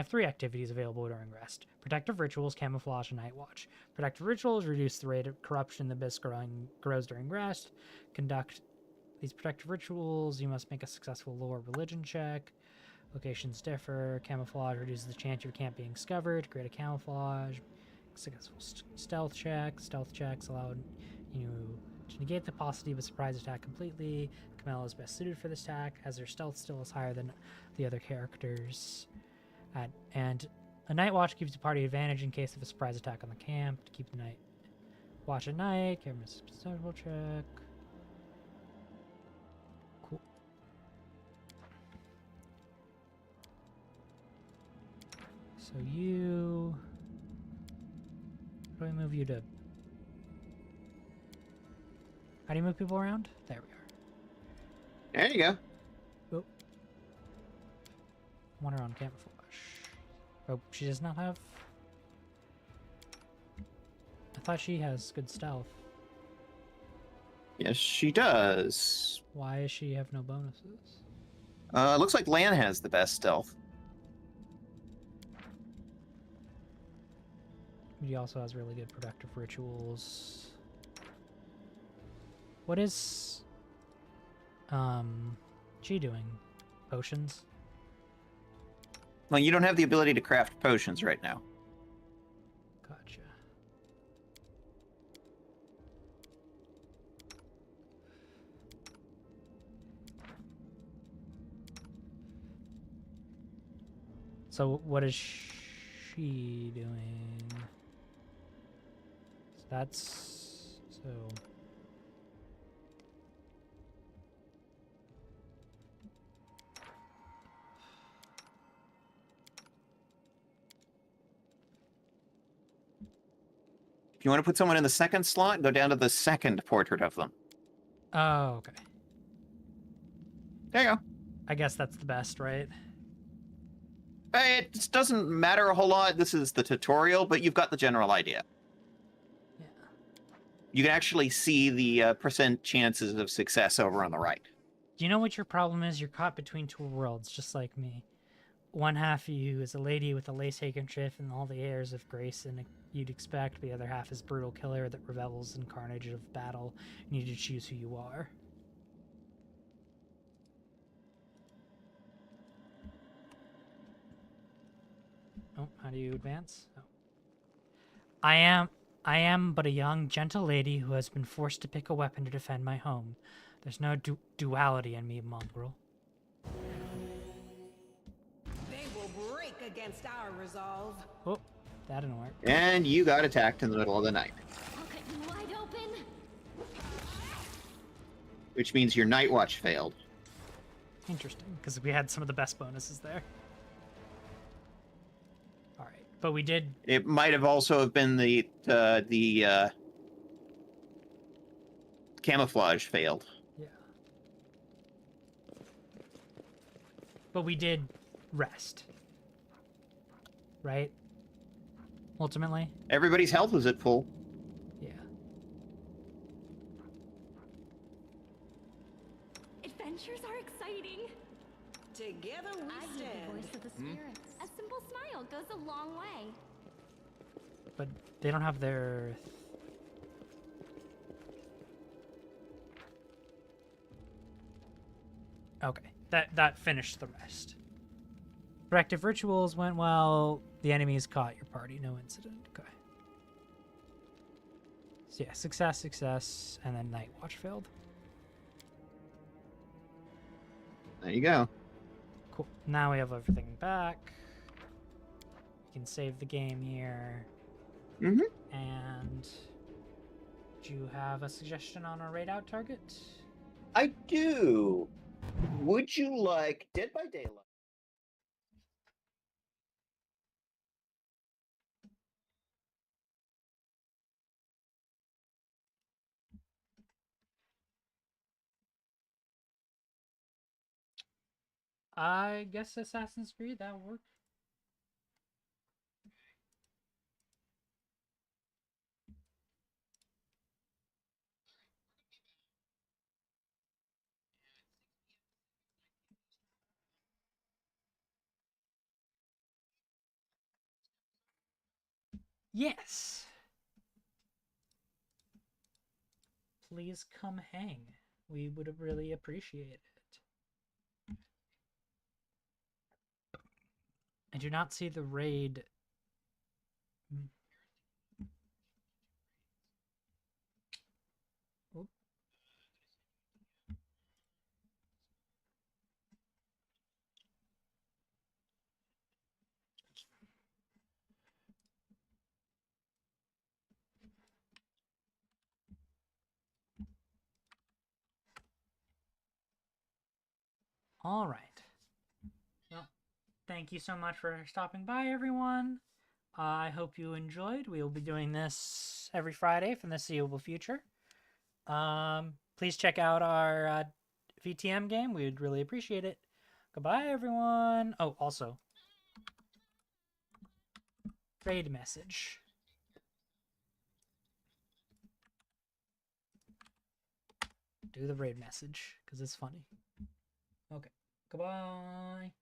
[SPEAKER 2] 3 activities available during rest. Protective Rituals, Camouflage, and Night Watch. Protective Rituals reduce the rate of corruption the abyss grows during rest. Conduct these protective rituals. You must make a successful lore religion check. Locations differ. Camouflage reduces the chance of your camp being discovered. Create a camouflage. Successful stealth check. Stealth checks allow you to negate the possibility of a surprise attack completely. Camilla is best suited for this attack, as their stealth still is higher than the other characters. And a Night Watch gives the party advantage in case of a surprise attack on the camp. To keep the night watch at night, camera's survival check. Cool. So you... How do I move you to... How do you move people around? There we are.
[SPEAKER 1] There you go.
[SPEAKER 2] Oh. Want her on camouflage. Oh, she does not have... I thought she has good stealth.
[SPEAKER 1] Yes, she does.
[SPEAKER 2] Why does she have no bonuses?
[SPEAKER 1] Looks like Lan has the best stealth.
[SPEAKER 2] He also has really good productive rituals. What is she doing? Potions?
[SPEAKER 1] Well, you don't have the ability to craft potions right now.
[SPEAKER 2] Gotcha. So what is she doing? So that's so.
[SPEAKER 1] If you want to put someone in the second slot, go down to the second portrait of them.
[SPEAKER 2] Oh, okay.
[SPEAKER 1] There you go.
[SPEAKER 2] I guess that's the best, right?
[SPEAKER 1] It just doesn't matter a whole lot. This is the tutorial, but you've got the general idea.
[SPEAKER 2] Yeah.
[SPEAKER 1] You can actually see the percent chances of success over on the right.
[SPEAKER 2] Do you know what your problem is? You're caught between two worlds, just like me. One half of you is a lady with a lace handkerchief and all the airs of grace and you'd expect. The other half is brutal killer that revels in carnage of battle. You need to choose who you are. Oh, how do you advance? Oh. I am but a young, gentle lady who has been forced to pick a weapon to defend my home. There's no duality in me, mongrel.
[SPEAKER 4] They will break against our resolve.
[SPEAKER 2] Oh, that didn't work.
[SPEAKER 1] And you got attacked in the middle of the night.
[SPEAKER 12] I'll cut you wide open.
[SPEAKER 1] Which means your night watch failed.
[SPEAKER 2] Interesting, because we had some of the best bonuses there. All right, but we did.
[SPEAKER 1] It might have also been the camouflage failed.
[SPEAKER 2] Yeah. But we did rest. Right? Ultimately?
[SPEAKER 1] Everybody's health was at full.
[SPEAKER 2] Yeah.
[SPEAKER 12] Adventures are exciting.
[SPEAKER 4] Together we
[SPEAKER 9] I hear
[SPEAKER 4] stand.
[SPEAKER 9] the voice of the spirits.
[SPEAKER 12] A simple smile goes a long way.
[SPEAKER 2] But they don't have their... Okay, that finished the rest. Corrective rituals went well. The enemies caught your party. No incident. Okay. So yeah, success, and then Night Watch failed.
[SPEAKER 1] There you go.
[SPEAKER 2] Cool. Now we have everything back. We can save the game here.
[SPEAKER 1] Mm-hmm.
[SPEAKER 2] And do you have a suggestion on our raid out target?
[SPEAKER 1] I do. Would you like Dead by Daylight?
[SPEAKER 2] I guess Assassin's Creed, that would work. Yes. Please come hang. We would have really appreciated it. I do not see the raid. Oop. All right. Well, thank you so much for stopping by, everyone. I hope you enjoyed. We will be doing this every Friday for the foreseeable future. Please check out our VTM game. We would really appreciate it. Goodbye, everyone. Oh, also, raid message. Do the raid message because it's funny. Okay. Goodbye.